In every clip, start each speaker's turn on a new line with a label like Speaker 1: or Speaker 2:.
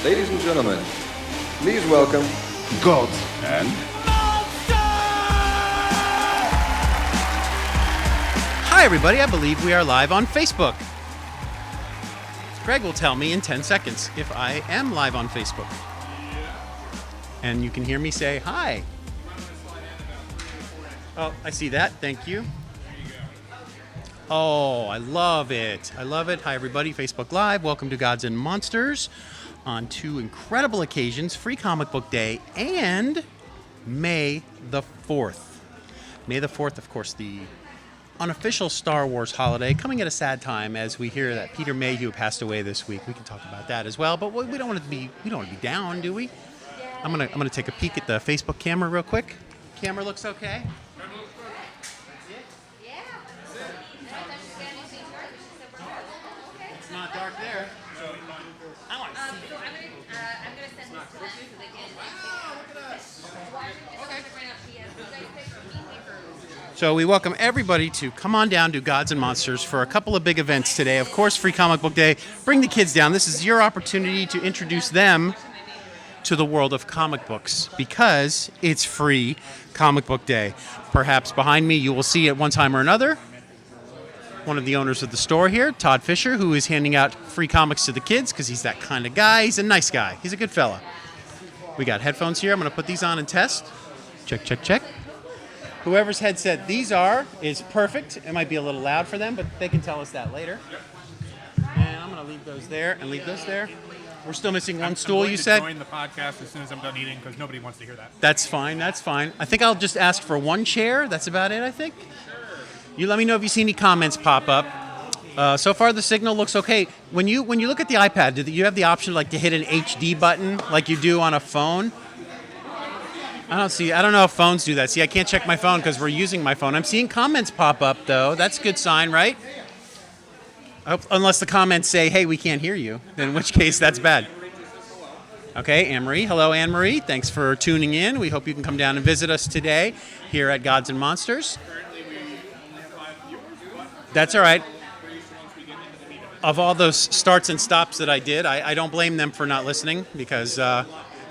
Speaker 1: Ladies and gentlemen, please welcome God and
Speaker 2: Hi, everybody. I believe we are live on Facebook. Greg will tell me in 10 seconds if I am live on Facebook. And you can hear me say hi. Oh, I see that. Thank you. Oh, I love it. I love it. Hi, everybody. Facebook Live. Welcome to Gods and Monsters on two incredible occasions, Free Comic Book Day and May the 4th. May the 4th, of course, the unofficial Star Wars holiday, coming at a sad time as we hear that Peter Mayhew passed away this week. We can talk about that as well, but we don't want to be down, do we? I'm gonna take a peek at the Facebook camera real quick. Camera looks okay. It's not dark there. I want to see.
Speaker 3: So I'm gonna send this to them so they can.
Speaker 2: Wow, look at us. Okay.
Speaker 3: Okay.
Speaker 2: So we welcome everybody to come on down to Gods and Monsters for a couple of big events today. Of course, Free Comic Book Day. Bring the kids down. This is your opportunity to introduce them to the world of comic books because it's Free Comic Book Day. Perhaps behind me you will see at one time or another one of the owners of the store here, Todd Fisher, who is handing out free comics to the kids because he's that kind of guy. He's a nice guy. He's a good fella. We got headphones here. I'm going to put these on and test. Check, check, check. Whoever's headset these are is perfect. It might be a little loud for them, but they can tell us that later. And I'm going to leave those there and leave those there. We're still missing one stool, you said?
Speaker 4: I'm going to join the podcast as soon as I'm done eating because nobody wants to hear that.
Speaker 2: That's fine. That's fine. I think I'll just ask for one chair. That's about it, I think. You let me know if you see any comments pop up. So far, the signal looks okay. When you look at the iPad, do you have the option to hit an HD button like you do on a phone? I don't know if phones do that. See, I can't check my phone because we're using my phone. I'm seeing comments pop up, though. That's a good sign, right? Unless the comments say, hey, we can't hear you, in which case that's bad. Okay, Anne-Marie. Hello, Anne-Marie. Thanks for tuning in. We hope you can come down and visit us today here at Gods and Monsters. That's all right. Of all those starts and stops that I did, I don't blame them for not listening because I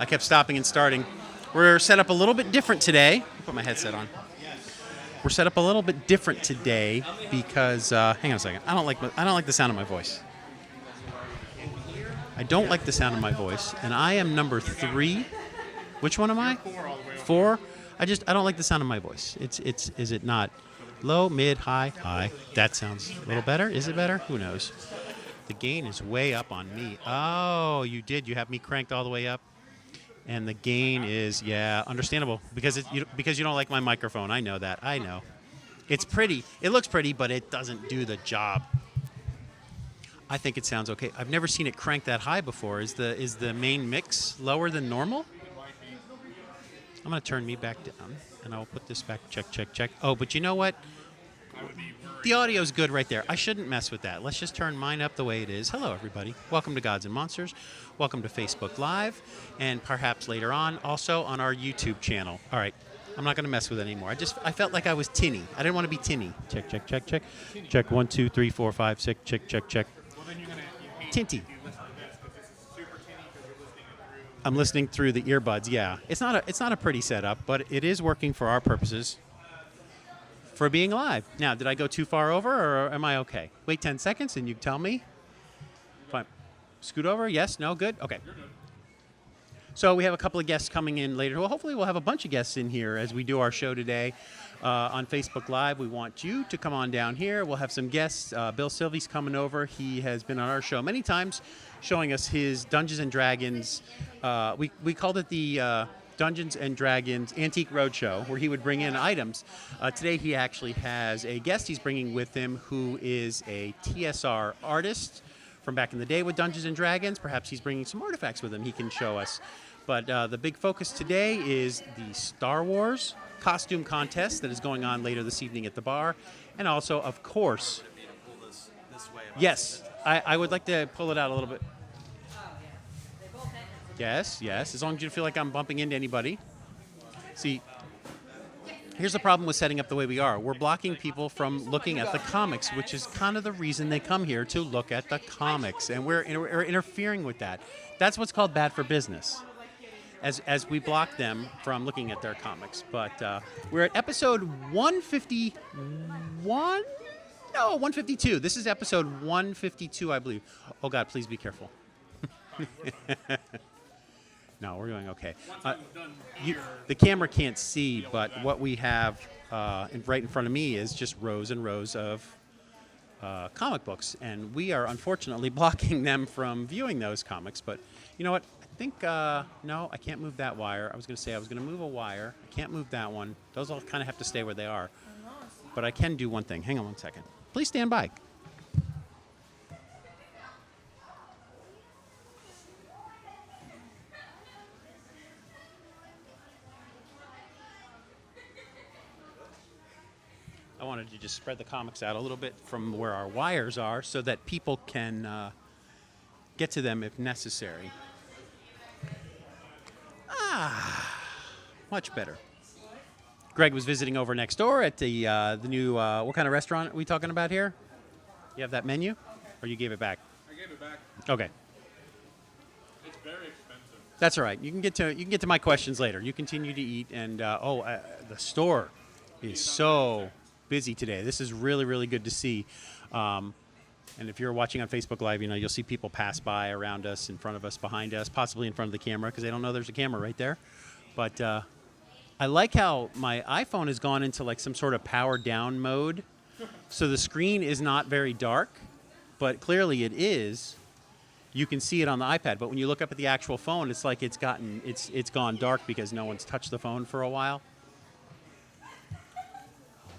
Speaker 2: kept stopping and starting. We're set up a little bit different today. Put my headset on. We're set up a little bit different today because hang on a second. I don't like the sound of my voice. I don't like the sound of my voice, and I am number 3. Which one am I? 4. I don't like the sound of my voice. Is it not low, mid, high, high? That sounds a little better. Is it better? Who knows? The gain is way up on me. Oh, you did. You have me cranked all the way up. And the gain is, understandable. Because you don't like my microphone. I know that. I know. It's pretty. It looks pretty, but it doesn't do the job. I think it sounds okay. I've never seen it crank that high before. Is the main mix lower than normal? I'm going to turn me back down, and I'll put this back. Check, check, check. Oh, but you know what? The audio's good right there. I shouldn't mess with that. Let's just turn mine up the way it is. Hello, everybody. Welcome to Gods and Monsters. Welcome to Facebook Live, and perhaps later on, also on our YouTube channel. All right. I'm not going to mess with it anymore. I felt like I was tinny. I didn't want to be tinny. Check, check, check, check. Check 1, 2, 3, 4, 5, 6. Check, check, check.
Speaker 4: Well, then you're going to
Speaker 2: Tinty.
Speaker 4: you listen to this because this is super tinny because you're listening through.
Speaker 2: I'm listening through the earbuds. Yeah, it's not a pretty setup, but it is working for our purposes. For being live. Now, did I go too far over, or am I okay? Wait 10 seconds, and you tell me. Fine. Scoot over. Yes. No. Good. Okay. So we have a couple of guests coming in later. Well, hopefully we'll have a bunch of guests in here as we do our show today on Facebook Live. We want you to come on down here. We'll have some guests. Bill Silvey's coming over. He has been on our show many times, showing us his Dungeons and Dragons. We called it the Dungeons and Dragons Antique Roadshow, where he would bring in items. Today he actually has a guest he's bringing with him who is a TSR artist from back in the day with Dungeons and Dragons. Perhaps he's bringing some artifacts with him he can show us. But the big focus today is the Star Wars costume contest that is going on later this evening at the bar. And also, of course, yes, I would like to pull it out a little bit. Yes, as long as you don't feel like I'm bumping into anybody. See, here's the problem with setting up the way we are. We're blocking people from looking at the comics, which is kind of the reason they come here, to look at the comics, and we're interfering with that. That's what's called bad for business, as we block them from looking at their comics. But we're at episode 151? No, 152. This is episode 152, I believe. Oh, God, please be careful. No, we're doing okay. The camera can't see, but what we have right in front of me is just rows and rows of comic books, and we are unfortunately blocking them from viewing those comics. But you know what? I think, no, I can't move that wire. I was going to say I was going to move a wire. I can't move that one. Those all kind of have to stay where they are. But I can do one thing. Hang on one second. Please stand by. I wanted to just spread the comics out a little bit from where our wires are so that people can get to them if necessary. Much better. Greg was visiting over next door at the new, what kind of restaurant are we talking about here? You have that menu? Or you gave it back?
Speaker 4: I gave it back.
Speaker 2: Okay.
Speaker 4: It's very expensive.
Speaker 2: That's all right. You can get to my questions later. You continue to eat, and the store is so busy today. This is really, really good to see. And if you're watching on Facebook Live, you'll see people pass by around us, in front of us, behind us, possibly in front of the camera, because they don't know there's a camera right there. But I like how my iPhone has gone into like some sort of power down mode. So the screen is not very dark, but clearly it is. You can see it on the iPad, but when you look up at the actual phone, it's like it's gone dark because no one's touched the phone for a while.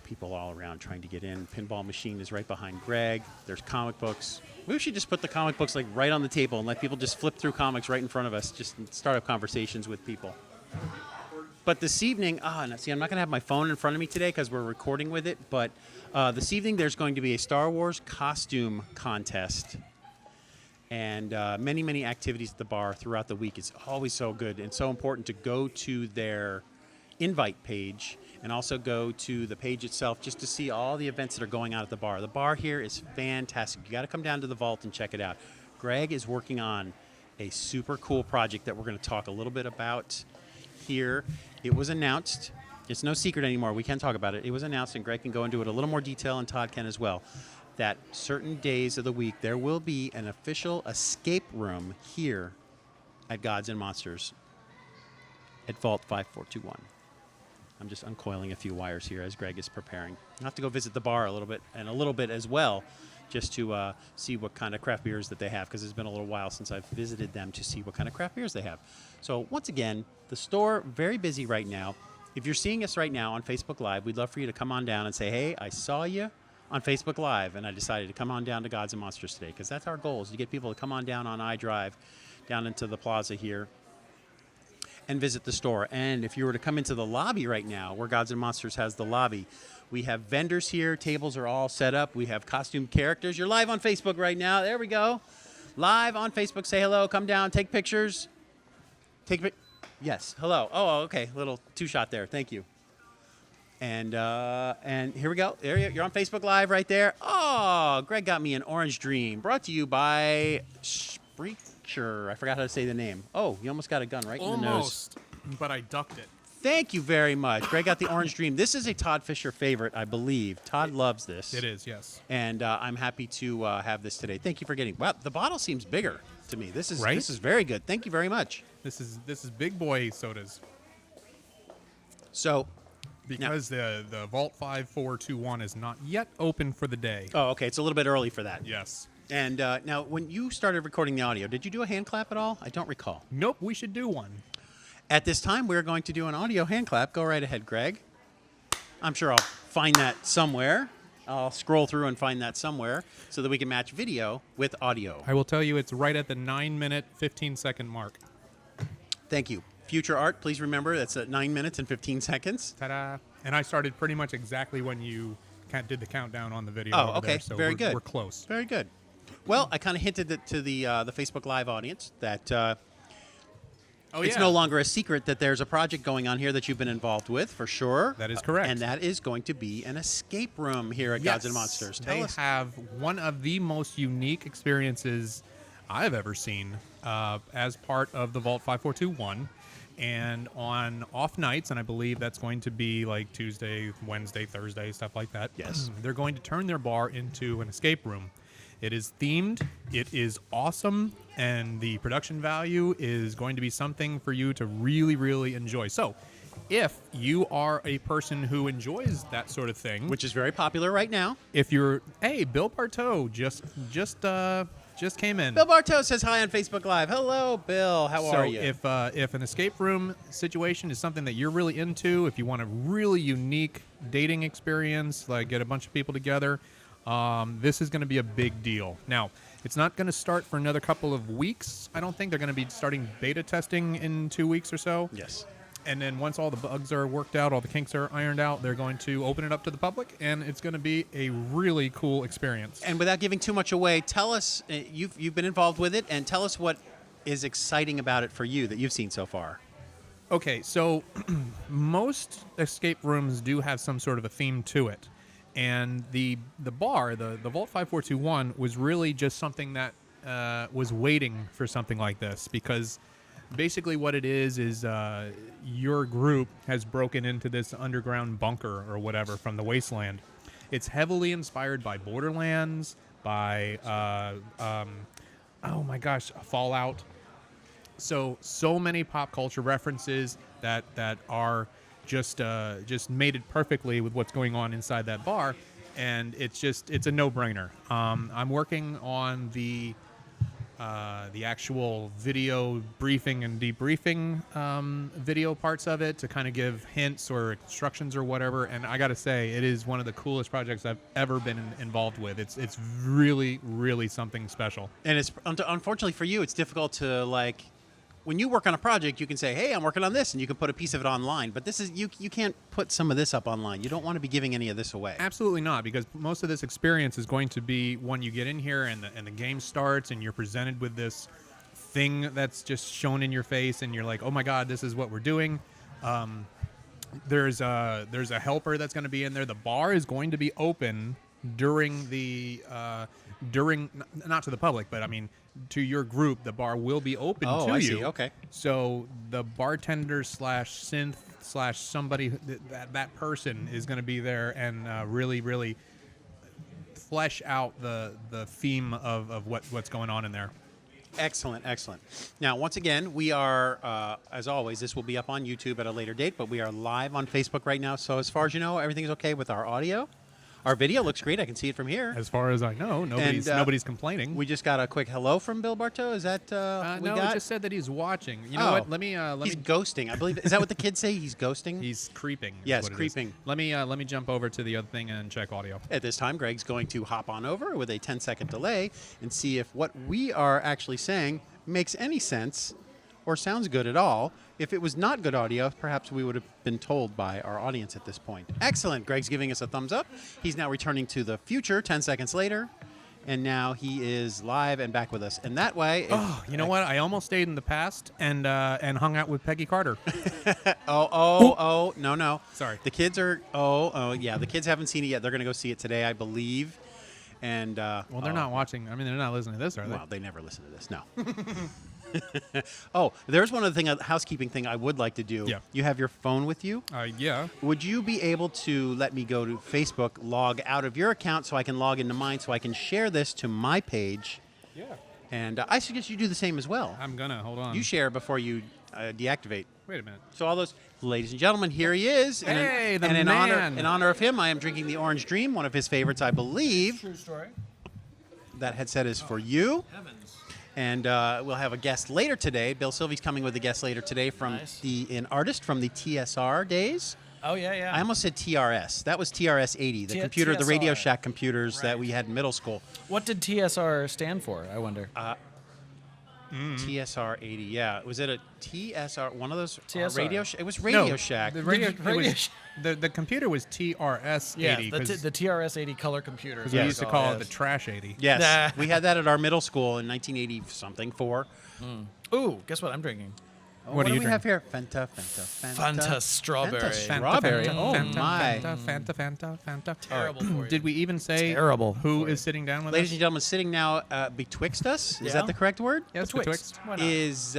Speaker 2: People all around trying to get in. Pinball machine is right behind Greg. There's comic books. We should just put the comic books like right on the table and let people just flip through comics right in front of us, just start up conversations with people. But this evening, see, I'm not going to have my phone in front of me today because we're recording with it, but this evening there's going to be a Star Wars costume contest and many, many activities at the bar throughout the week. It's always so good and so important to go to their invite page and also go to the page itself just to see all the events that are going on at the bar. The bar here is fantastic. You got to come down to the vault and check it out. Greg is working on a super cool project that we're going to talk a little bit about here. It was announced. It's no secret anymore. We can talk about it. It was announced, and Greg can go into it a little more detail, and Todd can as well, that certain days of the week there will be an official escape room here at Gods and Monsters at Vault 5421. I'm just uncoiling a few wires here as Greg is preparing. I'll have to go visit the bar a little bit as well, just to see what kind of craft beers that they have, because it's been a little while since I've visited them to see what kind of craft beers they have. So once again, the store, very busy right now. If you're seeing us right now on Facebook Live, we'd love for you to come on down and say, hey, I saw you on Facebook Live, and I decided to come on down to Gods and Monsters today, because that's our goal, is to get people to come on down on iDrive, down into the plaza here, and visit the store. And if you were to come into the lobby right now, where Gods and Monsters has the lobby, we have vendors here. Tables are all set up. We have costume characters. You're live on Facebook right now. There we go. Live on Facebook. Say hello. Come down. Take pictures. Yes. Hello. Oh, okay. Little two-shot there. Thank you. And here we go. There you're on Facebook Live right there. Oh, Greg got me an Orange Dream. Brought to you by Spreaker. I forgot how to say the name. Oh, you almost got a gun right in the nose.
Speaker 4: Almost, but I ducked it.
Speaker 2: Thank you very much. Greg got the Orange Dream. This is a Todd Fisher favorite, I believe. Todd loves this.
Speaker 4: It is, yes.
Speaker 2: And I'm happy to have this today. Thank you for getting. Wow, the bottle seems bigger to me. This is
Speaker 4: right?
Speaker 2: This is very good. Thank you very much.
Speaker 4: This is big boy sodas.
Speaker 2: So,
Speaker 4: because the Vault 5421 is not yet open for the day.
Speaker 2: Oh, okay. It's a little bit early for that.
Speaker 4: Yes.
Speaker 2: And now, when you started recording the audio, did you do a hand clap at all? I don't recall.
Speaker 4: Nope, we should do one.
Speaker 2: At this time, we're going to do an audio hand clap. Go right ahead, Greg. I'm sure I'll find that somewhere. I'll scroll through and find that somewhere so that we can match video with audio.
Speaker 4: I will tell you it's right at the 9-minute, 15-second mark.
Speaker 2: Thank you. Future art, please remember that's at 9 minutes and 15 seconds.
Speaker 4: Ta-da. And I started pretty much exactly when you did the countdown on the video.
Speaker 2: Oh, okay.
Speaker 4: There, so
Speaker 2: very good.
Speaker 4: We're close.
Speaker 2: Very good. Well, I kind of hinted it to the Facebook Live audience that
Speaker 4: Oh,
Speaker 2: It's
Speaker 4: yeah.
Speaker 2: no longer a secret that there's a project going on here that you've been involved with, for sure.
Speaker 4: That is correct.
Speaker 2: And that is going to be an escape room here at Gods and Monsters. Tell
Speaker 4: They
Speaker 2: us.
Speaker 4: have one of the most unique experiences I've ever seen as part of the Vault 5421. And on off nights, and I believe that's going to be like Tuesday, Wednesday, Thursday, stuff like that.
Speaker 2: Yes.
Speaker 4: They're going to turn their bar into an escape room. It is themed, it is awesome, and the production value is going to be something for you to really, really enjoy. So, if you are a person who enjoys that sort of thing,
Speaker 2: Which is very popular right now.
Speaker 4: if you're, hey, Bill Bartow just came in.
Speaker 2: Bill Bartow says hi on Facebook Live. Hello, Bill. How
Speaker 4: So
Speaker 2: are you?
Speaker 4: if an escape room situation is something that you're really into, if you want a really unique dating experience, like get a bunch of people together, this is going to be a big deal. Now, it's not going to start for another couple of weeks. I don't think they're going to be starting beta testing in 2 weeks or so.
Speaker 2: Yes.
Speaker 4: And then once all the bugs are worked out, all the kinks are ironed out, they're going to open it up to the public, and it's going to be a really cool experience.
Speaker 2: And without giving too much away, tell us, you've been involved with it, and tell us what is exciting about it for you that you've seen so far.
Speaker 4: Okay, so most escape rooms do have some sort of a theme to it. And the bar, the Vault 5421, was really just something that was waiting for something like this, because basically what it is your group has broken into this underground bunker or whatever from the wasteland. It's heavily inspired by Borderlands, by Fallout. So many pop culture references that are just made it perfectly with what's going on inside that bar, and it's a no-brainer. I'm working on the actual video briefing and debriefing video parts of it to kind of give hints or instructions or whatever, and I gotta say, it is one of the coolest projects I've ever been involved with. It's really, really something special.
Speaker 2: And it's unfortunately for you, it's difficult to, like, when you work on a project, you can say, hey, I'm working on this, and you can put a piece of it online. But this is you can't put some of this up online. You don't want to be giving any of this away.
Speaker 4: Absolutely not, because most of this experience is going to be when you get in here and the game starts and you're presented with this thing that's just shown in your face, and you're like, oh my God, this is what we're doing. There's a helper that's going to be in there. The bar is going to be open during not to the public, but I mean to your group. The bar will be open to
Speaker 2: I
Speaker 4: you.
Speaker 2: see. Okay.
Speaker 4: So the bartender / synth / somebody that person is going to be there and really, really flesh out the theme of what's going on in there.
Speaker 2: Excellent, excellent. Now, once again, we are, as always, this will be up on YouTube at a later date, but we are live on Facebook right now. So as far as you know, everything's okay with our audio. Our video looks great. I can see it from here.
Speaker 4: As far as I know, nobody's complaining.
Speaker 2: We just got a quick hello from Bill Bartow. Is that we
Speaker 4: no,
Speaker 2: got?
Speaker 4: it just said that he's watching. You know what? Let me.
Speaker 2: He's ghosting. I believe. Is that what the kids say? He's ghosting.
Speaker 4: He's creeping.
Speaker 2: Yes,
Speaker 4: is what it
Speaker 2: creeping.
Speaker 4: is. Let me jump over to the other thing and check audio.
Speaker 2: At this time, Greg's going to hop on over with a 10-second delay and see if what we are actually saying makes any sense or sounds good at all. If it was not good audio, perhaps we would have been told by our audience at this point. Excellent. Greg's giving us a thumbs up. He's now returning to the future 10 seconds later, and now he is live and back with us. And that way...
Speaker 4: You know what? I almost stayed in the past and hung out with Peggy Carter.
Speaker 2: No.
Speaker 4: Sorry.
Speaker 2: The kids are... yeah. The kids haven't seen it yet. They're going to go see it today, I believe. And
Speaker 4: Well, they're not watching. I mean, they're not listening to this, are they?
Speaker 2: Well, they never listen to this. No. There's one other thing, a housekeeping thing I would like to do.
Speaker 4: Yeah.
Speaker 2: You have your phone with you?
Speaker 4: Yeah.
Speaker 2: Would you be able to let me go to Facebook, log out of your account so I can log into mine so I can share this to my page?
Speaker 4: Yeah.
Speaker 2: And I suggest you do the same as well.
Speaker 4: I'm gonna hold on.
Speaker 2: You share before you deactivate.
Speaker 4: Wait a minute.
Speaker 2: So all those, ladies and gentlemen, here he is.
Speaker 4: Hey, the
Speaker 2: in
Speaker 4: man.
Speaker 2: in honor of him, I am drinking the Orange Dream, one of his favorites, I believe.
Speaker 5: True story.
Speaker 2: That headset is for you.
Speaker 5: Heavens.
Speaker 2: And we'll have a guest later today. Bill Silvey's coming with a guest later today from
Speaker 5: Nice.
Speaker 2: an artist from the TSR days.
Speaker 5: Oh, yeah.
Speaker 2: I almost said TRS. That was TRS-80, the computer, the Radio
Speaker 5: TSR.
Speaker 2: Shack computers that
Speaker 5: Right.
Speaker 2: we had in middle school.
Speaker 5: What did TSR stand for, I wonder?
Speaker 2: TSR-80, yeah. Was it a TSR, one of those
Speaker 5: TSR.
Speaker 2: Radio Shack? It was Radio
Speaker 4: No,
Speaker 2: Shack.
Speaker 4: The radio.
Speaker 5: Radio
Speaker 4: it was, the computer was TRS-80.
Speaker 5: yeah,
Speaker 4: because
Speaker 5: the TRS-80 color computer.
Speaker 4: we used to call it the Trash 80.
Speaker 2: Yes,
Speaker 5: Nah.
Speaker 2: we had that at our middle school in 1980-something, 4.
Speaker 5: Ooh, guess what I'm drinking?
Speaker 4: What do
Speaker 2: do
Speaker 4: you
Speaker 2: we have here? Fanta.
Speaker 5: Fanta strawberry.
Speaker 2: Fanta strawberry.
Speaker 4: Fanta,
Speaker 2: Oh
Speaker 4: Fanta,
Speaker 2: my!
Speaker 4: Fanta.
Speaker 5: Terrible for you.
Speaker 4: Did we even say
Speaker 5: Terrible
Speaker 4: who is sitting down with
Speaker 2: Ladies
Speaker 4: us?
Speaker 2: and gentlemen, sitting now betwixt us. Is
Speaker 5: Yeah.
Speaker 2: that the correct word?
Speaker 4: Yes, betwixt.
Speaker 5: Why not?
Speaker 2: Is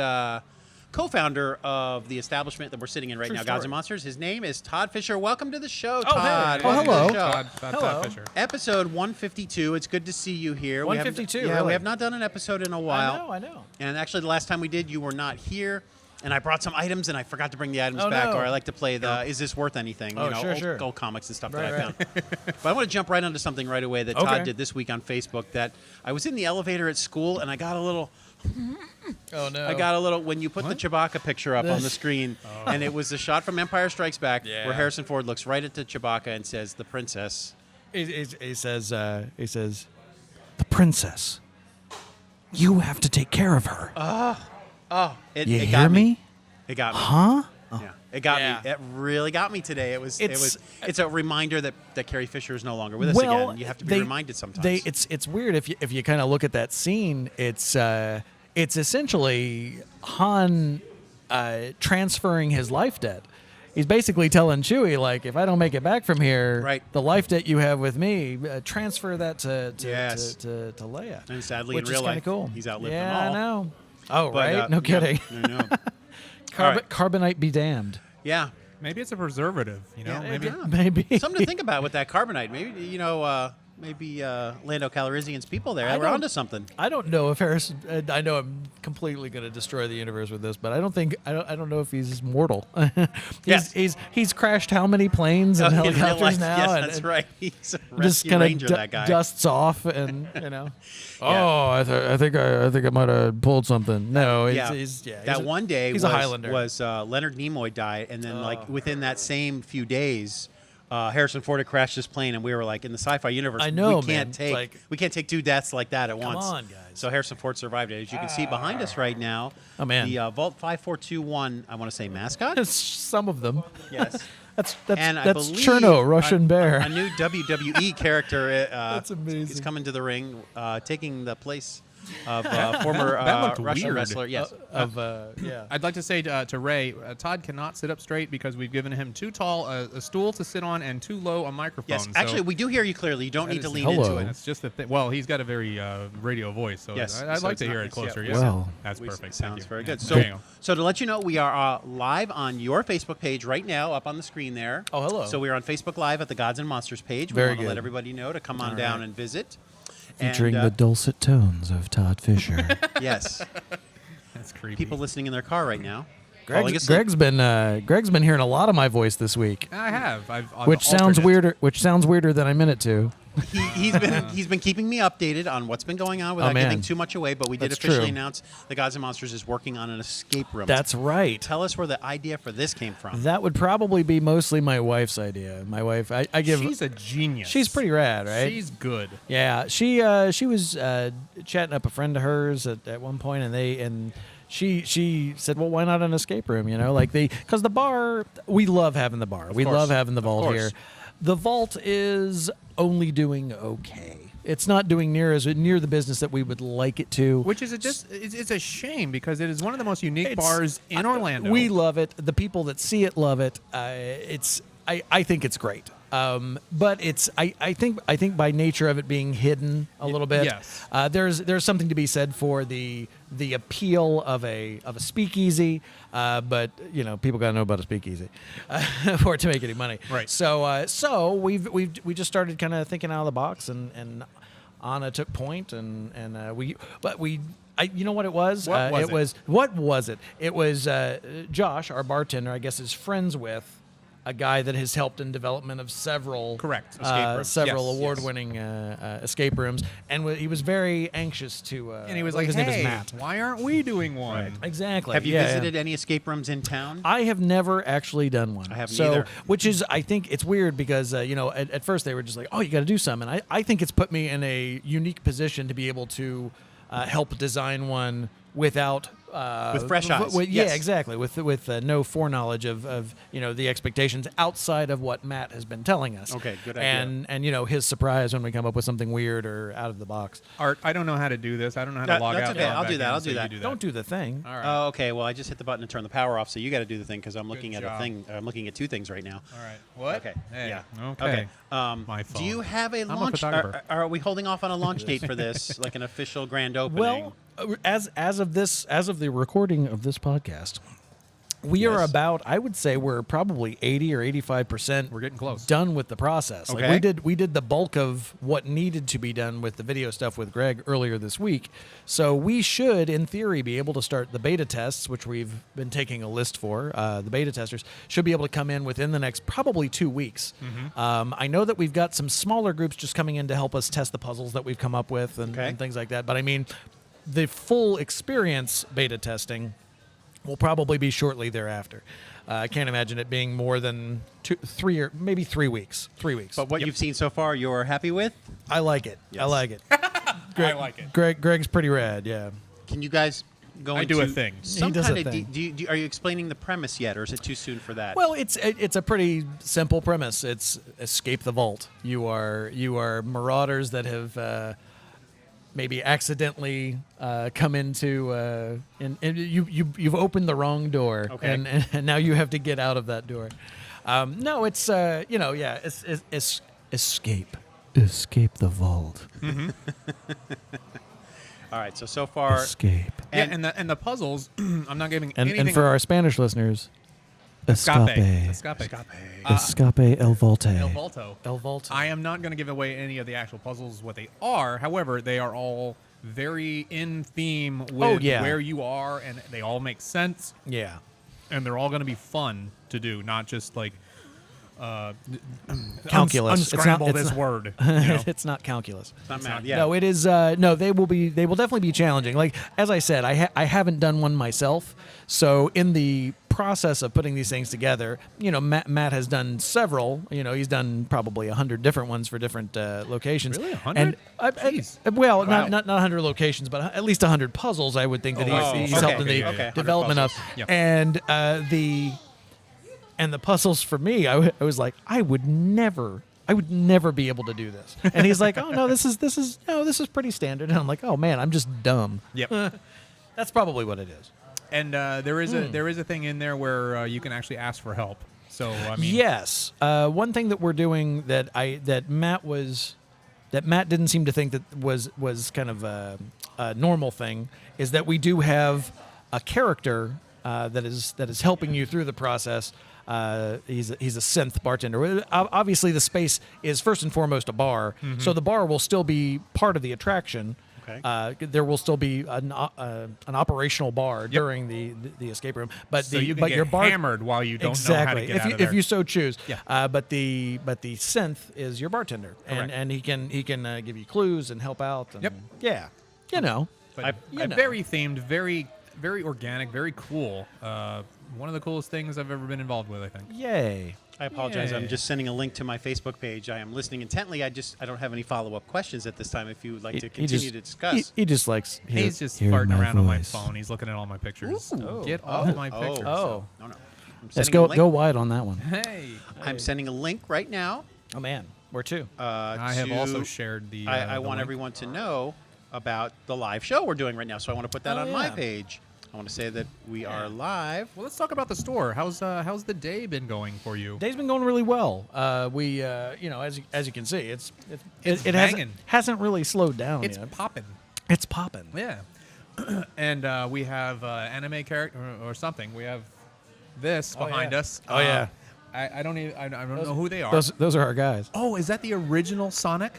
Speaker 2: co-founder of the establishment that we're sitting in right
Speaker 5: True
Speaker 2: now, Gods
Speaker 5: story.
Speaker 2: and Monsters. His name is Todd Fisher. Welcome to the show,
Speaker 5: Oh, hey.
Speaker 2: Todd.
Speaker 5: Oh,
Speaker 2: Welcome to
Speaker 5: hello.
Speaker 2: the show.
Speaker 4: Todd
Speaker 5: Hello.
Speaker 4: Fisher.
Speaker 2: Episode 152. It's good to see you here. We haven't-
Speaker 5: 152,
Speaker 2: Yeah,
Speaker 5: really?
Speaker 2: we have not done an episode in a while.
Speaker 5: I know.
Speaker 2: And actually, the last time we did, you were not here. And I brought some items, and I forgot to bring the items
Speaker 5: Oh,
Speaker 2: back.
Speaker 5: no.
Speaker 2: Or I like to play the "Is this worth anything?"
Speaker 5: Oh,
Speaker 2: old,
Speaker 5: sure.
Speaker 2: old comics and stuff
Speaker 5: Right,
Speaker 2: that I
Speaker 5: right.
Speaker 2: found. But I want to jump right onto something right away that
Speaker 5: Okay.
Speaker 2: Todd did this week on Facebook. That I was in the elevator at school, and I got a little.
Speaker 5: Oh no.
Speaker 2: I got a little when you put the Chewbacca picture up on the screen, and it was a shot from Empire Strikes Back
Speaker 5: Yeah.
Speaker 2: where Harrison Ford looks right at the Chewbacca and says, "The princess."
Speaker 5: He says, the princess. You have to take care of her.
Speaker 2: It,
Speaker 5: you
Speaker 2: it
Speaker 5: hear
Speaker 2: got
Speaker 5: me?
Speaker 2: It got me.
Speaker 5: Huh?
Speaker 2: Yeah, it got
Speaker 5: Yeah.
Speaker 2: me. It really got me today. It's a reminder that Carrie Fisher is no longer with us
Speaker 5: Well,
Speaker 2: again. You have to be reminded sometimes.
Speaker 5: It's weird if you kind of look at that scene. It's essentially Han transferring his life debt. He's basically telling Chewie, like, if I don't make it back from here,
Speaker 2: Right.
Speaker 5: the life debt you have with me, transfer that to
Speaker 2: Yes.
Speaker 5: Leia.
Speaker 2: And sadly,
Speaker 5: which
Speaker 2: in real
Speaker 5: is kind
Speaker 2: life,
Speaker 5: of cool.
Speaker 2: he's outlived
Speaker 5: yeah,
Speaker 2: them all.
Speaker 5: I know. Oh,
Speaker 2: But,
Speaker 5: right? No kidding.
Speaker 2: Yeah, I know. All right.
Speaker 5: Carbonite be damned.
Speaker 2: Yeah.
Speaker 4: Maybe it's a preservative. You know,
Speaker 2: Yeah,
Speaker 4: maybe.
Speaker 2: yeah.
Speaker 5: Maybe.
Speaker 2: Something to think about with that carbonite. Maybe maybe Lando Calrissian's people there.
Speaker 5: I
Speaker 2: We're
Speaker 5: don't-
Speaker 2: onto something.
Speaker 5: I don't know if Harrison. I know I'm completely going to destroy the universe with this, but I don't know if he's mortal.
Speaker 2: Yes.
Speaker 5: He's crashed how many planes and
Speaker 2: In real
Speaker 5: helicopters
Speaker 2: life,
Speaker 5: now?
Speaker 2: yes,
Speaker 5: and
Speaker 2: that's right. He's a
Speaker 5: Just
Speaker 2: rescue
Speaker 5: kind
Speaker 2: ranger,
Speaker 5: of
Speaker 2: that guy.
Speaker 5: dusts off, and
Speaker 2: Yeah.
Speaker 5: Oh, I think I might have pulled something. No,
Speaker 2: Yeah.
Speaker 5: he's
Speaker 2: one day
Speaker 5: he's
Speaker 2: was,
Speaker 5: a Highlander.
Speaker 2: was Leonard Nimoy died, and then like within that same few days, Harrison Ford had crashed his plane, and we were like, in the sci-fi universe,
Speaker 5: I know,
Speaker 2: we can't
Speaker 5: man.
Speaker 2: take
Speaker 5: Like-
Speaker 2: we can't take two deaths like that at once.
Speaker 5: on, guys.
Speaker 2: So Harrison Ford survived it. As you can see behind us right now,
Speaker 5: Oh, man.
Speaker 2: the Vault 5421, I want to say mascot.
Speaker 5: Some of them.
Speaker 2: Yes.
Speaker 5: That's
Speaker 2: And I
Speaker 5: that's
Speaker 2: believe
Speaker 5: Cherno, Russian bear.
Speaker 2: A new WWE character
Speaker 5: That's amazing.
Speaker 2: is coming to the ring, taking the place of former
Speaker 4: That looked
Speaker 2: Russian
Speaker 4: weird.
Speaker 2: wrestler. Yes.
Speaker 5: Yeah.
Speaker 4: I'd like to say to Ray, Todd cannot sit up straight because we've given him too tall a stool to sit on and too low a microphone.
Speaker 2: Yes.
Speaker 4: So
Speaker 2: Actually, we do hear you clearly. You don't need to lean
Speaker 5: Hello.
Speaker 2: into it.
Speaker 4: that's just the thing. Well, he's got a very radio voice, so
Speaker 2: Yes,
Speaker 4: I'd
Speaker 2: so
Speaker 4: like
Speaker 2: it's
Speaker 4: to hear
Speaker 2: not-
Speaker 4: it closer.
Speaker 2: yeah.
Speaker 4: Yes.
Speaker 5: Well.
Speaker 4: That's perfect. Thank
Speaker 2: Sounds
Speaker 4: you.
Speaker 2: very
Speaker 4: Yeah.
Speaker 2: good.
Speaker 4: There you go.
Speaker 2: So to let you know, we are live on your Facebook page right now, up on the screen there.
Speaker 5: Oh, hello.
Speaker 2: So we are on Facebook Live at the Gods and Monsters page. We
Speaker 5: Very
Speaker 2: want to let
Speaker 5: good.
Speaker 2: everybody know to come on
Speaker 5: All
Speaker 2: down
Speaker 5: right.
Speaker 2: and visit.
Speaker 5: Featuring
Speaker 2: And,
Speaker 5: the dulcet tones of Todd Fisher.
Speaker 2: yes,
Speaker 4: That's creepy.
Speaker 2: people listening in their car right now. falling
Speaker 5: Greg's,
Speaker 2: asleep.
Speaker 5: Greg's been hearing a lot of my voice this week,
Speaker 4: I have. I've
Speaker 5: which sounds
Speaker 4: altered it.
Speaker 5: weirder. Which sounds weirder than I meant it to.
Speaker 2: He's been keeping me updated on what's been going on without
Speaker 5: man.
Speaker 2: giving too much away. But we did
Speaker 5: That's
Speaker 2: officially
Speaker 5: true.
Speaker 2: announce the Gods and Monsters is working on an escape room.
Speaker 5: That's right.
Speaker 2: Tell us where the idea for this came from.
Speaker 5: That would probably be mostly my wife's idea. My wife, I give.
Speaker 4: She's a genius.
Speaker 5: She's pretty rad, right?
Speaker 4: She's good.
Speaker 5: Yeah, she was chatting up a friend of hers at one point, and she said, well, why not an escape room? You know, like because the bar, we love having the bar. We
Speaker 2: course.
Speaker 5: love having the vault
Speaker 2: course.
Speaker 5: here. The vault is only doing okay. It's not doing near the business that we would like it to.
Speaker 4: Which is it's a shame because it is one of the most unique
Speaker 5: It's-
Speaker 4: bars in Orlando.
Speaker 5: We love it. The people that see it love it. I think it's great. But I think by nature of it being hidden a little bit,
Speaker 4: yes.
Speaker 5: there's something to be said for the appeal of a speakeasy. But you know, people got to know about a speakeasy for it to make any money.
Speaker 4: Right.
Speaker 5: So we just started kind of thinking out of the box, and Anna took point, and you know what it was? What was it? It was Josh, our bartender, I guess, is friends with a guy that has helped in development of several
Speaker 4: Correct. Escape rooms.
Speaker 5: several
Speaker 4: Yes,
Speaker 5: award-winning he was very anxious to.
Speaker 4: and he was
Speaker 5: I
Speaker 4: like,
Speaker 5: think his name
Speaker 4: "Hey,
Speaker 5: is Matt."
Speaker 4: why aren't we doing one?"
Speaker 5: Exactly.
Speaker 2: Have you
Speaker 5: Yeah, yeah.
Speaker 2: visited any escape rooms in town?
Speaker 5: I have never actually done one.
Speaker 2: I haven't
Speaker 5: so,
Speaker 2: either.
Speaker 5: Which is, I think it's weird because, at first they were just like, oh, you got to do some. And I think it's put me in a unique position to be able to help design one without
Speaker 2: with fresh eyes.
Speaker 5: Yeah,
Speaker 2: Yes.
Speaker 5: exactly. With no foreknowledge of the expectations outside of what Matt has been telling us.
Speaker 2: Okay, good idea.
Speaker 5: And his surprise when we come up with something weird or out of the box.
Speaker 4: Art, I don't know how to do this. I don't know how to log
Speaker 2: that's
Speaker 4: out.
Speaker 2: okay.
Speaker 4: and log
Speaker 2: I'll
Speaker 4: back
Speaker 2: do that.
Speaker 4: in,
Speaker 2: I'll
Speaker 4: so
Speaker 2: do that.
Speaker 4: you do that.
Speaker 5: Don't do the thing.
Speaker 4: All right.
Speaker 2: Oh, okay. Well, I just hit the button to turn the power off, so you got to do the thing because I'm looking
Speaker 4: Good
Speaker 2: at
Speaker 4: job.
Speaker 2: a thing. I'm looking at two things right now.
Speaker 4: All right. What?
Speaker 2: Okay.
Speaker 4: Hey.
Speaker 2: Yeah.
Speaker 4: Okay.
Speaker 2: Do
Speaker 4: My phone.
Speaker 2: you have a
Speaker 4: I'm a
Speaker 2: launch?
Speaker 4: photographer.
Speaker 2: Are we holding off on a launch date for this, like an official grand opening?
Speaker 5: Well, as of the recording of this podcast, we are
Speaker 2: Yes.
Speaker 5: about, I would say we're probably 80 or 85%.
Speaker 4: We're getting close.
Speaker 5: Done with the process.
Speaker 2: Okay.
Speaker 5: Like we did the bulk of what needed to be done with the video stuff with Greg earlier this week. So we should, in theory, be able to start the beta tests, which we've been taking a list for. The beta testers should be able to come in within the next probably 2 weeks. I know that we've got some smaller groups just coming in to help us test the puzzles that we've come up with and things like that. But I mean, the full experience beta testing will probably be shortly thereafter. I can't imagine it being more than 3 or maybe 3 weeks. 3 weeks.
Speaker 2: But what you've seen so far, you're happy with?
Speaker 5: I like it. I
Speaker 2: Yes.
Speaker 5: like it.
Speaker 4: I like it.
Speaker 5: Greg's pretty rad. Yeah.
Speaker 2: Can you guys go
Speaker 4: I
Speaker 2: into
Speaker 4: do a thing.
Speaker 2: some
Speaker 5: He does
Speaker 2: kind
Speaker 5: a
Speaker 2: of
Speaker 5: thing.
Speaker 2: are you explaining the premise yet, or is it too soon for that?
Speaker 5: Well, it's a pretty simple premise. It's escape the vault. You are marauders that have maybe accidentally come into and you've opened the wrong door,
Speaker 2: Okay.
Speaker 5: and now you have to get out of that door. No, it's it's escape the vault.
Speaker 2: All right. So far,
Speaker 5: Escape.
Speaker 4: And the puzzles. I'm not giving anything.
Speaker 5: And for our Spanish listeners,
Speaker 4: Escape.
Speaker 5: escape
Speaker 4: Escape.
Speaker 5: el volte.
Speaker 4: El Volto.
Speaker 5: El volte.
Speaker 4: I am not going to give away any of the actual puzzles, what they are. However, they are all very in theme with where you are, and they all make sense,
Speaker 5: Yeah.
Speaker 4: and they're all going to be fun to do, not just like
Speaker 5: Calculus.
Speaker 4: unscramble
Speaker 5: It's
Speaker 4: this
Speaker 5: not-
Speaker 4: word. You know?
Speaker 5: It's not calculus.
Speaker 2: it's not math. Yeah.
Speaker 5: No, it is. No, they will definitely be challenging. Like as I said, I haven't done one myself. So in the process of putting these things together, Matt has done several. He's done probably 100 different ones for different locations.
Speaker 4: Really? 100?
Speaker 5: And
Speaker 4: Jeez.
Speaker 5: well,
Speaker 2: Wow.
Speaker 5: not 100 locations, but at least 100 puzzles. I would think that he's
Speaker 2: okay,
Speaker 5: helped in the
Speaker 2: okay.
Speaker 5: development
Speaker 2: 100
Speaker 5: of.
Speaker 2: puzzles.
Speaker 4: Yep.
Speaker 5: And the puzzles for me, I was like, I would never be able to do this. And he's like, oh no, this is pretty standard. And I'm like, oh man, I'm just dumb.
Speaker 4: Yep.
Speaker 5: That's probably what it is.
Speaker 4: And there is a thing in there where you can actually ask for help. So I mean,
Speaker 5: Yes. One thing that we're doing that Matt didn't seem to think that was kind of a normal thing is that we do have a character that is helping you through the process. He's a synth bartender. Obviously, the space is first and foremost a bar, so the bar will still be part of the attraction.
Speaker 2: Okay.
Speaker 5: There will still be an operational bar during the escape room, but
Speaker 4: so you can get
Speaker 5: your bar
Speaker 4: hammered while you don't
Speaker 5: exactly
Speaker 4: know how to get out of there.
Speaker 5: if you so choose.
Speaker 4: Yeah.
Speaker 5: But the synth is your bartender,
Speaker 4: Correct.
Speaker 5: and he can give you clues and help out. And
Speaker 4: Yep.
Speaker 5: Yeah.
Speaker 4: But very themed, very very organic, very cool. One of the coolest things I've ever been involved with, I think.
Speaker 5: Yay.
Speaker 2: I apologize.
Speaker 5: Yay.
Speaker 2: I'm just sending a link to my Facebook page. I am listening intently. I don't have any follow-up questions at this time. If you would like to continue to discuss.
Speaker 5: He just likes.
Speaker 4: He's just
Speaker 5: hearing
Speaker 4: farting
Speaker 5: my
Speaker 4: around on my
Speaker 5: voice.
Speaker 4: phone. He's looking at all my pictures.
Speaker 2: Ooh.
Speaker 4: Get off my pictures.
Speaker 5: Oh.
Speaker 2: No. I'm
Speaker 5: Let's
Speaker 2: sending a link.
Speaker 5: go wide on that one.
Speaker 4: Hey.
Speaker 2: I'm sending a link right now.
Speaker 5: Oh man, where to?
Speaker 4: I have also shared the.
Speaker 2: I
Speaker 4: the
Speaker 2: want
Speaker 4: link.
Speaker 2: everyone to know about the live show we're doing right now. So I want to put that
Speaker 5: Oh,
Speaker 2: on my
Speaker 5: yeah.
Speaker 2: page. I want to say that we are live.
Speaker 4: Well, let's talk about the store. How's the day been going for you?
Speaker 5: Day's been going really well. We as you can see, it
Speaker 4: banging.
Speaker 5: hasn't really slowed down
Speaker 4: It's
Speaker 5: yet.
Speaker 4: popping.
Speaker 5: It's popping.
Speaker 4: Yeah. And we have anime character or something. We have this behind
Speaker 5: yeah.
Speaker 4: us.
Speaker 5: Oh, yeah.
Speaker 4: I don't even I don't know who they are.
Speaker 5: Those are our guys.
Speaker 4: Oh, is that the original Sonic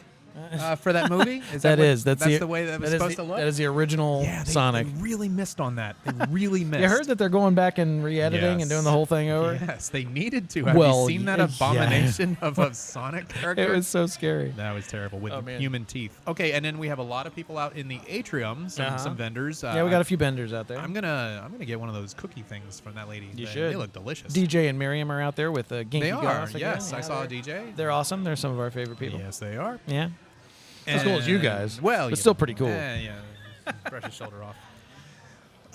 Speaker 4: for that movie? Is
Speaker 5: That's
Speaker 4: that's the way that was supposed to look?
Speaker 5: That is the original
Speaker 4: yeah,
Speaker 5: Sonic.
Speaker 4: They really missed on that. They really missed.
Speaker 5: You heard that they're going back and re-editing and doing the whole thing over?
Speaker 4: Yes, they needed to. Have
Speaker 5: Well,
Speaker 4: you seen that
Speaker 5: yeah.
Speaker 4: abomination of a Sonic character?
Speaker 5: It was so scary.
Speaker 4: That was terrible with
Speaker 5: Oh, man.
Speaker 4: human teeth. Okay, and then we have a lot of people out in the atrium. Some vendors.
Speaker 5: Yeah, we got a few benders out there.
Speaker 4: I'm gonna get one of those cookie things from that lady.
Speaker 5: You
Speaker 4: They
Speaker 5: should.
Speaker 4: look delicious.
Speaker 5: DJ and Miriam are out there with Genki
Speaker 4: They are.
Speaker 5: Goss again.
Speaker 4: Yes,
Speaker 5: Yeah,
Speaker 4: I saw a DJ.
Speaker 5: They're awesome. They're some of our favorite people.
Speaker 4: Yes, they are.
Speaker 5: Yeah. As cool as you
Speaker 4: And-
Speaker 5: guys.
Speaker 4: Well,
Speaker 5: but
Speaker 4: you
Speaker 5: still
Speaker 4: know,
Speaker 5: pretty cool.
Speaker 4: Yeah. Brush his shoulder off.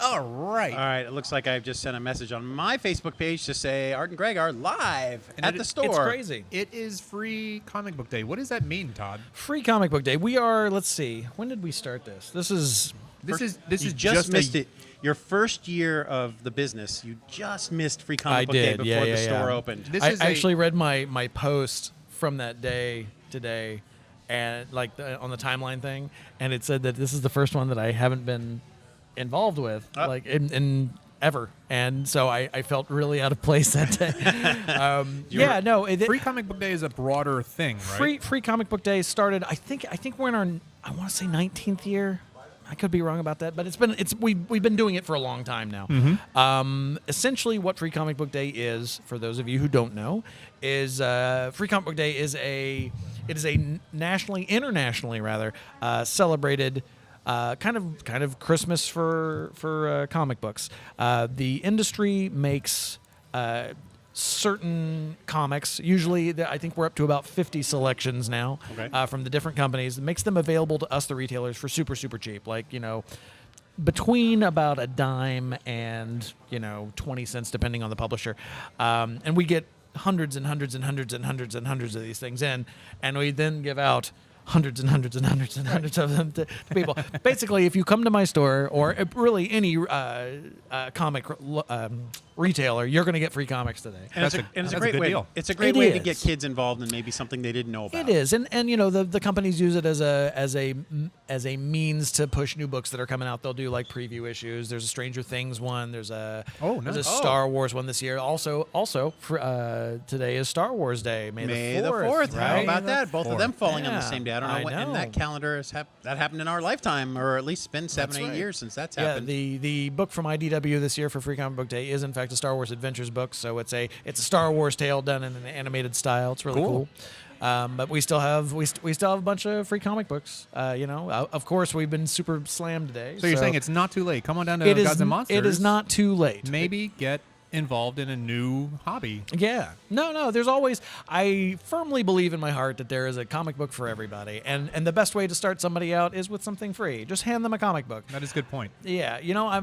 Speaker 4: All right.
Speaker 2: All right, it looks like I've just sent a message on my Facebook page to say Art and Greg are live at the store.
Speaker 5: It's crazy.
Speaker 4: It is free comic book day. What does that mean, Todd?
Speaker 5: Free comic book day. We are. Let's see. When did we start this? This is
Speaker 2: You just missed it. Your first year of the business, you just missed free comic book day before the store opened.
Speaker 5: I actually read my post from that day today, and on the timeline thing, and it said that this is the first one that I haven't been involved with, in ever, and so I felt really out of place that day.
Speaker 4: Free comic book day is a broader thing, right?
Speaker 5: Free comic book day started. I think we're in our, I want to say 19th year. I could be wrong about that, but we've been doing it for a long time now.
Speaker 4: Mm-hmm.
Speaker 5: Essentially, what Free Comic Book Day is, for those of you who don't know, is Free Comic Book Day is a internationally celebrated kind of Christmas for comic books. The industry makes certain comics. Usually, I think we're up to about 50 selections now from the different companies. It makes them available to us, the retailers, for super, super cheap. Between about a dime and 20 cents, depending on the publisher. And we get hundreds and hundreds and hundreds and hundreds and hundreds of these things in, and we then give out hundreds and hundreds and hundreds and hundreds of them to people. Basically, if you come to my store, or really any comic retailer, you're going to get free comics today.
Speaker 2: And it's a great way.
Speaker 4: Deal.
Speaker 2: It's a great way to get kids involved in maybe something they didn't know about.
Speaker 5: It is, and the companies use it as a means to push new books that are coming out. They'll do preview issues. There's a Stranger Things one. There's a Star Wars one this year. Also, today is Star Wars Day. May the 4th.
Speaker 2: Right? How about that? Both of them falling on the same day. I don't know
Speaker 5: I
Speaker 2: when.
Speaker 5: know.
Speaker 2: And that calendar that happened in our lifetime, or at least it's been 7-8 years since that's happened.
Speaker 5: Yeah, the book from IDW this year for Free Comic Book Day is in fact a Star Wars Adventures book. So it's a Star Wars tale done in an animated style. It's really cool. But we still have a bunch of free comic books. Of course, we've been super slammed today.
Speaker 4: So you're saying it's not too late. Come on down to Gods and Monsters.
Speaker 5: It is not too late.
Speaker 4: Maybe get involved in a new hobby.
Speaker 5: Yeah. No, there's always, I firmly believe in my heart that there is a comic book for everybody. And the best way to start somebody out is with something free. Just hand them a comic book.
Speaker 4: That is a good point.
Speaker 5: Yeah.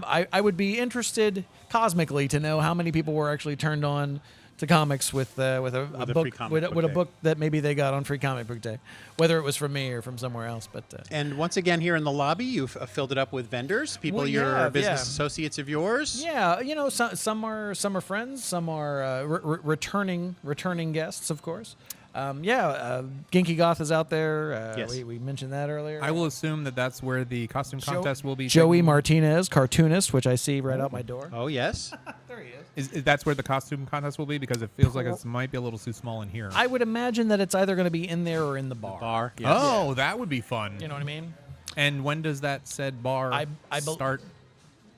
Speaker 5: I would be interested cosmically to know how many people were actually turned on to comics with a book that maybe they got on Free Comic Book Day, whether it was from me or from somewhere else. But
Speaker 2: and once again, here in the lobby, you've filled it up with vendors, people, business associates of yours.
Speaker 5: Yeah, some are friends, some are returning guests, of course. Genki Goth is out there.
Speaker 2: Yes.
Speaker 5: We mentioned that earlier.
Speaker 4: I will assume that that's where the costume contest will be.
Speaker 5: Joey Martinez, cartoonist, which I see right out my door.
Speaker 2: Oh, yes.
Speaker 5: There he is.
Speaker 4: Is that's where the costume contest will be? Because it feels like it might be a little too small in here.
Speaker 5: I would imagine that it's either going to be in there or in the bar.
Speaker 2: Yes.
Speaker 4: Oh, that would be fun.
Speaker 5: You know what I mean?
Speaker 4: And when does that said bar start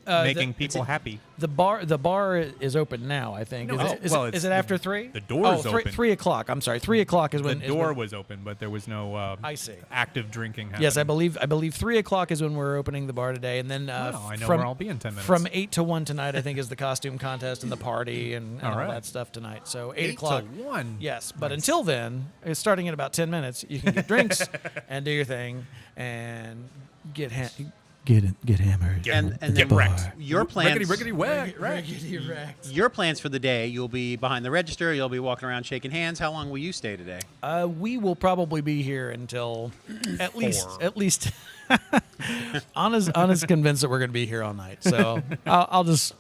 Speaker 4: making people happy?
Speaker 5: The bar is open now, I think. Is it after 3?
Speaker 4: The door is open.
Speaker 5: 3 o'clock. I'm sorry. 3 o'clock is when
Speaker 4: the door was open, but there was no
Speaker 5: I see.
Speaker 4: active drinking happening.
Speaker 5: Yes, I believe 3 o'clock is when we're opening the bar today, and then
Speaker 4: I know where I'll be in 10 minutes.
Speaker 5: From 8 to 1 tonight, I think, is the costume contest and the party and all that stuff tonight. So 8 o'clock.
Speaker 4: 8 to 1.
Speaker 5: Yes, but until then, it's starting in about 10 minutes. You can get drinks and do your thing and get hammered.
Speaker 2: And
Speaker 4: get
Speaker 2: then
Speaker 4: wrecked.
Speaker 2: Your plans.
Speaker 4: Rickety whack.
Speaker 5: Rickety wrecked.
Speaker 2: Your plans for the day, you'll be behind the register, you'll be walking around shaking hands. How long will you stay today?
Speaker 5: We will probably be here until at least Anna's convinced that we're going to be here all night. So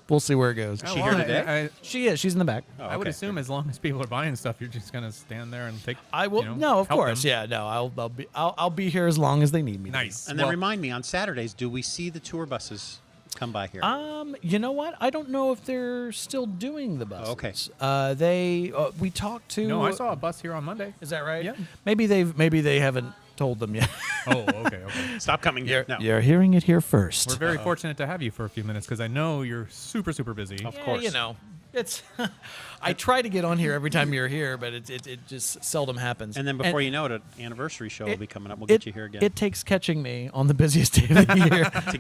Speaker 5: we'll see where it goes.
Speaker 2: Is she here today?
Speaker 5: She is. She's in the back.
Speaker 2: Oh,
Speaker 4: I would assume as long as people are buying stuff, you're just going to stand there and take.
Speaker 5: I will. No, of course.
Speaker 4: Them.
Speaker 5: Yeah. No, I'll be here as long as they need me.
Speaker 4: Nice.
Speaker 2: And then remind me, on Saturdays, do we see the tour buses come by here?
Speaker 5: You know what? I don't know if they're still doing the buses.
Speaker 2: Okay.
Speaker 5: We talked to.
Speaker 4: No, I saw a bus here on Monday.
Speaker 5: Is that right?
Speaker 4: Yeah.
Speaker 5: Maybe they haven't told them yet.
Speaker 4: Oh, okay.
Speaker 2: Stop coming here. No.
Speaker 5: You're hearing it here first.
Speaker 4: We're very fortunate to have you for a few minutes because I know you're super, super busy.
Speaker 2: Of course.
Speaker 5: It's. I try to get on here every time you're here, but it just seldom happens.
Speaker 2: And then before you know it, an anniversary show will be coming up. We'll get you here again.
Speaker 5: It takes catching me on the busiest day of the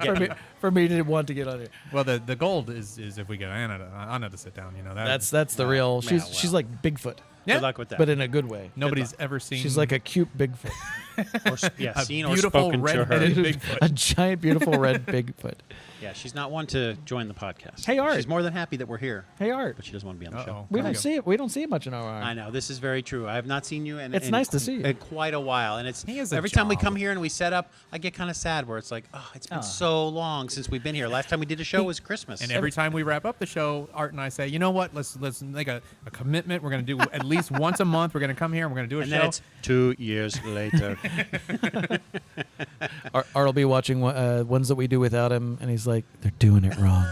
Speaker 5: year for me to want to get on here.
Speaker 4: Well, the gold is if we get Anna to sit down.
Speaker 5: That's the real. She's like Bigfoot.
Speaker 2: Good luck with that.
Speaker 5: But in a good way.
Speaker 4: Nobody's ever seen.
Speaker 5: She's like a cute Bigfoot.
Speaker 2: Or,
Speaker 4: A
Speaker 2: seen or
Speaker 4: beautiful
Speaker 2: spoken to her.
Speaker 4: red-headed Bigfoot.
Speaker 5: A giant, beautiful red Bigfoot.
Speaker 2: Yeah, she's not one to join the podcast.
Speaker 5: Hey, Art.
Speaker 2: She's more than happy that we're here,
Speaker 5: Hey, Art.
Speaker 2: but she doesn't want to be on the show.
Speaker 4: Uh-oh.
Speaker 5: We
Speaker 4: There
Speaker 5: don't
Speaker 4: you
Speaker 5: see it. We don't see it much in our.
Speaker 2: I know, this is very true. I have not seen you in,
Speaker 5: It's
Speaker 2: in
Speaker 5: nice to see you.
Speaker 2: in quite a while, and it's
Speaker 4: He has a
Speaker 2: every time we
Speaker 4: job.
Speaker 2: come here and we set up, I get kind of sad where it's like, oh, it's been so long since we've been here. Last time we did a show was Christmas.
Speaker 4: And every time we wrap up the show, Art and I say, you know what? Let's make a commitment. We're going to do at least once a month. We're going to come here and we're going to do a
Speaker 2: and
Speaker 4: show.
Speaker 2: then it's 2 years later.
Speaker 5: Art will be watching ones that we do without him, and he's like, "They're doing it wrong.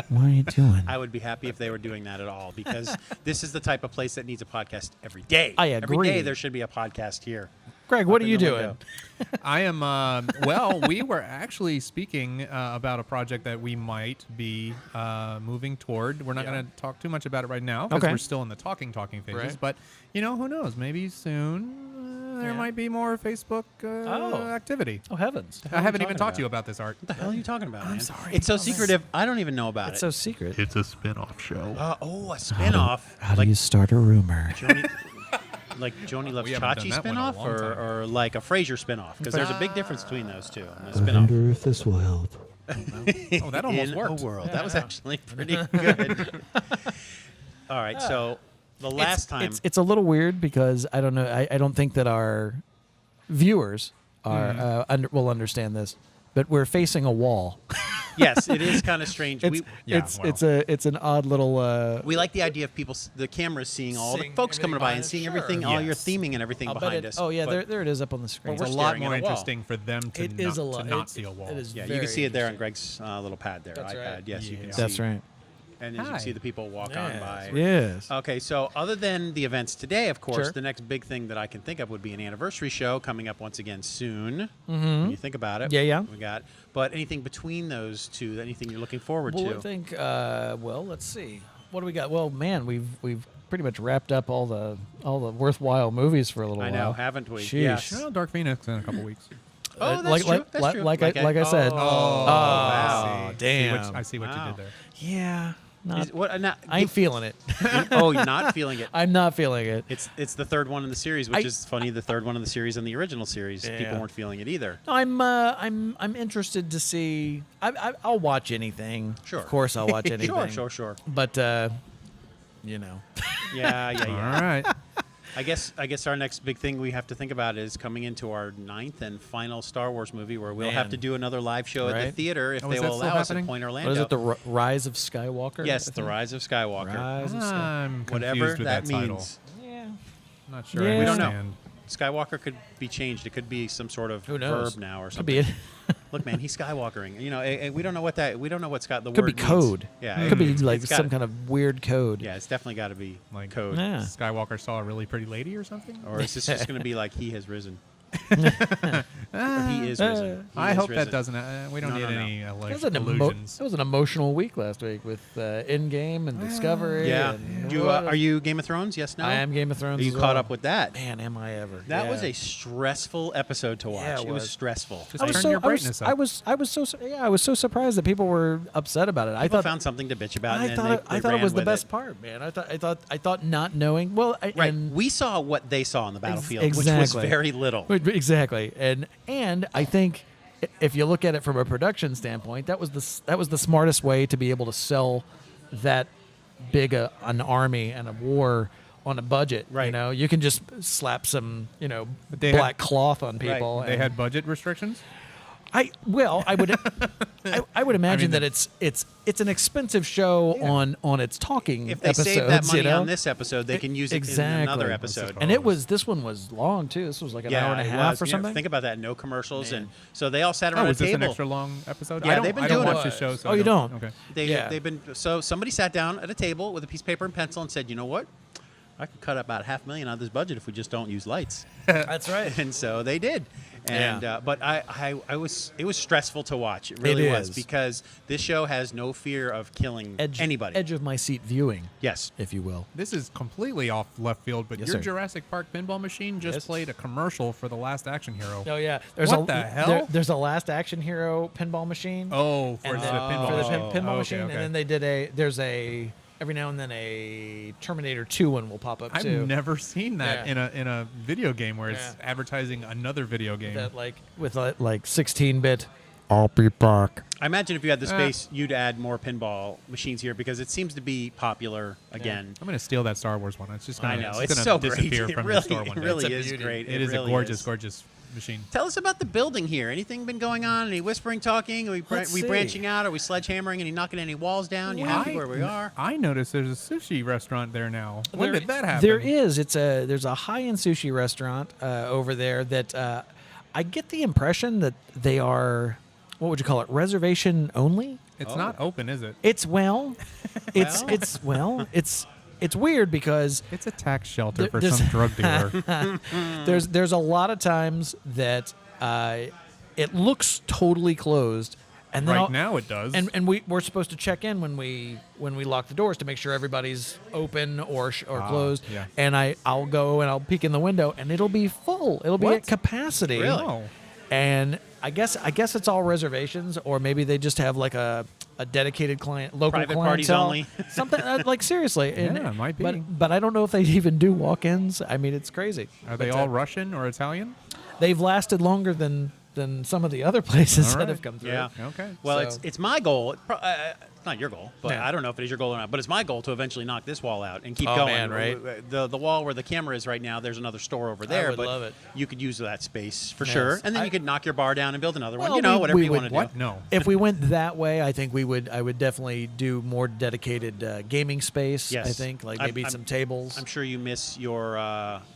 Speaker 5: What are you doing?"
Speaker 2: I would be happy if they were doing that at all, because this is the type of place that needs a podcast every day.
Speaker 5: I
Speaker 2: Every
Speaker 5: agree.
Speaker 2: day there should be a podcast here.
Speaker 5: Greg, what are
Speaker 2: in
Speaker 5: you
Speaker 2: the
Speaker 5: doing?
Speaker 2: window.
Speaker 4: I am, well, we were actually speaking about a project that we might be moving toward. We're not going to talk too much about it right now because
Speaker 5: Okay.
Speaker 4: we're still in the talking phases.
Speaker 5: Right.
Speaker 4: But, who knows? Maybe soon there
Speaker 5: Yeah.
Speaker 4: might be more Facebook activity.
Speaker 5: Oh heavens!
Speaker 4: I haven't even
Speaker 2: talking
Speaker 4: talked to you
Speaker 2: about?
Speaker 4: about this, Art.
Speaker 2: What the hell are you talking about, man?
Speaker 5: sorry.
Speaker 2: It's so
Speaker 5: Oh,
Speaker 2: secretive. I don't even know about
Speaker 5: It's
Speaker 2: it.
Speaker 5: so secret.
Speaker 4: It's a spin-off show.
Speaker 2: A spin-off.
Speaker 5: How do
Speaker 2: like
Speaker 5: you start a rumor?
Speaker 2: Joni, like Joni Loves
Speaker 4: We haven't done
Speaker 2: Chachi
Speaker 4: that one in a
Speaker 2: spin-off,
Speaker 4: long time.
Speaker 2: or like a Frasier spin-off? Because there's a big difference between those two. And the
Speaker 5: I
Speaker 2: spin-off.
Speaker 5: wonder if this will help.
Speaker 4: Oh, that almost
Speaker 2: In
Speaker 4: worked.
Speaker 2: a world. That was actually pretty good. All right, so the last time.
Speaker 5: It's a little weird because I don't know. I don't think that our viewers are will understand this, but we're facing a wall.
Speaker 2: Yes, it is kind of strange.
Speaker 5: It's it's an odd little.
Speaker 2: We like the idea of people, the cameras seeing all the
Speaker 5: Seeing
Speaker 2: folks coming
Speaker 5: everything
Speaker 2: by
Speaker 5: behind
Speaker 2: and
Speaker 5: us,
Speaker 2: seeing
Speaker 5: sure.
Speaker 2: everything, all your
Speaker 4: Yes.
Speaker 2: theming and everything
Speaker 5: I'll bet
Speaker 2: behind
Speaker 5: it-
Speaker 2: us.
Speaker 5: Oh yeah,
Speaker 2: But
Speaker 5: there it is up on the screen.
Speaker 2: Well,
Speaker 4: It's a
Speaker 2: we're
Speaker 4: lot
Speaker 2: staring
Speaker 4: more
Speaker 2: at a wall.
Speaker 4: interesting for them to,
Speaker 5: It is a lot.
Speaker 4: not see a wall.
Speaker 5: It is
Speaker 2: yeah, you
Speaker 5: very
Speaker 2: can see it there on
Speaker 5: interesting.
Speaker 2: Greg's little pad there,
Speaker 5: That's
Speaker 2: iPad.
Speaker 5: right.
Speaker 2: Yes, you can
Speaker 4: Yeah.
Speaker 2: see.
Speaker 5: That's right.
Speaker 2: And as you
Speaker 4: Hi.
Speaker 2: can see the people walk on by.
Speaker 5: Yes.
Speaker 2: Okay, so other than the events today, of course,
Speaker 5: Sure.
Speaker 2: the next big thing that I can think of would be an anniversary show coming up once again soon. When you think about it.
Speaker 5: Yeah, yeah.
Speaker 2: We got, but anything between those two, anything you're looking forward
Speaker 5: Well,
Speaker 2: to?
Speaker 5: I think. Well, let's see. What do we got? Well, man, we've pretty much wrapped up all the worthwhile movies for a little
Speaker 2: I
Speaker 5: while.
Speaker 2: know, haven't we?
Speaker 5: Sheesh.
Speaker 2: Yes.
Speaker 4: Well, Dark Phoenix in a couple weeks.
Speaker 2: Oh, that's
Speaker 5: like,
Speaker 2: true.
Speaker 5: Like,
Speaker 2: That's
Speaker 5: like,
Speaker 2: true.
Speaker 5: like,
Speaker 2: Like
Speaker 5: I said.
Speaker 2: wow.
Speaker 5: damn.
Speaker 4: I see what you
Speaker 2: Wow.
Speaker 4: did there.
Speaker 5: Yeah. Not,
Speaker 2: Is- what, not,
Speaker 5: I ain't feeling it.
Speaker 2: oh, you're not feeling it.
Speaker 5: I'm not feeling it.
Speaker 2: It's the third one in the series, which
Speaker 5: I-
Speaker 2: is funny. The third one in the series and the original series, people
Speaker 5: Yeah.
Speaker 2: weren't feeling it either.
Speaker 5: I'm interested to see. I'll watch anything.
Speaker 2: Sure.
Speaker 5: Of course, I'll watch anything.
Speaker 2: Sure.
Speaker 5: But you know.
Speaker 2: Yeah.
Speaker 4: All right.
Speaker 2: I guess our next big thing we have to think about is coming into our 9th and final Star Wars movie, where we'll have
Speaker 5: Man.
Speaker 2: to do another live show at the
Speaker 5: Right.
Speaker 2: theater if
Speaker 4: Oh,
Speaker 2: they
Speaker 4: is that
Speaker 2: will
Speaker 4: still
Speaker 2: allow us at
Speaker 4: happening?
Speaker 2: Point Orlando.
Speaker 5: What is it? The Rise of Skywalker?
Speaker 2: yes,
Speaker 5: I
Speaker 2: the
Speaker 5: think?
Speaker 2: Rise of Skywalker.
Speaker 5: Rise of Skywalker.
Speaker 4: I'm confused
Speaker 2: Whatever
Speaker 4: with
Speaker 2: that
Speaker 4: title.
Speaker 2: means.
Speaker 5: Yeah.
Speaker 4: Not sure.
Speaker 5: Yeah.
Speaker 4: I
Speaker 5: We
Speaker 2: don't know.
Speaker 4: understand.
Speaker 2: Skywalker could be changed. It could be some sort of
Speaker 5: Who knows?
Speaker 2: verb now or
Speaker 5: Could
Speaker 2: something.
Speaker 5: be it.
Speaker 2: Look, man, he's Skywalkering. You know, we don't know what that. We don't know what Scott the
Speaker 5: Could
Speaker 2: word
Speaker 5: be
Speaker 2: means.
Speaker 5: code.
Speaker 2: Yeah,
Speaker 5: Could be like
Speaker 2: it's got-
Speaker 5: some kind of weird code.
Speaker 2: Yeah, it's definitely got to be
Speaker 4: Like
Speaker 2: code.
Speaker 5: Yeah.
Speaker 4: Skywalker saw a really pretty lady or something?
Speaker 2: Or is this just going to be like he has risen? Or he is risen. He
Speaker 4: I
Speaker 2: is
Speaker 4: hope
Speaker 2: risen.
Speaker 4: that doesn't. We don't
Speaker 2: No,
Speaker 4: need
Speaker 2: no, no.
Speaker 4: any
Speaker 5: That was, an
Speaker 4: illusions.
Speaker 5: that was an emotional week last week with Endgame and Discovery.
Speaker 2: Yeah.
Speaker 5: and
Speaker 2: Are you Game of Thrones? Yes, no?
Speaker 5: I am Game of Thrones.
Speaker 2: Are you
Speaker 5: as
Speaker 2: caught
Speaker 5: well.
Speaker 2: up with that?
Speaker 5: Man, am I ever?
Speaker 2: That
Speaker 5: Yeah.
Speaker 2: was a stressful episode to watch.
Speaker 5: Yeah, it
Speaker 2: it was
Speaker 5: was.
Speaker 2: stressful.
Speaker 4: Just
Speaker 5: I was
Speaker 4: turn
Speaker 5: so
Speaker 4: your brightness up.
Speaker 5: I was so surprised that people were upset about it. I
Speaker 2: People
Speaker 5: thought
Speaker 2: found something to bitch about.
Speaker 5: I
Speaker 2: and
Speaker 5: thought
Speaker 2: they
Speaker 5: I thought it
Speaker 2: ran
Speaker 5: was the
Speaker 2: with
Speaker 5: best part, man. I thought not knowing. Well,
Speaker 2: Right.
Speaker 5: and
Speaker 2: We saw what they saw on the battlefield, which was
Speaker 5: exactly.
Speaker 2: very little.
Speaker 5: Exactly, and I think if you look at it from a production standpoint, that was the smartest way to be able to sell that big an army and a war on a budget.
Speaker 2: Right.
Speaker 5: You know, you can just slap some
Speaker 4: they
Speaker 5: black cloth on people.
Speaker 4: They
Speaker 5: and
Speaker 4: had budget restrictions.
Speaker 5: I would imagine that it's an expensive show on its talking
Speaker 2: If they
Speaker 5: episodes.
Speaker 2: save that money
Speaker 5: you know?
Speaker 2: on this episode, they can use it
Speaker 5: Exactly.
Speaker 2: in another episode.
Speaker 5: And this one was long too. This was like an hour and a
Speaker 2: it
Speaker 5: half
Speaker 2: was.
Speaker 5: or
Speaker 2: You know,
Speaker 5: something.
Speaker 2: think about that. No commercials, and so they all sat around
Speaker 4: Oh,
Speaker 2: a
Speaker 4: is this
Speaker 2: table.
Speaker 4: an extra long episode?
Speaker 2: Yeah,
Speaker 4: I don't,
Speaker 2: they've been
Speaker 4: I don't
Speaker 2: doing
Speaker 4: watch
Speaker 2: it.
Speaker 4: the show. So
Speaker 5: Oh,
Speaker 4: I
Speaker 5: you don't?
Speaker 4: Okay.
Speaker 2: They've been so somebody sat down at a table with a piece of paper and pencil and said, "You know what? I could cut about $500,000 out of this budget if we just don't use lights."
Speaker 5: That's right.
Speaker 2: And so they did. And
Speaker 5: Yeah.
Speaker 2: but it was stressful to watch. It really was
Speaker 5: is.
Speaker 2: because this show has no fear of killing anybody.
Speaker 5: Edge of my seat viewing,
Speaker 2: Yes.
Speaker 5: if you will.
Speaker 4: This is completely off left field, but
Speaker 5: Yes,
Speaker 4: your
Speaker 5: sir.
Speaker 4: Jurassic Park pinball machine just
Speaker 5: Yes.
Speaker 4: played a commercial for the Last Action Hero.
Speaker 5: Oh yeah,
Speaker 4: What the hell?
Speaker 5: There's a Last Action Hero pinball machine.
Speaker 4: Oh, for
Speaker 5: and
Speaker 4: the
Speaker 5: then-
Speaker 4: pinball
Speaker 5: for the
Speaker 4: machine.
Speaker 5: pinball
Speaker 4: Oh,
Speaker 5: machine,
Speaker 4: okay.
Speaker 5: and then they did there's a every now and then a Terminator 2 one will pop up too.
Speaker 4: I've never seen that
Speaker 5: Yeah.
Speaker 4: in a video game where it's advertising another video game.
Speaker 5: That like with like 16-bit. I'll be back.
Speaker 2: I imagine if you had the space, you'd add more pinball machines here because it seems to be popular again.
Speaker 4: I'm going to steal that Star Wars one. It's just
Speaker 2: I
Speaker 4: gonna,
Speaker 2: know,
Speaker 4: it's
Speaker 2: it's
Speaker 4: gonna
Speaker 2: so
Speaker 4: disappear
Speaker 2: great.
Speaker 4: from
Speaker 2: It
Speaker 4: the store
Speaker 2: really,
Speaker 4: one
Speaker 2: it
Speaker 4: day.
Speaker 2: really
Speaker 5: It's a
Speaker 2: is
Speaker 5: beauty.
Speaker 2: great.
Speaker 4: It is
Speaker 2: really
Speaker 4: a gorgeous, gorgeous machine.
Speaker 2: Tell us about the building here. Anything been going on? Any whispering, talking? Are we
Speaker 5: Let's see.
Speaker 2: branching out? Are we sledgehammering? Any knocking any walls down? You happy where we are?
Speaker 4: I noticed there's a sushi restaurant there now. When did that happen?
Speaker 5: There is. There's a high-end sushi restaurant over there that I get the impression that they are, what would you call it, reservation only?
Speaker 4: It's not open, is it?
Speaker 5: It's it's weird because
Speaker 4: It's a tax shelter for
Speaker 5: there's-
Speaker 4: some drug dealer.
Speaker 5: there's a lot of times that it looks totally closed, and then
Speaker 4: Right now it does.
Speaker 5: And we're supposed to check in when we lock the doors to make sure everybody's open or closed.
Speaker 4: yeah.
Speaker 5: And I'll go and I'll peek in the window and it'll be full. It'll be
Speaker 4: What?
Speaker 5: at capacity.
Speaker 2: Really?
Speaker 4: Oh.
Speaker 5: And I guess it's all reservations, or maybe they just have like a dedicated local
Speaker 2: Private
Speaker 5: clientele.
Speaker 2: parties only.
Speaker 5: Something like seriously. And-
Speaker 4: Yeah, it might be.
Speaker 5: But I don't know if they even do walk-ins. I mean, it's crazy.
Speaker 4: Are they
Speaker 5: But,
Speaker 4: all Russian or Italian?
Speaker 5: They've lasted longer than some of the other places
Speaker 4: All
Speaker 5: that
Speaker 4: right.
Speaker 5: have come through.
Speaker 2: Yeah.
Speaker 4: Okay.
Speaker 2: Well,
Speaker 5: So-
Speaker 2: it's my goal. It's not your goal, but
Speaker 5: Yeah.
Speaker 2: I don't know if it is your goal or not. But it's my goal to eventually knock this wall out and keep
Speaker 5: Oh,
Speaker 2: going.
Speaker 5: man, right?
Speaker 2: The wall where the camera is right now. There's another store over there,
Speaker 5: would
Speaker 2: but
Speaker 5: love it.
Speaker 2: you could use that space for
Speaker 5: Yes.
Speaker 2: sure. And then
Speaker 5: I-
Speaker 2: you could knock your bar down and build another one.
Speaker 5: Well,
Speaker 2: You know,
Speaker 5: we-
Speaker 2: whatever
Speaker 5: we
Speaker 2: you
Speaker 5: would-
Speaker 2: want to
Speaker 4: What?
Speaker 2: do.
Speaker 4: No.
Speaker 5: If we went that way, I think I would definitely do more dedicated gaming space.
Speaker 2: Yes.
Speaker 5: I think like
Speaker 2: I'm-
Speaker 5: maybe
Speaker 2: I'm-
Speaker 5: some tables.
Speaker 2: I'm sure you miss your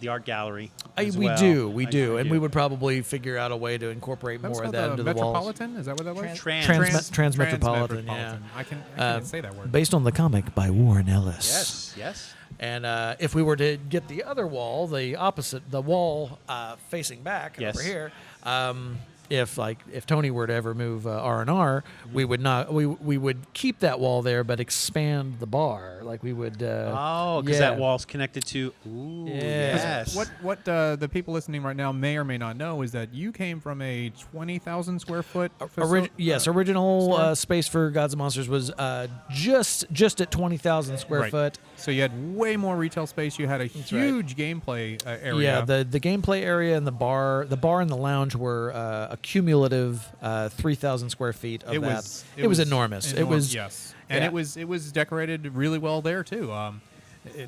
Speaker 2: the art gallery. as
Speaker 5: we
Speaker 2: well.
Speaker 5: do,
Speaker 2: I
Speaker 5: do,
Speaker 2: sure
Speaker 5: and
Speaker 2: do.
Speaker 5: we would probably figure out a way to incorporate
Speaker 4: That was
Speaker 5: more of
Speaker 4: called
Speaker 5: that into the walls.
Speaker 4: Metropolitan? Is that what that was?
Speaker 5: Transmetropolitan, yeah.
Speaker 4: I can't say that word.
Speaker 5: Based on the comic by Warren Ellis.
Speaker 2: Yes, yes.
Speaker 5: And if we were to get the other wall, the wall facing back
Speaker 2: Yes.
Speaker 5: over here, if Tony were to ever move R&R, we would not. We would keep that wall there, but expand the bar. Like we would.
Speaker 2: Oh, because that wall's connected to. Ooh,
Speaker 5: Yeah.
Speaker 2: yes.
Speaker 4: What the people listening right now may or may not know is that you came from a 20,000 square foot
Speaker 5: Original
Speaker 4: store?
Speaker 5: space for Gods and Monsters was just at 20,000 square
Speaker 4: Right.
Speaker 5: foot.
Speaker 4: So you had way more retail space. You had a huge gameplay area.
Speaker 5: Yeah, the gameplay area and the bar and the lounge were a cumulative 3,000 square feet of that. It was enormous. It was
Speaker 4: yes, and
Speaker 5: yeah.
Speaker 4: it was decorated really well there too.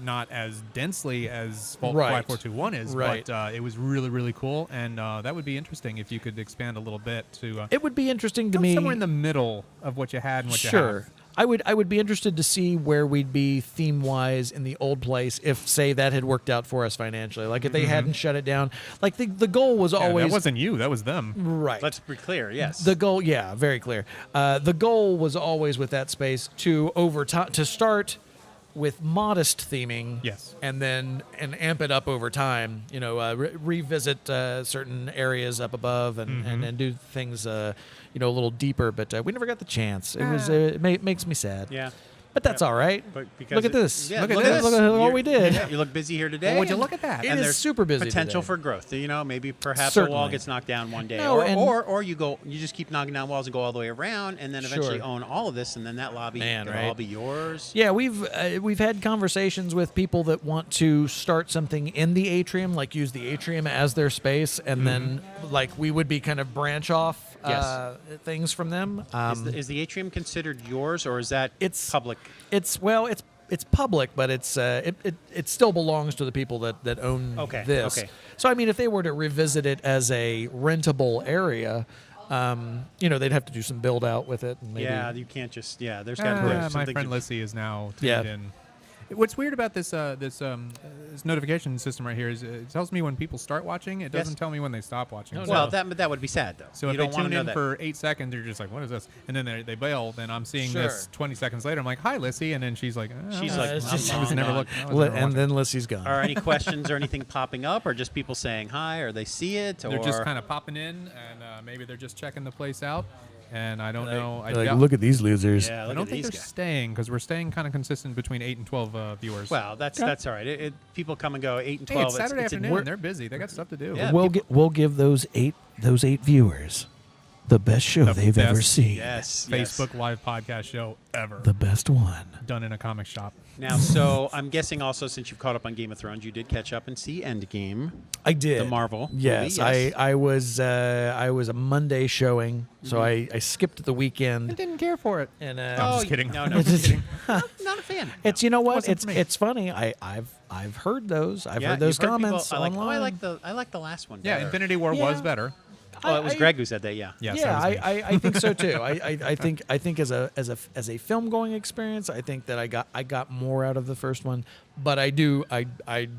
Speaker 4: Not as densely as Vault
Speaker 5: Right.
Speaker 4: 5421 is,
Speaker 5: Right.
Speaker 4: but it was really, really cool, and that would be interesting if you could expand a little bit to
Speaker 5: It would be interesting to
Speaker 4: go
Speaker 5: me.
Speaker 4: somewhere in the middle of what you had and what you
Speaker 5: Sure.
Speaker 4: have.
Speaker 5: I would be interested to see where we'd be theme wise in the old place if, say, that had worked out for us financially. Like if they hadn't shut it down. Like the goal was
Speaker 4: Yeah,
Speaker 5: always
Speaker 4: that wasn't you, that was them.
Speaker 5: right.
Speaker 2: Let's be clear. Yes.
Speaker 5: The goal, yeah, very clear. The goal was always with that space to to start with modest theming,
Speaker 4: Yes.
Speaker 5: and then amp it up over time. You know, revisit certain areas up above and do things a little deeper. But we never got the chance. It was makes me sad.
Speaker 2: yeah.
Speaker 5: But that's all right.
Speaker 2: But because
Speaker 5: Look at this.
Speaker 2: Yeah,
Speaker 5: Look at this. Look at what we did.
Speaker 2: Yeah, you look busy here today.
Speaker 4: Well, would you
Speaker 2: and-
Speaker 4: look at that?
Speaker 5: It
Speaker 2: and
Speaker 5: is
Speaker 2: there's
Speaker 5: super busy
Speaker 2: Potential
Speaker 5: today.
Speaker 2: for growth. Maybe perhaps a wall
Speaker 5: Certainly.
Speaker 2: gets knocked down one day,
Speaker 5: No, and-
Speaker 2: or you just keep knocking down walls and go all the way around, and then eventually
Speaker 5: Sure.
Speaker 2: own all of this, and then that lobby
Speaker 5: Man,
Speaker 2: can
Speaker 5: right?
Speaker 2: all be yours.
Speaker 5: Yeah, we've had conversations with people that want to start something in the atrium, like use the atrium as their space, and then like we would be kind of branch off
Speaker 2: Yes.
Speaker 5: things from them.
Speaker 2: Is the atrium considered yours, or is that
Speaker 5: It's-
Speaker 2: public?
Speaker 5: It's public, but it still belongs to the people that own
Speaker 2: Okay,
Speaker 5: this.
Speaker 2: okay.
Speaker 5: So I mean, if they were to revisit it as a rentable area, they'd have to do some build out with it. And maybe,
Speaker 2: Yeah, you can't just. Yeah, there's got to be
Speaker 4: my
Speaker 2: something
Speaker 4: friend
Speaker 2: to-
Speaker 4: Lissy is now tuned
Speaker 5: Yeah.
Speaker 4: in. What's weird about this notification system right here is it tells me when people start watching. It doesn't
Speaker 2: Yes.
Speaker 4: tell me when they stop watching.
Speaker 5: No,
Speaker 4: So-
Speaker 2: Well, that would be sad though.
Speaker 4: So
Speaker 2: you
Speaker 4: if
Speaker 2: don't
Speaker 4: they
Speaker 2: want
Speaker 4: tune
Speaker 2: to know
Speaker 4: in
Speaker 2: that.
Speaker 4: for 8 seconds, they're just like, "What is this?" And then they bail. Then I'm seeing this
Speaker 5: Sure.
Speaker 4: 20 seconds later. I'm like, "Hi, Lissy," and then she's like,
Speaker 2: She's like,
Speaker 5: it's just-
Speaker 2: "I'm
Speaker 4: I was
Speaker 2: long
Speaker 4: never
Speaker 2: gone."
Speaker 4: looking.
Speaker 5: and then Lissy's gone.
Speaker 2: Are any questions or anything popping up, or just people saying hi, or they see it,
Speaker 4: they're
Speaker 2: or
Speaker 4: just kind of popping in, and maybe they're just checking the place out. And I don't know. I
Speaker 5: Like,
Speaker 4: doubt-
Speaker 5: look at these losers.
Speaker 2: Yeah,
Speaker 4: I
Speaker 2: look
Speaker 4: don't
Speaker 2: at
Speaker 4: think
Speaker 2: these
Speaker 4: they're
Speaker 2: guys.
Speaker 4: staying because we're staying kind of consistent between 8 and 12 viewers.
Speaker 2: Well, that's all right. People come and go 8 and
Speaker 4: hey,
Speaker 2: 12.
Speaker 4: it's Saturday
Speaker 2: it's
Speaker 4: afternoon. They're busy. They got stuff to do.
Speaker 2: Yeah.
Speaker 5: We'll give those eight viewers The best show they've ever
Speaker 4: best
Speaker 5: seen.
Speaker 2: Yes.
Speaker 4: Facebook Live podcast show ever.
Speaker 5: The best one.
Speaker 4: Done in a comic shop.
Speaker 2: Now, so I'm guessing also since you've caught up on Game of Thrones, you did catch up and see Endgame.
Speaker 5: I did.
Speaker 2: The Marvel
Speaker 5: Yes,
Speaker 2: movie, yes.
Speaker 5: I was a Monday showing, so I skipped the weekend.
Speaker 4: Didn't care for it.
Speaker 5: And
Speaker 4: I'm just kidding.
Speaker 2: No, I'm kidding. Not a fan.
Speaker 5: It's you know what?
Speaker 4: Wasn't for me.
Speaker 5: It's funny. I've heard those. I've
Speaker 2: Yeah,
Speaker 5: heard those
Speaker 2: you've heard people-
Speaker 5: comments
Speaker 2: I like, oh,
Speaker 5: online.
Speaker 2: I like the last one.
Speaker 4: Yeah,
Speaker 2: better.
Speaker 4: Infinity War was
Speaker 5: Yeah.
Speaker 4: better.
Speaker 2: Oh, it was Greg who said that. Yeah.
Speaker 4: Yes,
Speaker 5: Yeah,
Speaker 4: that was me.
Speaker 5: I think so too. I think as a film going experience, I think that I got more out of the first one, but I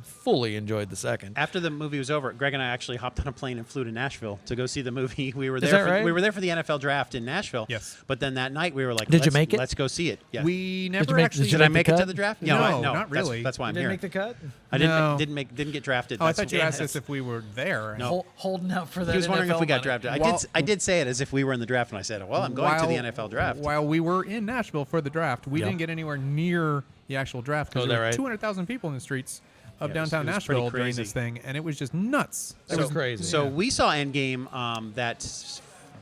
Speaker 5: fully enjoyed the second.
Speaker 2: After the movie was over, Greg and I actually hopped on a plane and flew to Nashville to go see the movie. We were there.
Speaker 5: that right?
Speaker 2: We were there for the NFL draft in Nashville.
Speaker 4: Yes.
Speaker 2: But then that night we were like,
Speaker 5: Did you make it?
Speaker 2: Let's go see it. Yeah.
Speaker 4: We never
Speaker 5: make-
Speaker 4: actually.
Speaker 5: did
Speaker 2: Did I
Speaker 5: make
Speaker 2: make
Speaker 5: the
Speaker 2: it to
Speaker 5: cut?
Speaker 2: the draft?
Speaker 4: No,
Speaker 2: No,
Speaker 4: not really.
Speaker 2: That's why I'm
Speaker 5: Didn't
Speaker 2: here.
Speaker 5: make the cut.
Speaker 2: I
Speaker 4: No.
Speaker 2: didn't get drafted.
Speaker 4: Oh, I
Speaker 2: That's-
Speaker 4: thought you asked
Speaker 2: that's-
Speaker 4: us if we were there.
Speaker 2: No.
Speaker 5: Holding out for that.
Speaker 2: He was wondering if
Speaker 5: NFL
Speaker 2: we got
Speaker 5: money.
Speaker 2: drafted.
Speaker 4: While-
Speaker 2: I did say it as if we were in the draft, and I said, "Well, I'm going to the NFL draft."
Speaker 4: While we were in Nashville for the draft, we
Speaker 5: Yeah.
Speaker 4: didn't get anywhere near the actual draft
Speaker 5: Oh,
Speaker 4: because
Speaker 5: is
Speaker 4: there
Speaker 5: that
Speaker 4: were
Speaker 5: right?
Speaker 4: 200,000 people in the streets of downtown
Speaker 2: it was pretty
Speaker 4: Nashville during
Speaker 2: crazy.
Speaker 4: this thing, and it was just nuts.
Speaker 5: That was crazy.
Speaker 2: So we saw Endgame that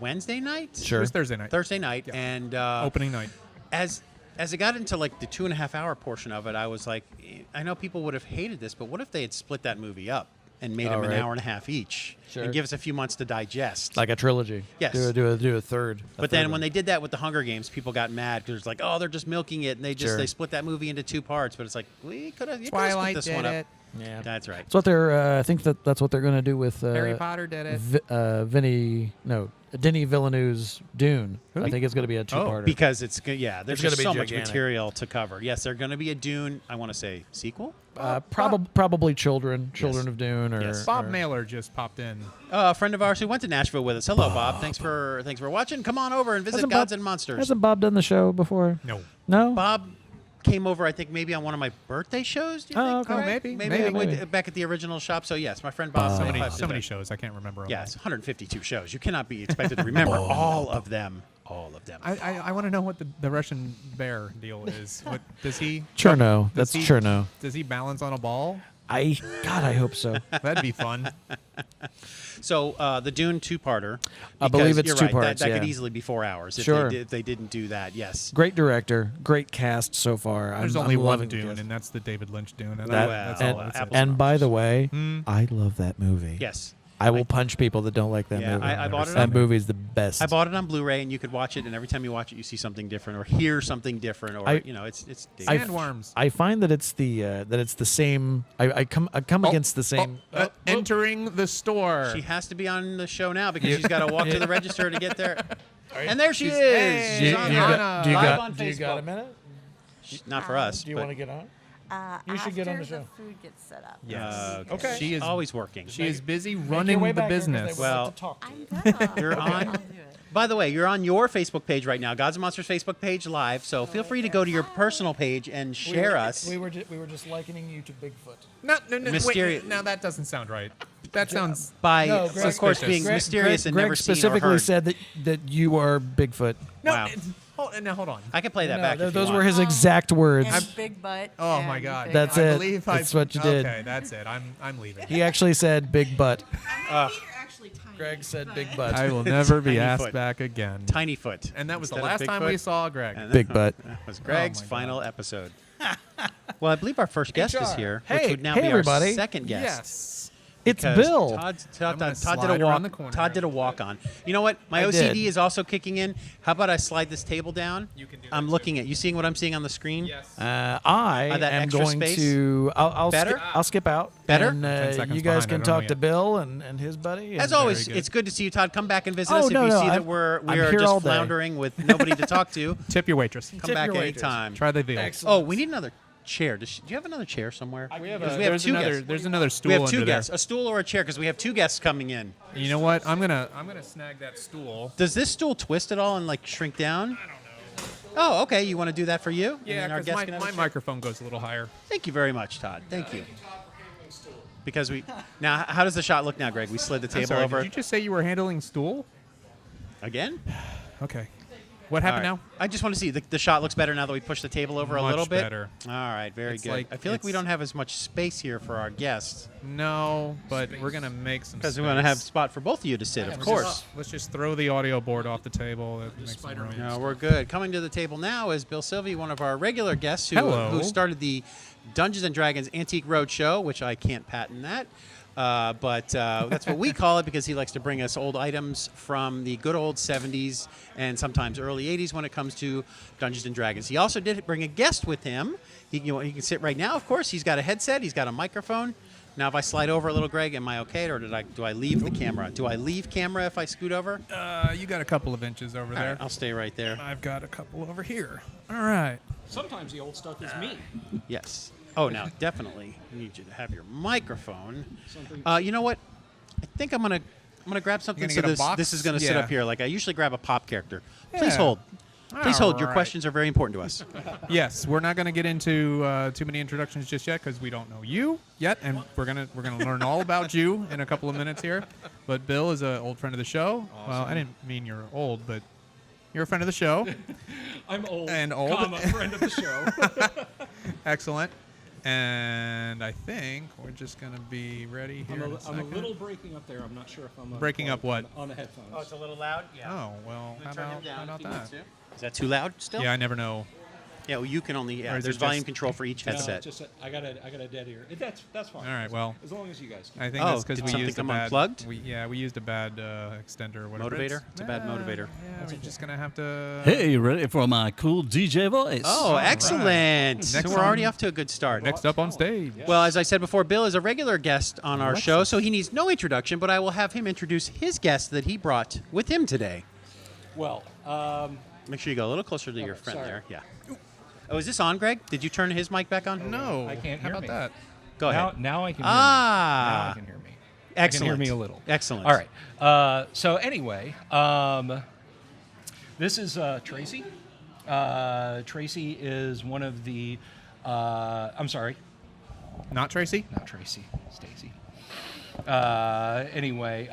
Speaker 2: Wednesday night.
Speaker 4: It
Speaker 5: Sure.
Speaker 4: was Thursday night,
Speaker 2: Thursday night,
Speaker 4: Yeah.
Speaker 2: and
Speaker 4: opening night.
Speaker 2: as it got into like the 2.5 hour portion of it, I was like, I know people would have hated this, but what if they had split that movie up and made
Speaker 5: Oh,
Speaker 2: them an
Speaker 5: right.
Speaker 2: hour and a half each,
Speaker 5: Sure.
Speaker 2: and give us a few months to digest?
Speaker 5: like a trilogy.
Speaker 2: Yes.
Speaker 5: Do a third.
Speaker 2: But then when they did that with the Hunger Games, people got mad because it's like, oh, they're just milking it, and
Speaker 5: Sure.
Speaker 2: they split that movie into 2 parts. But it's like we could have split
Speaker 4: Twilight
Speaker 2: this
Speaker 4: did
Speaker 2: one up.
Speaker 4: it.
Speaker 5: Yeah.
Speaker 2: That's right.
Speaker 5: That's what they're. I think that's what they're going to do with
Speaker 4: Harry Potter did it.
Speaker 5: Denis Villeneuve's Dune. I think it's going to be a two-parter.
Speaker 2: Because there's
Speaker 5: gonna
Speaker 2: just
Speaker 5: be
Speaker 2: so much
Speaker 5: gigantic.
Speaker 2: material to cover. Yes, they're going to be a Dune. I want to say sequel.
Speaker 5: Probably children
Speaker 2: Yes.
Speaker 5: of Dune, or
Speaker 2: Yes.
Speaker 4: Bob
Speaker 5: or-
Speaker 4: Mailer just popped in.
Speaker 2: A friend of ours who went to Nashville with us. Hello, Bob. Thanks for watching. Come on over and visit
Speaker 5: Hasn't
Speaker 2: Gods
Speaker 5: Bob-
Speaker 2: and Monsters.
Speaker 5: Hasn't Bob done the show before?
Speaker 4: No.
Speaker 5: No.
Speaker 2: Bob came over, I think, maybe on one of my birthday shows. Do you
Speaker 5: Oh,
Speaker 2: think?
Speaker 5: okay.
Speaker 4: Oh, maybe.
Speaker 2: Maybe
Speaker 5: Maybe.
Speaker 2: back at the original shop. So yes, my friend Bob.
Speaker 4: So many,
Speaker 2: Bob did that.
Speaker 4: shows. I can't remember them.
Speaker 2: Yeah, it's 152 shows. You cannot be expected to remember all of them.
Speaker 4: I want to know what the Russian bear deal is. What does he?
Speaker 5: Cherno.
Speaker 4: Does
Speaker 5: That's
Speaker 4: he-
Speaker 5: Cherno.
Speaker 4: Does he balance on a ball?
Speaker 5: God, I hope so.
Speaker 4: That'd be fun.
Speaker 2: So the Dune 2-parter.
Speaker 5: I believe
Speaker 2: because
Speaker 5: it's
Speaker 2: you're
Speaker 5: 2
Speaker 2: right,
Speaker 5: parts,
Speaker 2: That
Speaker 5: yeah.
Speaker 2: could easily be 4 hours
Speaker 5: Sure.
Speaker 2: if they didn't do that. Yes.
Speaker 5: Great director, great cast so far.
Speaker 4: There's
Speaker 5: I'm
Speaker 4: only one
Speaker 5: loving the
Speaker 4: Dune,
Speaker 5: cast.
Speaker 4: and that's the David Lynch Dune. And
Speaker 5: That-
Speaker 4: that's
Speaker 2: well,
Speaker 4: all I would say.
Speaker 2: apples
Speaker 5: And by the way,
Speaker 4: Hmm.
Speaker 5: I love that movie.
Speaker 2: Yes.
Speaker 5: I will punch people that don't like that
Speaker 2: Yeah,
Speaker 5: movie.
Speaker 2: I bought it
Speaker 5: That
Speaker 2: on-
Speaker 5: movie's the best.
Speaker 2: I bought it on Blu-ray, and you could watch it, and every time you watch it, you see something different or hear something different, or it's.
Speaker 5: I-
Speaker 4: Sandworms.
Speaker 5: I find that it's the same. I come against the same.
Speaker 4: Entering the store.
Speaker 2: She has to be on the show now because she's got to walk to the register to get there. And there she is.
Speaker 4: Hey,
Speaker 2: She's
Speaker 4: do
Speaker 2: on
Speaker 4: you
Speaker 2: live
Speaker 4: got-
Speaker 2: on
Speaker 5: got
Speaker 2: Facebook.
Speaker 5: a minute?
Speaker 2: Not for us.
Speaker 5: Do you
Speaker 2: but-
Speaker 5: want to get on?
Speaker 6: You
Speaker 5: should get on the
Speaker 6: after
Speaker 5: show.
Speaker 6: food gets set up.
Speaker 4: Yes.
Speaker 5: Okay.
Speaker 4: She is
Speaker 2: always working.
Speaker 4: She is busy
Speaker 5: Make
Speaker 4: running
Speaker 5: your way
Speaker 4: the
Speaker 5: back here 'cause they
Speaker 4: business.
Speaker 5: would like
Speaker 2: Well,
Speaker 5: to talk to you.
Speaker 6: I'm good.
Speaker 2: You're on.
Speaker 6: I'll do it.
Speaker 2: By the way, you're on your Facebook page right now, Gods and Monsters Facebook page live. So feel free to go to your personal page and share us.
Speaker 5: We were just likening you to Bigfoot.
Speaker 4: No,
Speaker 2: Mysterious-
Speaker 4: wait. Now that doesn't sound right. That sounds.
Speaker 2: By,
Speaker 5: No,
Speaker 2: of
Speaker 5: Greg-
Speaker 2: course, being
Speaker 4: Greg-
Speaker 2: mysterious and
Speaker 5: Greg
Speaker 2: never seen or
Speaker 5: specifically
Speaker 2: heard.
Speaker 5: said that you are Bigfoot.
Speaker 4: No.
Speaker 2: Wow.
Speaker 4: Hold on.
Speaker 2: I can play that
Speaker 5: No,
Speaker 2: back. if you
Speaker 5: those
Speaker 2: want.
Speaker 5: were his exact words.
Speaker 6: And big butt.
Speaker 4: Oh
Speaker 6: and
Speaker 4: my God.
Speaker 6: big
Speaker 5: That's
Speaker 6: eye.
Speaker 5: it.
Speaker 4: I believe
Speaker 5: That's what you did.
Speaker 4: Okay, that's it. I'm leaving.
Speaker 5: He actually said big butt.
Speaker 6: Actually tiny.
Speaker 5: Greg said big butt.
Speaker 4: I will never be
Speaker 2: Tiny
Speaker 4: asked
Speaker 2: foot.
Speaker 4: back again.
Speaker 2: Tiny foot.
Speaker 4: And that was the
Speaker 2: Instead of
Speaker 4: last time we
Speaker 2: Bigfoot.
Speaker 4: saw Greg.
Speaker 2: And
Speaker 5: Big butt.
Speaker 2: That was Greg's
Speaker 4: my God.
Speaker 2: final episode. Well, I believe our first guest is
Speaker 5: HR.
Speaker 2: here,
Speaker 5: Hey,
Speaker 2: which would now
Speaker 5: hey,
Speaker 2: be
Speaker 5: everybody.
Speaker 2: our second guest.
Speaker 4: Yes.
Speaker 5: It's
Speaker 2: because
Speaker 5: Bill.
Speaker 2: Todd
Speaker 4: I'm gonna
Speaker 2: did
Speaker 4: slide
Speaker 2: a
Speaker 4: around
Speaker 2: walk.
Speaker 4: the corner.
Speaker 2: Todd did a walk on. You know what? My
Speaker 5: I
Speaker 2: OCD
Speaker 5: did.
Speaker 2: is also kicking in. How about I slide this table down?
Speaker 4: You can do that
Speaker 2: I'm
Speaker 4: too.
Speaker 2: looking at you. Seeing what I'm seeing on the screen?
Speaker 4: Yes.
Speaker 5: I
Speaker 2: that
Speaker 5: am
Speaker 2: extra
Speaker 5: going
Speaker 2: space?
Speaker 5: to. I'll
Speaker 2: Better?
Speaker 5: I'll skip out.
Speaker 2: Better?
Speaker 5: And,
Speaker 4: 10 seconds
Speaker 5: you guys
Speaker 4: behind, I
Speaker 5: can
Speaker 4: don't know
Speaker 5: talk to
Speaker 4: yet.
Speaker 5: Bill and his buddy.
Speaker 2: As
Speaker 5: and-
Speaker 2: always,
Speaker 4: good.
Speaker 2: it's good to see you, Todd. Come back and visit
Speaker 5: Oh,
Speaker 2: us if
Speaker 5: no,
Speaker 2: you
Speaker 5: no,
Speaker 2: see that
Speaker 5: I'm
Speaker 2: we are
Speaker 5: here all
Speaker 2: just
Speaker 5: day.
Speaker 2: floundering with nobody to talk to.
Speaker 4: Tip your waitress.
Speaker 2: Come
Speaker 5: Tip
Speaker 2: back
Speaker 5: your waitress.
Speaker 2: anytime.
Speaker 4: Try the veal.
Speaker 5: Excellent.
Speaker 2: Oh, we need another chair. Do you have another chair somewhere?
Speaker 4: We have,
Speaker 2: 'Cause
Speaker 4: there's
Speaker 2: two
Speaker 4: another.
Speaker 2: guests.
Speaker 4: There's another stool.
Speaker 2: We have two
Speaker 4: under there.
Speaker 2: guests, a stool or a chair, because we have two guests coming in.
Speaker 4: You know what? I'm gonna snag that stool.
Speaker 2: Does this stool twist at all and like shrink down? Oh, okay. You want to do that for you? And
Speaker 4: Yeah,
Speaker 2: then our
Speaker 4: because
Speaker 2: guest
Speaker 4: my,
Speaker 2: can have
Speaker 4: my
Speaker 2: a chair?
Speaker 4: microphone goes a little higher.
Speaker 2: Thank you very much, Todd. Thank you. Because we now, how does the shot look now, Greg? We slid the
Speaker 4: I'm
Speaker 2: table
Speaker 4: sorry,
Speaker 2: over
Speaker 4: did you just say you were handling stool?
Speaker 2: again.
Speaker 4: Okay. What happened
Speaker 2: All right.
Speaker 4: now?
Speaker 2: I just want to see the shot looks better now that we pushed the table over a
Speaker 4: Much
Speaker 2: little bit.
Speaker 4: better.
Speaker 2: All right, very
Speaker 4: It's
Speaker 2: good.
Speaker 4: like-
Speaker 2: I feel like we
Speaker 4: it's-
Speaker 2: don't have as much space here for our guests
Speaker 4: No, but we're gonna make some.
Speaker 2: because we want to have spot for both of you to sit, of course.
Speaker 4: Let's just throw the audio board off the table. That makes some room.
Speaker 2: No, we're good. Coming to the table now is Bill Silvey, one of our regular guests
Speaker 4: Hello.
Speaker 2: who started the Dungeons and Dragons Antique Roadshow, which I can't patent that. But that's what we call it because he likes to bring us old items from the good old 70s and sometimes early 80s when it comes to Dungeons and Dragons. He also did bring a guest with him. He can sit right now, of course. He's got a headset. He's got a microphone. Now, if I slide over a little, Greg, am I okay, or do I leave the camera? Do I leave camera if I scoot over?
Speaker 4: You got a couple of inches over
Speaker 2: All
Speaker 4: there.
Speaker 2: right, I'll stay right there.
Speaker 4: I've got a couple over here. All right.
Speaker 7: Sometimes the old stuff is me.
Speaker 2: Yes. Oh, now definitely need you to have your microphone. You know what? I think I'm gonna grab something
Speaker 4: gonna
Speaker 2: so
Speaker 4: get a box?
Speaker 2: this is gonna sit
Speaker 4: Yeah.
Speaker 2: up here. Like I usually grab a pop character. Please
Speaker 4: Yeah.
Speaker 2: hold. Please hold. Your
Speaker 4: All right.
Speaker 2: questions are very important to us.
Speaker 4: Yes, we're not going to get into too many introductions just yet because we don't know you yet, and we're gonna learn all about you in a couple of minutes here. But Bill is an old friend of the show.
Speaker 7: Awesome.
Speaker 4: Well, I didn't mean you're old, but you're a friend of the show.
Speaker 7: I'm old.
Speaker 4: And old.
Speaker 7: Comma, friend of the show.
Speaker 4: Excellent. And I think we're just going to be ready here. in a
Speaker 7: I'm a
Speaker 4: second.
Speaker 7: little breaking up there. I'm not sure if I'm
Speaker 4: Breaking up what?
Speaker 7: on the headphones.
Speaker 2: a little loud.
Speaker 4: Oh, well, how about that?
Speaker 2: Is that too loud still?
Speaker 4: Yeah, I never know.
Speaker 2: Yeah. Well, you can only.
Speaker 4: Or
Speaker 2: Yeah.
Speaker 4: is
Speaker 2: There's
Speaker 4: it
Speaker 2: volume
Speaker 4: just-
Speaker 2: control for each
Speaker 7: No,
Speaker 2: headset.
Speaker 7: it's just I got a dead ear. That's fine.
Speaker 4: All right, well,
Speaker 7: As long as you guys.
Speaker 4: I think
Speaker 2: Oh,
Speaker 4: that's because
Speaker 2: did
Speaker 4: we
Speaker 2: something
Speaker 4: used a
Speaker 2: come
Speaker 4: bad.
Speaker 2: unplugged?
Speaker 4: We used a bad extender or whatever.
Speaker 2: Motivator? It's a bad motivator.
Speaker 4: Yeah, we're just gonna have to.
Speaker 8: Hey, ready for my cool DJ voice?
Speaker 2: Oh,
Speaker 4: right.
Speaker 2: excellent! So
Speaker 4: Next
Speaker 2: we're already
Speaker 4: on-
Speaker 2: off to a good start.
Speaker 4: Next up on stage.
Speaker 2: Well, as I said before, Bill is a regular guest on our show, so he needs no introduction. But I will have him introduce his guest that he brought with him today.
Speaker 7: Well,
Speaker 2: Make sure you go a little closer to your
Speaker 7: Oh,
Speaker 2: friend
Speaker 7: sorry.
Speaker 2: there. Yeah. Oh, is this on, Greg? Did you turn his mic back on?
Speaker 4: No,
Speaker 7: I can't
Speaker 4: How
Speaker 7: hear
Speaker 4: about
Speaker 7: me.
Speaker 4: that?
Speaker 2: Go ahead.
Speaker 7: Now I can.
Speaker 2: Ah.
Speaker 7: Hear me. Now I can hear me.
Speaker 2: Excellent.
Speaker 7: I can hear me a little.
Speaker 2: Excellent.
Speaker 7: All right. So anyway, this is Tracy. Tracy is one of the. I'm sorry,
Speaker 4: Not Tracy.
Speaker 7: not Tracy. Stacy. Anyway,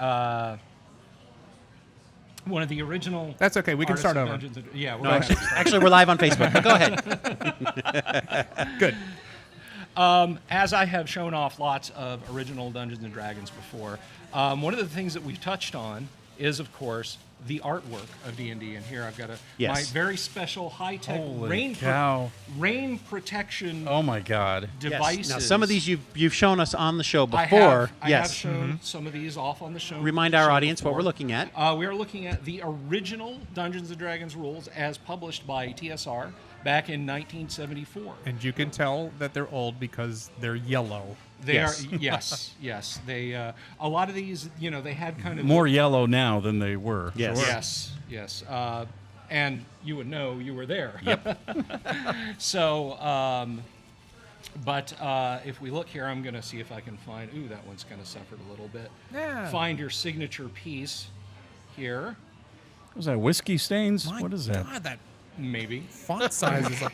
Speaker 7: one of the original.
Speaker 4: That's okay. We can
Speaker 7: artists
Speaker 4: start
Speaker 7: of
Speaker 4: over.
Speaker 7: Dungeons and- yeah.
Speaker 2: No,
Speaker 7: we're gonna
Speaker 2: actually, we're live on Facebook. But go ahead.
Speaker 4: Good.
Speaker 7: As I have shown off lots of original Dungeons and Dragons before, one of the things that we've touched on is, of course, the artwork of D&D. And here I've got my
Speaker 2: Yes.
Speaker 7: very special high-tech
Speaker 8: Holy
Speaker 7: rain
Speaker 8: cow.
Speaker 7: rain protection
Speaker 8: Oh my God.
Speaker 7: devices.
Speaker 2: Now, some of these you've shown us on the show
Speaker 7: I
Speaker 2: before.
Speaker 7: have
Speaker 2: Yes.
Speaker 7: shown some of these off on the show.
Speaker 2: Remind our
Speaker 7: show
Speaker 2: audience what
Speaker 7: before.
Speaker 2: we're looking at.
Speaker 7: We are looking at the original Dungeons and Dragons rules as published by TSR back in 1974.
Speaker 4: And you can tell that they're old because they're yellow.
Speaker 7: They
Speaker 2: Yes.
Speaker 7: are yes. They a lot of these, they had kind of
Speaker 8: More yellow now than they were.
Speaker 2: Yes.
Speaker 7: Yes. And you would know you were there. Yep. So, but if we look here, I'm going to see if I can find. Ooh, that one's kind of suffered a little bit.
Speaker 4: Yeah.
Speaker 7: Find your signature piece here,
Speaker 8: Was that whiskey stains? What is that?
Speaker 4: God, that
Speaker 7: maybe.
Speaker 4: font size is like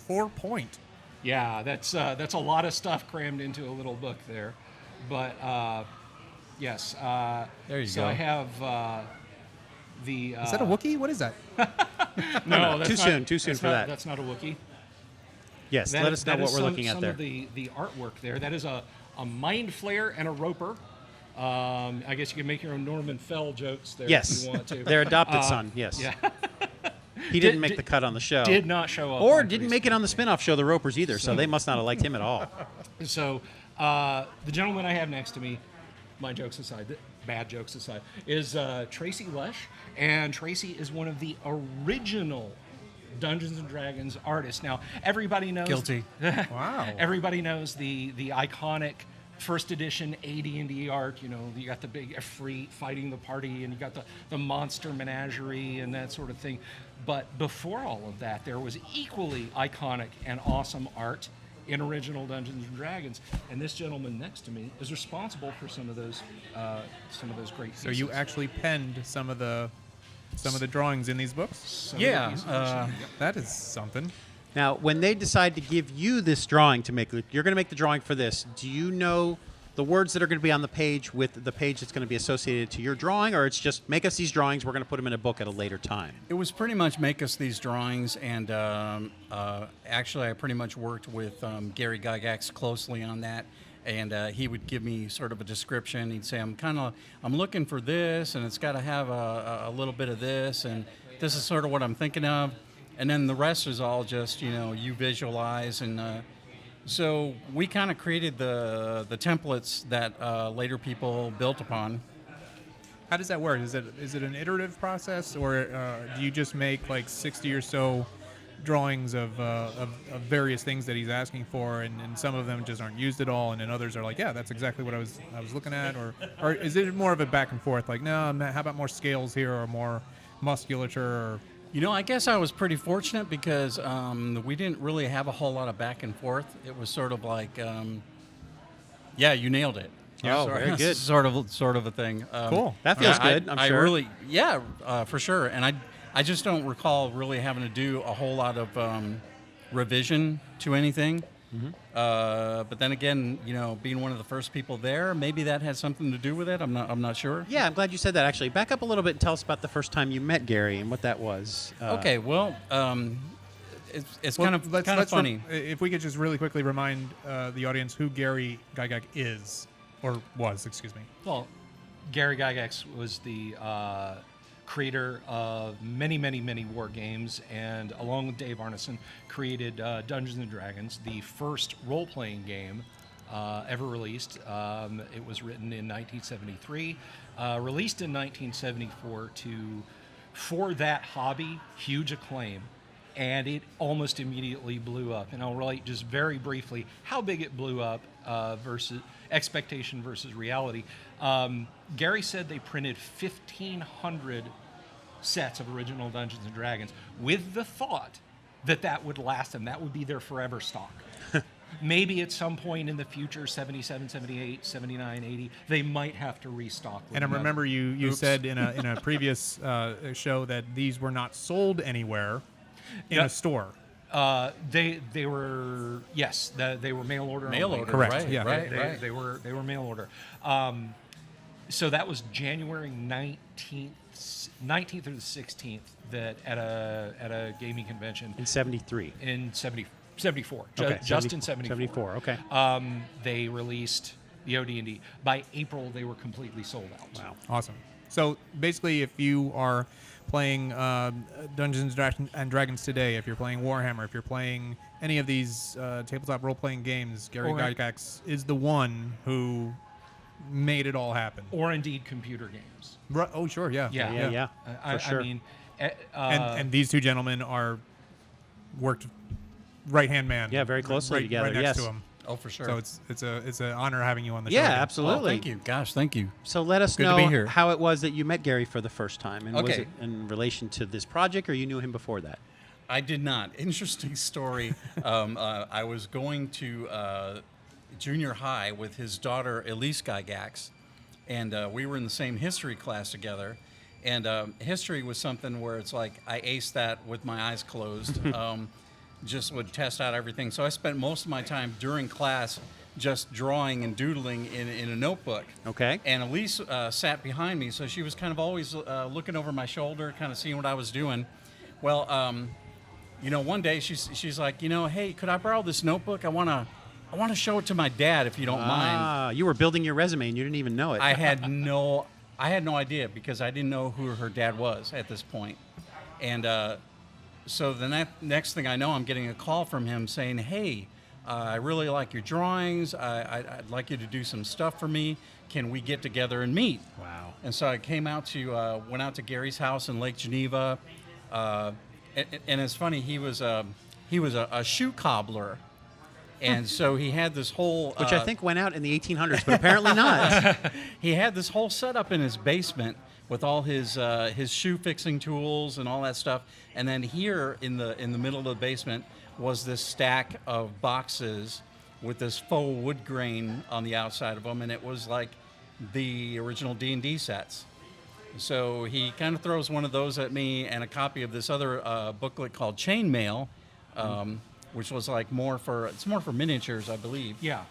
Speaker 4: 4 point.
Speaker 7: Yeah, that's a lot of stuff crammed into a little book there. But yes.
Speaker 8: There you
Speaker 7: so
Speaker 8: go.
Speaker 7: I have the.
Speaker 4: Is that a Wookiee? What is that?
Speaker 7: No, that's
Speaker 2: Too
Speaker 7: not-
Speaker 2: soon. Too soon
Speaker 7: that's
Speaker 2: for
Speaker 7: not-
Speaker 2: that.
Speaker 7: That's not a Wookiee.
Speaker 2: Yes.
Speaker 7: That
Speaker 2: Let
Speaker 7: is-
Speaker 2: us know
Speaker 7: that
Speaker 2: what
Speaker 7: is
Speaker 2: we're
Speaker 7: some-
Speaker 2: looking at
Speaker 7: some
Speaker 2: there.
Speaker 7: of the artwork there. That is a mind flare and a roper. I guess you can make your own Norman Fell jokes there
Speaker 2: Yes.
Speaker 7: if you want to.
Speaker 2: Their adopted son. Yes.
Speaker 7: Yeah.
Speaker 2: He didn't
Speaker 7: Did-
Speaker 2: make the cut on the show.
Speaker 7: Did not show up.
Speaker 2: Or
Speaker 7: on
Speaker 2: didn't
Speaker 7: Three's
Speaker 2: make it on the
Speaker 7: Company.
Speaker 2: spin-off show, The Ropers, either. So they must not have liked him at all.
Speaker 7: So the gentleman I have next to me, my jokes aside, bad jokes aside, is Tracy Lesch, and Tracy is one of the original Dungeons and Dragons artists. Now everybody knows.
Speaker 8: Guilty.
Speaker 4: Wow.
Speaker 7: Everybody knows the iconic first edition AD&D art. You got the big Efreet fighting the party, and you got the monster menagerie and that sort of thing. But before all of that, there was equally iconic and awesome art in original Dungeons and Dragons. And this gentleman next to me is responsible for some of those great pieces.
Speaker 4: So you actually penned some of the drawings in these books?
Speaker 7: Some of the
Speaker 8: Yeah.
Speaker 7: pieces.
Speaker 4: That is something.
Speaker 2: Now, when they decide to give you this drawing to make, you're going to make the drawing for this. Do you know the words that are going to be on the page with the page that's going to be associated to your drawing, or it's just make us these drawings, we're going to put them in a book at a later time?
Speaker 8: It was pretty much make us these drawings, and actually I pretty much worked with Gary Gygax closely on that, and he would give me sort of a description. He'd say, I'm looking for this, and it's got to have a little bit of this, and this is sort of what I'm thinking of, and then the rest is all just, you visualize, and so we kind of created the templates that later people built upon.
Speaker 4: How does that work? Is it an iterative process, or do you just make like 60 or so drawings of various things that he's asking for, and some of them just aren't used at all, and then others are like, yeah, that's exactly what I was looking at, or is it more of a back and forth? Like, no, how about more scales here, or more musculature, or
Speaker 8: I guess I was pretty fortunate because we didn't really have a whole lot of back and forth. It was sort of like, yeah, you nailed it.
Speaker 2: Oh, very good.
Speaker 8: Sort of a thing.
Speaker 4: Cool.
Speaker 2: That feels good, I'm sure.
Speaker 8: I really, for sure. And I just don't recall really having to do a whole lot of revision to anything.
Speaker 2: Mm-hmm.
Speaker 8: But then again, being one of the first people there, maybe that has something to do with it. I'm not sure.
Speaker 2: Yeah, I'm glad you said that. Actually, back up a little bit and tell us about the first time you met Gary and what that was.
Speaker 8: Okay, well, it's kind of funny.
Speaker 4: If we could just really quickly remind the audience who Gary Gygax is, or was, excuse me.
Speaker 7: Well, Gary Gygax was the creator of many, many, many war games, and along with Dave Arneson, created Dungeons & Dragons, the first role-playing game ever released. It was written in 1973, released in 1974 for that hobby, huge acclaim, and it almost immediately blew up. And I'll relate just very briefly how big it blew up versus expectation versus reality. Gary said they printed 1,500 sets of original Dungeons & Dragons with the thought that would last them. That would be their forever stock. Maybe at some point in the future, 77, 78, 79, 80, they might have to restock.
Speaker 4: And I remember you said in a previous show that these were not sold anywhere in a store.
Speaker 7: They were they were mail order.
Speaker 8: Mail
Speaker 7: only.
Speaker 8: order,
Speaker 4: correct?
Speaker 8: Right,
Speaker 4: Yeah,
Speaker 8: right.
Speaker 7: They were mail order. So that was January 19th through the 16th. That at a gaming convention
Speaker 2: in 73.
Speaker 7: In 74.
Speaker 2: Okay,
Speaker 7: Just in 74.
Speaker 2: 74. Okay.
Speaker 7: They released the OD&D. By April, they were completely sold out.
Speaker 2: Wow.
Speaker 4: Awesome. So basically, if you are playing Dungeons and Dragons today, if you're playing Warhammer, if you're playing any of these tabletop role-playing games, Gary Gygax is the one who made it all happen.
Speaker 7: Or indeed computer games.
Speaker 4: Right. Oh, sure, yeah.
Speaker 2: Yeah. For sure.
Speaker 7: I mean,
Speaker 4: and these two gentlemen worked right-hand man.
Speaker 2: Yeah, very closely together,
Speaker 4: Right next
Speaker 2: yes.
Speaker 4: to him.
Speaker 8: Oh, for sure.
Speaker 4: So it's an honor having you on the show.
Speaker 2: Yeah,
Speaker 4: again.
Speaker 2: absolutely.
Speaker 8: Oh, thank you. Gosh, thank you.
Speaker 2: So let us
Speaker 8: Good to
Speaker 2: know
Speaker 8: be here.
Speaker 2: how it was that you met Gary for the first time, and was
Speaker 8: Okay.
Speaker 2: it in relation to this project, or you knew him before that?
Speaker 8: I did not. Interesting story. I was going to junior high with his daughter, Elise Gygax, and we were in the same history class together. And history was something where it's like I aced that with my eyes closed. Just would test out everything. So I spent most of my time during class just drawing and doodling in a notebook.
Speaker 2: Okay.
Speaker 8: And Elise sat behind me, so she was kind of always looking over my shoulder, kind of seeing what I was doing. Well, one day she's like, hey, could I borrow this notebook? I want to show it to my dad if you don't mind.
Speaker 2: You were building your resume and you didn't even know it.
Speaker 8: I had no idea because I didn't know who her dad was at this point. And so the next thing I know, I'm getting a call from him saying, hey, I really like your drawings. I'd like you to do some stuff for me. Can we get together and meet?
Speaker 2: Wow.
Speaker 8: And so I went out to Gary's house in Lake Geneva. And it's funny, he was a shoe cobbler. And so he had this whole...
Speaker 2: Which I think went out in the 1800s, but apparently not.
Speaker 8: He had this whole setup in his basement with all his shoe fixing tools and all that stuff. And then here in the middle of the basement was this stack of boxes with this faux wood grain on the outside of them, and it was like the original D&D sets. So he kind of throws one of those at me and a copy of this other booklet called Chainmail, which was like more for miniatures, I believe.
Speaker 7: Yeah.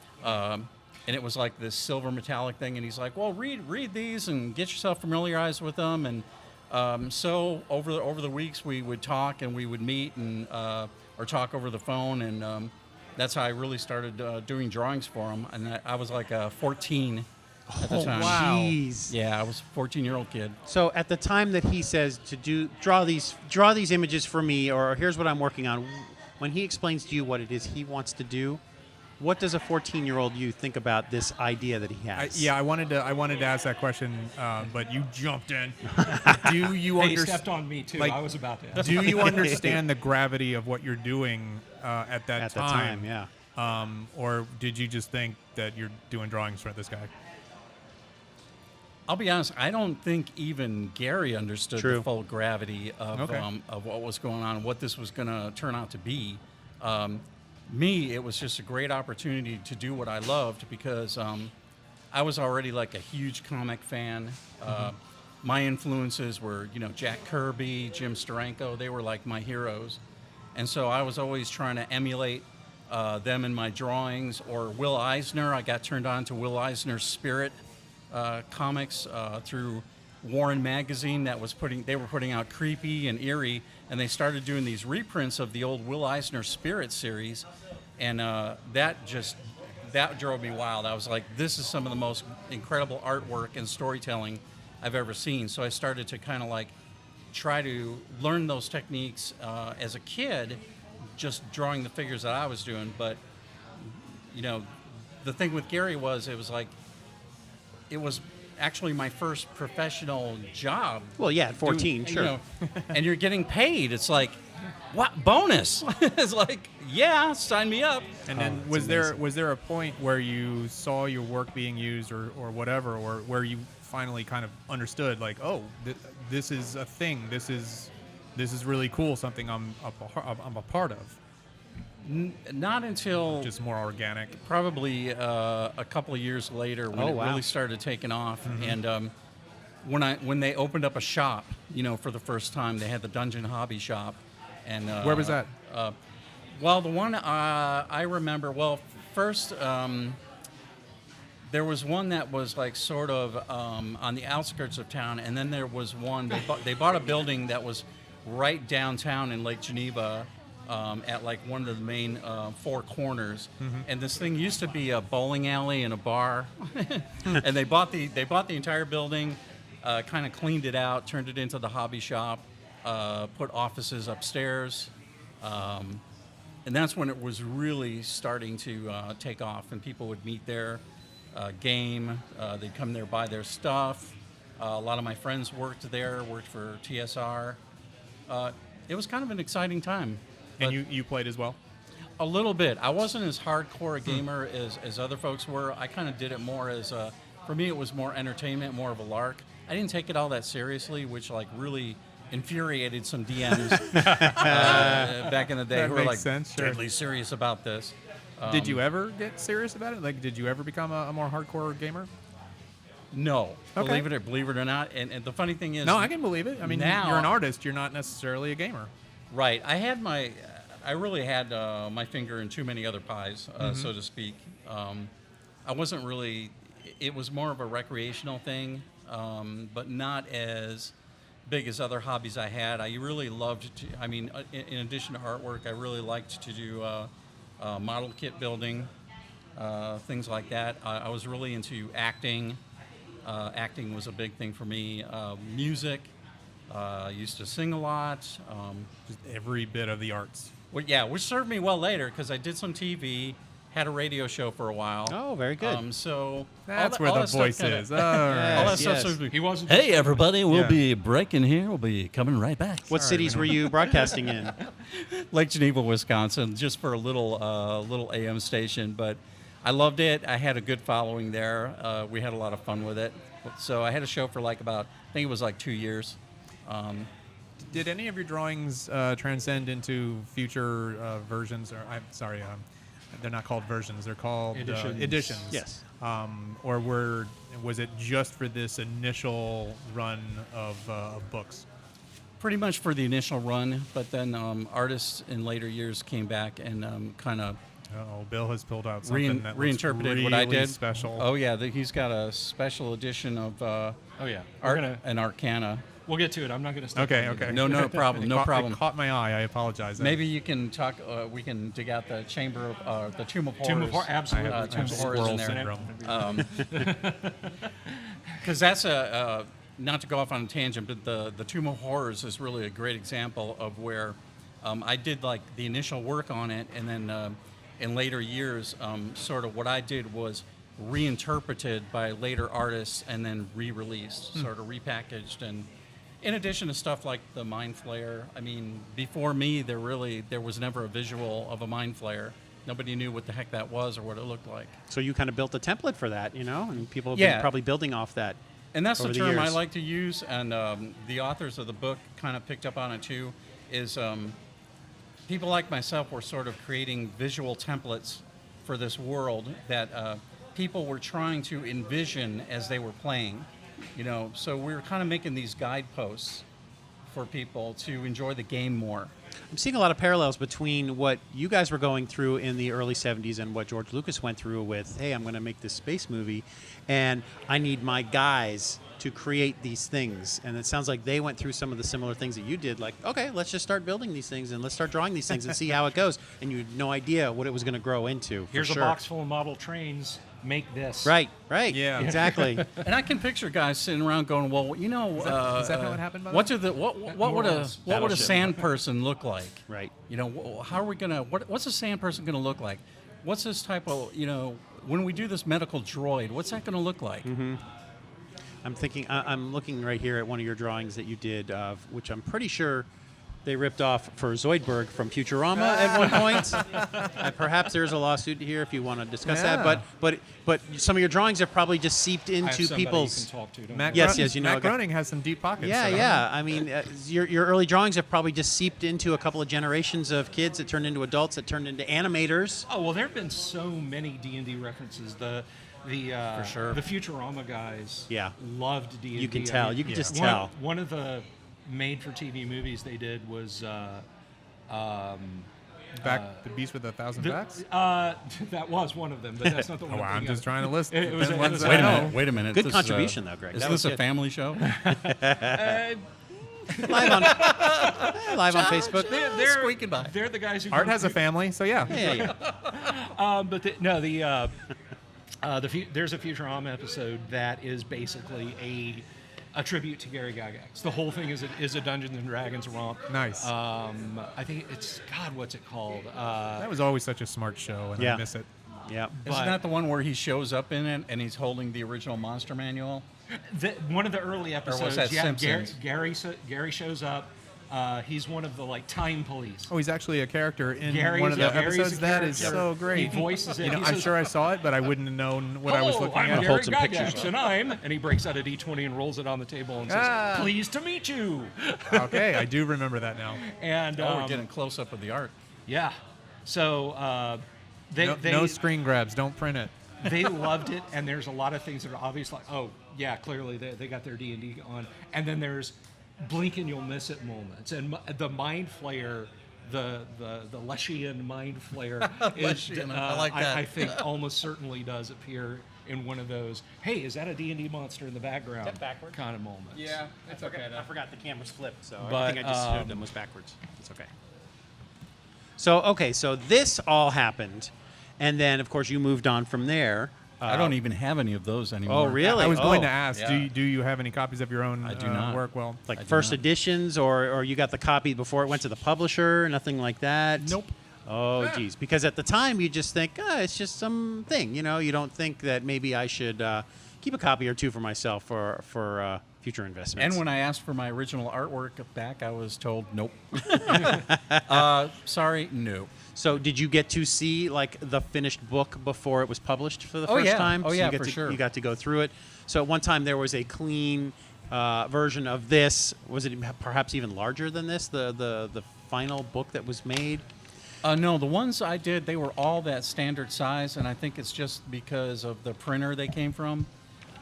Speaker 8: and it was like this silver metallic thing. And he's like, well, read these and get yourself familiarized with them. And so over the weeks we would talk and we would meet and or talk over the phone, and that's how I really started doing drawings for him. And I was like 14 at the time.
Speaker 2: Wow. Jeez.
Speaker 8: Yeah, I was a 14-year-old kid.
Speaker 2: So at the time that he says to draw these images for me, or here's what I'm working on, when he explains to you what it is he wants to do, what does a 14-year-old you think about this idea that he has?
Speaker 4: I wanted to ask that question, but you jumped in. Do you
Speaker 7: He stepped on me too.
Speaker 4: like,
Speaker 7: I was about to.
Speaker 4: Do you understand the gravity of what you're doing at that
Speaker 2: At the
Speaker 4: time?
Speaker 2: time, yeah.
Speaker 4: Or did you just think that you're doing drawings for this guy?
Speaker 8: I'll be honest, I don't think even Gary understood
Speaker 2: True.
Speaker 8: the full gravity of
Speaker 4: Okay.
Speaker 8: of what was going on, what this was going to turn out to be. Me, it was just a great opportunity to do what I loved because I was already like a huge comic fan. My influences were, Jack Kirby, Jim Steranko. They were like my heroes. And so I was always trying to emulate them in my drawings. Or Will Eisner, I got turned on to Will Eisner's Spirit comics through Warren Magazine. They were putting out Creepy and Eerie, and they started doing these reprints of the old Will Eisner Spirit series, and that drove me wild. I was like, this is some of the most incredible artwork and storytelling I've ever seen. So I started to kind of like try to learn those techniques as a kid, just drawing the figures that I was doing. But the thing with Gary was it was actually my first professional job.
Speaker 2: Well, yeah, at 14, sure.
Speaker 8: And you're getting paid. It's like, what bonus? It's like, yeah, sign me up.
Speaker 4: And then was there a point where you saw your work being used or whatever, or where you finally kind of understood like, oh, this is a thing. This is really cool. Something I'm a part of.
Speaker 8: Not until
Speaker 4: Just more organic.
Speaker 8: probably a couple of years later when really started taking off. And when they opened up a shop, for the first time, they had the Dungeon Hobby Shop. And
Speaker 4: Where was that?
Speaker 8: Well, the one I remember, first there was one that was like sort of on the outskirts of town, and then there was one, they bought a building that was right downtown in Lake Geneva, at like one of the main four corners, and this thing used to be a bowling alley and a bar, and they bought the entire building, kind of cleaned it out, turned it into the hobby shop, put offices upstairs, and that's when it was really starting to take off, and people would meet there, game, they'd come there, buy their stuff. A lot of my friends worked for TSR. It was kind of an exciting time.
Speaker 4: And you played as well?
Speaker 8: A little bit. I wasn't as hardcore a gamer as other folks were. I kind of did it more as for me, it was more entertainment, more of a lark. I didn't take it all that seriously, which like really infuriated some DMs back in the day
Speaker 4: That
Speaker 8: who were
Speaker 4: makes
Speaker 8: like
Speaker 4: sense, sure.
Speaker 8: deadly serious about this.
Speaker 4: Did you ever get serious about it? Like, did you ever become a more hardcore gamer?
Speaker 8: No,
Speaker 4: Okay.
Speaker 8: believe it or not. And the funny thing is,
Speaker 4: No, I can believe it. I mean,
Speaker 8: now-
Speaker 4: you're an artist. You're not necessarily a gamer.
Speaker 8: right. I really had my finger in too many other pies, so to speak. I wasn't really. It was more of a recreational thing, but not as big as other hobbies I had. I really loved to. I mean, in addition to artwork, I really liked to do model kit building, things like that. I was really into acting. Acting was a big thing for me. Music. I used to sing a lot.
Speaker 4: Just every bit of the arts.
Speaker 8: Well, yeah, which served me well later because I did some TV, had a radio show for a while.
Speaker 2: Oh, very good.
Speaker 8: So
Speaker 4: That's
Speaker 8: all
Speaker 4: where
Speaker 8: that
Speaker 4: the
Speaker 8: stuff
Speaker 4: voice
Speaker 8: kinda-
Speaker 4: is. All right.
Speaker 8: All that
Speaker 2: Yes,
Speaker 8: stuff
Speaker 2: yes.
Speaker 8: served me.
Speaker 7: He wasn't.
Speaker 8: Hey, everybody, we'll
Speaker 4: Yeah.
Speaker 8: be breaking here. We'll be coming right back.
Speaker 2: What cities were you broadcasting in?
Speaker 8: Lake Geneva, Wisconsin, just for a little AM station, but I loved it. I had a good following there. We had a lot of fun with it. So I had a show for I think it was like 2 years.
Speaker 4: Did any of your drawings transcend into future versions? Or I'm sorry, they're not called versions. They're called
Speaker 7: Editions.
Speaker 4: editions.
Speaker 2: Yes.
Speaker 4: Or was it just for this initial run of books?
Speaker 8: Pretty much for the initial run, but then artists in later years came back and kind of
Speaker 4: Oh, Bill has pulled out something that looks
Speaker 8: reinterpreted
Speaker 4: really
Speaker 8: what I did.
Speaker 4: special.
Speaker 8: Oh yeah, he's got a special edition of
Speaker 7: Oh yeah.
Speaker 8: an Arcana.
Speaker 7: We'll get to it. I'm not gonna step
Speaker 4: Okay,
Speaker 7: on
Speaker 4: okay.
Speaker 7: you.
Speaker 8: No problem. No problem.
Speaker 4: It caught my eye. I apologize.
Speaker 8: Maybe you can talk. We can dig out the chamber of the Tomb of Horrors.
Speaker 7: Tomb of Horror, absolutely.
Speaker 4: I have
Speaker 8: Tomb of Horrors in
Speaker 4: squirrel
Speaker 8: there.
Speaker 4: syndrome.
Speaker 8: Because that's not to go off on a tangent, but the Tomb of Horrors is really a great example of where I did like the initial work on it, and then in later years, sort of what I did was reinterpreted by later artists and then re-released, sort of repackaged, and in addition to stuff like the Mind Flayer. I mean, before me, there was never a visual of a Mind Flayer. Nobody knew what the heck that was or what it looked like.
Speaker 2: So you kind of built a template for that, and people have
Speaker 8: Yeah.
Speaker 2: been probably building off that.
Speaker 8: And that's
Speaker 2: over
Speaker 8: the
Speaker 2: the
Speaker 8: term I
Speaker 2: years.
Speaker 8: like to use, and the authors of the book kind of picked up on it too, is people like myself were sort of creating visual templates for this world that people were trying to envision as they were playing. So we were kind of making these guideposts for people to enjoy the game more.
Speaker 2: I'm seeing a lot of parallels between what you guys were going through in the early 70s and what George Lucas went through with, hey, I'm going to make this space movie, and I need my guys to create these things. And it sounds like they went through some of the similar things that you did, like, okay, let's just start building these things and let's start drawing these things and see how it goes. And you had no idea what it was going to grow into. For
Speaker 7: Here's
Speaker 2: sure.
Speaker 7: a box full of model trains. Make this.
Speaker 2: Right.
Speaker 4: Yeah.
Speaker 2: Exactly.
Speaker 8: And I can picture guys sitting around going, "Well,
Speaker 4: Is that how it happened? By the
Speaker 8: what
Speaker 4: way?
Speaker 8: do the what would a
Speaker 2: Battleship.
Speaker 8: sand person look like?
Speaker 2: Right.
Speaker 8: How are we gonna? What's a sand person gonna look like? What's this type of when we do this medical droid? What's that gonna look like?
Speaker 2: Mm-hmm. I'm looking right here at one of your drawings that you did, which I'm pretty sure they ripped off for Zoidberg from Futurama at one point. Perhaps there's a lawsuit here if you want to discuss that. But some of your drawings have probably just seeped
Speaker 7: I have
Speaker 2: into
Speaker 7: somebody
Speaker 2: people's.
Speaker 7: you can talk to. Don't
Speaker 4: Matt
Speaker 7: worry.
Speaker 2: Yes,
Speaker 4: Gro-
Speaker 2: yes, you know,
Speaker 4: Matt
Speaker 2: I got-
Speaker 4: Groening has some deep pockets.
Speaker 2: Yeah,
Speaker 4: so-
Speaker 2: yeah. I mean, your early drawings have probably just seeped into a couple of generations of kids that turned into adults that turned into animators.
Speaker 7: Oh well, there have been so many D&D references. The
Speaker 8: For sure.
Speaker 7: the Futurama guys.
Speaker 2: Yeah.
Speaker 7: Loved D&D.
Speaker 2: You can tell. You can just
Speaker 7: one,
Speaker 2: tell.
Speaker 7: One of the made-for-TV movies they did was.
Speaker 4: Back the Beast with a Thousand Backs.
Speaker 7: That was one of them, but that's not the one.
Speaker 4: Oh,
Speaker 7: I'm
Speaker 4: I'm
Speaker 7: thinking
Speaker 4: just
Speaker 7: of.
Speaker 4: trying to list
Speaker 7: It was
Speaker 4: the
Speaker 7: a- it
Speaker 4: ones
Speaker 7: was
Speaker 4: that
Speaker 7: a-
Speaker 4: I know.
Speaker 8: Wait a minute.
Speaker 2: Good
Speaker 8: This
Speaker 2: contribution, though, Greg.
Speaker 8: Is
Speaker 2: That
Speaker 8: this
Speaker 2: was
Speaker 8: a
Speaker 2: good.
Speaker 8: family show?
Speaker 2: live on Facebook.
Speaker 7: They're
Speaker 8: Squeaking by.
Speaker 7: They're the guys who
Speaker 4: Art
Speaker 7: go
Speaker 4: has a
Speaker 7: through-
Speaker 4: family, so yeah.
Speaker 2: Yeah.
Speaker 7: But there's a Futurama episode that is basically a tribute to Gary Gygax. The whole thing is a Dungeons and Dragons romp.
Speaker 4: Nice.
Speaker 7: I think it's what's it called?
Speaker 4: That was always such a smart show, and
Speaker 2: Yeah.
Speaker 4: I miss it.
Speaker 2: Yeah.
Speaker 8: Isn't that the one where he shows up in it and he's holding the original monster manual?
Speaker 7: One of the early episodes.
Speaker 8: that
Speaker 7: yeah,
Speaker 8: Simpsons?
Speaker 7: Gary shows up. He's one of the time police.
Speaker 4: Oh, he's actually a character in
Speaker 7: Gary's-
Speaker 4: one of the
Speaker 7: yeah, Gary's a
Speaker 4: episodes. That is
Speaker 7: character.
Speaker 4: so great.
Speaker 7: He voices it.
Speaker 4: You know,
Speaker 7: He
Speaker 4: I'm
Speaker 7: says,
Speaker 4: sure I saw it, but I wouldn't have known what I was looking
Speaker 7: I'm
Speaker 4: at.
Speaker 7: Gary
Speaker 2: Hold some pictures
Speaker 7: Gygax,
Speaker 2: up.
Speaker 7: and and he breaks out a D20 and rolls it on the table and says, "Pleased to meet you."
Speaker 4: Okay, I do remember that now.
Speaker 7: And
Speaker 8: We're getting close up of the art.
Speaker 7: yeah, so
Speaker 4: No screen grabs. Don't print it.
Speaker 7: they loved it, and there's a lot of things that are obvious, like, oh yeah, clearly they got their D&D on, and then there's blink and you'll miss it moments, and the Mind Flayer. The Leschian Mind Flayer is,
Speaker 8: Leschian, I like that.
Speaker 7: I think almost certainly does appear in one of those. Hey, is that a D&D monster in the background?
Speaker 2: Is that backwards?
Speaker 7: Kind of moments.
Speaker 2: That's okay. I forgot the camera's flipped, so
Speaker 7: But,
Speaker 2: everything I just showed them was backwards. It's okay. So this all happened, and then of course you moved on from there.
Speaker 8: I don't even have any of those anymore.
Speaker 2: Oh, really?
Speaker 4: I was going to
Speaker 2: Oh.
Speaker 4: ask,
Speaker 8: Yeah.
Speaker 4: do you have any copies of your own
Speaker 8: I do not.
Speaker 4: work? Well,
Speaker 2: Like
Speaker 8: I do
Speaker 2: first
Speaker 8: not.
Speaker 2: editions, or you got the copy before it went to the publisher, nothing like that?
Speaker 8: Nope.
Speaker 2: Oh, geez. Because at the time, you just think, it's just something. You don't think that maybe I should keep a copy or two for myself for future investments.
Speaker 8: And when I asked for my original artwork back, I was told, nope. Sorry, no.
Speaker 2: So did you get to see like the finished book before it was published for the
Speaker 8: Oh,
Speaker 2: first
Speaker 8: yeah.
Speaker 2: time?
Speaker 8: Oh,
Speaker 2: So
Speaker 8: yeah,
Speaker 2: you got
Speaker 8: for
Speaker 2: to,
Speaker 8: sure.
Speaker 2: You got to go through it. So at one time there was a clean version of this. Was it perhaps even larger than this? The final book that was made.
Speaker 8: No, the ones I did, they were all that standard size, and I think it's just because of the printer they came from.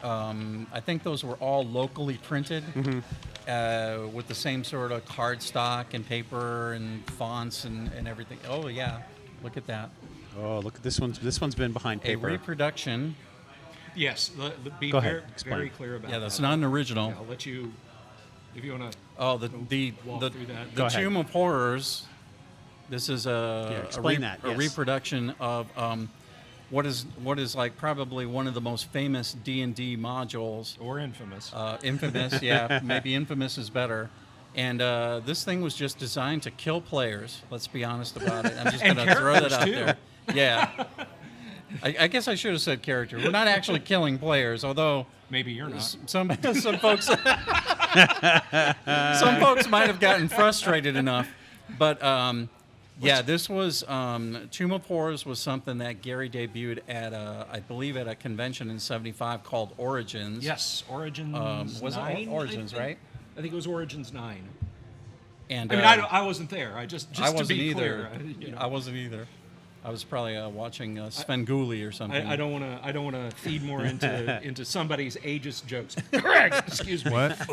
Speaker 8: I think those were all locally printed with the same sort of cardstock and paper and fonts and everything. Oh, yeah. Look at that.
Speaker 2: Oh, look at this one. This one's been behind
Speaker 8: A
Speaker 2: paper.
Speaker 8: reproduction.
Speaker 7: Yes, be
Speaker 2: Go
Speaker 7: very,
Speaker 2: ahead, explain.
Speaker 7: very clear about
Speaker 8: Yeah,
Speaker 7: that.
Speaker 8: that's not an original.
Speaker 7: I'll let you, if you want to.
Speaker 8: Oh, the
Speaker 7: walk
Speaker 8: the,
Speaker 7: through that.
Speaker 2: Go
Speaker 8: the
Speaker 2: ahead.
Speaker 8: Tomb of Horrors. This is
Speaker 2: explain that,
Speaker 8: a
Speaker 2: yes.
Speaker 8: reproduction of what is like probably one of the most famous D&D modules.
Speaker 7: Or infamous.
Speaker 8: Infamous, yeah, maybe infamous is better. And this thing was just designed to kill players. Let's be honest about it. I'm just going to throw that out
Speaker 7: too.
Speaker 8: there. Yeah. I guess I should have said character. We're not actually killing players, although
Speaker 7: Maybe you're not.
Speaker 8: some folks some folks might have gotten frustrated enough. But yeah, this was Tomb of Horrors was something that Gary debuted at I believe at a convention in '75 called Origins.
Speaker 7: Yes, Origins.
Speaker 8: Was it
Speaker 7: 9,
Speaker 8: Origins, right?
Speaker 7: I think it was Origins 9.
Speaker 8: And
Speaker 7: I mean, I wasn't there. I just
Speaker 8: I
Speaker 7: to
Speaker 8: wasn't
Speaker 7: be
Speaker 8: either.
Speaker 7: clear. You know,
Speaker 8: I wasn't either. I was probably watching Svengoolie or something.
Speaker 7: I don't want to feed more into somebody's ageist jokes. Correct. Excuse me.
Speaker 4: What? I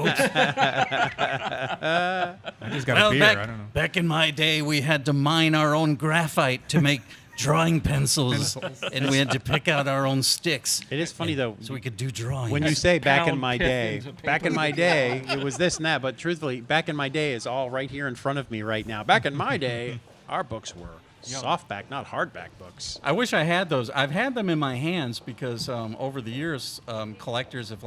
Speaker 4: just got
Speaker 8: Well,
Speaker 4: a beer. I don't know.
Speaker 8: back in my day, we had to mine our own graphite to make drawing pencils, and we had to pick out our own sticks.
Speaker 2: It is funny though.
Speaker 8: So we could do drawings.
Speaker 2: When you say back in
Speaker 7: Pound
Speaker 2: my
Speaker 7: pith
Speaker 2: day,
Speaker 7: into
Speaker 2: back in
Speaker 7: paper.
Speaker 2: my day, it was this and that. But truthfully, back in my day is all right here in front of me right now. Back in my day, our books were softback, not hardback books.
Speaker 8: I wish I had those. I've had them in my hands because over the years, collectors have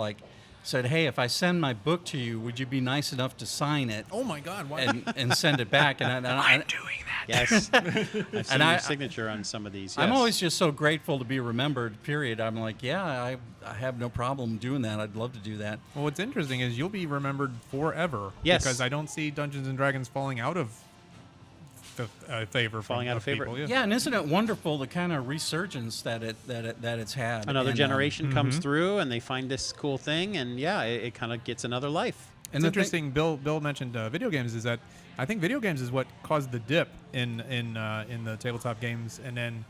Speaker 8: said, "Hey, if I send my book to you, would you be nice enough to sign it
Speaker 4: Oh my God! What?
Speaker 8: and send it back?" And I'm
Speaker 4: doing that.
Speaker 2: Yes, I've seen
Speaker 8: And
Speaker 2: your signature on some of these. Yes.
Speaker 8: I'm always just so grateful to be remembered. Period. I'm like, yeah, I have no problem doing that. I'd love to do that.
Speaker 4: Well, what's interesting is you'll be remembered forever.
Speaker 2: Yes.
Speaker 4: Because I don't see Dungeons and Dragons falling out of favor.
Speaker 2: Falling out of favor.
Speaker 4: People.
Speaker 8: Yeah, and isn't it wonderful the kind of resurgence that it's had?
Speaker 2: Another
Speaker 8: And,
Speaker 2: generation comes through and they find this cool thing, and yeah, it kind of gets another life.
Speaker 4: It's
Speaker 8: the
Speaker 4: interesting. Bill mentioned video games. Is that I think video games is what caused the dip in the tabletop games, and then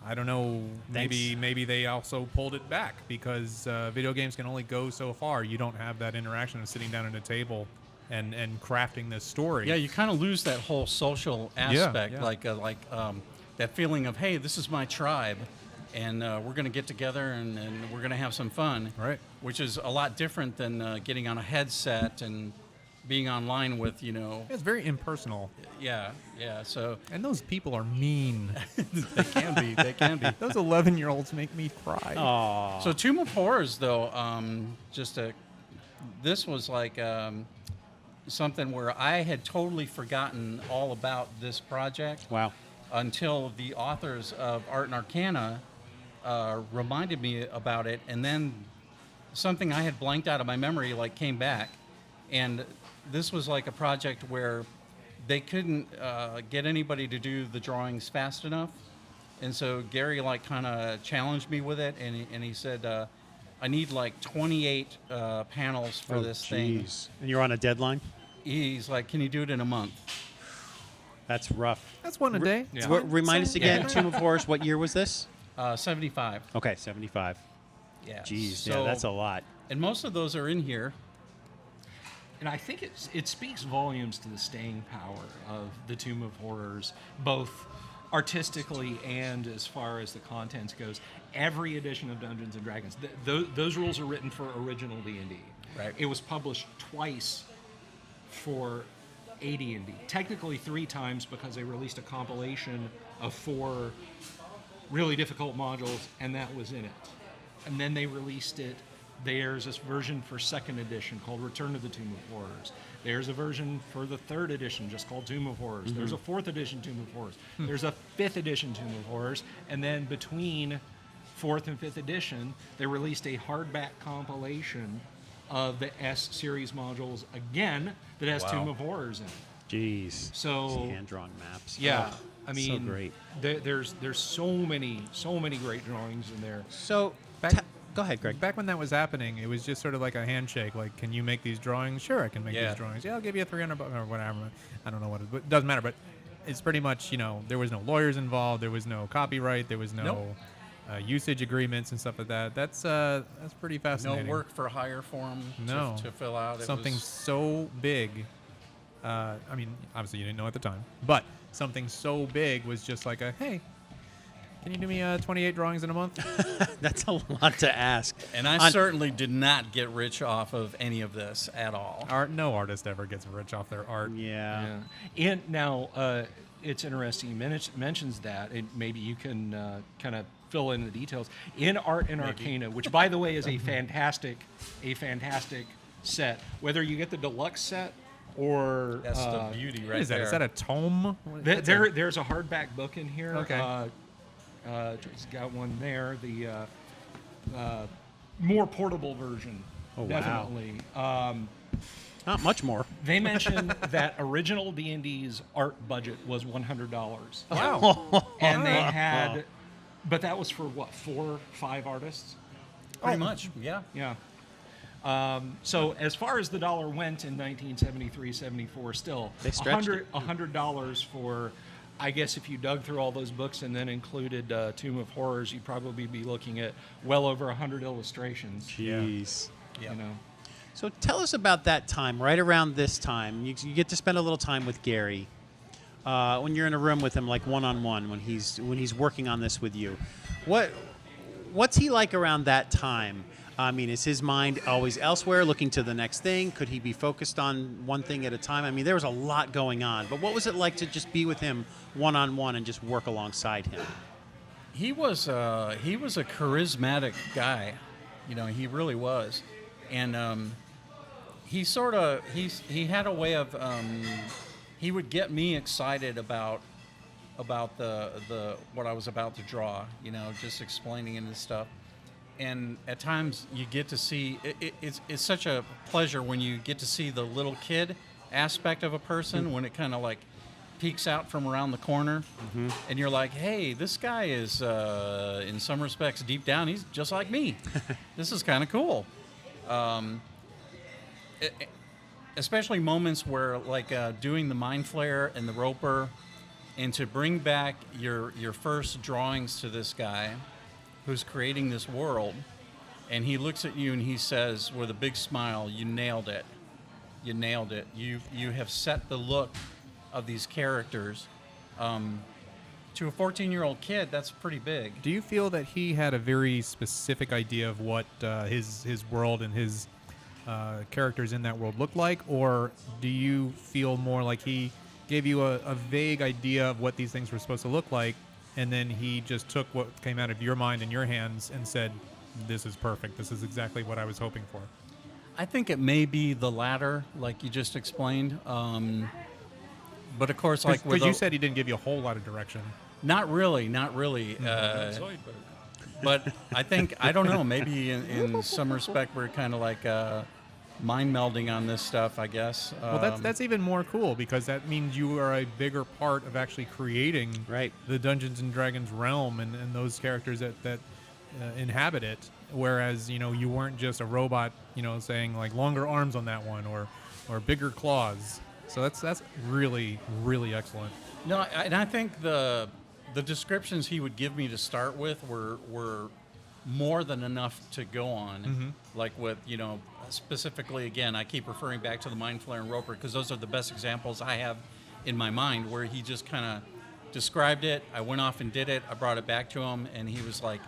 Speaker 4: I don't know. Maybe they also pulled it back because video games can only go so far. You don't have that interaction of sitting down at a table and crafting this story.
Speaker 8: Yeah, you kind of lose that whole social aspect,
Speaker 4: yeah.
Speaker 8: like that feeling of, hey, this is my tribe, and we're going to get together and we're going to have some fun.
Speaker 4: Right.
Speaker 8: Which is a lot different than getting on a headset and being online with,
Speaker 4: It's very impersonal,
Speaker 8: yeah. So
Speaker 4: and those people are mean.
Speaker 8: they can be.
Speaker 4: Those 11-year-olds make me cry.
Speaker 2: Aww.
Speaker 8: So Tomb of Horrors, though, this was like something where I had totally forgotten all about this project.
Speaker 2: Wow.
Speaker 8: Until the authors of Art and Arcana reminded me about it, and then something I had blanked out of my memory came back, and this was like a project where they couldn't get anybody to do the drawings fast enough, and so Gary kind of challenged me with it, and he said, I need 28 panels for this thing.
Speaker 2: And you're on a deadline?
Speaker 8: He's like, can you do it in a month?
Speaker 2: That's rough.
Speaker 4: That's one a day.
Speaker 7: Yeah.
Speaker 2: Remind us again, Tomb of Horrors, what year was this?
Speaker 8: 75.
Speaker 2: Okay, 75.
Speaker 8: Yeah.
Speaker 2: Jeez,
Speaker 8: So,
Speaker 2: yeah, that's a lot.
Speaker 8: And most of those are in here.
Speaker 7: And I think it speaks volumes to the staying power of the Tomb of Horrors, both artistically and as far as the content goes. Every edition of Dungeons and Dragons, those rules are written for original D&D.
Speaker 8: Right.
Speaker 7: It was published twice for AD&D. Technically 3 times because they released a compilation of 4 really difficult modules, and that was in it. And then they released it. There's this version for 2nd edition called Return to the Tomb of Horrors. There's a version for the 3rd edition just called Tomb of Horrors. There's a 4th edition Tomb of Horrors. There's a 5th edition Tomb of Horrors. And then between 4th and 5th edition, they released a hardback compilation of the S series modules again that has Tomb of Horrors in it.
Speaker 2: Jeez.
Speaker 7: So
Speaker 2: hand-drawn maps.
Speaker 7: yeah,
Speaker 2: Oh,
Speaker 7: I mean,
Speaker 2: so great.
Speaker 7: There's so many great drawings in there.
Speaker 2: So,
Speaker 4: Back-
Speaker 2: go ahead, Greg.
Speaker 4: Back when that was happening, it was just sort of like a handshake. Like, can you make these drawings? Sure, I can make
Speaker 8: Yeah.
Speaker 4: these drawings. Yeah, I'll give you $300 or whatever. I don't know what it doesn't matter. But it's pretty much, there was no lawyers involved. There was no copyright. There was no
Speaker 8: Nope.
Speaker 4: usage agreements and stuff like that. That's pretty
Speaker 8: No
Speaker 4: fascinating.
Speaker 8: work for hire form
Speaker 4: No.
Speaker 8: to fill out. It
Speaker 4: Something
Speaker 8: was,
Speaker 4: so big. I mean, obviously you didn't know at the time, but something so big was just like hey, Can you do me 28 drawings in a month?
Speaker 2: That's a lot to ask.
Speaker 8: And I certainly did not get rich off of any of this at all.
Speaker 4: No artist ever gets rich off their art.
Speaker 2: Yeah.
Speaker 7: And now it's interesting. He mentions that, and maybe you can kind of fill in the details. In Art and Arcana, which, by the way, is a fantastic set. Whether you get the deluxe set or
Speaker 8: That's the beauty right
Speaker 4: What is that?
Speaker 8: there.
Speaker 4: Is that a tome?
Speaker 7: there's a hardback book in here.
Speaker 4: Okay.
Speaker 7: It's got one there. The more portable version.
Speaker 2: Oh, wow.
Speaker 7: Definitely.
Speaker 2: Not much more.
Speaker 7: They mentioned that original D&D's art budget was $100.
Speaker 4: Wow.
Speaker 7: And they had, but that was for what, 4 or 5 artists?
Speaker 8: Pretty much, yeah.
Speaker 7: Yeah. So as far as the dollar went in 1973, 74, still
Speaker 2: They stretched it.
Speaker 7: $100 for, I guess if you dug through all those books and then included Tomb of Horrors, you'd probably be looking at well over 100 illustrations.
Speaker 2: Jeez.
Speaker 7: You know.
Speaker 2: So tell us about that time, right around this time. You get to spend a little time with Gary. When you're in a room with him, like one-on-one, when he's working on this with you. What's he like around that time? I mean, is his mind always elsewhere, looking to the next thing? Could he be focused on one thing at a time? I mean, there was a lot going on. But what was it like to just be with him one-on-one and just work alongside him?
Speaker 8: He was a charismatic guy, you know. He really was, and he had a way of he would get me excited about the what I was about to draw, you know, just explaining and stuff. And at times you get to see it's such a pleasure when you get to see the little kid aspect of a person when it kind of like peeks out from around the corner, and you're like, hey, this guy is in some respects deep down he's just like me. This is kind of cool. Especially moments where like doing the Mind Flayer and the Roper, and to bring back your first drawings to this guy who's creating this world, and he looks at you and he says with a big smile, you nailed it. You nailed it. You have set the look of these characters. To a 14-year-old kid, that's pretty big.
Speaker 4: Do you feel that he had a very specific idea of what his world and his characters in that world looked like, or do you feel more like he gave you a vague idea of what these things were supposed to look like, and then he just took what came out of your mind and your hands and said, this is perfect, this is exactly what I was hoping for?
Speaker 8: I think it may be the latter, like you just explained. But of course, like with
Speaker 4: because you said he didn't give you a whole lot of direction.
Speaker 8: Not really. But I think, I don't know, maybe in some respect we're kind of like mind melding on this stuff, I guess.
Speaker 4: Well, that's even more cool, because that means you are a bigger part of actually creating the Dungeons and Dragons realm and those characters that inhabit it. Whereas, you know, you weren't just a robot, you know, saying like longer arms on that one or bigger claws. So that's really, really excellent.
Speaker 8: No, and I think the descriptions he would give me to start with were more than enough to go on. Like with, you know, specifically, again, I keep referring back to the Mind Flayer and Roper because those are the best examples I have in my mind, where he just kind of described it. I went off and did it. I brought it back to him, and he was like,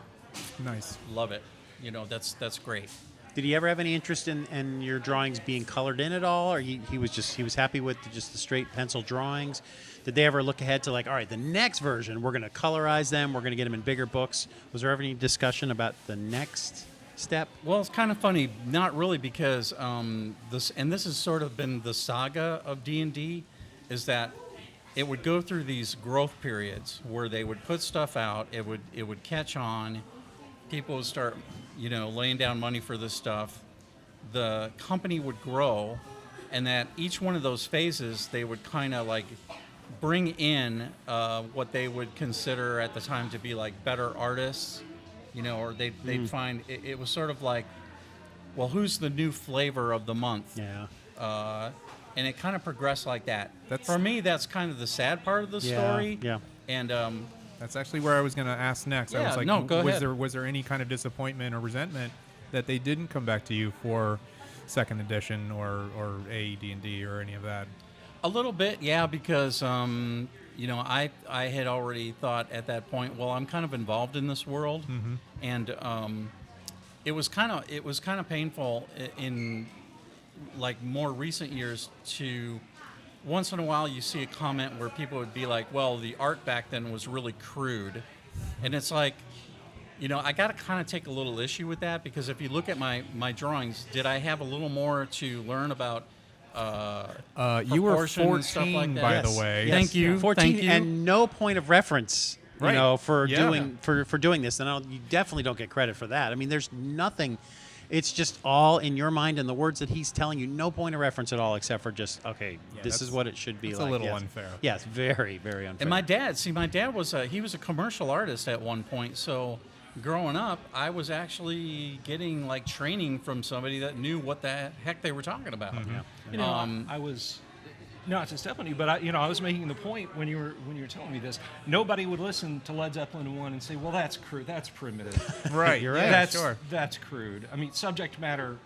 Speaker 4: nice,
Speaker 8: love it. You know, that's great.
Speaker 2: Did he ever have any interest in your drawings being colored in at all, or he was happy with just the straight pencil drawings? Did they ever look ahead to like, all right, the next version, we're going to colorize them, we're going to get them in bigger books? Was there ever any discussion about the next step?
Speaker 8: Well, it's kind of funny, not really, because this has sort of been the saga of D&D, is that it would go through these growth periods where they would put stuff out, it would catch on, people would start, you know, laying down money for this stuff. The company would grow, and that each one of those phases, they would kind of like bring in what they would consider at the time to be like better artists, you know, or they'd find it was sort of like, well, who's the new flavor of the month?
Speaker 2: Yeah.
Speaker 8: And it kind of progressed like that. For me, that's kind of the sad part of the story.
Speaker 2: Yeah.
Speaker 8: And
Speaker 4: that's actually where I was going to ask next. I was like,
Speaker 8: no, go ahead.
Speaker 4: Was there any kind of disappointment or resentment that they didn't come back to you for second edition or AD&D or any of that?
Speaker 8: A little bit, yeah, because I had already thought at that point, well, I'm kind of involved in this world, and it was kind of painful in like more recent years to once in a while you see a comment where people would be like, well, the art back then was really crude, and it's like, I got to kind of take a little issue with that, because if you look at my drawings, did I have a little more to learn about
Speaker 4: you were
Speaker 8: proportion
Speaker 4: 14,
Speaker 8: and stuff like that?
Speaker 4: by
Speaker 2: Yes.
Speaker 4: the way.
Speaker 2: Yes.
Speaker 8: Thank you.
Speaker 2: 14
Speaker 8: Thank you.
Speaker 2: and no point of reference,
Speaker 4: Right.
Speaker 2: for
Speaker 4: Yeah.
Speaker 2: doing this. And you definitely don't get credit for that. I mean, there's nothing. It's just all in your mind and the words that he's telling you. No point of reference at all, except for just, okay, this is what it should be
Speaker 4: that's
Speaker 2: like.
Speaker 4: a little
Speaker 2: Yes.
Speaker 4: unfair.
Speaker 2: Yes, very, very unfair.
Speaker 8: And my dad was he was a commercial artist at one point. So growing up, I was actually getting like training from somebody that knew what the heck they were talking about.
Speaker 7: I was not to step on you, but I was making the point when you were telling me this. Nobody would listen to Led Zeppelin 1 and say, "Well, that's crude. That's primitive."
Speaker 4: Right.
Speaker 2: You're right.
Speaker 7: That's
Speaker 4: Sure.
Speaker 7: that's crude. I mean, subject matter.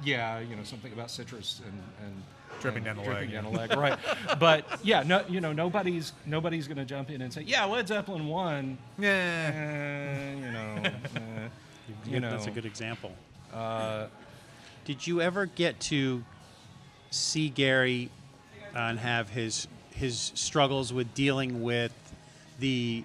Speaker 7: Yeah, something about citrus and
Speaker 4: Dripping down the
Speaker 7: dripping
Speaker 4: leg.
Speaker 7: down the leg, right? But yeah, no, nobody's going to jump in and say, "Yeah, Led Zeppelin 1."
Speaker 4: Yeah.
Speaker 2: That's a good example. Did you ever get to see Gary and have his struggles with dealing with the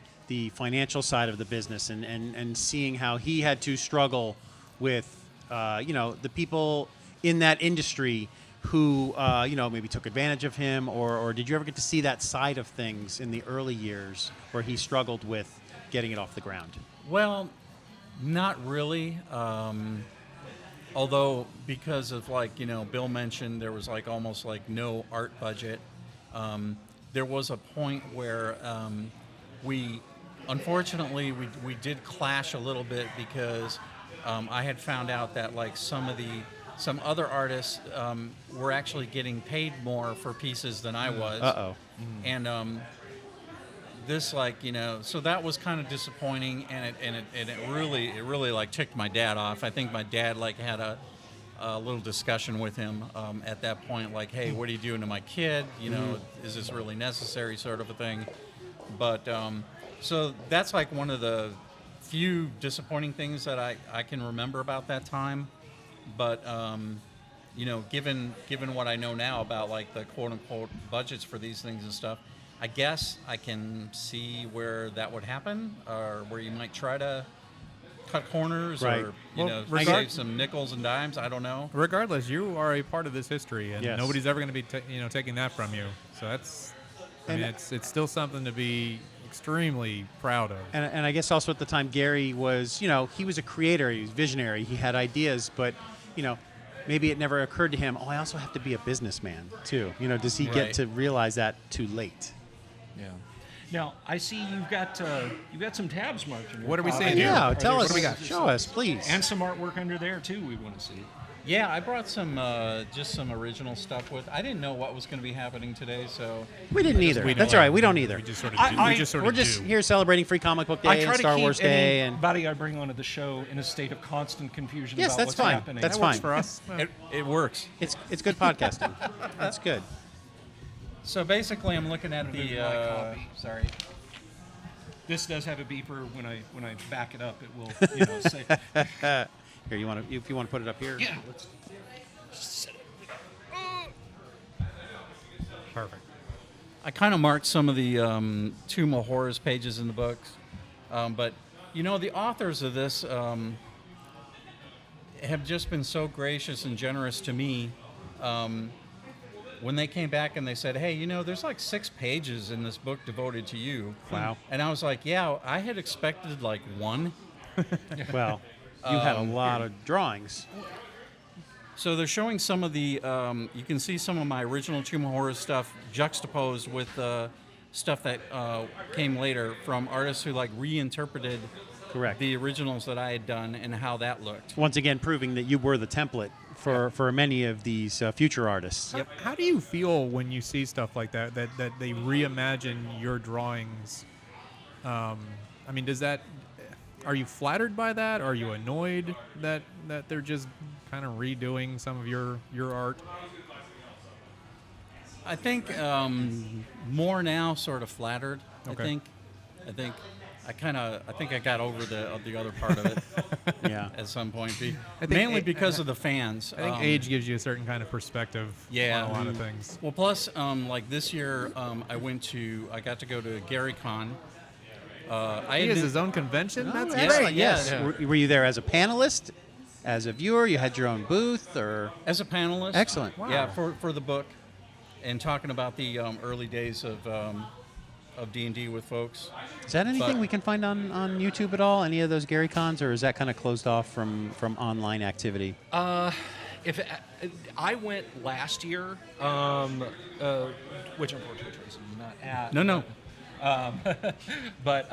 Speaker 2: financial side of the business and seeing how he had to struggle with the people in that industry who maybe took advantage of him, or did you ever get to see that side of things in the early years where he struggled with getting it off the ground?
Speaker 8: Well, not really. Although, because of Bill mentioned, there was almost no art budget. There was a point where unfortunately, we did clash a little bit, because I had found out that some other artists were actually getting paid more for pieces than I was.
Speaker 2: Uh-oh.
Speaker 8: And this so that was kind of disappointing, and it really ticked my dad off. I think my dad had a little discussion with him at that point, hey, what are you doing to my kid? Is this really necessary, sort of a thing. But so that's one of the few disappointing things that I can remember about that time. But given what I know now about the quote unquote budgets for these things and stuff, I guess I can see where that would happen, or where you might try to cut corners,
Speaker 2: right.
Speaker 8: or save some nickels and dimes. I don't know.
Speaker 4: Regardless, you are a part of this history, and
Speaker 2: Yes.
Speaker 4: nobody's ever going to be taking that from you. So that's, it's still something to be extremely proud of.
Speaker 2: And I guess also at the time, Gary was, he was a creator, he was visionary, he had ideas, but, maybe it never occurred to him, I also have to be a businessman too. Does he get
Speaker 8: Right.
Speaker 2: to realize that too late?
Speaker 7: Yeah. Now I see you've got some tabs marked. In your
Speaker 4: What are we
Speaker 7: copy.
Speaker 4: seeing here?
Speaker 2: Yeah,
Speaker 4: Are
Speaker 2: tell
Speaker 4: there-
Speaker 2: us,
Speaker 4: what do we got?
Speaker 2: show us, please.
Speaker 7: And some artwork under there too. We want to see.
Speaker 8: Yeah, I brought some just some original stuff with. I didn't know what was going to be happening today, so
Speaker 2: We didn't either.
Speaker 4: We
Speaker 2: That's
Speaker 4: don't.
Speaker 2: all right. We don't either.
Speaker 4: We just sort of
Speaker 7: I-
Speaker 4: do.
Speaker 7: I-
Speaker 4: We just sort
Speaker 2: We're
Speaker 4: of
Speaker 2: just
Speaker 4: do.
Speaker 2: here celebrating Free Comic Book
Speaker 7: I
Speaker 2: Day
Speaker 7: try
Speaker 2: and
Speaker 7: to
Speaker 2: Star
Speaker 7: keep
Speaker 2: Wars Day, and
Speaker 7: anybody I bring onto the show in a state of constant confusion
Speaker 2: Yes,
Speaker 7: about
Speaker 2: that's
Speaker 7: what's
Speaker 2: fine.
Speaker 7: happening.
Speaker 2: That's
Speaker 4: That works
Speaker 2: fine.
Speaker 4: for us.
Speaker 8: it works.
Speaker 2: it's good podcasting. That's good.
Speaker 8: So basically, I'm looking at
Speaker 7: Remove
Speaker 8: the.
Speaker 7: my copy.
Speaker 8: Sorry.
Speaker 7: This does have a beeper. When I back it up, it will say.
Speaker 2: Here, if you want to put it up here.
Speaker 7: Yeah. Let's set it.
Speaker 4: Perfect.
Speaker 8: I kind of marked some of the Tomb of Horrors pages in the books, but the authors of this have just been so gracious and generous to me. When they came back and they said, "Hey, there's 6 pages in this book devoted to you."
Speaker 2: Wow.
Speaker 8: And I was like, "Yeah, I had expected 1."
Speaker 2: Well, you had a lot of drawings.
Speaker 8: So they're showing some of the, you can see some of my original Tomb of Horrors stuff juxtaposed with stuff that came later from artists who reinterpreted
Speaker 2: Correct.
Speaker 8: the originals that I had done and how that looked.
Speaker 2: Once again, proving that you were the template for many of these future artists.
Speaker 8: Yep.
Speaker 4: How do you feel when you see stuff like that they reimagine your drawings? I mean, are you flattered by that? Are you annoyed that they're just kind of redoing some of your art?
Speaker 8: I think more now, sort of flattered.
Speaker 4: Okay.
Speaker 8: I think I think I got over the other part of it.
Speaker 2: Yeah.
Speaker 8: At some point,
Speaker 4: think
Speaker 8: mainly
Speaker 4: it-
Speaker 8: because of the fans.
Speaker 4: I think age gives you a certain kind of perspective
Speaker 8: Yeah.
Speaker 4: on a lot of things.
Speaker 8: Well, plus, like this year, I got to go to Gary Con.
Speaker 4: He has his own convention. That's
Speaker 8: yeah,
Speaker 4: great.
Speaker 2: Yes.
Speaker 8: Yeah.
Speaker 2: Were you there as a panelist, as a viewer? You had your own booth, or
Speaker 8: As a panelist.
Speaker 2: Excellent.
Speaker 8: Yeah, for the book, and talking about the early days of D&D with folks.
Speaker 2: is that anything
Speaker 8: But-
Speaker 2: we can find on YouTube at all? Any of those Gary Cons, or is that kind of closed off from online activity?
Speaker 7: If I went last year, which unfortunately Tracy was not at.
Speaker 8: No.
Speaker 7: But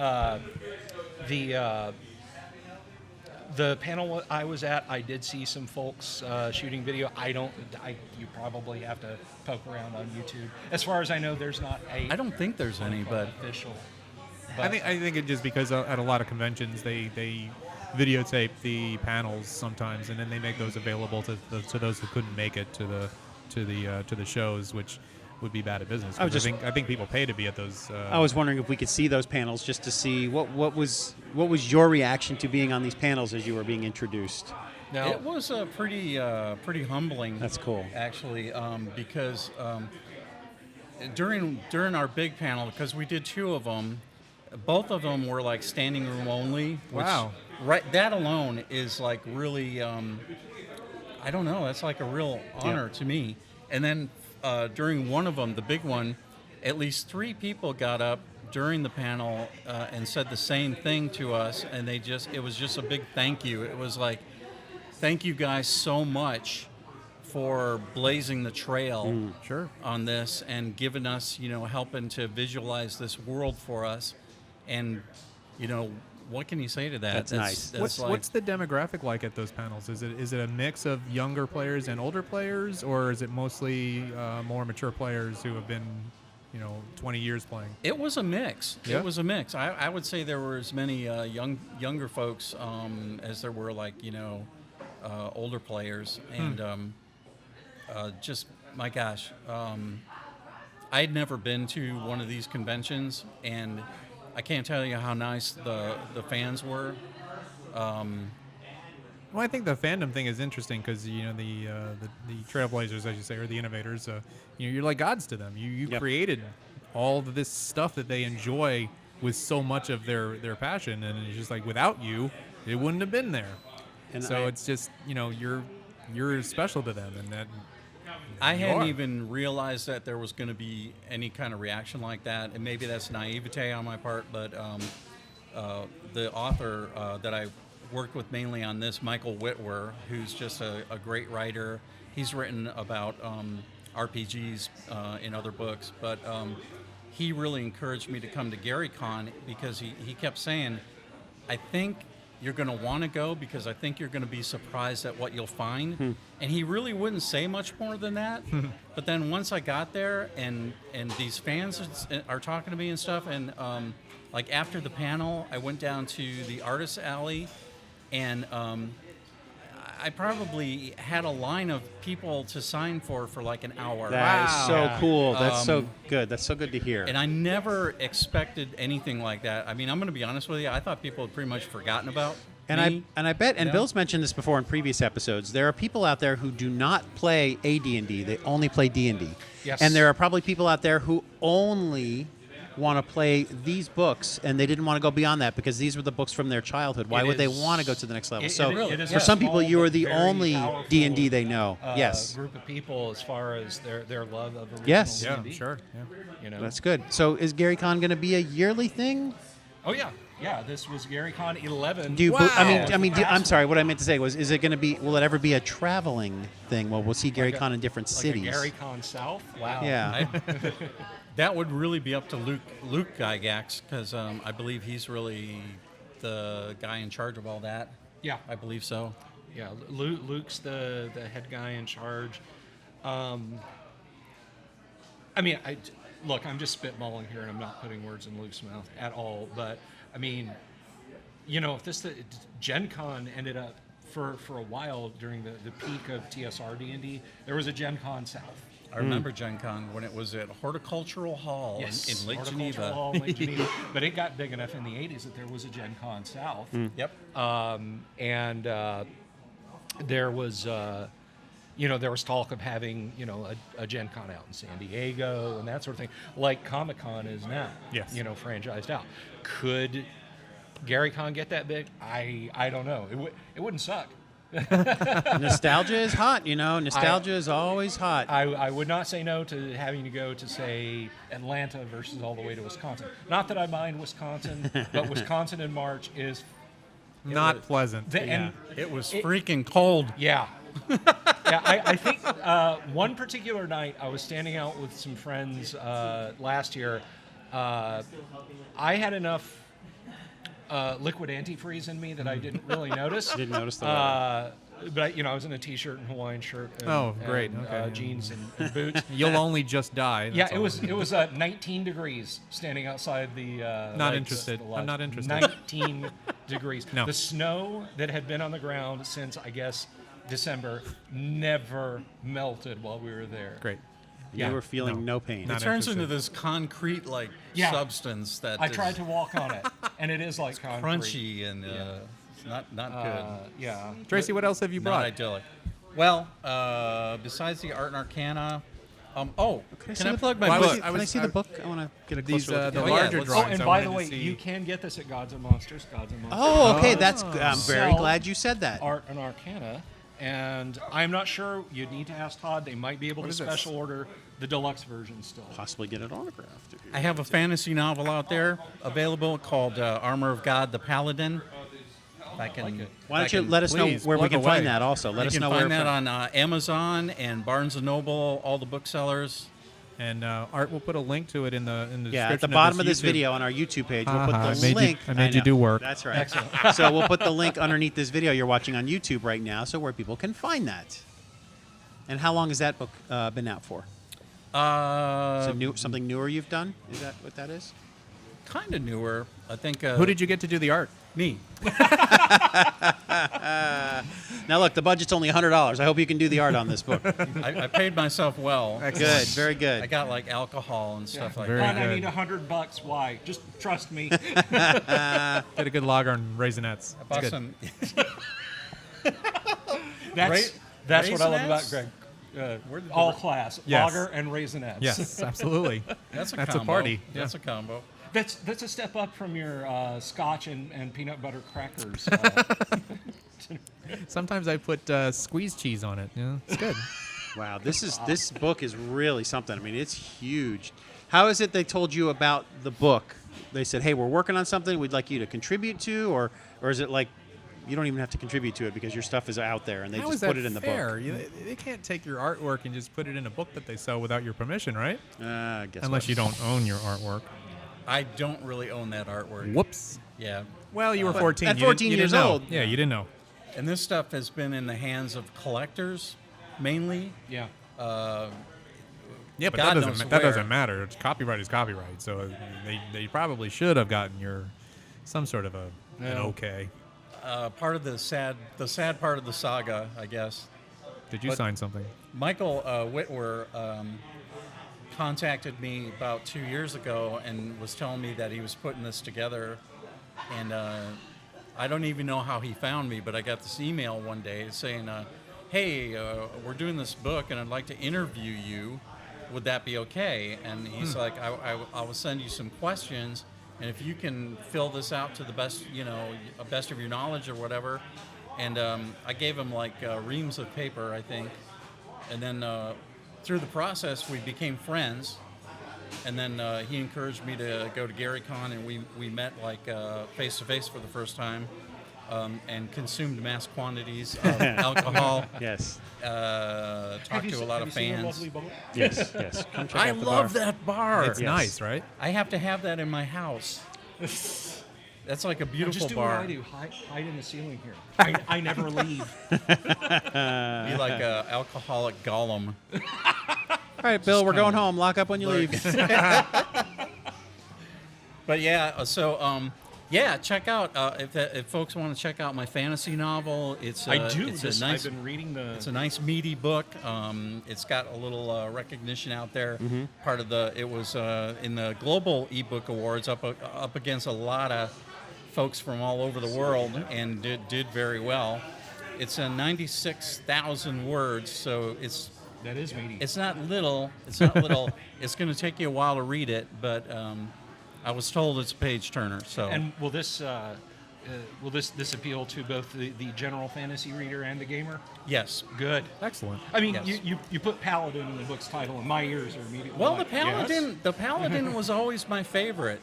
Speaker 7: the panel I was at, I did see some folks shooting video. You probably have to poke around on YouTube. As far as I know, there's not a.
Speaker 8: I don't think there's any, but
Speaker 7: official.
Speaker 4: I think it just because at a lot of conventions they videotape the panels sometimes, and then they make those available to those who couldn't make it to the shows, which would be bad at business.
Speaker 2: I was
Speaker 4: 'Cause I think people pay to be at those.
Speaker 2: I was wondering if we could see those panels just to see what was your reaction to being on these panels as you were being introduced.
Speaker 7: Now,
Speaker 8: it was pretty humbling.
Speaker 2: That's cool.
Speaker 8: Actually, because during our big panel, because we did two of them, both of them were like standing room only. Which,
Speaker 4: Wow.
Speaker 8: Right, that alone is like really, I don't know, that's like a real honor to me. And then during one of them, the big one, at least 3 people got up during the panel and said the same thing to us, and it was just a big thank you. It was like, thank you guys so much for blazing the trail
Speaker 4: Sure.
Speaker 8: on this and giving us, helping to visualize this world for us. And, what can you say to that?
Speaker 2: That's nice.
Speaker 4: What's the demographic like at those panels? Is it a mix of younger players and older players, or is it mostly more mature players who have been, 20 years playing?
Speaker 8: It was a mix.
Speaker 4: Yeah?
Speaker 8: It was a mix. I would say there were as many younger folks as there were older players, and just my gosh, I had never been to one of these conventions, and I can't tell you how nice the fans were.
Speaker 4: Well, I think the fandom thing is interesting because the trailblazers, as you say, or the innovators. You're like gods to them. You created all of this stuff that they enjoy with so much of their passion, and it's just like without you, it wouldn't have been there.
Speaker 2: And
Speaker 4: So it's just you're special to them, and that
Speaker 8: I
Speaker 4: you
Speaker 8: hadn't
Speaker 4: are.
Speaker 8: even realized that there was going to be any kind of reaction like that, and maybe that's naivete on my part, but the author that I worked with mainly on this, Michael Whitwer, who's just a great writer. He's written about RPGs in other books, but he really encouraged me to come to GaryCon because he kept saying, I think you're going to want to go because I think you're going to be surprised at what you'll find. And he really wouldn't say much more than that. But then once I got there and these fans are talking to me and stuff, and like after the panel, I went down to the Artist Alley, and I probably had a line of people to sign for like an hour.
Speaker 2: That is so cool. That's so
Speaker 8: Um,
Speaker 2: good. That's so good to hear.
Speaker 8: And I never expected anything like that. I mean, I'm going to be honest with you. I thought people had pretty much forgotten about me.
Speaker 2: I bet, and
Speaker 8: Yeah.
Speaker 2: Bill's mentioned this before in previous episodes, there are people out there who do not play AD&D. They only play D&D.
Speaker 7: Yes.
Speaker 2: And there are probably people out there who only want to play these books, and they didn't want to go beyond that because these were the books from their childhood. Why
Speaker 7: It
Speaker 2: would they
Speaker 7: is-
Speaker 2: want to go to the next level?
Speaker 7: it-
Speaker 2: So
Speaker 7: it is
Speaker 2: for
Speaker 7: a
Speaker 2: some people,
Speaker 7: small
Speaker 2: you are
Speaker 7: but
Speaker 2: the
Speaker 7: very
Speaker 2: only
Speaker 7: powerful,
Speaker 2: D&D they know. Yes.
Speaker 7: Group of people as far as their love of original
Speaker 2: Yes.
Speaker 4: yeah,
Speaker 7: D&D,
Speaker 4: sure. Yeah.
Speaker 2: That's good. So is GaryCon going to be a yearly thing?
Speaker 7: Oh yeah. This was GaryCon 11.
Speaker 2: Do you?
Speaker 4: Wow.
Speaker 2: I'm sorry. What I meant to say was, is it going to be? Will it ever be a traveling thing? Well, we'll see GaryCon in different
Speaker 7: like
Speaker 2: cities.
Speaker 7: a GaryCon South. Wow.
Speaker 2: Yeah.
Speaker 8: That would really be up to Luke Gygax, because I believe he's really the guy in charge of all that.
Speaker 7: Yeah.
Speaker 8: I believe so.
Speaker 7: Yeah, Luke's the head guy in charge. I mean, look, I'm just spitballing here, and I'm not putting words in Luke's mouth at all. But I mean, if the Gen Con ended up for a while during the peak of TSR D&D, there was a Gen Con South.
Speaker 8: I remember Gen Con when it was at Horticultural Hall in Lake
Speaker 7: Horticultural
Speaker 8: Geneva.
Speaker 7: Hall in Lake Geneva. But it got big enough in the 80s that there was a Gen Con South.
Speaker 8: Yep.
Speaker 7: And there was, there was talk of having, a Gen Con out in San Diego and that sort of thing, like Comic Con is now.
Speaker 4: Yes.
Speaker 7: Franchised out. Could Gary Con get that big? I don't know. It wouldn't suck.
Speaker 2: Nostalgia is hot, Nostalgia is always hot.
Speaker 7: I would not say no to having to go to, say, Atlanta versus all the way to Wisconsin. Not that I mind Wisconsin, but Wisconsin in March is
Speaker 4: Not pleasant.
Speaker 7: And
Speaker 8: It was freaking cold.
Speaker 7: yeah. I think one particular night I was standing out with some friends last year. I had enough liquid antifreeze in me that I didn't really notice.
Speaker 2: Didn't notice the weather.
Speaker 7: But I was in a t-shirt and Hawaiian shirt. And,
Speaker 4: Oh, great.
Speaker 7: and,
Speaker 4: Okay.
Speaker 7: jeans and boots.
Speaker 4: You'll only just die.
Speaker 7: Yeah,
Speaker 4: that's
Speaker 7: it
Speaker 4: all.
Speaker 7: was 19 degrees standing outside the.
Speaker 4: Not
Speaker 7: lights,
Speaker 4: interested.
Speaker 7: the
Speaker 4: I'm
Speaker 7: lodge.
Speaker 4: not interested.
Speaker 7: 19 degrees.
Speaker 4: No.
Speaker 7: The snow that had been on the ground since I guess December never melted while we were there.
Speaker 4: Great.
Speaker 2: You were feeling no pain.
Speaker 8: It
Speaker 4: Not
Speaker 8: turns
Speaker 4: interested.
Speaker 8: into this concrete-like
Speaker 7: Yeah.
Speaker 8: substance that
Speaker 7: I
Speaker 8: is
Speaker 7: tried to walk on it, and it is like concrete.
Speaker 8: crunchy and it's not good.
Speaker 7: Yeah.
Speaker 4: Tracy, what else have you
Speaker 8: Not
Speaker 4: brought?
Speaker 8: idyllic. Well, besides the Art and Arcana, can I plug my
Speaker 4: Well,
Speaker 8: book?
Speaker 2: Can I see the book? I want to get a
Speaker 4: These
Speaker 2: closer look.
Speaker 4: the
Speaker 2: at
Speaker 8: yeah,
Speaker 2: it.
Speaker 4: larger
Speaker 8: let's-
Speaker 7: Oh,
Speaker 4: drawings.
Speaker 7: and
Speaker 4: I
Speaker 7: by the
Speaker 4: wanted
Speaker 7: way,
Speaker 4: to see.
Speaker 7: you can get this at Gods and Monsters. Gods and Monsters.
Speaker 2: Oh, okay. That's. I'm very
Speaker 7: So-
Speaker 2: glad you said that.
Speaker 7: Art and Arcana, and I'm not sure. You'd need to ask Todd. They might be able to
Speaker 4: is this?
Speaker 7: special order the deluxe version still.
Speaker 2: Possibly get it autographed. if you
Speaker 8: I have a fantasy novel out there available called Armor of God, the Paladin. If I can,
Speaker 2: Why don't you let us know
Speaker 4: please,
Speaker 2: where we
Speaker 4: plug
Speaker 2: can
Speaker 4: away.
Speaker 2: find that? Also, let
Speaker 8: you
Speaker 2: us
Speaker 8: can
Speaker 2: know
Speaker 8: find
Speaker 2: where.
Speaker 8: that on Amazon and Barnes and Noble, all the booksellers.
Speaker 4: And Art will put a link to it in the description.
Speaker 2: Yeah, at the bottom of this
Speaker 4: YouTube.
Speaker 2: video on our YouTube page, we'll put
Speaker 4: I
Speaker 2: the
Speaker 4: made you-
Speaker 2: link.
Speaker 4: I made you
Speaker 2: know.
Speaker 4: do work.
Speaker 2: That's right. So we'll put the link underneath this video you're watching on YouTube right now, so where people can find that. And how long has that book been out for? Something newer you've done? Is that what that is?
Speaker 8: Kind of newer. I think.
Speaker 4: Who did you get to do the art?
Speaker 8: Me.
Speaker 2: Now look, the budget's only $100. I hope you can do the art on this book.
Speaker 8: I paid myself well.
Speaker 2: Good, very good.
Speaker 8: I got like alcohol and stuff like
Speaker 4: Very
Speaker 8: that.
Speaker 7: Fine, I
Speaker 4: good.
Speaker 7: need $100. Why? Just trust me.
Speaker 4: Get a good lager on Raisinets.
Speaker 8: I bought
Speaker 4: It's good.
Speaker 8: some.
Speaker 7: That's what I love about
Speaker 8: Raisinets?
Speaker 7: Greg.
Speaker 8: Where did the
Speaker 7: All
Speaker 8: ra-
Speaker 7: class,
Speaker 4: Yes.
Speaker 7: lager and Raisinets.
Speaker 4: Yes, absolutely.
Speaker 8: That's a
Speaker 4: That's
Speaker 8: combo.
Speaker 4: a party.
Speaker 8: That's a combo.
Speaker 7: That's a step up from your Scotch and peanut butter crackers.
Speaker 4: Sometimes I put squeeze cheese on it. Yeah, it's good.
Speaker 2: Wow, this book is really something. I mean, it's huge. How is it they told you about the book? They said, "Hey, we're working on something we'd like you to contribute to," or is it like you don't even have to contribute to it because your stuff is out there and they
Speaker 4: How
Speaker 2: just
Speaker 4: is that
Speaker 2: put it in the
Speaker 4: fair?
Speaker 2: book?
Speaker 4: They can't take your artwork and just put it in a book that they sell without your permission, right?
Speaker 2: I guess
Speaker 4: Unless
Speaker 2: what?
Speaker 4: you don't own your artwork.
Speaker 8: I don't really own that artwork.
Speaker 4: Whoops.
Speaker 8: Yeah.
Speaker 4: Well, you were 14.
Speaker 2: at
Speaker 4: You didn't-
Speaker 2: 14
Speaker 4: you didn't
Speaker 2: years
Speaker 4: know.
Speaker 2: old.
Speaker 4: Yeah, you didn't know.
Speaker 8: And this stuff has been in the hands of collectors, mainly.
Speaker 7: yeah.
Speaker 4: Yeah, but
Speaker 8: God
Speaker 4: that
Speaker 8: knows
Speaker 4: doesn't
Speaker 8: where.
Speaker 4: matter. It's copyright is copyright. So they probably should have gotten some sort of an okay.
Speaker 8: Part of the sad part of the saga, I guess.
Speaker 4: Did you
Speaker 8: But-
Speaker 4: sign something?
Speaker 8: Michael Whitwer contacted me about 2 years ago and was telling me that he was putting this together. And I don't even know how he found me, but I got this email one day saying, hey, we're doing this book and I'd like to interview you. Would that be okay? And he's like, I will send you some questions, and if you can fill this out to the best, best of your knowledge or whatever. And I gave him like reams of paper, I think. And then through the process, we became friends. And then he encouraged me to go to GaryCon, and we met like face to face for the first time, and consumed mass quantities of alcohol.
Speaker 2: Yes,
Speaker 8: Talked to a lot of fans.
Speaker 2: yes, yes. Come check
Speaker 8: I
Speaker 2: out the
Speaker 8: love
Speaker 2: bar.
Speaker 8: that bar.
Speaker 4: It's nice, right?
Speaker 8: I have to have that in my house. That's like a beautiful
Speaker 7: Just do
Speaker 8: bar.
Speaker 7: what I do. Hide in the ceiling here. I never leave.
Speaker 8: Be like a alcoholic golem.
Speaker 2: All right, Bill, we're going home. Lock up when you leave.
Speaker 8: But yeah, so Yeah, check out if folks want to check out my fantasy novel. It's
Speaker 7: I do.
Speaker 8: It's
Speaker 7: This,
Speaker 8: a nice.
Speaker 7: I've been reading the.
Speaker 8: It's a nice meaty book. It's got a little recognition out there. Part of it was in the Global eBook Awards up against a lot of folks from all over the world and did very well. It's 96,000 words, so
Speaker 7: that is meaty.
Speaker 8: it's not little. It's not little. It's going to take you a while to read it, but I was told it's a page turner. So
Speaker 7: And will this appeal to both the general fantasy reader and the gamer?
Speaker 8: yes.
Speaker 7: Good.
Speaker 4: Excellent.
Speaker 7: I mean,
Speaker 8: Yes.
Speaker 7: you put Paladin in the book's title, and my ears are immediately.
Speaker 8: Well,
Speaker 7: like,
Speaker 8: the
Speaker 7: yes?
Speaker 8: Paladin was always my favorite.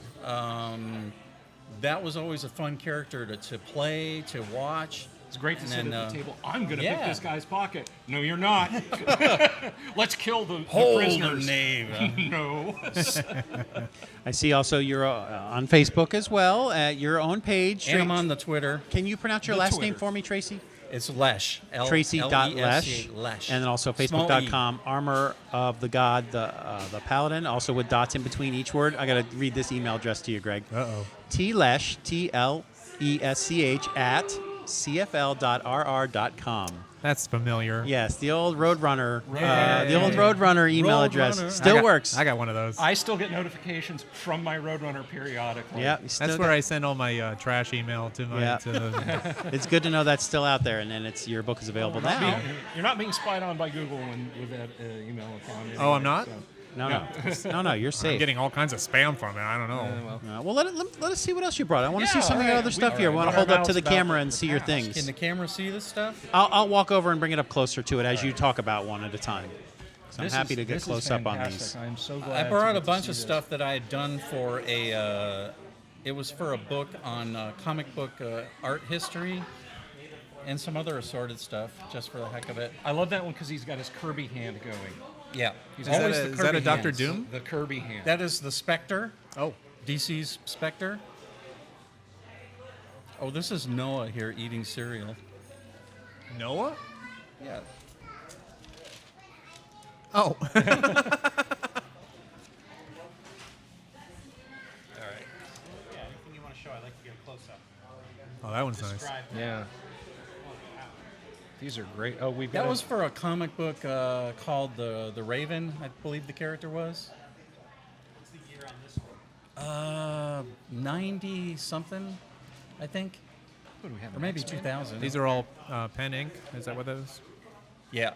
Speaker 8: That was always a fun character to play, to watch.
Speaker 7: It's great to
Speaker 8: And
Speaker 7: sit
Speaker 8: then,
Speaker 7: at the table. I'm going to
Speaker 8: yeah.
Speaker 7: pick this guy's pocket. No, you're not. Let's kill the
Speaker 8: Hold
Speaker 7: prisoners.
Speaker 8: the name.
Speaker 7: No.
Speaker 2: I see also you're on Facebook as well at your own page.
Speaker 8: And I'm on the Twitter.
Speaker 2: Can you pronounce your
Speaker 7: The
Speaker 2: last
Speaker 7: Twitter.
Speaker 2: name for me, Tracy?
Speaker 8: It's Lesch.
Speaker 2: Tracy.Lesch.
Speaker 8: Lesch.
Speaker 2: And then also
Speaker 8: Small
Speaker 2: Facebook.com, Armor of the God, the Paladin, also with dots in between each word. I got to read this email address to you, Greg.
Speaker 4: Uh-oh.
Speaker 2: T-Lesch, T-L-E-S-C-H, at cfl.rr.com.
Speaker 4: That's familiar.
Speaker 2: Yes, the old Roadrunner, email address.
Speaker 8: Roadrunner.
Speaker 2: Still works.
Speaker 4: I got one of those.
Speaker 7: I still get notifications from my Roadrunner periodically.
Speaker 2: Yeah,
Speaker 4: That's where I send all my trash email to my.
Speaker 2: Yeah.
Speaker 4: To,
Speaker 2: It's good to know that's still out there, and then your book is available now.
Speaker 7: You're not being spied on by Google with that email account.
Speaker 4: Oh, I'm not?
Speaker 2: No, you're
Speaker 4: I'm
Speaker 2: safe.
Speaker 4: getting all kinds of spam from it. I don't know.
Speaker 2: Well, let us see what else you brought. I want to see some of your
Speaker 7: all
Speaker 2: other
Speaker 7: right.
Speaker 2: stuff
Speaker 7: We-
Speaker 2: here. I want to hold up to the
Speaker 8: about
Speaker 2: camera
Speaker 8: the
Speaker 2: and see your
Speaker 8: past.
Speaker 2: things.
Speaker 8: Can the camera see this stuff?
Speaker 2: I'll walk over and bring it up closer to it as you talk about one at a time. 'Cause I'm
Speaker 7: This
Speaker 2: happy
Speaker 7: is-
Speaker 2: to get
Speaker 7: this is
Speaker 2: close up on
Speaker 7: fantastic.
Speaker 2: these.
Speaker 7: I'm so glad.
Speaker 8: I
Speaker 7: to
Speaker 8: brought
Speaker 7: get
Speaker 8: a
Speaker 7: to
Speaker 8: bunch
Speaker 7: see
Speaker 8: of
Speaker 7: this.
Speaker 8: stuff that I had done for it was for a book on comic book art history and some other assorted stuff just for the heck of it.
Speaker 7: I love that one because he's got his Kirby hand going.
Speaker 8: Yeah.
Speaker 7: Is
Speaker 4: that
Speaker 8: Always
Speaker 4: a-
Speaker 8: the
Speaker 4: is that a
Speaker 8: Kirby
Speaker 4: Dr.
Speaker 8: hands.
Speaker 4: Doom?
Speaker 7: The Kirby hand.
Speaker 8: That is the Spectre,
Speaker 4: Oh.
Speaker 8: DC's Spectre. Oh, this is Noah here eating cereal.
Speaker 4: Noah?
Speaker 8: Yeah.
Speaker 4: Oh.
Speaker 2: All right. Yeah, anything you want to show, I'd like to get a close up.
Speaker 4: Oh, that one's nice.
Speaker 7: Yeah. These are great. Oh, we've got.
Speaker 8: That was for a comic book called the Raven, I believe the character was.
Speaker 2: What's the year on this one?
Speaker 8: 90 something, I think,
Speaker 7: What do we have?
Speaker 8: or maybe 2000.
Speaker 4: These are all pen ink. Is that what that is?
Speaker 8: Yeah.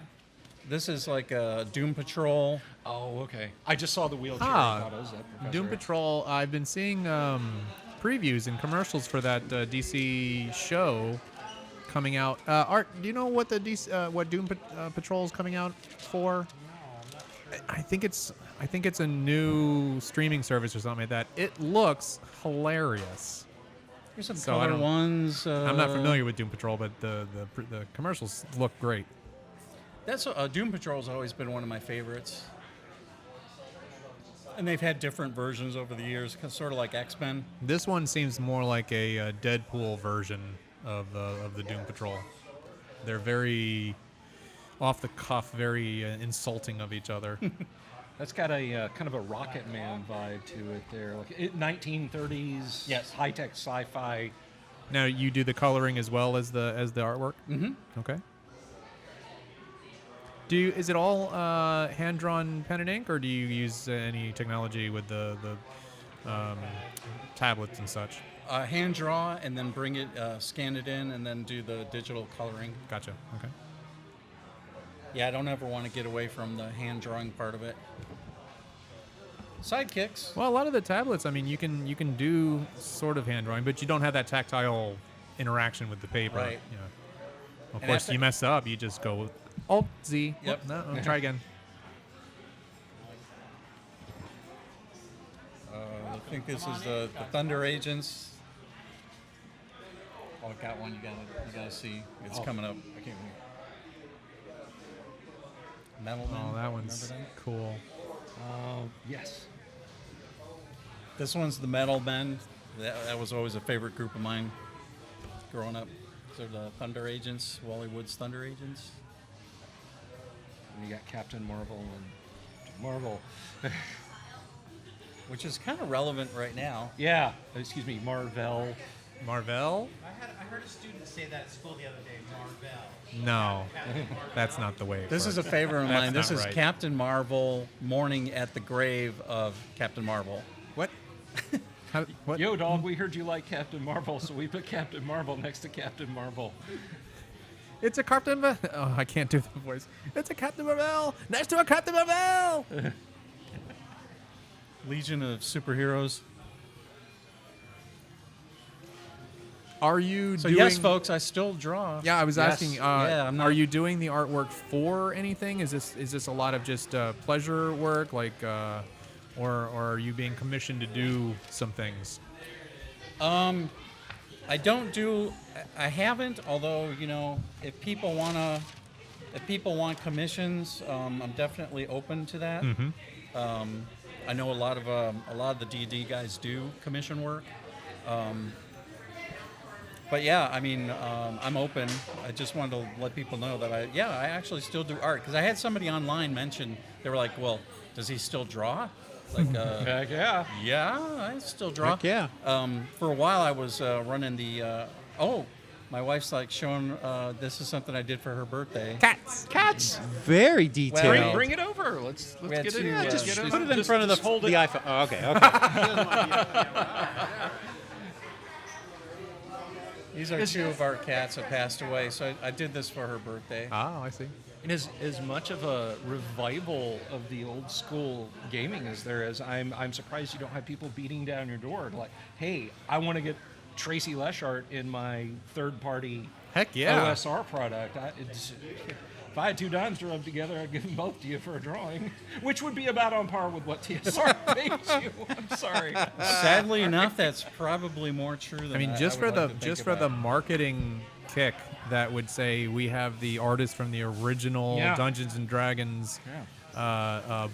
Speaker 8: This is like Doom Patrol.
Speaker 7: Oh, okay. I just saw the wheelchair.
Speaker 4: Ah,
Speaker 7: I thought it was that Professor
Speaker 4: Doom
Speaker 7: X.
Speaker 4: Patrol. I've been seeing previews and commercials for that DC show coming out. Art, do you know what the what Doom Patrol is coming out for? I think it's a new streaming service or something like that. It looks hilarious.
Speaker 8: Here's some
Speaker 4: So I
Speaker 8: color
Speaker 4: don't-
Speaker 8: ones.
Speaker 4: I'm not familiar with Doom Patrol, but the commercials look great.
Speaker 8: That's Doom Patrol's always been one of my favorites. And they've had different versions over the years, sort of like X-Men.
Speaker 4: This one seems more like a Deadpool version of the Doom Patrol. They're very off the cuff, very insulting of each other.
Speaker 7: That's got a kind of a Rocket Man vibe to it there, like 1930s.
Speaker 8: Yes.
Speaker 7: High tech sci-fi.
Speaker 4: Now you do the coloring as well as the artwork.
Speaker 8: Mm-hmm.
Speaker 4: Okay. Is it all hand drawn pen and ink, or do you use any technology with the tablets and such?
Speaker 8: Hand draw and then bring it, scan it in, and then do the digital coloring.
Speaker 4: Gotcha. Okay.
Speaker 8: Yeah, I don't ever want to get away from the hand drawing part of it. Sidekicks.
Speaker 4: Well, a lot of the tablets, I mean, you can do sort of hand drawing, but you don't have that tactile interaction with the paper.
Speaker 8: Right.
Speaker 4: Yeah. Of
Speaker 8: And
Speaker 4: course,
Speaker 8: after-
Speaker 4: you mess up, you just go Alt Z.
Speaker 8: Yep.
Speaker 4: No, try again.
Speaker 8: I think this is the Thunder Agents. Oh, I got one. You gotta see. It's coming up. I can't wait. Metal Men.
Speaker 4: Oh, that one's
Speaker 8: Remember them?
Speaker 4: cool.
Speaker 7: Yes.
Speaker 8: This one's the Metal Men. That was always a favorite group of mine growing up. They're the Thunder Agents, Wally Wood's Thunder Agents.
Speaker 7: And you got Captain Marvel and Marvel.
Speaker 8: which is kind of relevant right now.
Speaker 7: Yeah, excuse me, Marvel.
Speaker 4: Marvel?
Speaker 2: I heard a student say that at school the other day, Marvel.
Speaker 4: No, that's not the way.
Speaker 8: This is a favorite of mine. This
Speaker 4: not
Speaker 8: is
Speaker 4: right.
Speaker 8: Captain Marvel mourning at the grave of Captain Marvel.
Speaker 4: What? What?
Speaker 7: Yo, dog, we heard you like Captain Marvel, so we put Captain Marvel next to Captain Marvel.
Speaker 4: It's a Captain Marvel. Oh, I can't do the voice. It's a Captain Marvel next to a Captain Marvel.
Speaker 8: Legion of Superheroes.
Speaker 4: Are you
Speaker 8: So
Speaker 4: doing?
Speaker 8: yes, folks, I still draw.
Speaker 4: Yeah, I was
Speaker 8: Yes.
Speaker 4: asking.
Speaker 8: Yeah, I'm not-
Speaker 4: Are you doing the artwork for anything? Is this a lot of just pleasure work, like, or are you being commissioned to do some things?
Speaker 8: I don't do. I haven't. Although if people want commissions, I'm definitely open to that. I know a lot of the D&D guys do commission work. But yeah, I mean, I'm open. I just wanted to let people know that I actually still do art, because I had somebody online mention, they were like, well, does he still draw? Like,
Speaker 7: Heck yeah.
Speaker 8: yeah, I still draw.
Speaker 2: Heck yeah.
Speaker 8: For a while, I was running the. My wife's like showing. This is something I did for her birthday.
Speaker 2: Cats. Very detailed.
Speaker 8: Well,
Speaker 7: Bring it over. Let's
Speaker 8: had
Speaker 7: get
Speaker 8: to,
Speaker 7: it.
Speaker 8: yeah,
Speaker 7: Let's
Speaker 8: just
Speaker 7: get it.
Speaker 2: Put it in
Speaker 7: Just-
Speaker 2: front of
Speaker 7: just hold
Speaker 2: the
Speaker 7: it.
Speaker 2: iPhone. Oh, okay. Okay.
Speaker 8: These are two of our cats that passed away, so I did this for her birthday.
Speaker 4: Oh, I see.
Speaker 7: And as much of a revival of the old school gaming as there is, I'm surprised you don't have people beating down your door like, hey, I want to get Tracy Lesch art in my third-party
Speaker 4: Heck yeah.
Speaker 7: OSR product. If I had two dimes to rub together, I'd give them both to you for a drawing, which would be about on par with what TSR pays you. I'm sorry.
Speaker 8: Sadly enough, that's probably more true than
Speaker 4: I mean, just
Speaker 8: would
Speaker 4: for
Speaker 8: like to think
Speaker 4: the
Speaker 8: about.
Speaker 4: marketing kick that would say we have the artist from the original
Speaker 7: Yeah.
Speaker 4: Dungeons and Dragons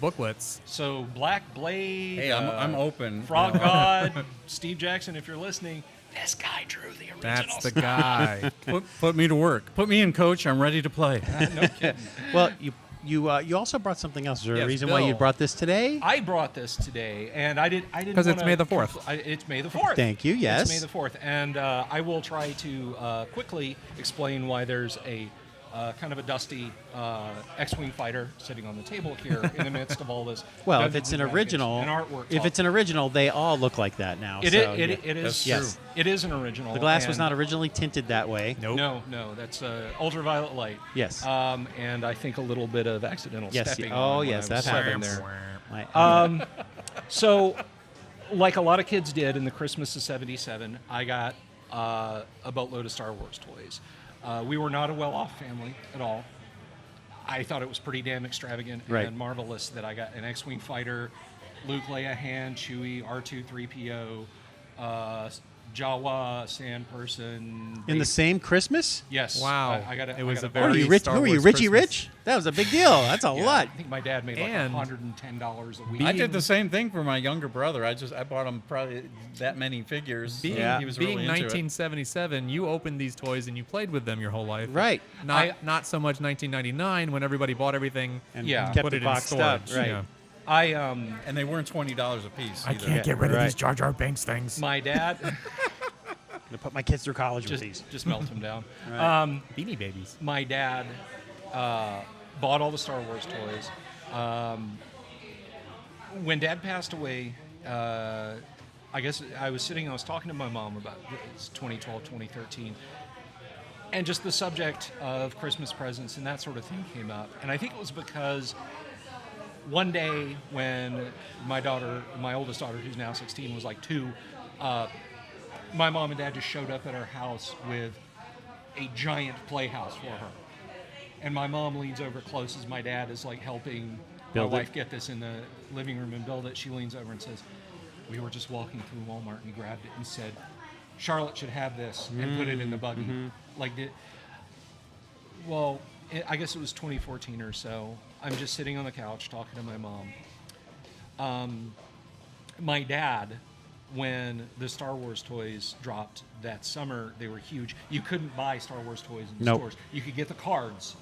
Speaker 4: booklets.
Speaker 7: So Black Blade.
Speaker 8: Hey, I'm open.
Speaker 7: Frog God, Steve Jackson, if you're listening, this guy drew the original.
Speaker 4: That's the
Speaker 7: stuff.
Speaker 4: guy.
Speaker 8: Put me to work. Put me in, coach. I'm ready to play.
Speaker 7: No kidding.
Speaker 2: Well, you also brought something else. Is there a
Speaker 4: Yes,
Speaker 2: reason why you
Speaker 4: Bill.
Speaker 2: brought this today?
Speaker 7: I brought this today, and I didn't
Speaker 4: 'Cause it's
Speaker 7: wanna
Speaker 4: May the 4th.
Speaker 7: It's May the 4th.
Speaker 2: Thank you, yes.
Speaker 7: It's May the 4th, and I will try to quickly explain why there's a kind of a dusty X-wing fighter sitting on the table here in the midst of all this.
Speaker 2: Well, if
Speaker 7: Dungeons
Speaker 2: it's an
Speaker 7: and Dragons
Speaker 2: original,
Speaker 7: and artwork
Speaker 2: if
Speaker 7: talk.
Speaker 2: it's an original, they all look like that now.
Speaker 7: It
Speaker 2: so,
Speaker 7: is.
Speaker 2: yeah.
Speaker 7: It is.
Speaker 2: That's yes.
Speaker 7: It is an original.
Speaker 2: The glass was
Speaker 7: and-
Speaker 2: not originally tinted that way.
Speaker 4: Nope.
Speaker 7: No, that's ultraviolet light.
Speaker 2: Yes.
Speaker 7: And I think a little bit of accidental
Speaker 2: Yes.
Speaker 7: stepping.
Speaker 2: Oh,
Speaker 7: on when
Speaker 2: yes,
Speaker 7: I was
Speaker 2: that
Speaker 7: sitting
Speaker 2: happens.
Speaker 7: there. So, like a lot of kids did in the Christmas of '77, I got a boatload of Star Wars toys. We were not a well-off family at all. I thought it was pretty damn extravagant
Speaker 2: Right.
Speaker 7: and marvelous that I got an X-wing fighter, Luke, Leia, Han, Chewie, R2, 3PO, Jawa, Sand Person.
Speaker 2: In the same Christmas?
Speaker 7: Yes.
Speaker 4: Wow.
Speaker 7: I got it.
Speaker 4: It was a
Speaker 2: Who are
Speaker 4: very
Speaker 2: you, rich?
Speaker 4: Star
Speaker 2: Who are you,
Speaker 4: Wars
Speaker 2: Richie
Speaker 4: Christmas.
Speaker 2: Rich? That was a big deal. That's a lot.
Speaker 7: I think my dad made like
Speaker 4: And
Speaker 7: $110 a week.
Speaker 8: I did the same thing for my younger brother. I bought him probably that many figures.
Speaker 4: Being,
Speaker 2: Yeah.
Speaker 8: He was
Speaker 4: being
Speaker 8: really into it.
Speaker 4: 1977, you opened these toys and you played with them your whole life.
Speaker 2: Right.
Speaker 4: Not so much 1999 when everybody bought everything
Speaker 2: And
Speaker 7: Yeah.
Speaker 2: kept
Speaker 4: put
Speaker 2: it
Speaker 4: it in
Speaker 2: boxed
Speaker 4: storage.
Speaker 2: up. Right.
Speaker 4: Yeah.
Speaker 8: And they weren't $20 a piece.
Speaker 4: I
Speaker 8: either.
Speaker 4: can't get rid of
Speaker 2: right.
Speaker 4: these Jar Jar Binks things.
Speaker 7: My dad
Speaker 2: I'm gonna put my kids through college with these.
Speaker 7: just melt him down.
Speaker 4: Beanie Babies.
Speaker 7: My dad bought all the Star Wars toys. When Dad passed away, I guess I was talking to my mom about it's 2012, 2013, and just the subject of Christmas presents and that sort of thing came up. And I think it was because one day when my oldest daughter, who's now 16, was like 2, my mom and dad just showed up at our house with a giant playhouse for her. And my mom leans over close as my dad is like helping
Speaker 2: Build
Speaker 7: my
Speaker 2: it.
Speaker 7: wife get this in the living room and build it. She leans over and says, we were just walking through Walmart and he grabbed it and said, Charlotte should have this and put it in the buggy. I guess it was 2014 or so. I'm just sitting on the couch talking to my mom. My dad, when the Star Wars toys dropped that summer, they were huge. You couldn't buy Star Wars toys in
Speaker 2: Nope.
Speaker 7: stores. You could get the cards,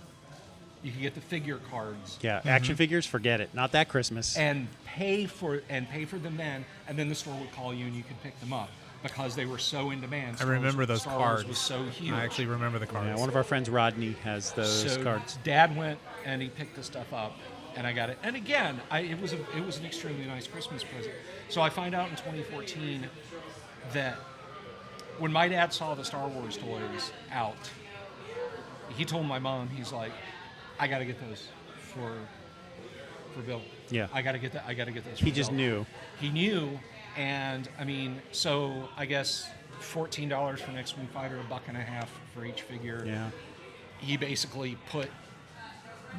Speaker 7: You could get the figure cards.
Speaker 2: Yeah, action figures, forget it. Not that Christmas.
Speaker 7: And pay for them then, and then the store would call you and you could pick them up because they were so in demand.
Speaker 4: I remember those
Speaker 7: Star Wars
Speaker 4: cards.
Speaker 7: was so huge.
Speaker 4: I actually remember the cards.
Speaker 2: Yeah, one of our friends, Rodney, has those
Speaker 7: so
Speaker 2: cards.
Speaker 7: Dad went and he picked the stuff up, and I got it. And again, it was an extremely nice Christmas present. So I find out in 2014 that when my dad saw the Star Wars toys out, he told my mom, he's like, I got to get those for Bill.
Speaker 2: Yeah.
Speaker 7: I got to get that. I got to get those.
Speaker 2: He
Speaker 7: for
Speaker 2: just
Speaker 7: Bill.
Speaker 2: knew.
Speaker 7: He knew, and I mean, so I guess $14 for an X-Wing fighter, $1.50 for each figure.
Speaker 2: Yeah.
Speaker 7: He basically put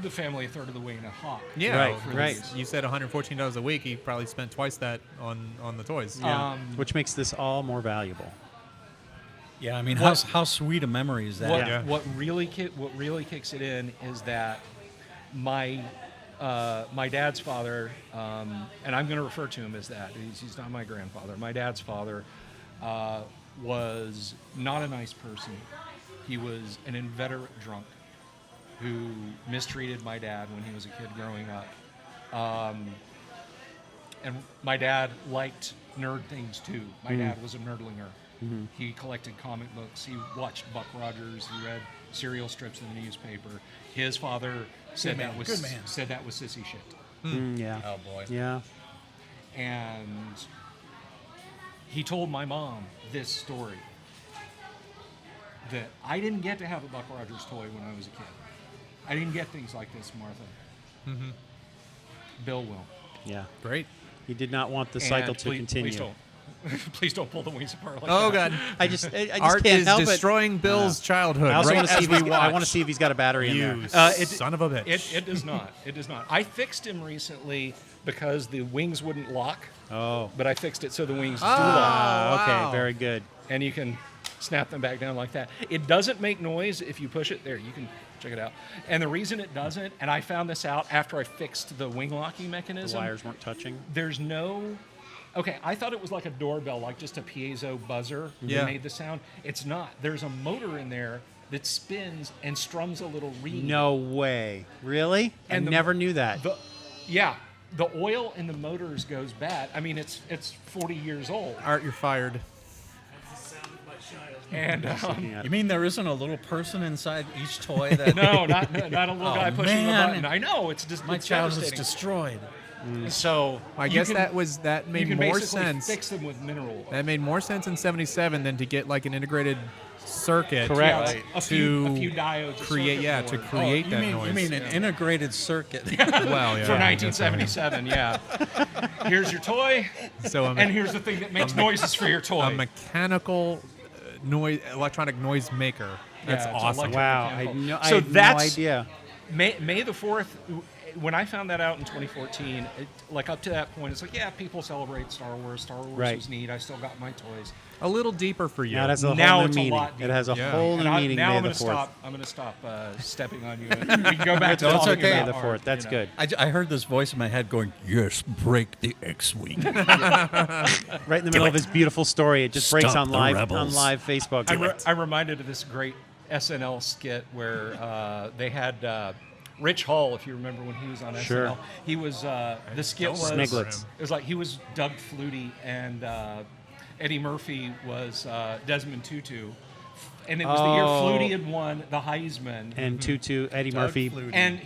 Speaker 7: the family a third of the way in a hawk.
Speaker 4: Yeah,
Speaker 2: Right,
Speaker 4: for
Speaker 2: right.
Speaker 4: these- You said $114 a week. He probably spent twice that on the toys.
Speaker 2: Yeah. Which makes this all more valuable.
Speaker 8: Yeah, I mean,
Speaker 7: What-
Speaker 8: how sweet a memory is that?
Speaker 7: What,
Speaker 2: Yeah.
Speaker 7: what really kicks it in is that my dad's father, and I'm going to refer to him as that. He's not my grandfather. My dad's father was not a nice person. He was an inveterate drunk who mistreated my dad when he was a kid growing up. And my dad liked nerd things too. My dad was a nerdlinger. He collected comic books. He watched Buck Rogers. He read serial strips in the newspaper. His father said
Speaker 8: man,
Speaker 7: that was
Speaker 8: good man.
Speaker 7: said that was sissy shit.
Speaker 2: Yeah.
Speaker 8: Oh boy.
Speaker 2: Yeah.
Speaker 7: And he told my mom this story that I didn't get to have a Buck Rogers toy when I was a kid. I didn't get things like this, Martha. Bill will.
Speaker 2: Yeah.
Speaker 4: Great.
Speaker 2: He did not want the
Speaker 7: And
Speaker 2: cycle to
Speaker 7: please,
Speaker 2: continue.
Speaker 7: Please don't pull the wings apart like
Speaker 4: Oh
Speaker 7: that.
Speaker 4: God.
Speaker 2: I just
Speaker 4: Art
Speaker 2: can't
Speaker 4: is
Speaker 2: help it.
Speaker 4: destroying Bill's childhood.
Speaker 2: I also
Speaker 4: right
Speaker 2: want to see
Speaker 4: as
Speaker 2: if
Speaker 4: we
Speaker 2: he's, I
Speaker 4: watch.
Speaker 2: want to see if he's got a battery in there.
Speaker 4: You
Speaker 7: It-
Speaker 4: son of a bitch.
Speaker 7: It does not. It does not. I fixed him recently because the wings wouldn't lock,
Speaker 2: Oh.
Speaker 7: but I fixed it so the wings do lock.
Speaker 2: Ah, okay.
Speaker 4: wow.
Speaker 2: Very good.
Speaker 7: And you can snap them back down like that. It doesn't make noise if you push it. There, you can check it out. And the reason it doesn't, and I found this out after I fixed the wing locking
Speaker 2: The
Speaker 7: mechanism,
Speaker 2: wires weren't touching.
Speaker 7: there's no... Okay, I thought it was like a doorbell, like just a piezo buzzer
Speaker 4: Yeah.
Speaker 7: that made the sound. It's not. There's a motor in there that spins and strums a little reed.
Speaker 2: No way. Really?
Speaker 7: And
Speaker 2: I never knew that.
Speaker 7: The oil in the motors goes bad. I mean, it's 40 years old.
Speaker 4: Art, you're fired.
Speaker 7: And
Speaker 8: You mean there isn't a little person inside each toy that
Speaker 7: no, not a little guy pushing
Speaker 8: man.
Speaker 7: the button. I know it's just
Speaker 8: my
Speaker 7: it's
Speaker 8: child is
Speaker 7: devastating.
Speaker 8: destroyed?
Speaker 7: So
Speaker 4: I
Speaker 7: you
Speaker 4: guess
Speaker 7: can-
Speaker 4: that
Speaker 7: you
Speaker 4: made
Speaker 7: can
Speaker 4: more
Speaker 7: basically
Speaker 4: sense.
Speaker 7: fix them with mineral oil.
Speaker 4: That made more sense in '77 than to get like an integrated circuit.
Speaker 2: Correct.
Speaker 7: Yeah,
Speaker 2: Right.
Speaker 7: a
Speaker 4: To
Speaker 7: few diodes. a
Speaker 4: create,
Speaker 7: circuit
Speaker 4: yeah, to
Speaker 7: board.
Speaker 4: create that
Speaker 8: you
Speaker 4: noise.
Speaker 8: mean an integrated circuit?
Speaker 4: Well, yeah,
Speaker 7: For
Speaker 4: I guess so.
Speaker 7: 1977, yeah. Here's your toy,
Speaker 4: So
Speaker 7: and here's the thing that makes noises for your
Speaker 4: a
Speaker 7: toy.
Speaker 4: mechanical electronic noise maker. That's
Speaker 7: Yeah, it's
Speaker 4: awesome.
Speaker 7: electric-
Speaker 2: Wow. I
Speaker 7: mechanical.
Speaker 2: had no,
Speaker 7: So
Speaker 2: I had no
Speaker 7: that's-
Speaker 2: idea.
Speaker 7: May the 4th, when I found that out in 2014, like up to that point, it's like, yeah, people celebrate Star Wars. Star Wars
Speaker 2: Right.
Speaker 7: was neat. I still got my toys.
Speaker 4: A little deeper for you.
Speaker 2: Now it has a
Speaker 7: Now
Speaker 2: whole new
Speaker 7: it's a
Speaker 2: meaning.
Speaker 7: lot
Speaker 2: It has a
Speaker 4: deeper.
Speaker 2: whole new
Speaker 7: And
Speaker 2: meaning.
Speaker 7: now
Speaker 2: May
Speaker 7: I'm
Speaker 2: the
Speaker 7: going to
Speaker 2: 4th.
Speaker 7: stop. I'm going to stop stepping on you. And we can go back to
Speaker 8: No, it's
Speaker 7: talking
Speaker 8: okay.
Speaker 2: May
Speaker 7: about
Speaker 2: the 4th.
Speaker 7: art,
Speaker 2: That's
Speaker 7: you know.
Speaker 2: good.
Speaker 8: I heard this voice in my head going, "Yes, break the X-wing."
Speaker 2: Right in the middle of his beautiful story, it just breaks
Speaker 8: Stop
Speaker 2: on
Speaker 8: the
Speaker 2: live
Speaker 8: rebels.
Speaker 2: Facebook.
Speaker 7: I'm reminded of this great SNL skit where they had Rich Hall, if you remember when he was on
Speaker 2: Sure.
Speaker 7: SNL. He was the skit was
Speaker 2: Sniglets.
Speaker 7: it was like he was Doug Flutie and Eddie Murphy was Desmond Tutu, and it was the year
Speaker 2: Oh.
Speaker 7: Flutie had won the Heisman.
Speaker 2: And Tutu, Eddie Murphy.
Speaker 7: And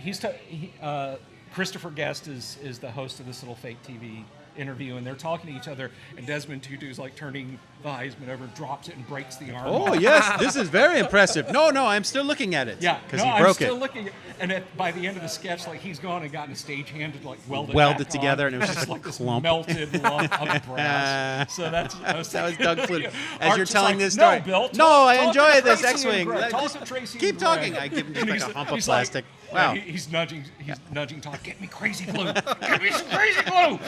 Speaker 7: Christopher Guest is the host of this little fake TV interview, and they're talking to each other, and Desmond Tutu's like turning the Heisman over, drops it, and breaks the arm.
Speaker 2: Oh,
Speaker 7: off.
Speaker 2: yes. This is very impressive. No, I'm still looking at it.
Speaker 7: Yeah,
Speaker 2: Because
Speaker 7: no,
Speaker 2: he
Speaker 7: I'm
Speaker 2: broke
Speaker 7: still
Speaker 2: it.
Speaker 7: looking, and by the end of the sketch, like he's gone and gotten a stagehand to like weld
Speaker 2: Weld it
Speaker 7: back
Speaker 2: together,
Speaker 7: on.
Speaker 2: and it was just a
Speaker 7: like this
Speaker 2: clump.
Speaker 7: melted lump of brass. So that was
Speaker 2: Doug Flutie. As
Speaker 7: Art's
Speaker 2: you're
Speaker 7: just
Speaker 2: telling
Speaker 7: like,
Speaker 2: this story.
Speaker 7: No, Bill,
Speaker 2: No,
Speaker 7: talk
Speaker 2: I
Speaker 7: to
Speaker 2: enjoy this
Speaker 7: Tracy and
Speaker 2: X-Wing.
Speaker 7: Greg. Talk
Speaker 2: Just
Speaker 7: to Tracy
Speaker 2: keep
Speaker 7: and Greg.
Speaker 2: talking. I give him just
Speaker 7: And
Speaker 2: like
Speaker 7: he's-
Speaker 2: a hump of
Speaker 7: he's like-
Speaker 2: plastic. Wow.
Speaker 7: He's nudging Todd. Get me crazy glue. Get me some crazy glue.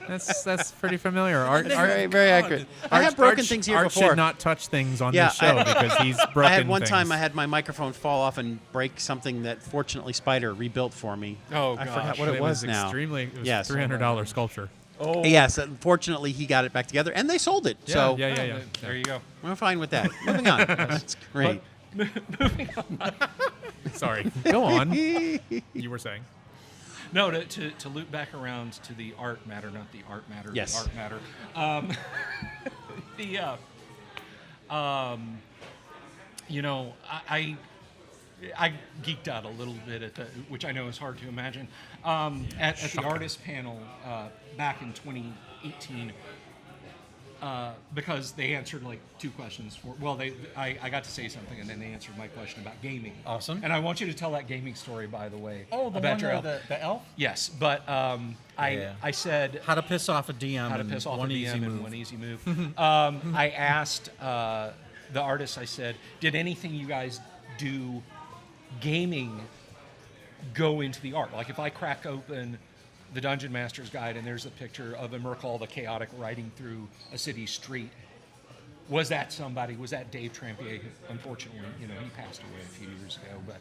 Speaker 4: That's pretty familiar. Art,
Speaker 2: Very, very accurate. I have broken things here
Speaker 4: Art
Speaker 2: before.
Speaker 4: should not touch things on
Speaker 2: Yeah,
Speaker 4: this show because he's broken
Speaker 2: I had one
Speaker 4: things.
Speaker 2: time I had my microphone fall off and break something that fortunately Spider rebuilt for me.
Speaker 7: Oh,
Speaker 2: I forgot
Speaker 7: gosh.
Speaker 2: what it was now.
Speaker 4: Extremely, it was
Speaker 2: Yes.
Speaker 4: $300 sculpture.
Speaker 7: Oh,
Speaker 2: Yes, unfortunately he got it back together and they sold it. So
Speaker 4: yeah.
Speaker 7: There you go.
Speaker 2: we're fine with that. Moving on. That's great.
Speaker 4: Sorry. Go on. You were saying.
Speaker 7: No, to loop back around to the art matter, not the art matter.
Speaker 2: Yes.
Speaker 7: The art matter. I geeked out a little bit at which I know is hard to imagine, at the artist panel back in 2018. Because they answered like 2 questions I got to say something and then they answered my question about gaming.
Speaker 8: Awesome.
Speaker 7: And I want you to tell that gaming story, by the way.
Speaker 8: Oh, the
Speaker 7: about
Speaker 8: one
Speaker 7: your elf.
Speaker 8: the elf?
Speaker 7: Yes, but I said
Speaker 8: How to piss off a DM.
Speaker 7: how to piss off a
Speaker 8: one
Speaker 7: DM
Speaker 8: easy
Speaker 7: in
Speaker 8: move.
Speaker 7: one easy move. I asked the artist, I said, did anything you guys do gaming go into the art? Like if I crack open the Dungeon Master's Guide and there's a picture of Merkel the Chaotic riding through a city street, was that Dave Trampier, who unfortunately, he passed away a few years ago, but,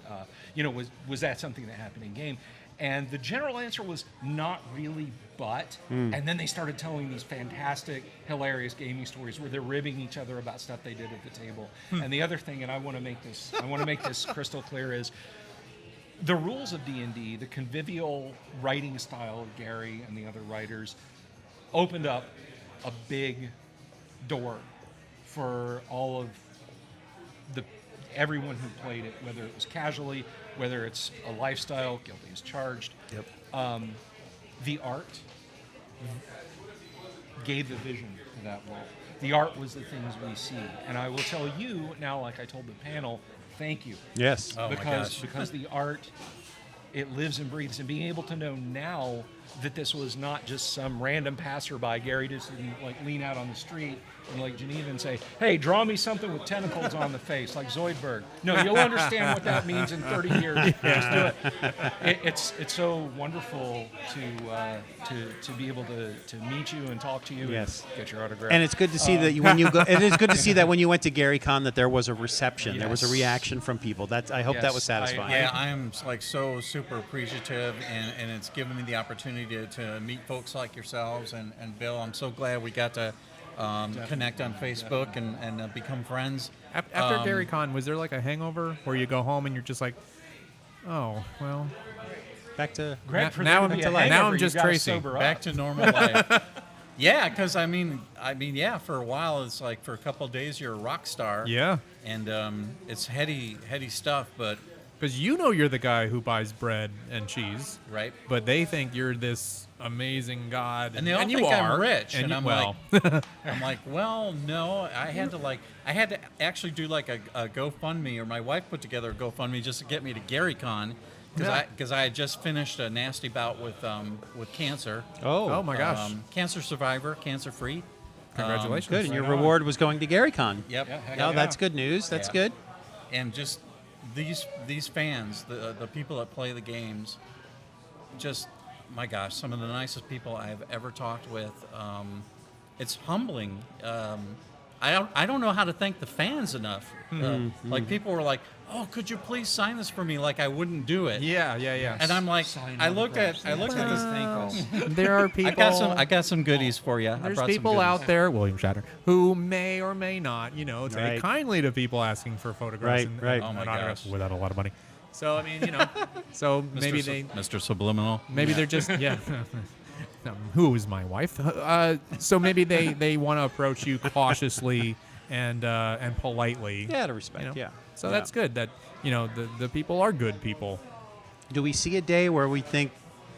Speaker 7: was that something that happened in game? And the general answer was not really, but, and then they started telling these fantastic, hilarious gaming stories where they're ribbing each other about stuff they did at the table. And the other thing, and I want to make this crystal clear, is the rules of D&D, the convivial writing style of Gary and the other writers, opened up a big door for all of everyone who played it, whether it was casually, whether it's a lifestyle, guilty as charged.
Speaker 2: Yep.
Speaker 7: The art gave the vision to that world. The art was the things we see. And I will tell you now, like I told the panel, thank you.
Speaker 2: Yes.
Speaker 8: Oh, my gosh.
Speaker 7: Because the art, it lives and breathes. And being able to know now that this was not just some random passerby, Gary just didn't like lean out on the street and like Geneva and say, hey, draw me something with tentacles on the face, like Zoidberg. No, you'll understand what that means in 30 years. Just do it. It's so wonderful to be able to meet you and talk to you
Speaker 2: Yes.
Speaker 7: and get your autograph.
Speaker 2: And it's good to see that when you go. It is good to see that when you went to GaryCon that there was a reception, there was a
Speaker 7: Yes.
Speaker 2: reaction from people. I hope that
Speaker 7: Yes,
Speaker 2: was satisfying.
Speaker 8: Yeah, I'm like so super appreciative, and it's given me the opportunity to meet folks like yourselves and Bill. I'm so glad we got to connect on Facebook and become friends.
Speaker 4: After GaryCon, was there like a hangover where you go home and you're just like, oh, well,
Speaker 2: Back to
Speaker 7: Greg, for
Speaker 4: now
Speaker 7: there to
Speaker 4: I'm-
Speaker 7: be a
Speaker 4: now I'm
Speaker 7: hangover,
Speaker 4: just
Speaker 7: you gotta
Speaker 4: Tracy.
Speaker 7: sober
Speaker 8: Back
Speaker 7: up.
Speaker 8: to normal life. Yeah, because I mean, yeah, for a while it's like for a couple of days you're a rock star.
Speaker 4: yeah.
Speaker 8: And it's heady stuff, but
Speaker 4: Because you're the guy who buys bread and cheese,
Speaker 8: right.
Speaker 4: but they think you're this amazing god,
Speaker 8: And they all
Speaker 4: you
Speaker 8: think
Speaker 4: are,
Speaker 8: I'm rich, and
Speaker 4: you-
Speaker 8: I'm
Speaker 4: well,
Speaker 8: like, well, no. I had to actually do like a GoFundMe, or my wife put together a GoFundMe just to get me to GaryCon, because I had just finished a nasty bout with cancer.
Speaker 4: oh my gosh,
Speaker 8: Cancer survivor, cancer free.
Speaker 4: congratulations!
Speaker 2: good, and your reward was going to GaryCon.
Speaker 8: Yep.
Speaker 2: No, that's good news. That's
Speaker 8: Yeah.
Speaker 2: good.
Speaker 8: And just these fans, the people that play the games, just my gosh, some of the nicest people I've ever talked with. It's humbling. I don't know how to thank the fans enough. Like people were like, "Oh, could you please sign this for me?" Like I wouldn't do it.
Speaker 4: Yeah.
Speaker 8: And I'm like,
Speaker 7: Sign
Speaker 8: I look at
Speaker 7: autographs.
Speaker 8: this.
Speaker 4: There are people.
Speaker 8: I got some goodies for you.
Speaker 4: There's people out there, William Shatner, who may or may not, take
Speaker 2: Right.
Speaker 4: kindly to people asking for photographs
Speaker 2: Right,
Speaker 4: and,
Speaker 2: right.
Speaker 4: and
Speaker 8: Oh my
Speaker 4: autographs
Speaker 8: gosh.
Speaker 4: without a lot of money. So I mean, so maybe
Speaker 8: Mr. Subliminal.
Speaker 4: maybe they're just who is my wife? So maybe they want to approach you cautiously and politely.
Speaker 2: Yeah, out of respect. Yeah.
Speaker 4: So
Speaker 2: Yeah.
Speaker 4: that's good. That the people are good people.
Speaker 2: Do we see a day where we think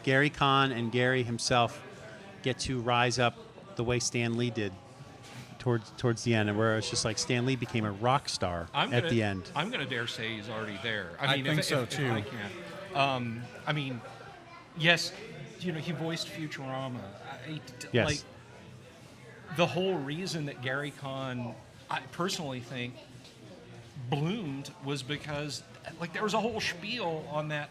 Speaker 2: Gary Kahn and Gary himself get to rise up the way Stan Lee did towards the end, and where it's just like Stan Lee became a rock star at the end?
Speaker 7: I'm going to dare say he's already there.
Speaker 8: I
Speaker 7: mean,
Speaker 8: think
Speaker 7: if,
Speaker 8: so,
Speaker 7: if,
Speaker 8: too.
Speaker 7: If I can. I mean, yes, he voiced Futurama.
Speaker 2: Yes.
Speaker 7: Like, the whole reason that Gary Kahn, I personally think, bloomed was because, like, there was a whole spiel on that.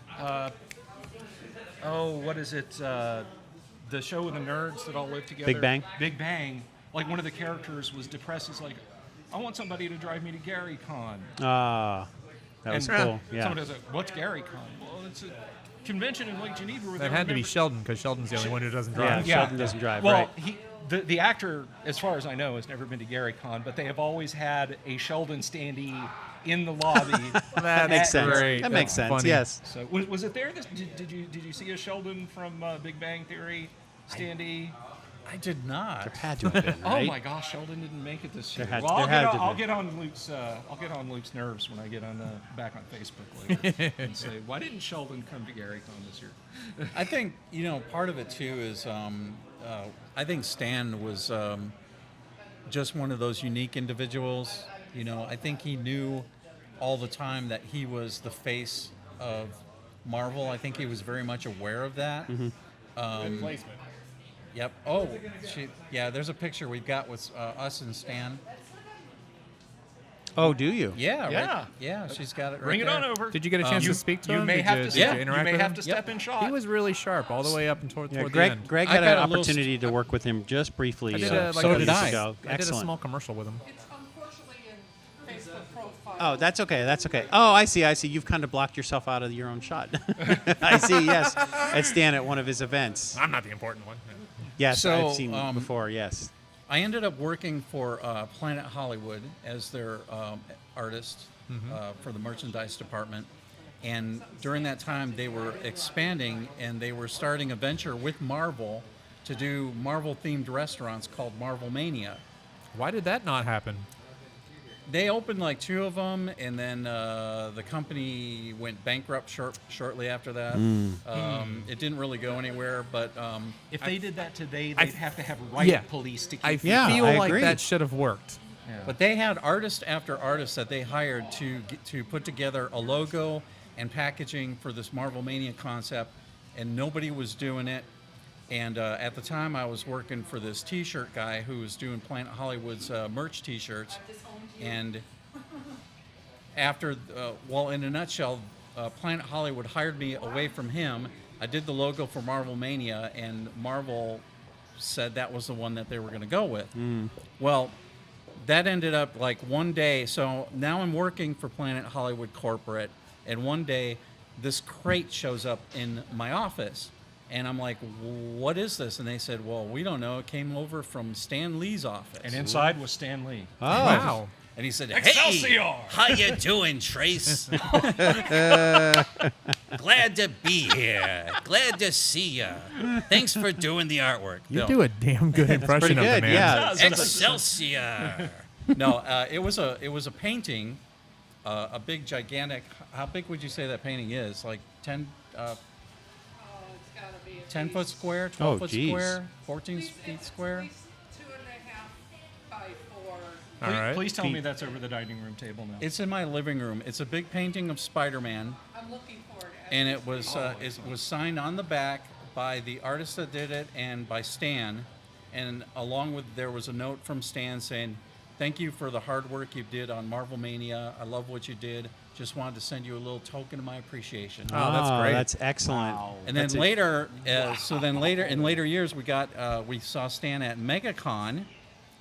Speaker 7: What is it? The show with the nerds that all live together.
Speaker 2: Big Bang?
Speaker 7: Big Bang. Like, one of the characters was depressed. It's like, I want somebody to drive me to Gary Con.
Speaker 2: That was cool. Yeah.
Speaker 7: Someone does it. What's Gary Con? Well, it's a convention in Lake Geneva. Where
Speaker 4: That
Speaker 7: they
Speaker 4: had to be
Speaker 7: remember-
Speaker 4: Sheldon because Sheldon's the only one who doesn't
Speaker 2: Yeah,
Speaker 4: drive.
Speaker 2: Sheldon doesn't drive,
Speaker 7: Well,
Speaker 2: right.
Speaker 7: the actor, as far as I know, has never been to Gary Con, but they have always had a Sheldon standee in the lobby.
Speaker 4: That
Speaker 2: makes sense.
Speaker 4: Great.
Speaker 2: That makes
Speaker 4: That's
Speaker 2: sense.
Speaker 4: funny.
Speaker 2: Yes.
Speaker 7: So was it there? Did you see a Sheldon from Big Bang Theory? Standy.
Speaker 8: I did not.
Speaker 2: There had to have been, right?
Speaker 7: Oh my gosh, Sheldon didn't make it this year.
Speaker 2: There had-
Speaker 7: Well,
Speaker 2: there had to
Speaker 7: I'll
Speaker 2: be.
Speaker 7: get on Luke's nerves when I get on back on Facebook later and say, why didn't Sheldon come to GaryCon this year?
Speaker 8: I think part of it too is I think Stan was just one of those unique individuals. I think he knew all the time that he was the face of Marvel. I think he was very much aware of that.
Speaker 2: Mm-hmm.
Speaker 4: Good placement.
Speaker 8: Yep. Oh, there's a picture we've got with us and Stan.
Speaker 2: Oh, do you?
Speaker 8: Yeah.
Speaker 7: Yeah.
Speaker 8: Right, yeah. She's got it. Right
Speaker 7: Bring it
Speaker 8: there.
Speaker 7: on over.
Speaker 4: Did you get a chance to speak to
Speaker 7: you
Speaker 4: him?
Speaker 7: may
Speaker 4: Did
Speaker 7: have
Speaker 4: you,
Speaker 7: to
Speaker 4: did
Speaker 7: step.
Speaker 4: you
Speaker 7: You
Speaker 4: interact
Speaker 7: may
Speaker 4: with
Speaker 7: have
Speaker 4: him?
Speaker 7: to step in shot.
Speaker 4: He was really sharp all the way up and toward the
Speaker 2: Greg,
Speaker 4: end.
Speaker 2: Greg
Speaker 8: I
Speaker 2: had
Speaker 8: got
Speaker 2: an
Speaker 8: a little
Speaker 2: opportunity to work with him just briefly.
Speaker 4: I did
Speaker 2: so
Speaker 8: so did
Speaker 2: years
Speaker 8: I.
Speaker 2: ago.
Speaker 4: I did a
Speaker 2: Excellent.
Speaker 4: small commercial with him.
Speaker 6: It's unfortunately in Facebook profile.
Speaker 2: Oh, that's okay. That's okay. Oh, I see. You've kind of blocked yourself out of your own shot. I see. Yes, at Stan at one of his events.
Speaker 4: I'm not the important one.
Speaker 2: Yes,
Speaker 8: So,
Speaker 2: I've seen before. Yes.
Speaker 8: I ended up working for Planet Hollywood as their artist for the merchandise department. And during that time, they were expanding and they were starting a venture with Marvel to do Marvel-themed restaurants called Marvel Mania.
Speaker 4: Why did that not happen?
Speaker 8: They opened like 2 of them, and then the company went bankrupt shortly after that. It didn't really go anywhere, but
Speaker 7: If they did that today,
Speaker 4: I-
Speaker 7: they'd have to have riot
Speaker 4: yeah.
Speaker 7: police to keep.
Speaker 4: I
Speaker 2: Yeah,
Speaker 4: feel
Speaker 2: I
Speaker 4: like
Speaker 2: agree.
Speaker 4: that should have worked.
Speaker 8: But they had artist after artist that they hired to put together a logo and packaging for this Marvel Mania concept, and nobody was doing it. And at the time, I was working for this T-shirt guy who was doing Planet Hollywood's merch T-shirts. And after, in a nutshell, Planet Hollywood hired me away from him. I did the logo for Marvel Mania, and Marvel said that was the one that they were going to go with. Well, that ended up like one day. So now I'm working for Planet Hollywood Corporate, and one day this crate shows up in my office. And I'm like, what is this? And they said, well, we don't know. It came over from Stan Lee's office.
Speaker 7: And inside was Stan Lee.
Speaker 2: Oh,
Speaker 4: Wow.
Speaker 8: And he said,
Speaker 7: Excelsior!
Speaker 8: hey, how you doing, Trace? Glad to be here. Glad to see you. Thanks for doing the artwork.
Speaker 4: You
Speaker 8: Bill.
Speaker 4: do a damn good impression
Speaker 2: pretty
Speaker 4: of the
Speaker 2: good.
Speaker 4: man.
Speaker 2: Yeah.
Speaker 8: Excelsior. No, it was a painting, a big gigantic. How big would you say that painting is? Like 10
Speaker 6: It's gotta be at
Speaker 8: 10 foot
Speaker 6: least-
Speaker 8: square, 12 foot
Speaker 2: geez.
Speaker 8: square, 14
Speaker 6: at
Speaker 8: feet square.
Speaker 6: least 2.5 by 4.
Speaker 4: All right.
Speaker 7: Please tell me that's over the dining room table now.
Speaker 8: It's in my living room. It's a big painting of Spider-Man,
Speaker 6: I'm looking for it.
Speaker 8: and it was signed on the back by the artist that did it and by Stan, and along with there was a note from Stan saying, "Thank you for the hard work you did on Marvel Mania. I love what you did. Just wanted to send you a little token of my appreciation."
Speaker 4: Oh, that's great.
Speaker 2: That's excellent.
Speaker 8: And then
Speaker 2: That's a-
Speaker 8: later, in later years, we saw Stan at MegaCon,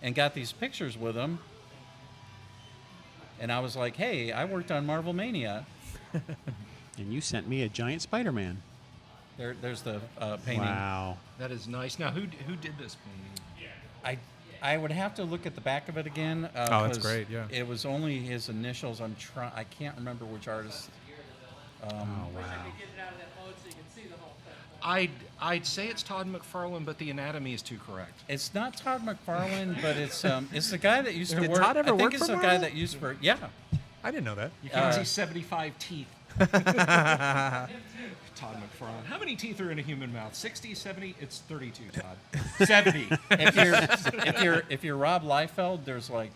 Speaker 8: and got these pictures with him. And I was like, "Hey, I worked on Marvel Mania."
Speaker 2: And you sent me a giant Spider-Man.
Speaker 8: There's the painting.
Speaker 2: Wow.
Speaker 7: That is nice. Now, who did this painting?
Speaker 8: I would have to look at the back of it again.
Speaker 4: Oh, that's
Speaker 8: 'cause
Speaker 4: great, yeah.
Speaker 8: It was only his initials. I can't remember which artist.
Speaker 2: Oh, wow.
Speaker 6: Get it out of that mode so you can see the whole thing.
Speaker 7: I'd say it's Todd McFarlane, but the anatomy is too correct.
Speaker 8: It's not Todd McFarlane, but it's the guy that used to
Speaker 4: Did
Speaker 8: work.
Speaker 4: Todd ever
Speaker 8: I think
Speaker 4: work
Speaker 8: it's
Speaker 4: for
Speaker 8: the guy
Speaker 4: Marvel?
Speaker 8: that used for
Speaker 4: I didn't know that.
Speaker 7: You can see 75 teeth. Todd McFarlane. How many teeth are in a human mouth? 60, 70? It's 32, Todd. 70.
Speaker 8: If you're Rob Liefeld, there's like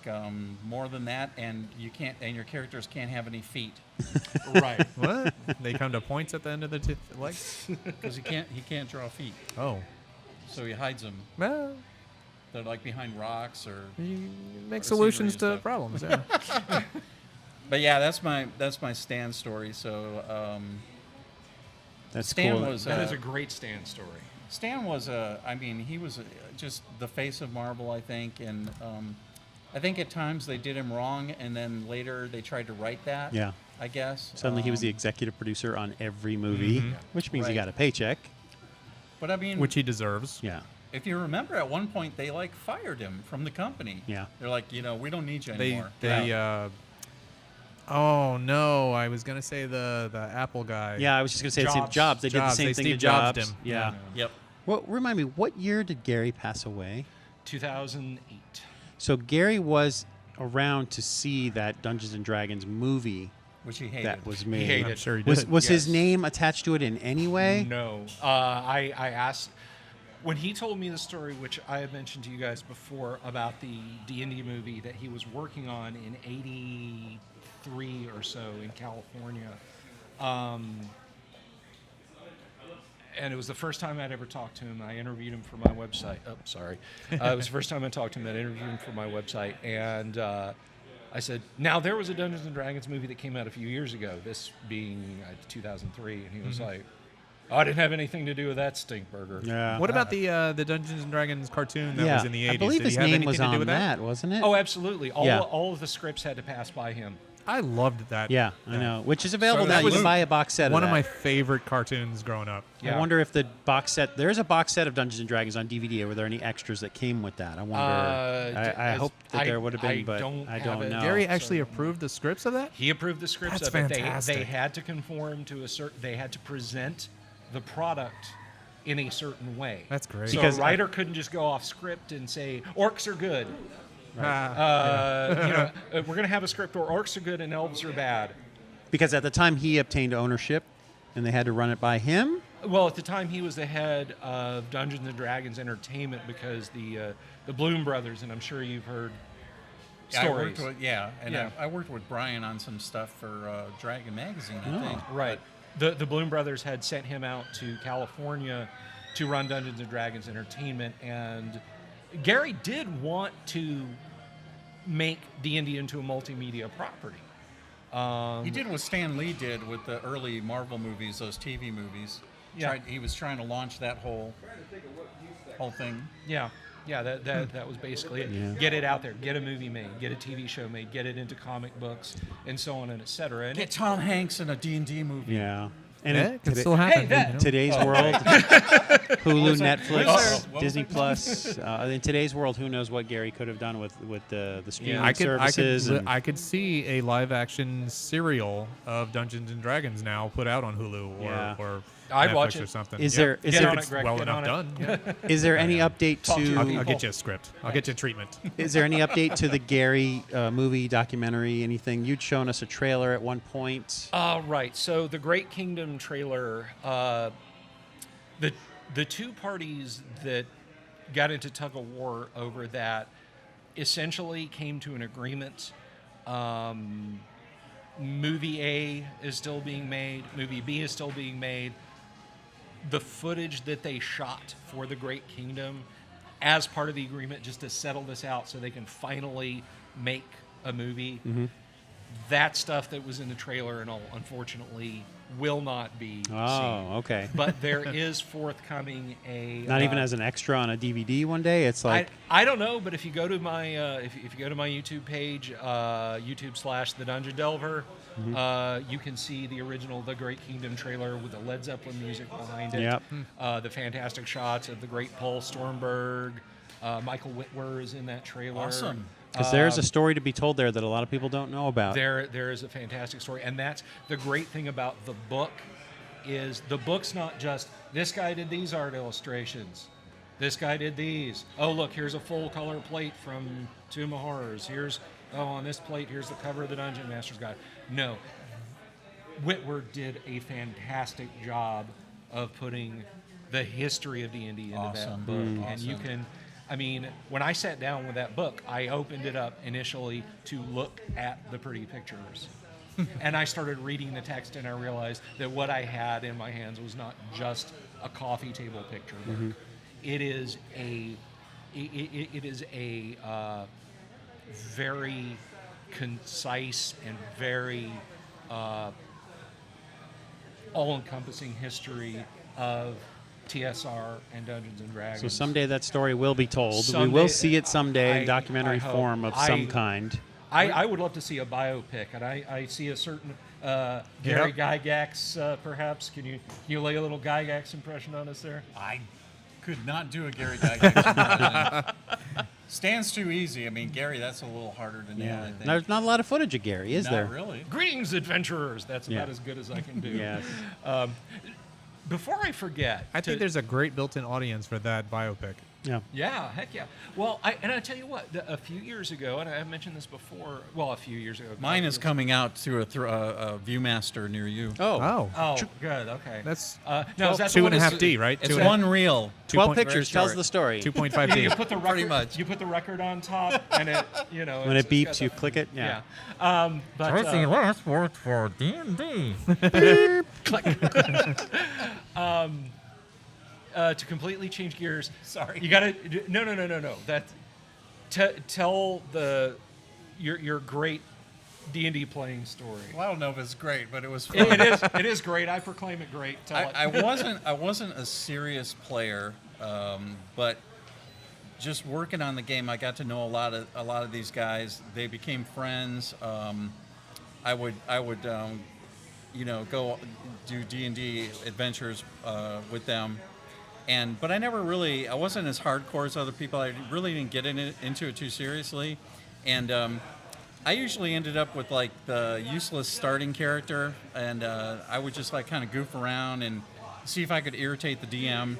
Speaker 8: more than that, and your characters can't have any feet
Speaker 7: Right.
Speaker 4: What? They come to points at the end of the legs?
Speaker 8: because he can't draw feet,
Speaker 4: Oh.
Speaker 8: so he hides them.
Speaker 4: Well,
Speaker 8: They're like behind rocks or.
Speaker 4: you make
Speaker 8: Or
Speaker 4: solutions
Speaker 8: scenery and
Speaker 4: to
Speaker 8: stuff.
Speaker 4: problems. Yeah.
Speaker 8: But yeah, that's my Stan story. So
Speaker 2: That's
Speaker 8: Stan
Speaker 2: cool.
Speaker 8: was
Speaker 7: That is a great Stan story.
Speaker 8: Stan was he was just the face of Marvel, I think, and I think at times they did him wrong, and then later they tried to right that.
Speaker 2: Yeah.
Speaker 8: I guess.
Speaker 2: Suddenly he was the executive producer on every movie, which means he
Speaker 8: Right.
Speaker 2: got a paycheck.
Speaker 8: But I mean,
Speaker 4: Which he deserves.
Speaker 2: Yeah.
Speaker 8: if you remember, at one point they like fired him from the company.
Speaker 2: Yeah.
Speaker 8: They're like, we don't need you
Speaker 4: They
Speaker 8: anymore.
Speaker 4: they Oh no, I was gonna say the Apple guy.
Speaker 2: Yeah, I was just gonna say Steve Jobs. They did the same thing
Speaker 4: Steve
Speaker 2: to Jobs.
Speaker 4: Jobs'd him.
Speaker 2: Yeah.
Speaker 8: Yep.
Speaker 2: Well, remind me, what year did Gary pass away?
Speaker 7: 2008.
Speaker 2: So Gary was around to see that Dungeons and Dragons movie
Speaker 8: Which he hated.
Speaker 2: that was made.
Speaker 7: He hated.
Speaker 4: I'm sure he
Speaker 2: Was
Speaker 4: did.
Speaker 2: was his
Speaker 7: Yes.
Speaker 2: name attached to it in any way?
Speaker 7: No. I asked when he told me the story, which I had mentioned to you guys before, about the D&D movie that he was working on in '83 or so in California. And it was the first time I'd ever talked to him. I interviewed him for my website. Oh, sorry. It was the first time I talked to him. I interviewed him for my website. And I said, now there was a Dungeons & Dragons movie that came out a few years ago, this being 2003. And he was like, oh, I didn't have anything to do with that stinkburger.
Speaker 2: Yeah.
Speaker 4: What about the Dungeons and Dragons cartoon that was in the 80s?
Speaker 2: I believe
Speaker 4: Did
Speaker 2: his
Speaker 4: he have
Speaker 2: name
Speaker 4: anything
Speaker 2: was
Speaker 4: to do
Speaker 2: on
Speaker 4: with
Speaker 2: that, wasn't it?
Speaker 7: Oh, absolutely.
Speaker 2: Yeah.
Speaker 7: All of the scripts had to pass by him.
Speaker 4: I loved that.
Speaker 2: Yeah, I know. Which is available
Speaker 8: So
Speaker 2: now.
Speaker 8: that
Speaker 2: You can
Speaker 8: was
Speaker 2: buy a box set
Speaker 4: One
Speaker 2: of
Speaker 4: of my
Speaker 2: that.
Speaker 4: favorite cartoons growing up.
Speaker 2: I wonder if the box set. There's a box set of Dungeons and Dragons on DVD. Were there any extras that came with that? I wonder. I hope that there would have been, but I don't know.
Speaker 4: Gary actually approved the scripts of that?
Speaker 7: He approved the scripts
Speaker 4: That's
Speaker 7: of it.
Speaker 4: fantastic.
Speaker 7: They had to conform to a certain. They had to present the product in a certain way.
Speaker 4: That's great.
Speaker 7: So
Speaker 2: Because
Speaker 7: a writer couldn't just go off script and say orcs are good.
Speaker 4: Ah,
Speaker 7: We're going to have a script where orcs are good and elves are bad.
Speaker 2: Because at the time he obtained ownership, and they had to run it by him.
Speaker 7: Well, at the time he was the head of Dungeons and Dragons Entertainment because the Bloom Brothers, and I'm sure you've heard stories.
Speaker 8: I worked with Brian on some stuff for Dragon Magazine, I think.
Speaker 7: Right. The Bloom Brothers had sent him out to California to run Dungeons and Dragons Entertainment, and Gary did want to make D&D into a multimedia property.
Speaker 8: He did what Stan Lee did with the early Marvel movies, those TV movies.
Speaker 7: Yeah.
Speaker 8: He was trying to launch that whole thing.
Speaker 7: Yeah, that was basically it.
Speaker 2: Yeah.
Speaker 7: Get it out there, get a movie made, get a TV show made, get it into comic books, and so on and et cetera. And
Speaker 8: Get Tom Hanks in a D&D movie.
Speaker 2: Yeah. And
Speaker 4: yeah,
Speaker 2: in
Speaker 4: it can still happen.
Speaker 7: that-
Speaker 4: you know?
Speaker 2: today's world, Hulu, Netflix,
Speaker 7: Oh.
Speaker 2: Disney Plus. In today's world, who knows what Gary could have done with the streaming
Speaker 4: I could
Speaker 2: services? and-
Speaker 4: I could see a live action serial of Dungeons and Dragons now put out on Hulu or
Speaker 7: I'd
Speaker 4: Netflix
Speaker 7: watch it.
Speaker 4: or something.
Speaker 2: Is
Speaker 4: Yep.
Speaker 2: there is
Speaker 7: Get
Speaker 2: there
Speaker 7: on it, Greg.
Speaker 4: well
Speaker 7: Get
Speaker 4: enough
Speaker 7: on it.
Speaker 4: done?
Speaker 2: is there any update
Speaker 7: Talk to
Speaker 2: to?
Speaker 7: your
Speaker 4: I'll
Speaker 7: people.
Speaker 4: get you a script. I'll get you treatment.
Speaker 2: Is there any update to the Gary movie documentary? Anything? You'd shown us a trailer at one point.
Speaker 7: Right. So the Great Kingdom trailer, the two parties that got into tug of war over that essentially came to an agreement. Movie A is still being made. Movie B is still being made. The footage that they shot for the Great Kingdom as part of the agreement just to settle this out so they can finally make a movie. That stuff that was in the trailer and all, unfortunately, will not be seen.
Speaker 2: Oh, okay.
Speaker 7: But there is forthcoming a
Speaker 2: Not even as an extra on a DVD one day. It's like
Speaker 7: I don't know, but if you go to my if you go to my YouTube page, YouTube/The Dungeon Delver, you can see the original The Great Kingdom trailer with the Led Zeppelin music behind it.
Speaker 2: Yep.
Speaker 7: The fantastic shots of the great Paul Stormberg. Michael Whitwer is in that trailer.
Speaker 8: Awesome.
Speaker 2: because there's a story to be told there that a lot of people don't know about.
Speaker 7: There is a fantastic story, and that's the great thing about the book. Is the book's not just this guy did these art illustrations, this guy did these. Oh look, here's a full color plate from Tomb of Horrors. Here's on this plate, here's the cover of the Dungeon Master's Guide. No, Whitwer did a fantastic job of putting the history of D&D into that book, and you can. I mean, when I sat down with that book, I opened it up initially to look at the pretty pictures. And I started reading the text, and I realized that what I had in my hands was not just a coffee table picture book. It is a very concise and very all-encompassing history of TSR and Dungeons and Dragons.
Speaker 2: So someday that story will be told.
Speaker 7: Someday,
Speaker 2: we will see it someday in
Speaker 7: I
Speaker 2: documentary
Speaker 7: hope.
Speaker 2: form of some kind.
Speaker 7: I would love to see a biopic, and I see a certain Gary Gygax, perhaps. Can you lay a little Gygax impression on us there?
Speaker 8: I could not do a Gary Gygax impression. Stan's too easy. I mean, Gary, that's a little harder to nail, I think.
Speaker 2: There's not a lot of footage of Gary, is there?
Speaker 8: Not really.
Speaker 7: Greetings, adventurers. That's
Speaker 2: Yeah.
Speaker 7: about as good as I can do.
Speaker 2: Yes.
Speaker 7: Before I forget,
Speaker 4: I think there's a great built-in audience for that biopic.
Speaker 2: Yeah.
Speaker 7: Yeah, heck yeah. Well, I tell you what, a few years ago, and I've mentioned this before. Well, a few years ago.
Speaker 8: Mine is coming out through a Viewmaster near you.
Speaker 2: Oh.
Speaker 7: Oh, good. Okay.
Speaker 4: That's
Speaker 7: no, is that the one
Speaker 4: 2.5D, right?
Speaker 8: It's one reel.
Speaker 2: 12 pictures tells the story.
Speaker 4: 2.5D.
Speaker 7: You put the record,
Speaker 8: Pretty much.
Speaker 7: You put the record on top, and it,
Speaker 2: When it beeps, you click it. Yeah.
Speaker 7: But
Speaker 4: Lesch worked for D&D.
Speaker 7: to completely change gears, sorry, you gotta no. Tell your great D&D playing story.
Speaker 8: Well, I don't know if it's great, but it was fun.
Speaker 7: It is great. I proclaim it great. Tell it.
Speaker 8: I wasn't a serious player, but just working on the game, I got to know a lot of these guys. They became friends. I would go do D&D adventures with them. But I wasn't as hardcore as other people. I really didn't get into it too seriously. And I usually ended up with like the useless starting character, and I would just like kind of goof around and see if I could irritate the DM.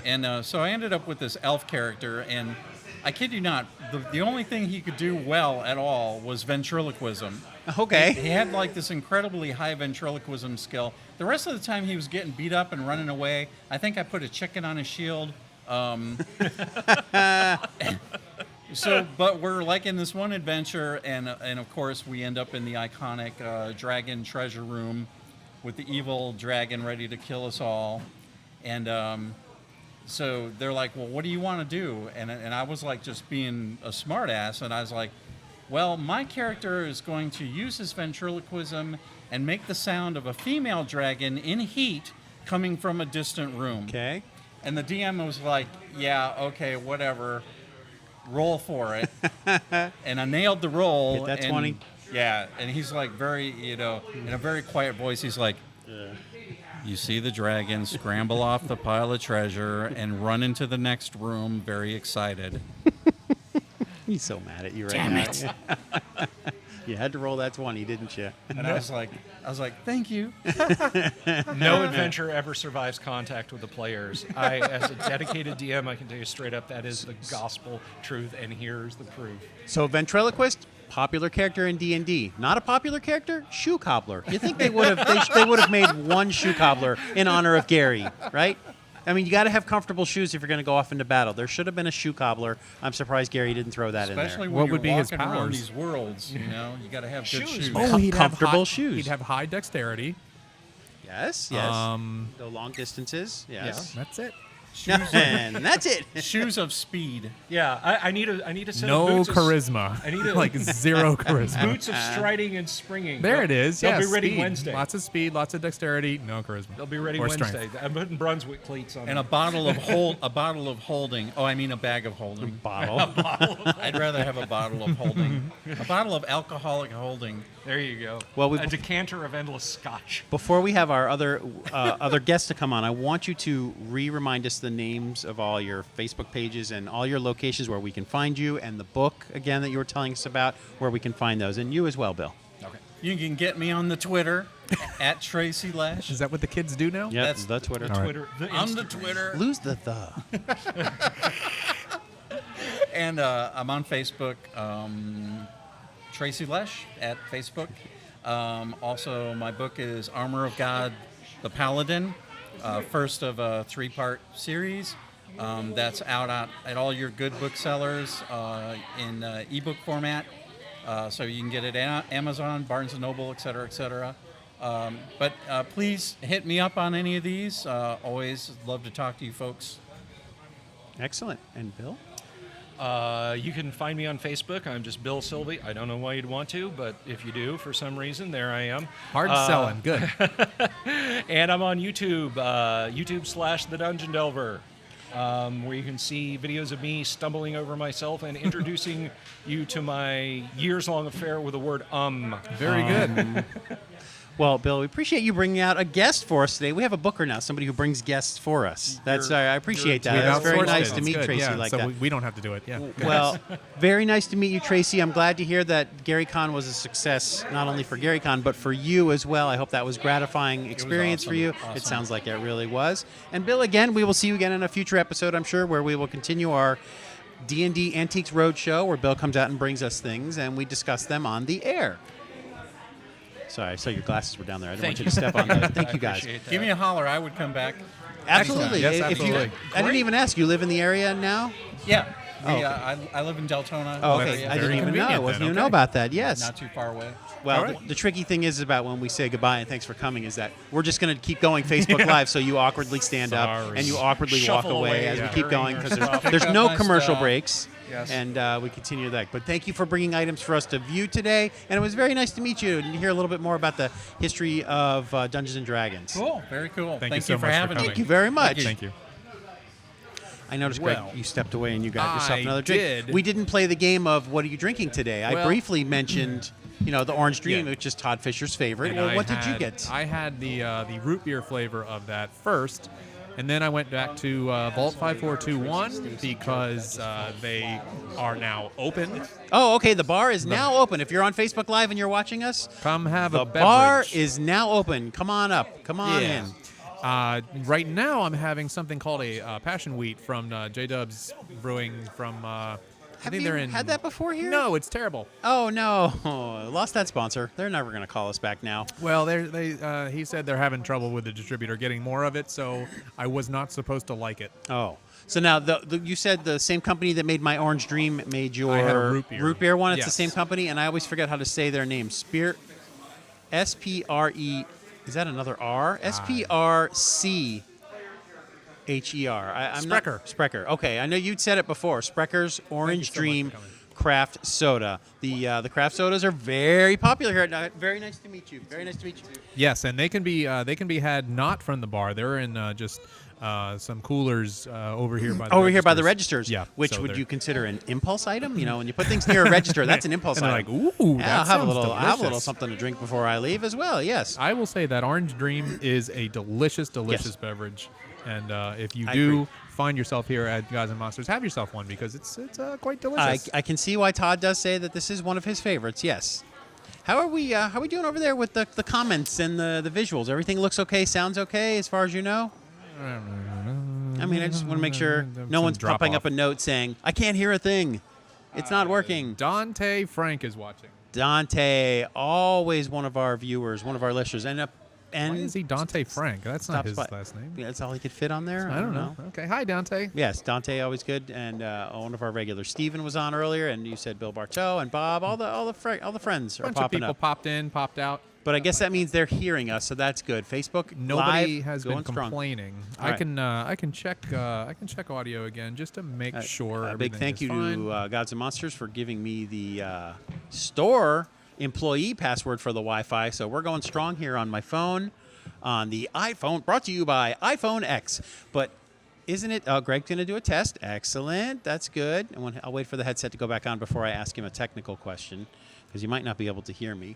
Speaker 8: And so I ended up with this elf character, and I kid you not, the only thing he could do well at all was ventriloquism.
Speaker 2: Okay.
Speaker 8: He had like this incredibly high ventriloquism skill. The rest of the time he was getting beat up and running away. I think I put a chicken on his shield. But we're like in this one adventure, and of course we end up in the iconic dragon treasure room with the evil dragon ready to kill us all. And so they're like, well, what do you want to do? And I was like just being a smart ass, and I was like, well, my character is going to use his ventriloquism and make the sound of a female dragon in heat coming from a distant room.
Speaker 2: Okay.
Speaker 8: And the DM was like, yeah, okay, whatever. Roll for it. And I nailed the roll.
Speaker 2: Hit that 20.
Speaker 8: Yeah, and he's like very, in a very quiet voice, he's like, you see the dragon scramble off the pile of treasure and run into the next room, very excited.
Speaker 2: He's so mad at you right
Speaker 8: Damn
Speaker 2: now.
Speaker 8: it.
Speaker 2: You had to roll that 20, didn't you?
Speaker 8: And I was like, thank you.
Speaker 7: No adventure ever survives contact with the players. As a dedicated DM, I can tell you straight up that is the gospel truth, and here's the proof.
Speaker 2: So ventriloquist, popular character in D&D. Not a popular character, shoe cobbler. You think they would have they would have made one shoe cobbler in honor of Gary, right? I mean, you got to have comfortable shoes if you're going to go off into battle. There should have been a shoe cobbler. I'm surprised Gary didn't throw that in there.
Speaker 8: Especially when
Speaker 4: What
Speaker 8: you're
Speaker 4: would be his
Speaker 8: walking around
Speaker 4: powers?
Speaker 8: these worlds, you got to have good shoes.
Speaker 4: He'd
Speaker 2: Comfortable
Speaker 4: have
Speaker 2: shoes.
Speaker 4: He'd have high dexterity.
Speaker 2: Yes. Go long distances. Yes.
Speaker 4: That's it.
Speaker 2: And that's it.
Speaker 8: Shoes of speed.
Speaker 7: Yeah, I need a set
Speaker 4: No
Speaker 7: of boots
Speaker 4: charisma.
Speaker 7: I need a-
Speaker 4: like zero charisma.
Speaker 7: boots of striding and springing.
Speaker 4: There it is.
Speaker 7: They'll
Speaker 4: Yes,
Speaker 7: be ready
Speaker 4: speed.
Speaker 7: Wednesday.
Speaker 4: Lots of speed, lots of dexterity, no charisma.
Speaker 7: They'll be ready
Speaker 4: Or
Speaker 7: Wednesday.
Speaker 4: strength.
Speaker 7: I'm putting Brunswick cleats on
Speaker 8: And a
Speaker 7: them.
Speaker 8: bottle of holding. Oh, I mean a bag of holding.
Speaker 2: Bottle.
Speaker 8: I'd rather have a bottle of holding. A bottle of alcoholic holding.
Speaker 7: There you go.
Speaker 2: Well,
Speaker 7: a decanter of endless scotch.
Speaker 2: Before we have our other guests to come on, I want you to remind us the names of all your Facebook pages and all your locations where we can find you, and the book, again, that you were telling us about, where we can find those. And you as well, Bill.
Speaker 7: Okay.
Speaker 8: You can get me on the Twitter at Tracy Lesch.
Speaker 4: Is that what the kids do now?
Speaker 2: Yep,
Speaker 8: That's
Speaker 2: the Twitter.
Speaker 4: All right.
Speaker 7: Twitter.
Speaker 8: On the Twitter.
Speaker 2: Lose the.
Speaker 8: And I'm on Facebook. Tracy Lesch at Facebook. Also, my book is Armor of God, the Paladin, first of a 3-part series. That's out at all your good booksellers in ebook format. So you can get it at Amazon, Barnes & Noble, et cetera, et cetera. But please hit me up on any of these. Always love to talk to you folks.
Speaker 2: Excellent. And Bill?
Speaker 7: You can find me on Facebook. I'm just Bill Silvey. I don't know why you'd want to, but if you do, for some reason, there I am.
Speaker 4: Hard selling. Good.
Speaker 7: And I'm on YouTube, YouTube/The Dungeon Delver, where you can see videos of me stumbling over myself and introducing you to my years-long affair with the word
Speaker 4: Very good.
Speaker 2: Well, Bill, we appreciate you bringing out a guest for us today. We have a booker now, somebody who brings guests for us. That's I appreciate that. That's very nice to meet Tracy like
Speaker 4: so
Speaker 2: that.
Speaker 4: we don't have to do it. Yeah.
Speaker 2: Well, very nice to meet you, Tracy. I'm glad to hear that GaryCon was a success, not only for GaryCon, but for you as well. I hope that was a gratifying experience for you.
Speaker 8: Awesome.
Speaker 2: It sounds like it really was. And Bill, again, we will see you again in a future episode, I'm sure, where we will continue our D&D Antiques Roadshow, where Bill comes out and brings us things, and we discuss them on the air. Sorry, I saw your glasses were down there. I didn't want you to step on those. Thank you, guys.
Speaker 8: Give me a holler. I would come back.
Speaker 2: Absolutely.
Speaker 4: Yes,
Speaker 2: If you-
Speaker 4: absolutely.
Speaker 2: I didn't even ask. You live in the area now?
Speaker 8: Yeah.
Speaker 2: Oh, okay.
Speaker 8: I live in Deltona.
Speaker 2: Oh,
Speaker 4: that's
Speaker 2: okay. I
Speaker 4: very
Speaker 2: didn't even know. I
Speaker 4: convenient
Speaker 2: wasn't
Speaker 4: then,
Speaker 2: even know
Speaker 4: okay.
Speaker 2: about that. Yes.
Speaker 8: Not too far away.
Speaker 2: Well,
Speaker 4: All right.
Speaker 2: the tricky thing is about when we say goodbye and thanks for coming is that we're just going to keep going Facebook Live, so you awkwardly stand up
Speaker 4: Sorry.
Speaker 2: and you awkwardly
Speaker 8: Shuffle
Speaker 2: walk away
Speaker 8: away
Speaker 2: as we
Speaker 8: during
Speaker 2: keep going
Speaker 8: your
Speaker 2: because
Speaker 8: stuff.
Speaker 2: there's
Speaker 8: Pick up
Speaker 2: no
Speaker 8: my
Speaker 2: commercial
Speaker 8: stuff.
Speaker 2: breaks.
Speaker 8: Yes.
Speaker 2: And we continue that. But thank you for bringing items for us to view today. And it was very nice to meet you and hear a little bit more about the history of Dungeons and Dragons.
Speaker 8: Cool. Very cool.
Speaker 4: Thank you so
Speaker 8: for
Speaker 4: much for
Speaker 8: having me.
Speaker 4: coming.
Speaker 2: Thank you very much.
Speaker 4: Thank you.
Speaker 2: I noticed,
Speaker 8: Well,
Speaker 2: Greg, you stepped away and you got yourself
Speaker 4: I
Speaker 2: another drink.
Speaker 4: did.
Speaker 2: We didn't play the game of what are you drinking today. I
Speaker 4: Well-
Speaker 2: briefly mentioned, the Orange Dream,
Speaker 4: Yeah.
Speaker 2: which is Todd Fisher's favorite.
Speaker 4: And
Speaker 2: Well, what did you
Speaker 4: had-
Speaker 2: get?
Speaker 4: I had the root beer flavor of that first, and then I went back to Vault 5421 because they are now open.
Speaker 2: Oh, okay. The bar is now open. If you're on Facebook Live and you're watching us,
Speaker 4: Come have
Speaker 2: the
Speaker 4: a beverage.
Speaker 2: bar is now open. Come on up. Come on
Speaker 4: Yeah.
Speaker 2: in.
Speaker 4: Right now, I'm having something called a passion wheat from J-Dub's Brewing from. I
Speaker 2: Have
Speaker 4: think
Speaker 2: you
Speaker 4: they're in.
Speaker 2: had that before here?
Speaker 4: No, it's terrible.
Speaker 2: Oh no, lost that sponsor. They're never going to call us back now.
Speaker 4: Well, he said they're having trouble with the distributor getting more of it, so I was not supposed to like it.
Speaker 2: Oh, so now you said the same company that made my Orange Dream made your
Speaker 4: I had a root beer.
Speaker 2: one. It's the
Speaker 4: Yes.
Speaker 2: same company, and I always forget how to say their name. SPRE. Is that another R? SPRCHER. I'm
Speaker 4: Sprecher.
Speaker 2: Not, Sprecher. Okay, I know you'd said it before. Sprecker's Orange
Speaker 4: so much for
Speaker 2: Dream
Speaker 4: coming.
Speaker 2: Craft Soda. The craft sodas are very popular here. Very nice to meet you. Very nice to meet you.
Speaker 4: Yes, and they can be had not from the bar. They're in just some coolers over here by the
Speaker 2: Over here by the
Speaker 4: registers.
Speaker 2: registers.
Speaker 4: Yeah,
Speaker 2: Which
Speaker 4: so
Speaker 2: would
Speaker 4: they're-
Speaker 2: you consider an impulse item? When you put things near a register, that's an impulse
Speaker 4: And they're
Speaker 2: item.
Speaker 4: like, ooh,
Speaker 2: Yeah,
Speaker 4: that sounds delicious.
Speaker 2: I'll have a little something to drink before I leave as well. Yes.
Speaker 4: I will say that Orange Dream is a delicious
Speaker 2: Yes.
Speaker 4: beverage, and if you
Speaker 2: I
Speaker 4: do
Speaker 2: agree.
Speaker 4: find yourself here at Gods and Monsters, have yourself one because it's quite delicious.
Speaker 2: I can see why Todd does say that this is one of his favorites. Yes. How are we doing over there with the comments and the visuals? Everything looks okay, sounds okay as far as you know? I mean, I just want to make sure no one's
Speaker 4: drop
Speaker 2: popping
Speaker 4: off.
Speaker 2: up a note saying, I can't hear a thing. It's not working.
Speaker 4: Dante Frank is watching.
Speaker 2: Dante, always one of our viewers, one of our listeners. And
Speaker 4: Why is he Dante Frank? That's not
Speaker 2: stops
Speaker 4: his
Speaker 2: by.
Speaker 4: last name.
Speaker 2: Yeah, that's all he could fit on there.
Speaker 4: I don't know. Okay, hi Dante.
Speaker 2: Yes, Dante, always good, and one of our regulars. Steven was on earlier, and you said Bill Bartow and Bob. All the friends are
Speaker 4: A bunch of
Speaker 2: popping
Speaker 4: people
Speaker 2: up.
Speaker 4: popped in, popped out.
Speaker 2: But I guess that means they're hearing us, so that's good. Facebook
Speaker 4: Nobody
Speaker 2: Live,
Speaker 4: has been
Speaker 2: going strong.
Speaker 4: complaining.
Speaker 2: All right.
Speaker 4: I can check audio again just to make sure.
Speaker 2: A big
Speaker 4: everything
Speaker 2: thank
Speaker 4: is
Speaker 2: you
Speaker 4: fine.
Speaker 2: to Gods and Monsters for giving me the store employee password for the Wi-Fi. So we're going strong here on my phone, on the iPhone, brought to you by iPhone X. But isn't it? Oh, Greg's going to do a test. Excellent. That's good. I'll wait for the headset to go back on before I ask him a technical question, because you might not be able to hear me.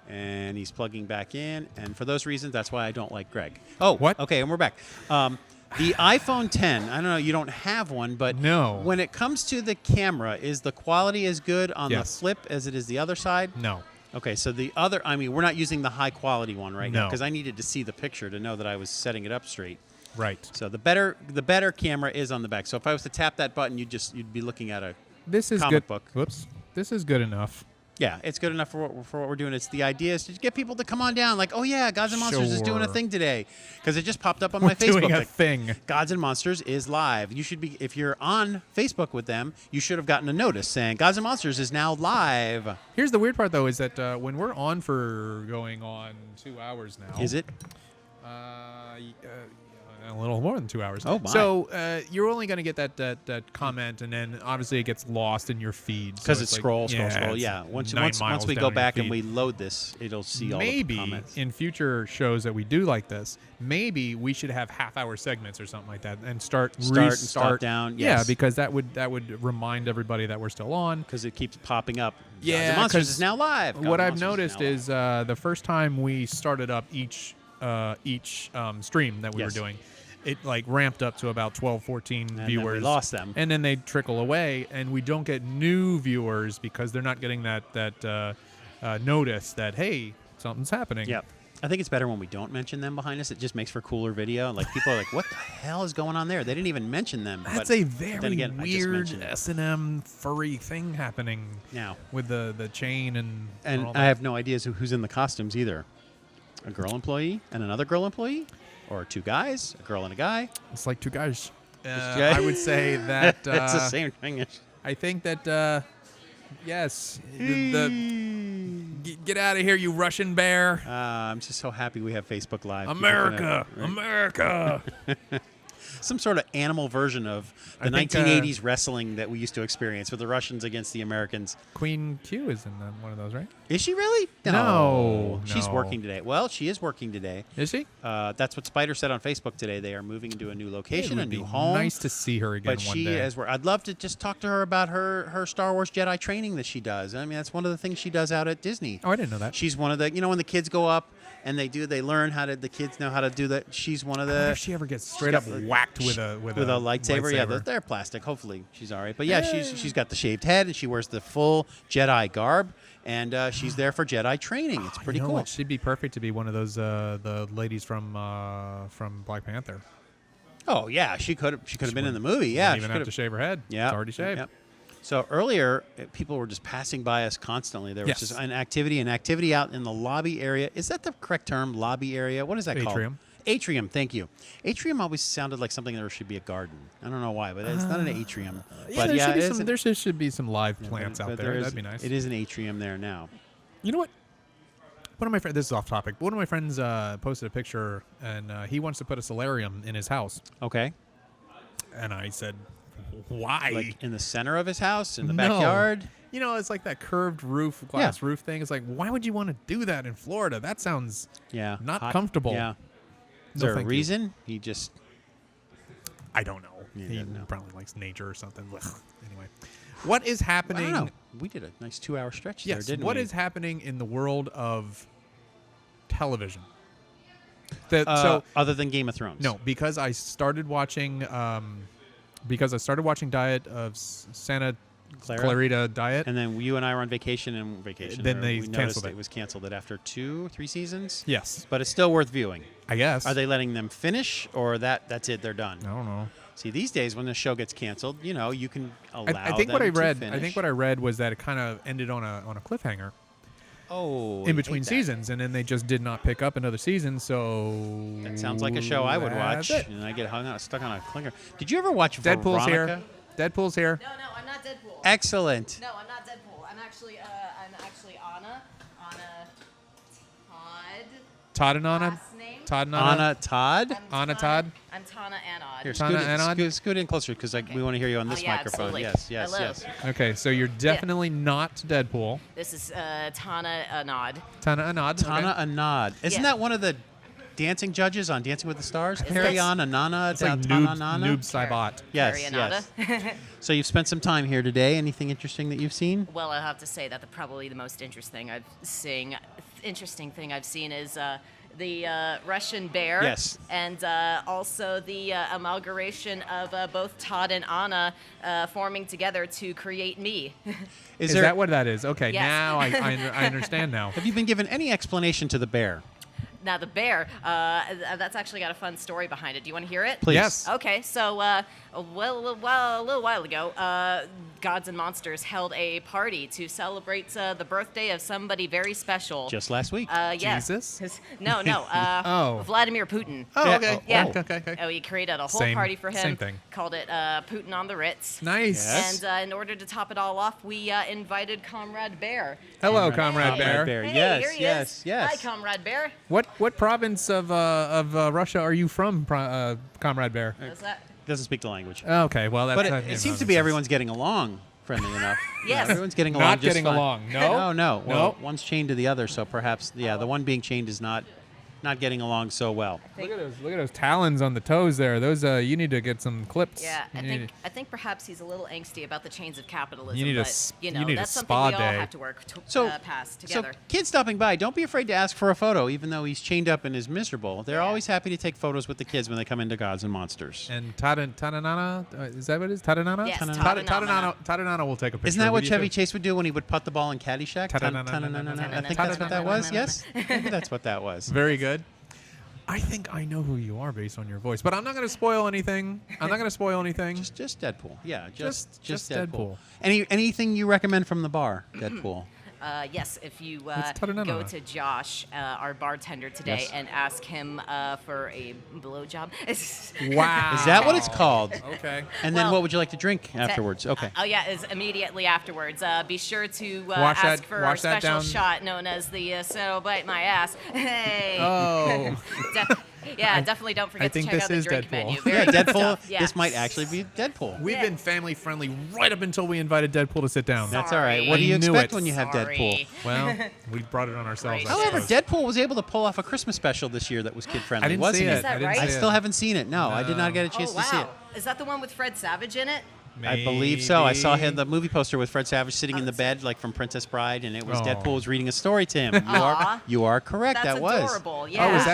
Speaker 2: And he's plugging back in. And for those reasons, that's why I don't like Greg. Oh,
Speaker 4: What?
Speaker 2: Okay, and we're back. The iPhone 10, I don't know, you don't have one, but
Speaker 4: No.
Speaker 2: when it comes to the camera, is the quality as good on the
Speaker 4: Yes.
Speaker 2: flip as it is the other side?
Speaker 4: No.
Speaker 2: Okay, so the other, we're not using the high quality one right now
Speaker 4: No.
Speaker 2: because I needed to see the picture to know that I was setting it up straight.
Speaker 4: Right.
Speaker 2: So the better camera is on the back. So if I was to tap that button, you'd be looking at a
Speaker 4: This is
Speaker 2: comic
Speaker 4: good.
Speaker 2: book.
Speaker 4: Whoops. This is good enough.
Speaker 2: Yeah, it's good enough for what we're doing. It's the idea is to get people to come on down. Like, oh yeah, Gods and Monsters is doing a
Speaker 4: Sure.
Speaker 2: thing today because it just popped up on
Speaker 4: We're
Speaker 2: my Facebook.
Speaker 4: doing a
Speaker 2: like,
Speaker 4: thing.
Speaker 2: Gods and Monsters is live. You should be, if you're on Facebook with them, you should have gotten a notice saying Gods and Monsters is now live.
Speaker 4: Here's the weird part, though, is that when we're on for going on 2 hours now.
Speaker 2: Is it?
Speaker 4: A little more than 2 hours.
Speaker 2: Oh, my.
Speaker 4: So you're only going to get that comment, and then obviously it gets lost in your feed.
Speaker 2: Because
Speaker 4: So
Speaker 2: it's
Speaker 4: like-
Speaker 2: scroll.
Speaker 4: it's
Speaker 2: Yeah. Once
Speaker 4: 9
Speaker 2: once
Speaker 4: miles
Speaker 2: we
Speaker 4: down
Speaker 2: go
Speaker 4: your
Speaker 2: back and
Speaker 4: feed.
Speaker 2: we load this, it'll see all the
Speaker 4: Maybe
Speaker 2: comments.
Speaker 4: in future shows that we do like this, maybe we should have half-hour segments or something like that, and
Speaker 2: Start and stop
Speaker 4: restart
Speaker 2: down,
Speaker 4: Yeah,
Speaker 2: yes.
Speaker 4: because that would remind everybody that we're still on.
Speaker 2: Because it keeps popping up.
Speaker 4: Yeah,
Speaker 2: Gods and Monsters
Speaker 4: 'cause
Speaker 2: is now live. Gods
Speaker 4: What
Speaker 2: and
Speaker 4: I've
Speaker 2: Monsters
Speaker 4: noticed
Speaker 2: now
Speaker 4: is the first time we started up each stream that we
Speaker 2: Yes.
Speaker 4: were doing, it like ramped up to about 12, 14
Speaker 2: then
Speaker 4: viewers.
Speaker 2: we lost them.
Speaker 4: And then they trickle away, and we don't get new viewers because they're not getting that notice that, hey, something's happening.
Speaker 2: Yep. I think it's better when we don't mention them behind us. It just makes for cooler video. Like people are like, "What the hell is going on there?" They didn't even mention them.
Speaker 4: That's
Speaker 2: but
Speaker 4: a
Speaker 2: then
Speaker 4: very
Speaker 2: again, I just
Speaker 4: weird
Speaker 2: mentioned it.
Speaker 4: S&M furry thing happening
Speaker 2: Now.
Speaker 4: with the chain and all
Speaker 2: And
Speaker 4: that.
Speaker 2: I have no idea who's in the costumes either. A girl employee and another girl employee, or two guys, a girl and a guy.
Speaker 4: It's like two guys.
Speaker 2: guy.
Speaker 4: I would say that
Speaker 2: It's the same thing.
Speaker 4: I think that yes, get out of here, you Russian bear.
Speaker 2: I'm just so happy we have Facebook Live. People
Speaker 4: America,
Speaker 2: can, right?
Speaker 4: America.
Speaker 2: Some sort of animal version of the
Speaker 4: I think,
Speaker 2: 1980s wrestling that we used to experience with the Russians against the Americans.
Speaker 4: Queen Q is in one of those, right?
Speaker 2: Is she really?
Speaker 4: No,
Speaker 2: She's
Speaker 4: no.
Speaker 2: working today. Well, she is working today.
Speaker 4: Is she?
Speaker 2: That's what Spider said on Facebook today. They are moving into a new location,
Speaker 4: It
Speaker 2: a
Speaker 4: would
Speaker 2: new
Speaker 4: be
Speaker 2: home.
Speaker 4: Nice to see her again
Speaker 2: But
Speaker 4: one
Speaker 2: she
Speaker 4: day.
Speaker 2: is where I'd love to just talk to her about her Star Wars Jedi training that she does. I mean, that's one of the things she does out at Disney.
Speaker 4: Oh, I didn't know that.
Speaker 2: She's one of the, when the kids go up and they learn the kids know how to do that. She's one of
Speaker 4: I wonder
Speaker 2: the.
Speaker 4: if she ever gets straight up whacked with a
Speaker 2: lightsaber. Yeah, they're plastic. Hopefully she's all right. But yeah, she's got the shaved head and she wears the full Jedi garb and she's there for Jedi training. It's pretty
Speaker 4: you know
Speaker 2: cool.
Speaker 4: what? She'd be perfect to be one of those the ladies from Black Panther.
Speaker 2: Oh yeah, she could have been in the movie. Yeah,
Speaker 4: Wouldn't
Speaker 2: she
Speaker 4: even have
Speaker 2: could've-
Speaker 4: to shave her head.
Speaker 2: Yeah,
Speaker 4: It's already shaved.
Speaker 2: Yep. So earlier, people were just passing by us constantly. There was
Speaker 4: Yes.
Speaker 2: just an activity out in the lobby area. Is that the correct term? Lobby area? What is that called?
Speaker 4: Atrium.
Speaker 2: Atrium. Thank you. Atrium always sounded like something there should be a garden. I don't know why, but it's not an atrium.
Speaker 4: Yeah,
Speaker 2: but
Speaker 4: there should be some live plants out there.
Speaker 2: is-
Speaker 4: That'd be nice.
Speaker 2: It is an atrium there now.
Speaker 4: You know what? One of my friends. This is off topic. But one of my friends posted a picture, and he wants to put a solarium in his house.
Speaker 2: Okay.
Speaker 4: And I said, "Why?"
Speaker 2: Like in the center of his house, in the
Speaker 4: No.
Speaker 2: backyard.
Speaker 4: You know, it's like that curved roof, glass roof thing. It's like, why would you want to do that in Florida? That sounds
Speaker 2: Yeah.
Speaker 4: not
Speaker 2: Hot.
Speaker 4: comfortable.
Speaker 2: Yeah. Is
Speaker 4: No,
Speaker 2: there a
Speaker 4: thank you.
Speaker 2: reason? He just.
Speaker 4: I don't know.
Speaker 2: You
Speaker 4: He
Speaker 2: don't know.
Speaker 4: probably likes nature or something. Ugh. Anyway, what is
Speaker 2: I
Speaker 4: happening?
Speaker 2: don't know. We did a nice 2-hour stretch
Speaker 4: Yes.
Speaker 2: there, didn't
Speaker 4: What
Speaker 2: we?
Speaker 4: is happening in the world of television? So
Speaker 2: other than Game of Thrones?
Speaker 4: no, because I started watching. Diet of Santa Clarita Diet.
Speaker 2: And then you and I were on vacation
Speaker 4: Then they
Speaker 2: we
Speaker 4: canceled
Speaker 2: noticed
Speaker 4: it.
Speaker 2: it was canceled after 2-3 seasons.
Speaker 4: Yes,
Speaker 2: But it's still worth viewing.
Speaker 4: I guess.
Speaker 2: Are they letting them finish, or that's it? They're done.
Speaker 4: I don't know.
Speaker 2: See, these days when the show gets canceled, you can allow
Speaker 4: I think what
Speaker 2: them
Speaker 4: I
Speaker 2: to
Speaker 4: read.
Speaker 2: finish.
Speaker 4: I think what I read was that it kind of ended on a cliffhanger
Speaker 2: Oh,
Speaker 4: in
Speaker 2: I
Speaker 4: between
Speaker 2: hate that.
Speaker 4: seasons, and then they just did not pick up another season. So
Speaker 2: That sounds like a show I would
Speaker 4: that's
Speaker 2: watch,
Speaker 4: it.
Speaker 2: and I get stuck on a clinger. Did you ever watch
Speaker 4: Deadpool's
Speaker 2: Veronica?
Speaker 4: here. Deadpool's here.
Speaker 3: No, I'm not Deadpool.
Speaker 2: Excellent.
Speaker 3: No, I'm not Deadpool. I'm actually Anna. Anna Todd.
Speaker 4: Todd and Anna.
Speaker 3: Last name?
Speaker 4: Todd and Anna.
Speaker 2: Anna Todd.
Speaker 4: Anna Todd.
Speaker 3: I'm Tana Anod.
Speaker 2: Here,
Speaker 4: Tana Anod?
Speaker 2: scoot in closer because we want to hear you on this
Speaker 3: yeah,
Speaker 2: microphone.
Speaker 3: absolutely.
Speaker 2: Yes.
Speaker 3: Hello.
Speaker 4: Okay, so you're definitely not Deadpool.
Speaker 3: This is Tana Anod.
Speaker 4: Tana Anad.
Speaker 2: Tana Anad. Isn't
Speaker 3: Yeah.
Speaker 2: that one of the dancing judges on Dancing with the Stars?
Speaker 3: Is
Speaker 2: Carry
Speaker 3: it?
Speaker 2: on, Anana,
Speaker 4: It's like
Speaker 2: Tana
Speaker 4: Noob
Speaker 2: Anana?
Speaker 4: Saibot.
Speaker 2: Yes,
Speaker 3: Carrie
Speaker 2: yes.
Speaker 3: Anada.
Speaker 2: So you've spent some time here today. Anything interesting that you've seen?
Speaker 3: Well, I have to say that probably the most interesting thing I've seen is the Russian bear.
Speaker 2: Yes.
Speaker 3: And also the amalgamation of both Todd and Anna forming together to create me.
Speaker 4: Is that what that is? Okay,
Speaker 3: Yes.
Speaker 4: now I understand now.
Speaker 2: Have you been given any explanation to the bear?
Speaker 3: Now the bear, that's actually got a fun story behind it. Do you want to hear it?
Speaker 2: Please.
Speaker 4: Yes.
Speaker 3: Okay, so a little while ago, Gods and Monsters held a party to celebrate the birthday of somebody very special.
Speaker 2: Just last week.
Speaker 3: Yes.
Speaker 4: Jesus?
Speaker 3: No. Vladimir Putin.
Speaker 4: Oh, okay.
Speaker 3: Yeah.
Speaker 4: Okay.
Speaker 3: Oh, we created a whole
Speaker 4: Same-
Speaker 3: party for him.
Speaker 4: same thing.
Speaker 3: Called it Putin on the Ritz.
Speaker 4: Nice.
Speaker 2: Yes.
Speaker 3: And in order to top it all off, we invited Comrade Bear.
Speaker 4: Hello, Comrade Bear.
Speaker 2: Bear.
Speaker 3: Hey,
Speaker 2: Yes,
Speaker 3: here he
Speaker 2: yes,
Speaker 3: is.
Speaker 2: yes.
Speaker 3: Hi, Comrade Bear.
Speaker 4: What province of Russia are you from, Comrade Bear?
Speaker 3: What's that?
Speaker 2: Doesn't speak the language.
Speaker 4: Okay, well that's.
Speaker 2: But it seems to be everyone's getting along friendly enough.
Speaker 3: Yes.
Speaker 2: Everyone's getting along
Speaker 4: Not
Speaker 2: just
Speaker 4: getting
Speaker 2: fine.
Speaker 4: along. No?
Speaker 2: No. Well,
Speaker 4: No?
Speaker 2: one's chained to the other, so perhaps, the one being chained is not getting along so well.
Speaker 4: Look at those talons on the toes there. Those you need to get some clips.
Speaker 3: Yeah,
Speaker 4: You
Speaker 3: I think perhaps he's a little angsty about the chains of capitalism.
Speaker 4: You need a
Speaker 3: but,
Speaker 4: s-
Speaker 3: you
Speaker 4: you
Speaker 3: know,
Speaker 4: need a
Speaker 3: that's something
Speaker 4: spa
Speaker 3: we all
Speaker 4: day.
Speaker 3: have to work to
Speaker 2: So,
Speaker 3: pass
Speaker 2: so
Speaker 3: together.
Speaker 2: kids stopping by, don't be afraid to ask for a photo, even though he's chained up and is miserable. They're always happy to take photos with the kids when they come into Gods and Monsters.
Speaker 4: And Todd Anna, is that what it is? Todd Anna?
Speaker 3: Yes,
Speaker 4: Todd Anna will take a picture.
Speaker 2: Isn't that what
Speaker 4: with you,
Speaker 2: Chevy
Speaker 4: too.
Speaker 2: Chase would do when he would putt the ball in Caddyshack? I think that's what that was. Yes, maybe that's what that was.
Speaker 4: Very good. I think I know who you are based on your voice, but I'm not going to spoil anything.
Speaker 2: Just Deadpool. Yeah, just
Speaker 4: Deadpool.
Speaker 2: Anything you recommend from the bar, Deadpool?
Speaker 3: Yes, if you
Speaker 4: Let's cut it in
Speaker 3: go
Speaker 4: on it.
Speaker 3: to Josh, our bartender today,
Speaker 2: Yes.
Speaker 3: and ask him for a blowjob.
Speaker 4: Wow.
Speaker 2: Is that what it's called?
Speaker 4: Okay.
Speaker 2: And then
Speaker 3: Well,
Speaker 2: what would you like to drink afterwards? Okay.
Speaker 3: Oh yeah, is immediately afterwards. Be sure to
Speaker 4: Wash
Speaker 3: ask
Speaker 4: that-
Speaker 3: for
Speaker 4: wash
Speaker 3: our
Speaker 4: that
Speaker 3: special
Speaker 4: down.
Speaker 3: shot known as the "So Bite My Ass." Hey.
Speaker 4: Oh.
Speaker 3: Definitely don't forget to
Speaker 4: think
Speaker 3: check
Speaker 4: this
Speaker 3: out the
Speaker 4: is
Speaker 3: drink
Speaker 4: Deadpool.
Speaker 3: menu.
Speaker 2: Yeah,
Speaker 3: Very good
Speaker 2: Deadpool.
Speaker 3: stuff. Yeah.
Speaker 2: This might actually be Deadpool.
Speaker 4: We've
Speaker 3: Yeah.
Speaker 4: been family friendly right up until we invited Deadpool to sit down.
Speaker 2: That's all right.
Speaker 3: Sorry.
Speaker 2: What do you
Speaker 4: I knew
Speaker 2: expect
Speaker 4: it.
Speaker 2: when you have
Speaker 3: Sorry.
Speaker 2: Deadpool?
Speaker 4: Well, we brought it on ourselves.
Speaker 3: Right.
Speaker 4: I
Speaker 2: However,
Speaker 4: suppose.
Speaker 2: Deadpool was able to pull off a Christmas special this year that was kid friendly.
Speaker 4: I didn't
Speaker 2: wasn't
Speaker 4: see
Speaker 2: he?
Speaker 4: it.
Speaker 3: Is that
Speaker 4: I didn't
Speaker 3: right?
Speaker 2: I
Speaker 4: see
Speaker 2: still
Speaker 4: it.
Speaker 2: haven't seen it. No, I did not get a chance
Speaker 3: Oh
Speaker 2: to see it.
Speaker 3: wow, is that the one with Fred Savage in it?
Speaker 2: I believe so. I saw
Speaker 4: Maybe.
Speaker 2: him the movie poster with Fred Savage sitting in the bed like from Princess Bride, and it was
Speaker 4: Oh.
Speaker 2: Deadpool was reading a story to him.
Speaker 3: Aw.
Speaker 2: You are correct.
Speaker 3: That's
Speaker 2: that was.
Speaker 3: adorable. Yeah.
Speaker 4: Oh, is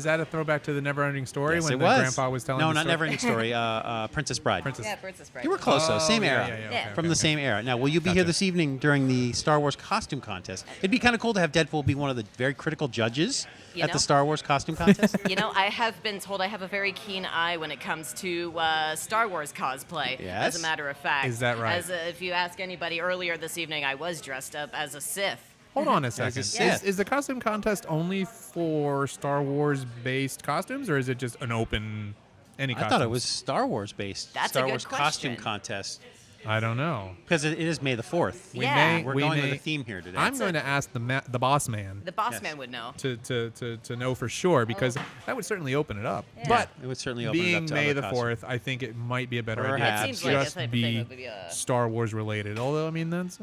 Speaker 4: that a throwback to the Neverending Story
Speaker 2: Yes,
Speaker 4: when
Speaker 2: it
Speaker 4: the
Speaker 2: was.
Speaker 4: grandpa was telling
Speaker 2: No,
Speaker 4: the
Speaker 2: not
Speaker 4: story?
Speaker 2: Neverending Story. Princess Bride.
Speaker 3: Yeah, Princess Bride.
Speaker 2: You were close though. Same
Speaker 4: yeah,
Speaker 2: era.
Speaker 4: yeah,
Speaker 3: Yeah.
Speaker 4: okay,
Speaker 2: From
Speaker 4: okay,
Speaker 2: the
Speaker 4: okay.
Speaker 2: same era. Now, will you be here
Speaker 4: Gotcha.
Speaker 2: this evening during the Star Wars costume contest? It'd be kind of cool to have Deadpool be one of the very critical judges
Speaker 3: You
Speaker 2: at
Speaker 3: know?
Speaker 2: the Star Wars costume contest.
Speaker 3: You know, I have been told I have a very keen eye when it comes to Star Wars cosplay.
Speaker 2: Yes?
Speaker 3: As a matter of fact.
Speaker 4: Is that right?
Speaker 3: If you ask anybody earlier this evening, I was dressed up as a Sith.
Speaker 4: Hold on a second.
Speaker 2: Sith.
Speaker 4: Is the costume contest only for Star Wars based costumes, or is it just an open any
Speaker 2: I
Speaker 4: costumes?
Speaker 2: thought it was Star Wars based.
Speaker 3: That's a
Speaker 2: Star
Speaker 3: good
Speaker 2: Wars costume
Speaker 3: question.
Speaker 2: contest
Speaker 4: I don't know.
Speaker 2: because it is May the 4th.
Speaker 3: Yeah.
Speaker 2: We're going with a theme here today.
Speaker 4: I'm going to ask the boss man
Speaker 3: The boss
Speaker 2: Yes.
Speaker 3: man would know.
Speaker 4: to know for sure because that would certainly open it up.
Speaker 3: Yeah.
Speaker 4: But
Speaker 2: it would certainly open it up
Speaker 4: being
Speaker 2: to
Speaker 4: May
Speaker 2: other
Speaker 4: the
Speaker 2: costumes.
Speaker 4: 4th, I think it might be a better idea
Speaker 2: Perhaps.
Speaker 4: to
Speaker 3: It seems like a
Speaker 4: just
Speaker 3: type of thing
Speaker 4: be
Speaker 3: that would be a-
Speaker 4: Star Wars related. Although I mean that's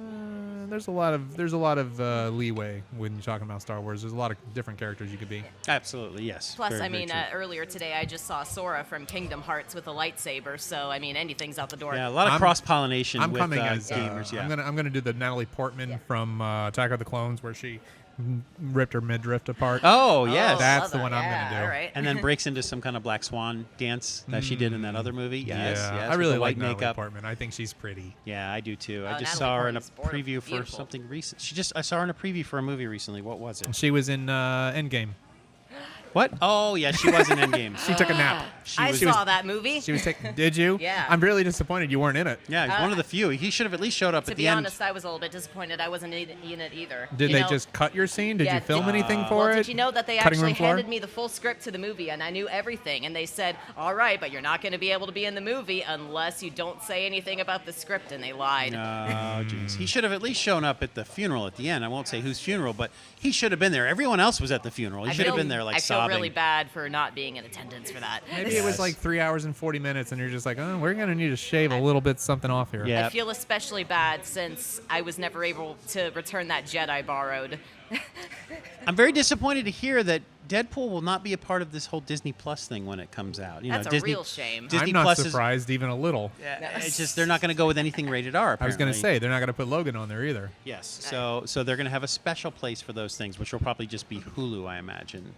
Speaker 4: there's a lot of leeway when you're talking about Star Wars. There's a lot of different characters you could be.
Speaker 2: Absolutely, yes.
Speaker 3: Plus,
Speaker 2: Very,
Speaker 3: I
Speaker 2: very
Speaker 3: mean,
Speaker 2: true.
Speaker 3: earlier today I just saw Sora from Kingdom Hearts with a lightsaber. So I mean, anything's out the door.
Speaker 2: yeah, a lot of
Speaker 4: I'm-
Speaker 2: cross pollination
Speaker 4: I'm
Speaker 2: with
Speaker 4: coming as
Speaker 2: gamers. Yeah,
Speaker 4: I'm gonna do the Natalie Portman from Attack of the Clones where she ripped her midriff apart.
Speaker 2: Oh yes,
Speaker 4: That's
Speaker 3: love
Speaker 4: the
Speaker 3: that.
Speaker 4: one I'm
Speaker 3: Yeah,
Speaker 4: gonna do.
Speaker 3: All right.
Speaker 2: and then breaks into some kind of Black Swan dance that she did in that other movie. Yes,
Speaker 4: yeah,
Speaker 2: yes,
Speaker 4: I
Speaker 2: with
Speaker 4: really
Speaker 2: the white
Speaker 4: like Natalie
Speaker 2: makeup.
Speaker 4: Portman. I think she's pretty.
Speaker 2: Yeah, I do too. I
Speaker 3: Oh,
Speaker 2: just
Speaker 3: Natalie
Speaker 2: saw her in a
Speaker 3: Portman's
Speaker 2: preview for
Speaker 3: beautiful.
Speaker 2: something recent. I saw her in a preview for a movie recently. What was it?
Speaker 4: She was in Endgame.
Speaker 2: What? Oh yeah, she was in Endgame.
Speaker 4: She took a nap.
Speaker 3: I
Speaker 4: she was-
Speaker 3: saw that movie.
Speaker 4: She was taking. Did you?
Speaker 3: Yeah.
Speaker 4: I'm really disappointed you weren't in it.
Speaker 2: Yeah, he's one of the few. He should have at least showed up
Speaker 3: To
Speaker 2: at
Speaker 3: be
Speaker 2: the end.
Speaker 3: honest, I was a little bit disappointed. I wasn't in it either.
Speaker 4: Did
Speaker 3: You
Speaker 4: they
Speaker 3: know-
Speaker 4: just cut your scene? Did
Speaker 3: Yeah,
Speaker 4: you film
Speaker 3: did-
Speaker 4: anything for
Speaker 3: well,
Speaker 4: it?
Speaker 3: did you know that they
Speaker 4: Cutting
Speaker 3: actually
Speaker 4: room floor?
Speaker 3: handed me the full script to the movie and I knew everything? And they said, all right, but you're not going to be able to be in the movie unless you don't say anything about the script. And they lied.
Speaker 2: Oh, jeez. He should have at least shown up at the funeral at the end. I won't say whose funeral, but he should have been there. Everyone else was at the funeral. He
Speaker 3: I
Speaker 2: should have
Speaker 3: feel-
Speaker 2: been there, like
Speaker 3: I feel
Speaker 2: sobbing.
Speaker 3: really bad for not being in attendance for that.
Speaker 4: Maybe it was like 3 hours and 40 minutes, and you're just like, oh, we're gonna need to shave a little bit something off here.
Speaker 2: Yeah.
Speaker 3: I feel especially bad since I was never able to return that jet I borrowed.
Speaker 2: I'm very disappointed to hear that Deadpool will not be a part of this whole Disney Plus thing when it comes out. You
Speaker 3: That's
Speaker 2: know,
Speaker 3: a
Speaker 2: Disney,
Speaker 3: real shame.
Speaker 2: Disney
Speaker 4: I'm not
Speaker 2: Plus
Speaker 4: surprised even a little.
Speaker 2: It's just they're not going to go with anything rated R.
Speaker 4: I was gonna
Speaker 2: apparently.
Speaker 4: say they're not gonna put Logan on there either.
Speaker 2: Yes. So they're going to have a special place for those things, which will probably just be Hulu, I imagine,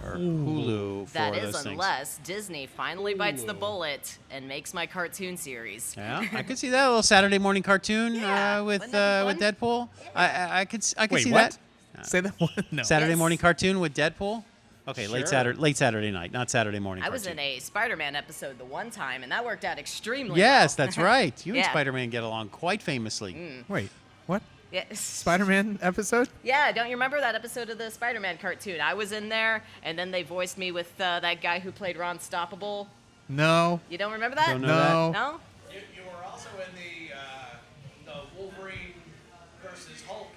Speaker 2: or Hulu for
Speaker 3: That
Speaker 2: those
Speaker 3: is
Speaker 2: things.
Speaker 3: unless Disney finally bites the bullet and makes my cartoon series.
Speaker 2: Yeah, I could see that a little Saturday morning cartoon
Speaker 3: Yeah,
Speaker 2: with
Speaker 3: wouldn't that be
Speaker 2: Deadpool. I could
Speaker 4: Wait,
Speaker 2: see
Speaker 4: what?
Speaker 2: that.
Speaker 4: Say that one. No.
Speaker 2: Saturday
Speaker 3: Yes.
Speaker 2: morning cartoon with Deadpool. Okay,
Speaker 7: Sure.
Speaker 2: late Saturday night, not Saturday morning.
Speaker 3: I was
Speaker 2: cartoon.
Speaker 3: in a Spider-Man episode the one time, and that worked out extremely
Speaker 2: Yes,
Speaker 3: well.
Speaker 2: that's right. You and
Speaker 3: Yeah.
Speaker 2: Spider-Man get along quite famously.
Speaker 4: Wait, what?
Speaker 3: Yeah.
Speaker 4: Spider-Man episode?
Speaker 3: Yeah, don't you remember that episode of the Spider-Man cartoon? I was in there, and then they voiced me with that guy who played Ron Stoppable.
Speaker 4: No.
Speaker 3: You don't remember that?
Speaker 2: Don't know
Speaker 4: No.
Speaker 3: No?
Speaker 5: You were also in the Wolverine versus Hulk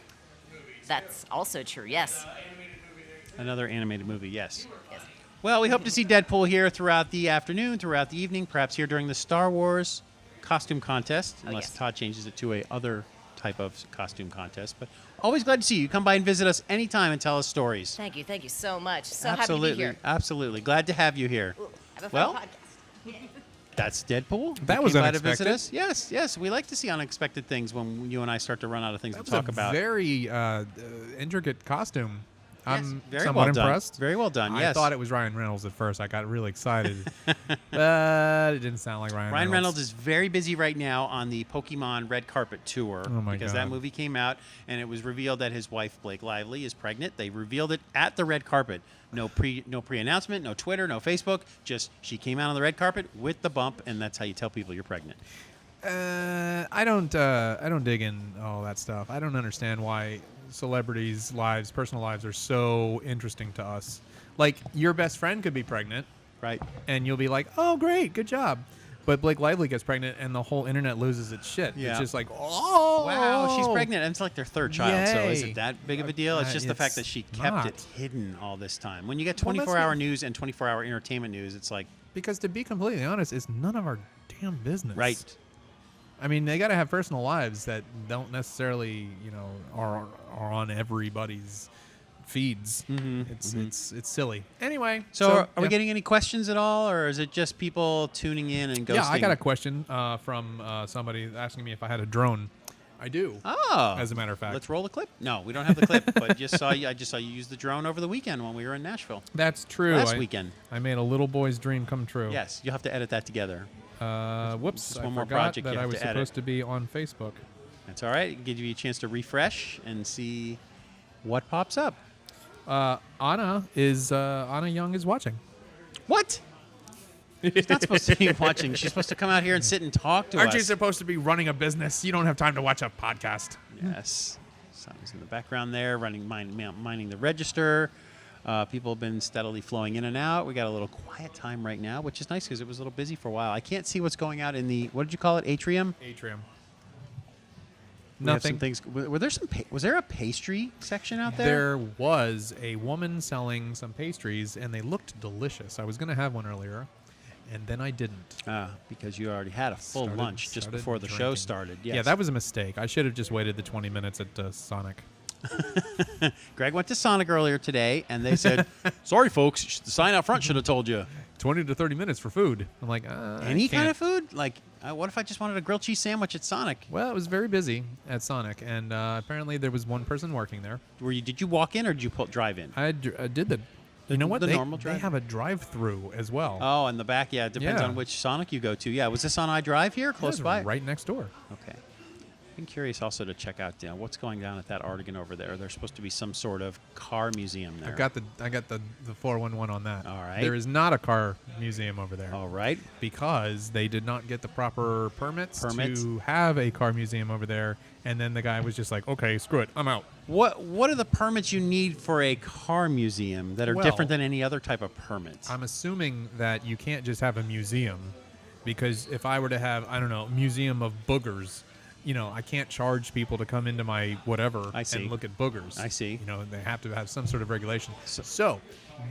Speaker 5: movies.
Speaker 3: That's also true, yes.
Speaker 5: Animated movie there.
Speaker 2: Another animated movie, yes.
Speaker 3: Yes.
Speaker 2: Well, we hope to see Deadpool here throughout the afternoon, throughout the evening, perhaps here during the Star Wars costume contest, unless
Speaker 3: yes.
Speaker 2: Todd changes it to a other type of costume contest. But always glad to see you. Come by and visit us anytime and tell us stories.
Speaker 3: Thank you so much. So
Speaker 2: Absolutely,
Speaker 3: happy to be here.
Speaker 2: Absolutely. Glad to have you here.
Speaker 3: Ooh, have a fun
Speaker 2: Well,
Speaker 3: podcast.
Speaker 2: That's Deadpool.
Speaker 4: That
Speaker 2: You
Speaker 4: was
Speaker 2: came by to visit
Speaker 4: unexpected.
Speaker 2: us. Yes, yes. We like to see unexpected things when you and I start to run out of things
Speaker 4: That
Speaker 2: to
Speaker 4: was
Speaker 2: talk
Speaker 4: a
Speaker 2: about.
Speaker 4: very intricate costume.
Speaker 2: Yes,
Speaker 4: I'm
Speaker 2: very
Speaker 4: somewhat
Speaker 2: well done.
Speaker 4: impressed.
Speaker 2: Very well done,
Speaker 4: I
Speaker 2: yes.
Speaker 4: thought it was Ryan Reynolds at first. I got really excited. But it didn't sound like
Speaker 2: Ryan Reynolds is very busy right now on the Pokemon Red Carpet Tour
Speaker 4: Oh my
Speaker 2: because
Speaker 4: God.
Speaker 2: that movie came out and it was revealed that his wife Blake Lively is pregnant. They revealed it at the red carpet. No pre-announcement, no Twitter, no Facebook. Just she came out on the red carpet with the bump, and that's how you tell people you're pregnant.
Speaker 4: I don't dig in all that stuff. I don't understand why celebrities' lives, personal lives, are so interesting to us. Like, your best friend could be pregnant,
Speaker 2: Right?
Speaker 4: and you'll be like, "Oh, great, good job." But Blake Lively gets pregnant, and the whole internet loses its shit.
Speaker 2: Yeah.
Speaker 4: It's just like, "Oh,
Speaker 2: Wow, she's pregnant, and it's like their third child. So is
Speaker 4: Yay.
Speaker 2: it that big of a deal? It's just the fact that
Speaker 4: It's
Speaker 2: she kept
Speaker 4: not.
Speaker 2: it hidden all this time. When you get
Speaker 4: Well, that's
Speaker 2: 24-hour
Speaker 4: what-
Speaker 2: news and 24-hour entertainment news, it's like
Speaker 4: Because to be completely honest, it's none of our damn business.
Speaker 2: right.
Speaker 4: I mean, they got to have personal lives that don't necessarily, are on everybody's feeds. It's silly. Anyway,
Speaker 2: So, are we
Speaker 4: yeah.
Speaker 2: getting any questions at all, or is it just people tuning in and ghosting?
Speaker 4: Yeah, I got a question from somebody asking me if I had a drone. I do.
Speaker 2: Oh,
Speaker 4: As a matter of fact.
Speaker 2: let's roll the clip. No, we don't have the clip, but I just saw you use the drone over the weekend when we were in Nashville.
Speaker 4: That's true.
Speaker 2: Last weekend.
Speaker 4: I made a little boy's dream come true.
Speaker 2: Yes, you'll have to edit that together.
Speaker 4: Whoops.
Speaker 2: Just
Speaker 4: I
Speaker 2: one more
Speaker 4: forgot
Speaker 2: project
Speaker 4: that
Speaker 2: you
Speaker 4: I
Speaker 2: have
Speaker 4: was
Speaker 2: to edit.
Speaker 4: supposed to be on Facebook.
Speaker 2: That's all right. Give you a chance to refresh and see what pops up.
Speaker 4: Anna Young is watching.
Speaker 2: What? She's not supposed to be watching. She's supposed to come out here and sit and talk to
Speaker 4: Aren't you
Speaker 2: us.
Speaker 4: supposed to be running a business? You don't have time to watch a podcast.
Speaker 2: Yes. Someone's in the background there, mining the register. People have been steadily flowing in and out. We got a little quiet time right now, which is nice because it was a little busy for a while. I can't see what's going out in the, what did you call it, atrium?
Speaker 4: Atrium.
Speaker 2: We have some
Speaker 4: Nothing.
Speaker 2: things. Were there some? Was there a pastry section out there?
Speaker 4: There was a woman selling some pastries, and they looked delicious. I was going to have one earlier, and then I didn't.
Speaker 2: Because you already had a full lunch just
Speaker 4: Started
Speaker 2: before the show
Speaker 4: drinking.
Speaker 2: started. Yes.
Speaker 4: Yeah, that was a mistake. I should have just waited the 20 minutes at Sonic.
Speaker 2: Greg went to Sonic earlier today, and they said, "Sorry, folks, the sign out front should have told you."
Speaker 4: 20 to 30 minutes for food. I'm like,
Speaker 2: Any kind of food? Like, what if I just wanted a grilled cheese sandwich at Sonic?
Speaker 4: Well, it was very busy at Sonic, and apparently there was one person working there.
Speaker 2: Did you walk in or did you drive in?
Speaker 4: I did the. You know what?
Speaker 2: the
Speaker 4: they,
Speaker 2: normal
Speaker 4: they
Speaker 2: drive?
Speaker 4: have a drive-through as well.
Speaker 2: Oh, in the back, yeah. It depends
Speaker 4: Yeah.
Speaker 2: on which Sonic you go to. Yeah, was this on iDrive here,
Speaker 4: It
Speaker 2: close
Speaker 4: was
Speaker 2: by?
Speaker 4: right next door.
Speaker 2: Okay. I'm curious also to check out what's going down at that Artigan over there. There's supposed to be some sort of car museum there.
Speaker 4: I got the 411 on that.
Speaker 2: All right.
Speaker 4: There is not a car museum over there.
Speaker 2: All right.
Speaker 4: Because they did not get the proper permits
Speaker 2: Permits?
Speaker 4: to have a car museum over there, and then the guy was just like, "Okay, screw it, I'm out."
Speaker 2: What are the permits you need for a car museum that are
Speaker 4: Well,
Speaker 2: different than any other type of permit?
Speaker 4: I'm assuming that you can't just have a museum, because if I were to have, I don't know, museum of boogers, I can't charge people to come into my whatever
Speaker 2: I see.
Speaker 4: and look at boogers.
Speaker 2: I see.
Speaker 4: They have to have some sort of regulation. So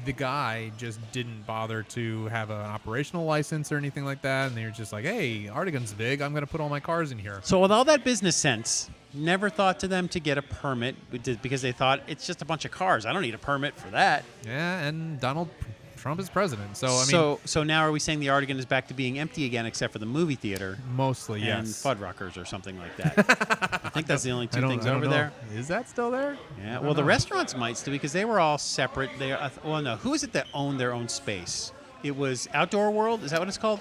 Speaker 4: the guy just didn't bother to have an operational license or anything like that, and they were just like, "Hey, Artigan's big. I'm going to put all my cars in here."
Speaker 2: So with all that business sense, never thought to them to get a permit because they thought it's just a bunch of cars. I don't need a permit for that.
Speaker 4: Yeah, and Donald Trump is president. So, I mean,
Speaker 2: So now are we saying the Artigan is back to being empty again except for the movie theater
Speaker 4: mostly,
Speaker 2: and
Speaker 4: yes.
Speaker 2: Fuddruckers or something like that? I think that's the only two things
Speaker 4: I don't
Speaker 2: over
Speaker 4: know.
Speaker 2: there.
Speaker 4: Is that still there?
Speaker 2: Yeah,
Speaker 4: I
Speaker 2: well, the
Speaker 4: don't know.
Speaker 2: restaurants might still because they were all separate. No. Who is it that owned their own space? It was Outdoor World. Is that what it's called?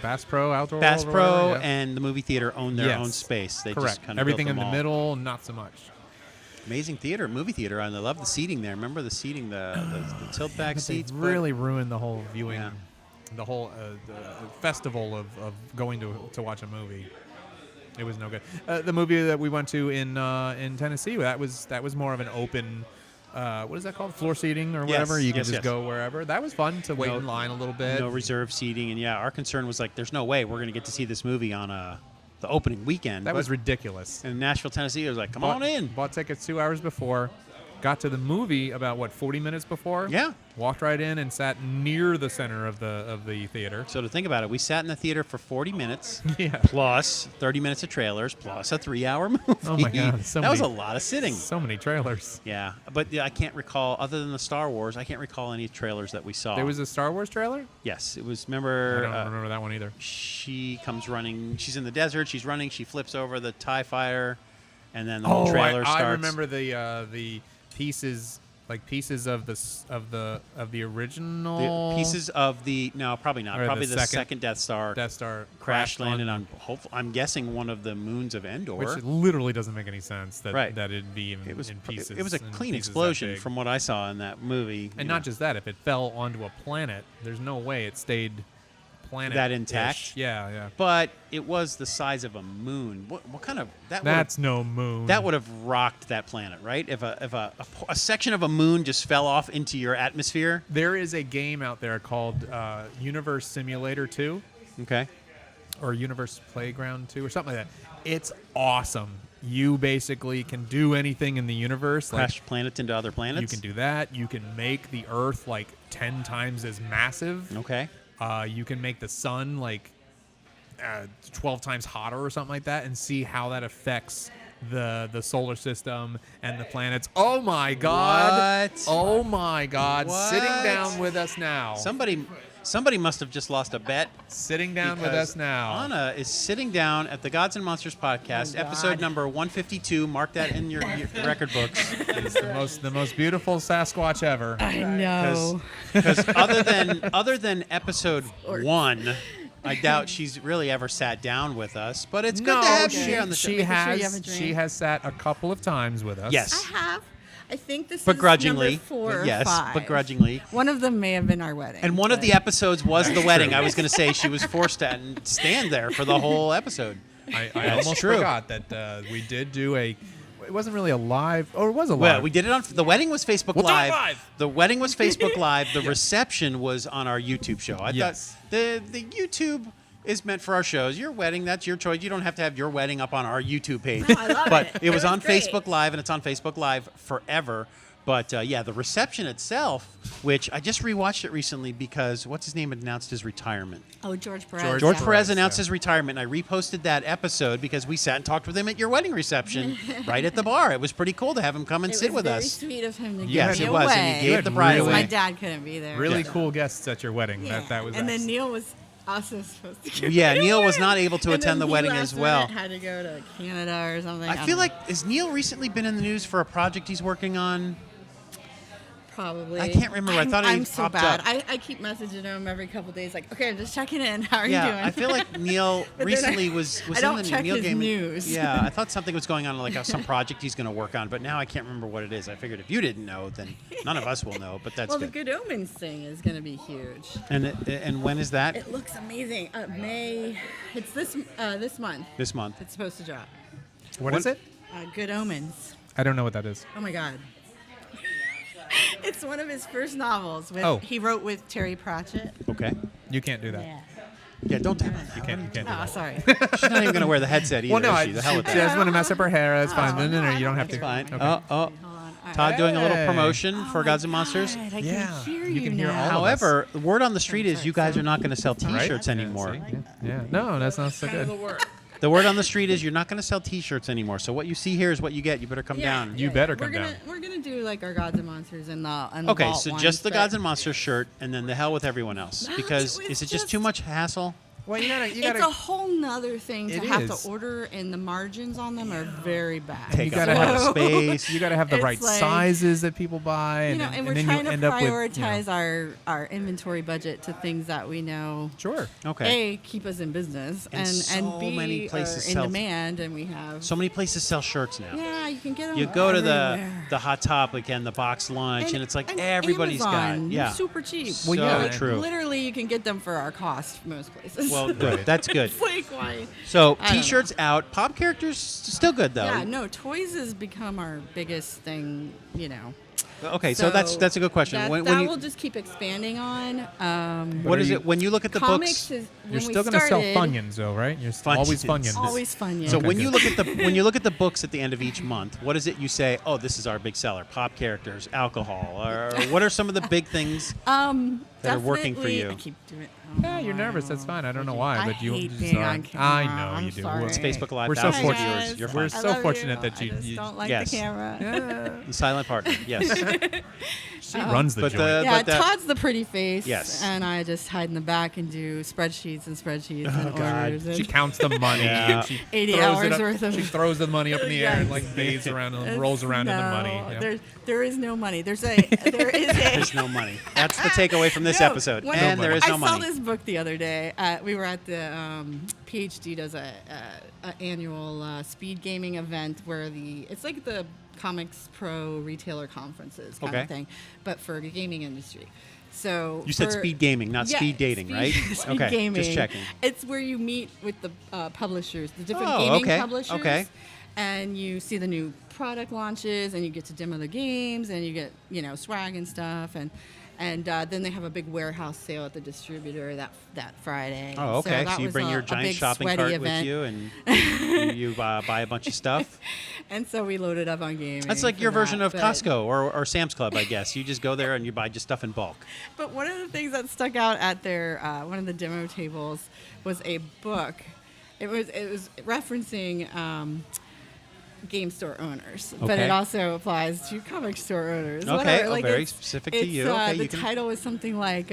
Speaker 4: Bass Pro, Outdoor
Speaker 2: Bass
Speaker 4: World, or
Speaker 2: Pro
Speaker 4: whatever, yeah.
Speaker 2: and the movie theater own their
Speaker 4: Yes.
Speaker 2: own space. They
Speaker 4: Correct.
Speaker 2: just kind of
Speaker 4: Everything
Speaker 2: built
Speaker 4: in
Speaker 2: them
Speaker 4: the
Speaker 2: all.
Speaker 4: middle, not so much.
Speaker 2: Amazing theater, movie theater, and I love the seating there. Remember the seating, the tilt back seats.
Speaker 4: They really ruined the whole viewing,
Speaker 2: Yeah.
Speaker 4: the whole the festival of going to watch a movie. It was no good. The movie that we went to in Tennessee, that was more of an open. What is that called? Floor seating or whatever. You can just go wherever. That was fun to wait in line a little bit.
Speaker 2: No reserved seating, and our concern was like, there's no way we're going to get to see this movie on the opening weekend.
Speaker 4: That was ridiculous.
Speaker 2: In Nashville, Tennessee, it was like, come on in.
Speaker 4: Bought tickets 2 hours before. Got to the movie about 40 minutes before.
Speaker 2: Yeah.
Speaker 4: Walked right in and sat near the center of the theater.
Speaker 2: So to think about it, we sat in the theater for 40 minutes,
Speaker 4: Yeah.
Speaker 2: plus 30 minutes of trailers, plus a 3-hour movie.
Speaker 4: Oh my God,
Speaker 2: that was a lot of sitting.
Speaker 4: So many trailers.
Speaker 2: Yeah, but I can't recall, other than the Star Wars, I can't recall any trailers that we saw.
Speaker 4: There was a Star Wars trailer?
Speaker 2: Yes, it was. Remember?
Speaker 4: I don't remember that one either.
Speaker 2: She comes running. She's in the desert. She's running. She flips over the TIE fighter, and then the whole trailer starts.
Speaker 4: I remember the pieces. Like pieces of the original.
Speaker 2: The pieces of the probably not.
Speaker 4: Or
Speaker 2: Probably
Speaker 4: the
Speaker 2: the second Death Star.
Speaker 4: Death Star
Speaker 2: crash landed on. I'm guessing one of the moons of Endor.
Speaker 4: Which literally doesn't make any sense. That it'd be in
Speaker 2: it
Speaker 4: pieces.
Speaker 2: It was a clean explosion from what I saw in that movie.
Speaker 4: And not just that, if it fell onto a planet, there's no way it stayed planet
Speaker 2: that intact.
Speaker 4: Yeah.
Speaker 2: But it was the size of a moon. What kind of that?
Speaker 4: That's no moon.
Speaker 2: That would have rocked that planet, right? If a section of a moon just fell off into your atmosphere.
Speaker 4: There is a game out there called Universe Simulator 2.
Speaker 2: Okay.
Speaker 4: Or Universe Playground 2 or something like that. It's awesome. You basically can do anything in the universe.
Speaker 2: Crash planets into other planets.
Speaker 4: You can do that. You can make the Earth like 10 times as massive.
Speaker 2: Okay.
Speaker 4: You can make the sun like 12 times hotter or something like that, and see how that affects the solar system and the planets. Oh my God!
Speaker 2: What?
Speaker 4: Oh my God!
Speaker 2: What?
Speaker 4: Sitting down with us now.
Speaker 2: Somebody must have just lost a bet.
Speaker 4: Sitting down with us now.
Speaker 2: Anna is sitting down at the Gods and Monsters podcast, episode number 152. Mark that in your record books.
Speaker 4: It's the most beautiful Sasquatch ever.
Speaker 9: I know.
Speaker 2: Because other than episode 1, I doubt she's really ever sat down with us. But it's good to have you here on the show.
Speaker 4: She has sat a couple of times with us.
Speaker 2: Yes.
Speaker 9: I have. I think this
Speaker 2: begrudgingly,
Speaker 9: is number 4 or
Speaker 2: yes,
Speaker 9: 5.
Speaker 2: begrudgingly.
Speaker 9: One of them may have been our wedding.
Speaker 2: And one of the episodes was the wedding. I was going to say she was forced to stand there for the whole episode.
Speaker 4: I almost forgot that we did do a. It wasn't really a live, or it was a live.
Speaker 2: Well, we did it on the wedding was Facebook Live.
Speaker 4: Live.
Speaker 2: The wedding was Facebook Live. The reception was on our YouTube show. I thought the YouTube is meant for our shows. Your wedding, that's your choice. You don't have to have your wedding up on our YouTube page.
Speaker 9: No, I love
Speaker 2: but
Speaker 9: it.
Speaker 2: it was on
Speaker 9: great.
Speaker 2: Facebook Live, and it's on Facebook Live forever. But the reception itself, which I just rewatched it recently because what's his name announced his retirement.
Speaker 9: Oh, George Perez.
Speaker 2: George Perez announced his retirement, and I reposted that episode because we sat and talked with him at your wedding reception right at the bar. It was pretty cool to have him come and sit with us.
Speaker 9: It was very sweet of him to
Speaker 2: Yes,
Speaker 9: give
Speaker 2: it
Speaker 9: me
Speaker 2: was,
Speaker 9: away.
Speaker 2: and he gave the bride
Speaker 9: Because
Speaker 2: away.
Speaker 9: my dad couldn't be there.
Speaker 4: Really cool guests at your wedding.
Speaker 9: Yeah.
Speaker 4: That was.
Speaker 9: And
Speaker 4: us.
Speaker 9: then Neil was also supposed to give
Speaker 2: Yeah,
Speaker 9: me
Speaker 2: Neil
Speaker 9: away.
Speaker 2: was not able to
Speaker 9: And
Speaker 2: attend
Speaker 9: then
Speaker 2: the wedding
Speaker 9: he
Speaker 2: as
Speaker 9: last
Speaker 2: well.
Speaker 9: minute had to go to Canada or something.
Speaker 2: I feel like, has Neil recently been in the news for a project he's working on?
Speaker 9: Probably.
Speaker 2: I can't remember. I thought he
Speaker 9: I'm so
Speaker 2: popped
Speaker 9: bad.
Speaker 2: up.
Speaker 9: I keep messaging him every couple days, like, okay, I'm just checking in. How are you
Speaker 2: Yeah,
Speaker 9: doing?
Speaker 2: I feel like Neil
Speaker 9: But then
Speaker 2: recently
Speaker 9: I
Speaker 2: was
Speaker 9: don't
Speaker 2: in the
Speaker 9: check
Speaker 2: Neil
Speaker 9: his
Speaker 2: game.
Speaker 9: news.
Speaker 2: Yeah, I thought something was going on, like some project he's going to work on, but now I can't remember what it is. I figured if you didn't know, then none of us will know. But that's
Speaker 9: well,
Speaker 2: good.
Speaker 9: the Good Omens thing is going to be huge.
Speaker 2: And when is that?
Speaker 9: It looks amazing. May. It's this month.
Speaker 2: This month.
Speaker 9: It's supposed to drop.
Speaker 4: What is it?
Speaker 9: Good Omens.
Speaker 4: I don't know what that is.
Speaker 9: Oh my God. It's one of his first novels. He wrote with Terry Pratchett.
Speaker 2: Okay.
Speaker 4: You can't do that.
Speaker 2: Yeah, don't tap on that.
Speaker 4: You can't do
Speaker 9: Oh,
Speaker 4: that.
Speaker 9: sorry.
Speaker 2: She's not even going to wear the headset either.
Speaker 4: Well, no,
Speaker 2: is she? The hell with
Speaker 4: she
Speaker 2: that.
Speaker 4: doesn't want to mess up her hair. That's fine. No, you don't have to.
Speaker 2: It's fine.
Speaker 4: Okay.
Speaker 2: Oh,
Speaker 9: Hold on.
Speaker 2: Todd doing a little
Speaker 4: Hey.
Speaker 2: promotion for Gods and Monsters.
Speaker 9: God, I
Speaker 4: Yeah,
Speaker 9: can hear
Speaker 4: you
Speaker 9: you
Speaker 4: can hear
Speaker 9: now.
Speaker 4: all of us.
Speaker 2: However, the word on the street is
Speaker 9: sorry,
Speaker 2: you guys
Speaker 9: sorry.
Speaker 2: are not going to sell
Speaker 4: Right?
Speaker 2: T-shirts anymore.
Speaker 4: See? Yeah. No, that's not so good.
Speaker 2: The word on the street is you're not going to sell T-shirts anymore. So what you see here is what you get. You better come down.
Speaker 4: You better come down.
Speaker 9: We're gonna do like our Gods and Monsters and the
Speaker 2: Okay,
Speaker 9: vault
Speaker 2: so
Speaker 9: ones,
Speaker 2: just the
Speaker 9: but-
Speaker 2: Gods and Monsters shirt, and then the hell with everyone else.
Speaker 9: No,
Speaker 2: Because
Speaker 9: it's
Speaker 2: is it just too much hassle?
Speaker 4: Well, you gotta.
Speaker 9: It's a whole nother thing to
Speaker 4: It
Speaker 9: have
Speaker 4: is.
Speaker 9: to order, and the margins on them are very bad.
Speaker 2: Take
Speaker 4: You
Speaker 2: up
Speaker 4: gotta
Speaker 2: a lot of
Speaker 4: have
Speaker 2: space.
Speaker 4: You gotta have the
Speaker 9: It's
Speaker 4: right
Speaker 9: like,
Speaker 4: sizes that people buy, and,
Speaker 9: and we're
Speaker 4: then
Speaker 9: trying
Speaker 4: you
Speaker 9: to
Speaker 4: end up with
Speaker 9: prioritize our inventory budget to things that we know
Speaker 4: Sure.
Speaker 2: Okay.
Speaker 9: A, keep us in business,
Speaker 2: And so
Speaker 9: B,
Speaker 2: many places
Speaker 9: are in
Speaker 2: sell-
Speaker 9: demand, and we have
Speaker 2: So many places sell shirts now.
Speaker 9: yeah, you can get them.
Speaker 2: You go to
Speaker 9: everywhere.
Speaker 2: the Hot Topic and the box lunch, and it's like
Speaker 9: and
Speaker 2: everybody's
Speaker 9: Amazon,
Speaker 2: got. Yeah.
Speaker 9: super cheap.
Speaker 2: So true.
Speaker 9: Literally, you can get them for our cost most places.
Speaker 2: Well, good. That's good.
Speaker 9: It's like why?
Speaker 2: So
Speaker 9: I don't
Speaker 2: T-shirts out. Pop characters still good though.
Speaker 9: Yeah, no, toys has become our biggest thing.
Speaker 2: Okay, so that's a good question.
Speaker 9: That,
Speaker 2: When you,
Speaker 9: we'll just keep expanding on.
Speaker 2: what is it when you look at the
Speaker 9: Comics
Speaker 2: books?
Speaker 9: is
Speaker 4: You're
Speaker 9: when
Speaker 4: still
Speaker 9: we
Speaker 4: gonna sell
Speaker 9: started-
Speaker 4: Funyuns, though, right? You're always Funyuns.
Speaker 9: Always Funyuns.
Speaker 2: So
Speaker 4: Okay,
Speaker 2: when you
Speaker 4: good.
Speaker 2: look at the books at the end of each month, what is it you say? Oh, this is our big seller. Pop characters, alcohol, or what are some of the big things that are working for
Speaker 9: definitely-
Speaker 2: you?
Speaker 9: I keep doing it.
Speaker 4: Yeah, you're nervous. That's fine. I don't know why,
Speaker 9: I
Speaker 4: but you
Speaker 9: hate
Speaker 4: just
Speaker 9: being
Speaker 4: are.
Speaker 9: on camera.
Speaker 4: I know
Speaker 9: I'm
Speaker 4: you do.
Speaker 9: sorry.
Speaker 2: It's Facebook Live.
Speaker 4: We're so
Speaker 2: thousands of
Speaker 4: fortunate.
Speaker 2: viewers. You're
Speaker 4: We're
Speaker 2: fine.
Speaker 4: so fortunate that
Speaker 9: I
Speaker 4: you.
Speaker 9: just
Speaker 4: you
Speaker 9: don't like
Speaker 2: Yes.
Speaker 9: the camera.
Speaker 2: The silent partner. Yes.
Speaker 4: she runs the
Speaker 2: But
Speaker 4: joint.
Speaker 2: the-
Speaker 9: Yeah,
Speaker 2: but that-
Speaker 9: Todd's the pretty face.
Speaker 2: Yes.
Speaker 9: And I just hide in the back and do spreadsheets and orders. And
Speaker 4: She counts the money.
Speaker 2: Yeah.
Speaker 4: And she
Speaker 9: 80
Speaker 4: throws
Speaker 9: hours
Speaker 4: it up,
Speaker 9: worth of-
Speaker 4: She throws the money up in the air and
Speaker 9: Yes.
Speaker 4: like bathes around and
Speaker 9: It's-
Speaker 4: rolls around in the
Speaker 9: no,
Speaker 4: money. Yeah.
Speaker 9: There is no money. There is a
Speaker 2: There's no money. That's the takeaway from this
Speaker 9: No,
Speaker 2: episode.
Speaker 9: when-
Speaker 2: And there is no
Speaker 9: I
Speaker 2: money.
Speaker 9: saw this book the other day. We were at the PhD does a annual speed gaming event where it's like the Comics Pro retailer conferences kind
Speaker 2: Okay.
Speaker 9: of thing, but for the gaming industry. So
Speaker 2: You said speed gaming, not
Speaker 9: Yeah,
Speaker 2: speed dating, right?
Speaker 9: Speed
Speaker 2: Okay,
Speaker 9: gaming.
Speaker 2: just checking.
Speaker 9: It's where you meet with the publishers, the different
Speaker 2: Oh,
Speaker 9: gaming
Speaker 2: okay,
Speaker 9: publishers.
Speaker 2: okay.
Speaker 9: And you see the new product launches, and you get to demo the games, and you get swag and stuff, and then they have a big warehouse sale at the distributor that Friday.
Speaker 2: Oh, okay.
Speaker 9: that
Speaker 2: So you
Speaker 9: was
Speaker 2: bring
Speaker 9: a
Speaker 2: your
Speaker 9: big
Speaker 2: giant shopping
Speaker 9: sweaty
Speaker 2: cart
Speaker 9: event.
Speaker 2: with you, and you buy a bunch of stuff.
Speaker 9: And so we loaded up on gaming.
Speaker 2: That's like
Speaker 9: for
Speaker 2: your
Speaker 9: that,
Speaker 2: version of
Speaker 9: but-
Speaker 2: Costco or Sam's Club, I guess. You just go there and you buy just stuff in bulk.
Speaker 9: But one of the things that stuck out at their one of the demo tables was a book. It was referencing game store owners, but
Speaker 2: Okay.
Speaker 9: it also applies to comic store owners.
Speaker 2: Okay,
Speaker 9: Whatever.
Speaker 2: oh, very
Speaker 9: it's-
Speaker 2: specific to
Speaker 9: it's,
Speaker 2: you. Okay,
Speaker 9: the
Speaker 2: you can-
Speaker 9: title was something like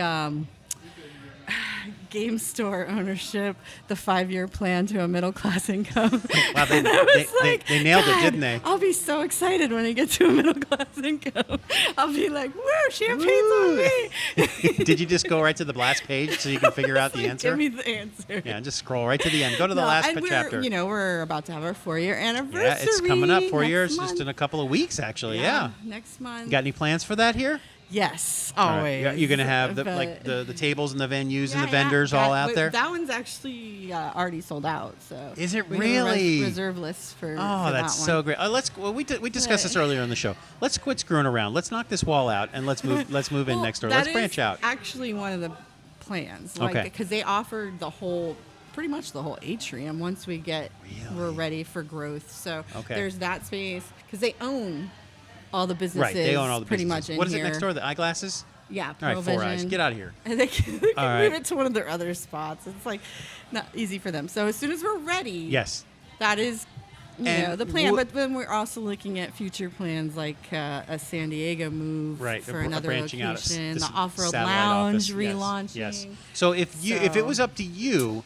Speaker 9: game store ownership, the 5-year plan to a middle class income.
Speaker 2: Wow, they nailed it,
Speaker 9: God,
Speaker 2: didn't they?
Speaker 9: I'll be so excited when I get to a middle class income. I'll be like, woo, champagne's on me.
Speaker 2: Did you just go right to the last page so you can figure out the
Speaker 9: Like,
Speaker 2: answer?
Speaker 9: Give me the answer.
Speaker 2: Yeah, just scroll right to the end. Go to the
Speaker 9: No,
Speaker 2: last
Speaker 9: and
Speaker 2: chapter.
Speaker 9: we're about to have our 4-year anniversary.
Speaker 2: Yeah, it's coming up. 4
Speaker 9: next
Speaker 2: years,
Speaker 9: month.
Speaker 2: just in a couple of weeks, actually. Yeah.
Speaker 9: Next month.
Speaker 2: You got any plans for that here?
Speaker 9: Yes,
Speaker 2: All right.
Speaker 9: always.
Speaker 2: You're gonna have
Speaker 9: But-
Speaker 2: the tables and the venues and
Speaker 9: Yeah,
Speaker 2: the vendors
Speaker 9: yeah,
Speaker 2: all
Speaker 9: that-
Speaker 2: out there.
Speaker 9: That one's actually already sold out. So
Speaker 2: Is it
Speaker 9: we have a
Speaker 2: really?
Speaker 9: reserve list for?
Speaker 2: Oh,
Speaker 9: for
Speaker 2: that's
Speaker 9: that
Speaker 2: so
Speaker 9: one.
Speaker 2: great. We discussed this earlier in the show. Let's quit screwing around. Let's knock this wall out and let's move in
Speaker 9: Well,
Speaker 2: next door.
Speaker 9: that
Speaker 2: Let's
Speaker 9: is
Speaker 2: branch out.
Speaker 9: Actually, one of the plans.
Speaker 2: Okay.
Speaker 9: Because they offered pretty much the whole atrium once we're ready for growth. So
Speaker 2: Okay.
Speaker 9: there's that space because they own all the businesses.
Speaker 2: Right, they own all the
Speaker 9: pretty
Speaker 2: businesses.
Speaker 9: much in
Speaker 2: What is
Speaker 9: here.
Speaker 2: it next door? The eyeglasses?
Speaker 9: Yeah,
Speaker 2: All right,
Speaker 9: Provision.
Speaker 2: 4 Eyes. Get out of here.
Speaker 9: And they can
Speaker 2: All right.
Speaker 9: move it to one of their other spots. It's like not easy for them. So as soon as we're ready,
Speaker 2: Yes.
Speaker 9: that is
Speaker 2: And
Speaker 9: the plan.
Speaker 2: wh-
Speaker 9: But then we're also looking at future plans like a San Diego move
Speaker 2: Right,
Speaker 9: for
Speaker 2: a
Speaker 9: another
Speaker 2: branching out,
Speaker 9: location,
Speaker 2: this
Speaker 9: the off-road
Speaker 2: satellite
Speaker 9: lounge
Speaker 2: office.
Speaker 9: relaunching.
Speaker 2: Yes. So if it
Speaker 9: So-
Speaker 2: was up to you,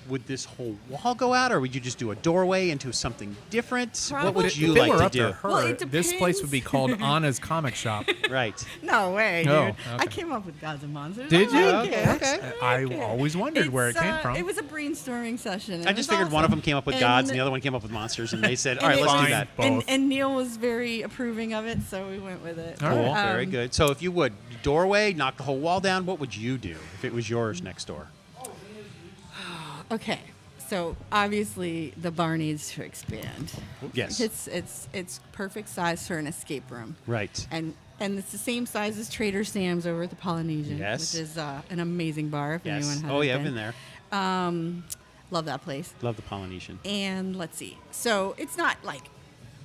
Speaker 2: would this whole wall go out, or would you just do a doorway into something different? What would
Speaker 9: Probably-
Speaker 2: you
Speaker 4: if it
Speaker 2: like
Speaker 4: were
Speaker 2: to
Speaker 4: up
Speaker 2: do?
Speaker 4: to her,
Speaker 9: Well, it
Speaker 4: this place would be called
Speaker 9: depends.
Speaker 4: Anna's Comic Shop.
Speaker 2: Right.
Speaker 9: No way, dude.
Speaker 4: Oh,
Speaker 9: I
Speaker 4: okay.
Speaker 9: came up with Gods and Monsters.
Speaker 4: Did
Speaker 9: I
Speaker 4: you?
Speaker 9: like it.
Speaker 2: Okay.
Speaker 4: I
Speaker 9: like it.
Speaker 4: always wondered where it
Speaker 9: It's,
Speaker 4: came from.
Speaker 9: It was a brainstorming session.
Speaker 2: I just figured one of them came up with gods and the other one came up with monsters, and they said, "All right,
Speaker 9: And
Speaker 2: let's do
Speaker 4: Fine.
Speaker 2: that."
Speaker 4: Both.
Speaker 9: And Neil was very approving of it, so we went with it.
Speaker 4: All right.
Speaker 2: Cool. Very
Speaker 9: Um,
Speaker 2: good. So if you would doorway, knock the whole wall down, what would you do if it was yours next door?
Speaker 9: Okay, so obviously the bar needs to expand.
Speaker 2: Yes.
Speaker 9: It's perfect size for an escape room.
Speaker 2: Right.
Speaker 9: And it's the same size as Trader Sam's over at the Polynesian,
Speaker 2: Yes.
Speaker 9: which is an amazing bar. If anyone
Speaker 2: Yes.
Speaker 9: hasn't
Speaker 2: Oh yeah, I've been there.
Speaker 9: Love that place.
Speaker 2: Love the Polynesian.
Speaker 9: And let's see. So it's not like,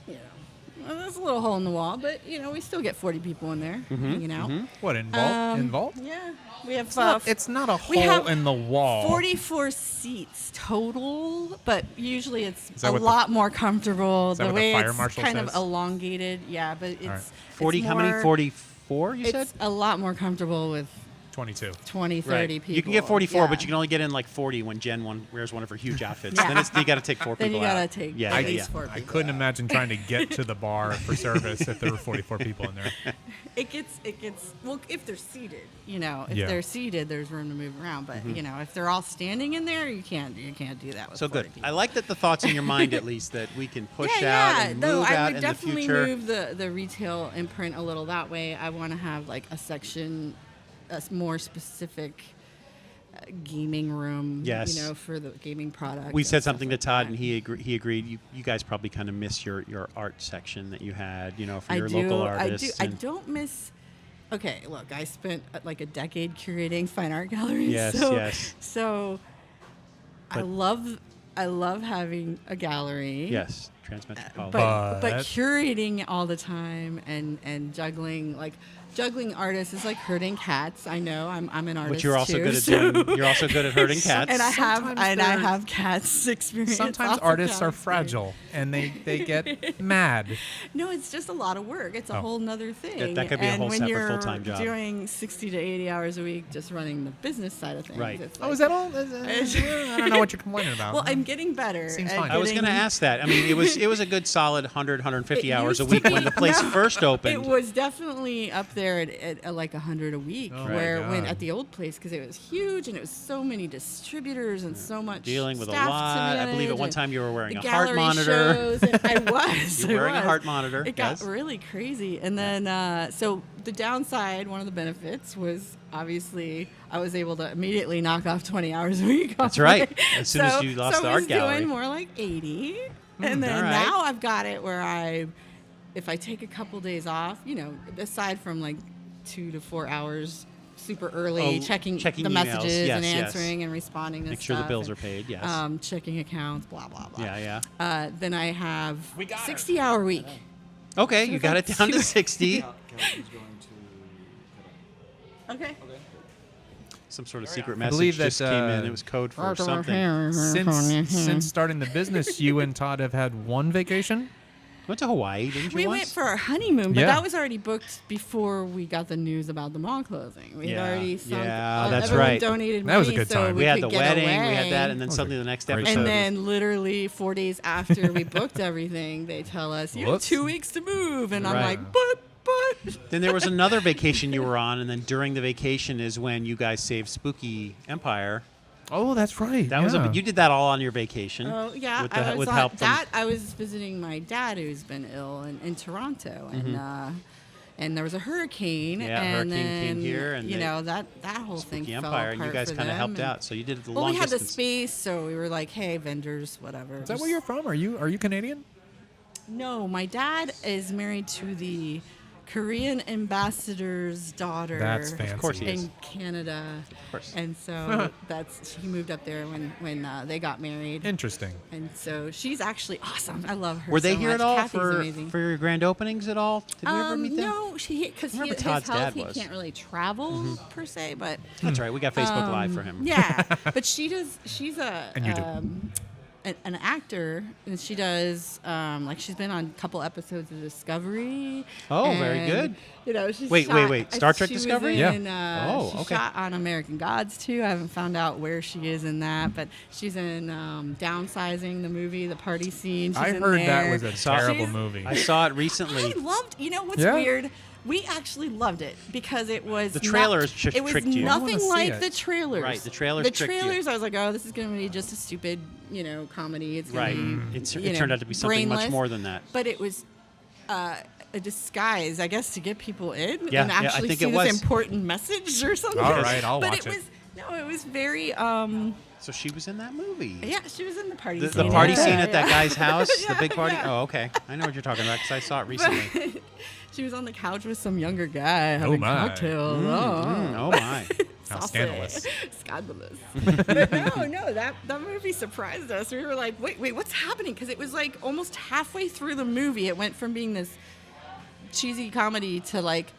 Speaker 9: well, there's a little hole in the wall, but we still get 40 people in there hanging out.
Speaker 4: What, in vault? In vault?
Speaker 9: Yeah, we have.
Speaker 4: It's not a
Speaker 9: we
Speaker 4: hole
Speaker 9: have
Speaker 4: in the wall.
Speaker 9: 44 seats total, but usually it's
Speaker 4: that
Speaker 9: a
Speaker 4: what the-
Speaker 9: lot more comfortable.
Speaker 4: is that
Speaker 9: The
Speaker 4: what the
Speaker 9: way
Speaker 4: fire
Speaker 9: it's
Speaker 4: marshal
Speaker 9: kind of
Speaker 4: says?
Speaker 9: elongated. Yeah, but it's
Speaker 4: right.
Speaker 2: 40.
Speaker 9: it's
Speaker 2: How many?
Speaker 9: more-
Speaker 2: 44. You said.
Speaker 9: It's a lot more comfortable with
Speaker 4: 22.
Speaker 9: 20, 30
Speaker 2: Right.
Speaker 9: people.
Speaker 2: You can get 44,
Speaker 9: Yeah.
Speaker 2: but you can only get in like 40 when Jen wears one of her huge outfits.
Speaker 9: Yeah.
Speaker 2: Then you got to take 4
Speaker 9: Then
Speaker 2: people
Speaker 9: you gotta
Speaker 2: out.
Speaker 9: take
Speaker 2: yeah,
Speaker 9: at
Speaker 2: yeah,
Speaker 9: least
Speaker 2: yeah.
Speaker 9: 4
Speaker 4: I
Speaker 9: people
Speaker 4: couldn't
Speaker 9: out.
Speaker 4: imagine trying to get to the bar for service if there were 44 people in there.
Speaker 9: It gets well if they're seated, if
Speaker 4: Yeah.
Speaker 9: they're seated, there's room to move around. But if they're all standing in there, you can't do that with
Speaker 2: So
Speaker 9: 40
Speaker 2: good.
Speaker 9: people.
Speaker 2: I like that the thoughts in your mind, at least, that we can push out and
Speaker 9: No,
Speaker 2: move
Speaker 9: I
Speaker 2: out
Speaker 9: would
Speaker 2: in the
Speaker 9: definitely
Speaker 2: future.
Speaker 9: move the retail imprint a little that way. I want to have like a section, a more specific gaming room.
Speaker 2: Yes.
Speaker 9: For the gaming product.
Speaker 2: We
Speaker 9: and
Speaker 2: said
Speaker 9: stuff
Speaker 2: something to
Speaker 9: like
Speaker 2: Todd,
Speaker 9: that.
Speaker 2: and he agreed. You guys probably kind of miss your art section that you had, for
Speaker 9: I
Speaker 2: your
Speaker 9: do.
Speaker 2: local
Speaker 9: I do.
Speaker 2: artists.
Speaker 9: I
Speaker 2: and-
Speaker 9: don't miss. Okay, look, I spent like a decade curating fine art galleries.
Speaker 2: Yes,
Speaker 9: so,
Speaker 2: yes.
Speaker 9: So, I love having a gallery.
Speaker 2: Yes, Transmetropolitan.
Speaker 9: But curating all the time and juggling artists is like herding cats. I know I'm an artist.
Speaker 2: But you're also
Speaker 9: too,
Speaker 2: good at
Speaker 9: so-
Speaker 2: doing. You're also good at herding cats.
Speaker 9: And I
Speaker 4: Sometimes
Speaker 9: have cats experience.
Speaker 4: Sometimes
Speaker 9: lots of
Speaker 4: artists
Speaker 9: cat
Speaker 4: are
Speaker 9: experience.
Speaker 4: fragile and they get mad.
Speaker 9: No, it's just a lot of work. It's a whole nother thing.
Speaker 2: that could be a
Speaker 9: and
Speaker 2: whole
Speaker 9: when
Speaker 2: separate
Speaker 9: you're
Speaker 2: full-time job.
Speaker 9: doing 60 to 80 hours a week just running the business side of things.
Speaker 2: Right.
Speaker 9: It's
Speaker 4: Oh,
Speaker 9: like-
Speaker 4: is that all? I don't know what you're complaining about.
Speaker 9: Well, I'm getting better.
Speaker 4: Seems
Speaker 9: at
Speaker 4: fine.
Speaker 2: I was going to
Speaker 9: getting-
Speaker 2: ask that. I mean, it was a good solid 150
Speaker 9: It
Speaker 2: hours a
Speaker 9: used to
Speaker 2: week when
Speaker 9: be-
Speaker 2: the place
Speaker 9: no,
Speaker 2: first opened.
Speaker 9: It was definitely up there at like 100 a week.
Speaker 4: Oh,
Speaker 9: where
Speaker 4: my
Speaker 9: when
Speaker 4: God.
Speaker 9: at the old place because it was huge and it was so many distributors and so much
Speaker 2: Dealing with a
Speaker 9: staff to
Speaker 2: lot. I believe at
Speaker 9: manage
Speaker 2: one
Speaker 9: and
Speaker 2: time you were wearing
Speaker 9: the
Speaker 2: a heart
Speaker 9: gallery
Speaker 2: monitor.
Speaker 9: shows, and I was.
Speaker 2: You were wearing
Speaker 9: I
Speaker 2: a
Speaker 9: was.
Speaker 2: heart monitor,
Speaker 9: It got
Speaker 2: yes.
Speaker 9: really crazy, and then so the downside, one of the benefits was obviously I was able to immediately knock off 20 hours a week.
Speaker 2: That's
Speaker 9: off
Speaker 2: right.
Speaker 9: my-
Speaker 2: As soon as you lost
Speaker 9: so
Speaker 2: the
Speaker 9: I
Speaker 2: art
Speaker 9: was
Speaker 2: gallery.
Speaker 9: doing more like 80, and then
Speaker 2: all right.
Speaker 9: now I've got it where if I take a couple days off, aside from like 2 to 4 hours super early, checking the
Speaker 2: emails.
Speaker 9: messages
Speaker 2: Yes,
Speaker 9: and
Speaker 2: yes.
Speaker 9: answering and responding to
Speaker 2: Make sure the
Speaker 9: stuff
Speaker 2: bills
Speaker 9: and,
Speaker 2: are paid, yes.
Speaker 9: checking accounts, blah blah blah.
Speaker 2: Yeah.
Speaker 9: Then I have 60-hour week.
Speaker 2: Okay, you got it down to 60.
Speaker 9: Okay.
Speaker 2: Some sort of secret
Speaker 4: I
Speaker 2: message
Speaker 4: believe
Speaker 2: just
Speaker 4: that,
Speaker 2: came in. It was code for something.
Speaker 4: Since starting the business, you and Todd have had one vacation.
Speaker 2: Went to Hawaii, didn't you?
Speaker 9: We
Speaker 2: once?
Speaker 9: went for our honeymoon, but
Speaker 4: Yeah.
Speaker 9: that was already booked before we got the news about the mall closing. We had
Speaker 2: Yeah.
Speaker 9: already sunk.
Speaker 2: Yeah, that's
Speaker 9: everyone
Speaker 2: right.
Speaker 9: donated
Speaker 4: That was a
Speaker 9: money
Speaker 4: good
Speaker 9: so
Speaker 4: time.
Speaker 2: We had
Speaker 9: could
Speaker 2: the
Speaker 9: get
Speaker 2: wedding, we
Speaker 9: away.
Speaker 2: had that, and then
Speaker 4: was
Speaker 2: suddenly
Speaker 4: a
Speaker 2: the next
Speaker 4: great
Speaker 2: episode.
Speaker 9: And
Speaker 2: was-
Speaker 9: then literally 4 days after we booked everything, they tell us, you have
Speaker 4: Whoops.
Speaker 9: 2 weeks to move. And I'm
Speaker 2: Right.
Speaker 9: like, but.
Speaker 2: Then there was another vacation you were on, and then during the vacation is when you guys saved Spooky Empire.
Speaker 4: Oh, that's right.
Speaker 2: That was you did that all on your vacation.
Speaker 9: Oh yeah,
Speaker 2: with,
Speaker 9: I was
Speaker 2: with
Speaker 9: on
Speaker 2: help from
Speaker 9: that. I was visiting my dad who's been ill in Toronto, and there was a hurricane.
Speaker 2: Yeah,
Speaker 9: and
Speaker 2: hurricane
Speaker 9: then,
Speaker 2: came here, and
Speaker 9: that whole thing
Speaker 2: Spooky
Speaker 9: fell
Speaker 2: Empire,
Speaker 9: apart
Speaker 2: and you guys
Speaker 9: for
Speaker 2: kind of
Speaker 9: them,
Speaker 2: helped
Speaker 9: and-
Speaker 2: out. So you did it the
Speaker 9: Well,
Speaker 2: long
Speaker 9: we had the
Speaker 2: distance.
Speaker 9: space, so we were like, hey, vendors, whatever.
Speaker 4: Is that where you're from? Are you Canadian?
Speaker 9: No, my dad is married to the Korean ambassador's daughter.
Speaker 4: That's fancy.
Speaker 2: Of course he is.
Speaker 9: In Canada.
Speaker 2: Of course.
Speaker 9: And so he moved up there when they got married.
Speaker 4: Interesting.
Speaker 9: And so she's actually awesome. I love her.
Speaker 2: Were they
Speaker 9: so
Speaker 2: here
Speaker 9: much.
Speaker 2: at all
Speaker 9: Kathy's
Speaker 2: for
Speaker 9: amazing.
Speaker 2: your grand openings at all? Did we ever meet them?
Speaker 9: No, because
Speaker 2: Remember
Speaker 9: his
Speaker 2: Todd's
Speaker 9: health,
Speaker 2: dad
Speaker 9: he
Speaker 2: was.
Speaker 9: can't really travel per se, but
Speaker 2: That's right. We got Facebook Live for him.
Speaker 9: yeah. But she does. She's
Speaker 4: And you do.
Speaker 9: an actor, and she does she's been on a couple episodes of Discovery.
Speaker 2: Oh, very
Speaker 9: and,
Speaker 2: good.
Speaker 9: She's
Speaker 2: Wait,
Speaker 9: shot,
Speaker 2: Star Trek
Speaker 9: she was
Speaker 2: Discovery?
Speaker 9: In,
Speaker 2: Oh,
Speaker 9: she
Speaker 2: okay.
Speaker 9: shot on American Gods too. I haven't found out where she is in that, but she's in Downsizing, the movie, the party scene. She's
Speaker 4: I
Speaker 9: in
Speaker 4: heard
Speaker 9: there.
Speaker 4: that was a terrible
Speaker 9: She's-
Speaker 4: movie.
Speaker 2: I saw it
Speaker 9: I
Speaker 2: recently.
Speaker 9: loved. You know what's
Speaker 4: Yeah?
Speaker 9: weird? We actually loved it because it was
Speaker 2: The trailers
Speaker 9: it was
Speaker 2: tricked you.
Speaker 4: I wanna
Speaker 9: nothing
Speaker 4: see
Speaker 9: like
Speaker 4: it.
Speaker 9: the trailers.
Speaker 2: Right, the trailers
Speaker 9: The
Speaker 2: tricked you.
Speaker 9: trailers, I was like, oh, this is going to be just a stupid, comedy. It's going
Speaker 2: Right.
Speaker 9: to be,
Speaker 2: It turned out to be something much
Speaker 9: brainless.
Speaker 2: more than that.
Speaker 9: But it was a disguise, I guess, to get people in
Speaker 2: Yeah,
Speaker 9: and
Speaker 2: yeah, I
Speaker 9: actually
Speaker 2: think
Speaker 9: see
Speaker 2: it
Speaker 9: this
Speaker 2: was.
Speaker 9: important message or something.
Speaker 4: All right, I'll
Speaker 9: but
Speaker 4: watch
Speaker 9: it
Speaker 4: it.
Speaker 9: was it was very.
Speaker 2: So she was in that movie.
Speaker 9: Yeah, she was in the party
Speaker 2: The
Speaker 9: scene.
Speaker 2: party
Speaker 9: Yeah,
Speaker 2: scene at that
Speaker 9: yeah.
Speaker 2: guy's house, the
Speaker 9: Yeah,
Speaker 2: big party.
Speaker 9: yeah.
Speaker 2: Oh, okay. I know what you're talking about because I saw it recently.
Speaker 9: She was on the couch with some younger guy
Speaker 4: Oh,
Speaker 9: having
Speaker 4: my.
Speaker 9: cocktails.
Speaker 2: Oh my.
Speaker 4: How
Speaker 9: Saucy.
Speaker 4: scandalous.
Speaker 9: Scandalous. But no, that movie surprised us. We were like, wait, what's happening? Because it was like almost halfway through the movie, it went from being this cheesy comedy to like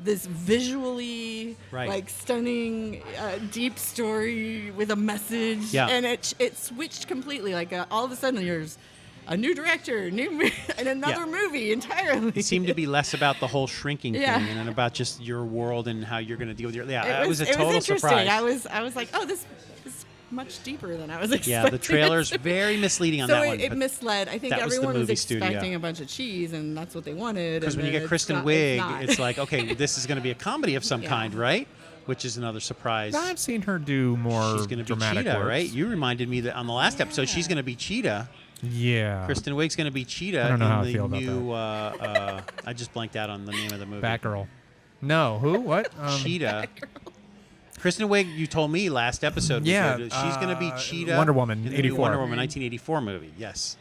Speaker 9: this visually
Speaker 2: Right.
Speaker 9: like stunning, deep story with a message.
Speaker 2: Yeah.
Speaker 9: And it switched completely. Like all of a sudden, there's a new director, and another movie entirely.
Speaker 2: It seemed to be less about the whole shrinking
Speaker 9: Yeah.
Speaker 2: thing and then about just your world and how you're going to deal with your. Yeah,
Speaker 9: It
Speaker 2: was a
Speaker 9: it
Speaker 2: total
Speaker 9: was interesting.
Speaker 2: surprise.
Speaker 9: I was like, oh, this is much deeper than I was expecting.
Speaker 2: Yeah, the
Speaker 9: it
Speaker 2: trailer's
Speaker 9: to be.
Speaker 2: very misleading on
Speaker 9: So
Speaker 2: that one.
Speaker 9: it
Speaker 2: but
Speaker 9: misled. I think
Speaker 2: that was the
Speaker 9: everyone was
Speaker 2: movie studio.
Speaker 9: expecting a bunch of cheese, and that's what they wanted.
Speaker 2: Because when you
Speaker 9: and
Speaker 2: get
Speaker 9: it's
Speaker 2: Kristen
Speaker 9: not-
Speaker 2: Wiig,
Speaker 9: not.
Speaker 2: it's like, okay, this is going to be a comedy of some
Speaker 9: Yeah.
Speaker 2: kind, right? Which is another surprise.
Speaker 4: I've seen her do more
Speaker 2: She's going to be
Speaker 4: dramatic
Speaker 2: Cheetah,
Speaker 4: works.
Speaker 2: right? You reminded me that on the last episode, she's going to be Cheetah.
Speaker 4: Yeah.
Speaker 2: Kristen Wiig's going to be Cheetah
Speaker 4: I don't know
Speaker 2: in
Speaker 4: how I
Speaker 2: the
Speaker 4: feel about
Speaker 2: new. I just blanked out on the name of the movie.
Speaker 4: Batgirl. No, who? What?
Speaker 2: Cheetah. Kristen Wiig, you told me last episode.
Speaker 4: Yeah,
Speaker 2: she's going to be Cheetah.
Speaker 4: Wonder Woman,
Speaker 2: in the new
Speaker 4: 84.
Speaker 2: Wonder Woman 1984 movie. Yes.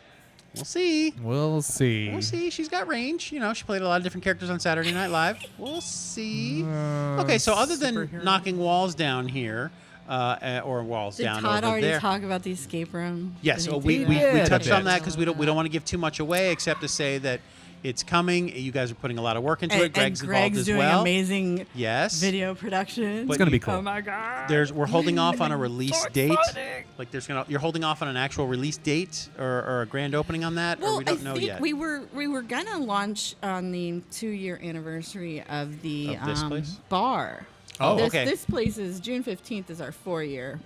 Speaker 2: We'll see.
Speaker 4: We'll see.
Speaker 2: We'll see. She's got range. You know, she played a lot of different characters on Saturday Night Live. We'll see. Okay, so other than
Speaker 4: superhero?
Speaker 2: knocking walls down here, or walls
Speaker 9: Did
Speaker 2: down
Speaker 9: Todd
Speaker 2: over
Speaker 9: already
Speaker 2: there.
Speaker 9: talk about the escape room?
Speaker 2: Yes,
Speaker 9: Did he
Speaker 2: we
Speaker 9: do
Speaker 2: we
Speaker 9: that?
Speaker 2: touched
Speaker 4: did.
Speaker 2: on that because we don't want to give too much away, except to say that it's coming. You guys are putting a lot of work into it. Greg's involved as
Speaker 9: doing
Speaker 2: well.
Speaker 9: amazing
Speaker 2: Yes.
Speaker 9: video production.
Speaker 2: But
Speaker 4: It's gonna be
Speaker 2: you-
Speaker 4: cool.
Speaker 9: Oh my god!
Speaker 2: We're holding off on a release
Speaker 9: So
Speaker 2: date.
Speaker 9: exciting.
Speaker 2: Like you're holding off on an actual release date or a grand opening on that, or we don't know
Speaker 9: I think
Speaker 2: yet.
Speaker 9: we were gonna launch on the 2-year anniversary of the
Speaker 2: Of this place?
Speaker 9: bar.
Speaker 2: Oh,
Speaker 9: this,
Speaker 2: okay.
Speaker 9: This place is June 15th is our 4-year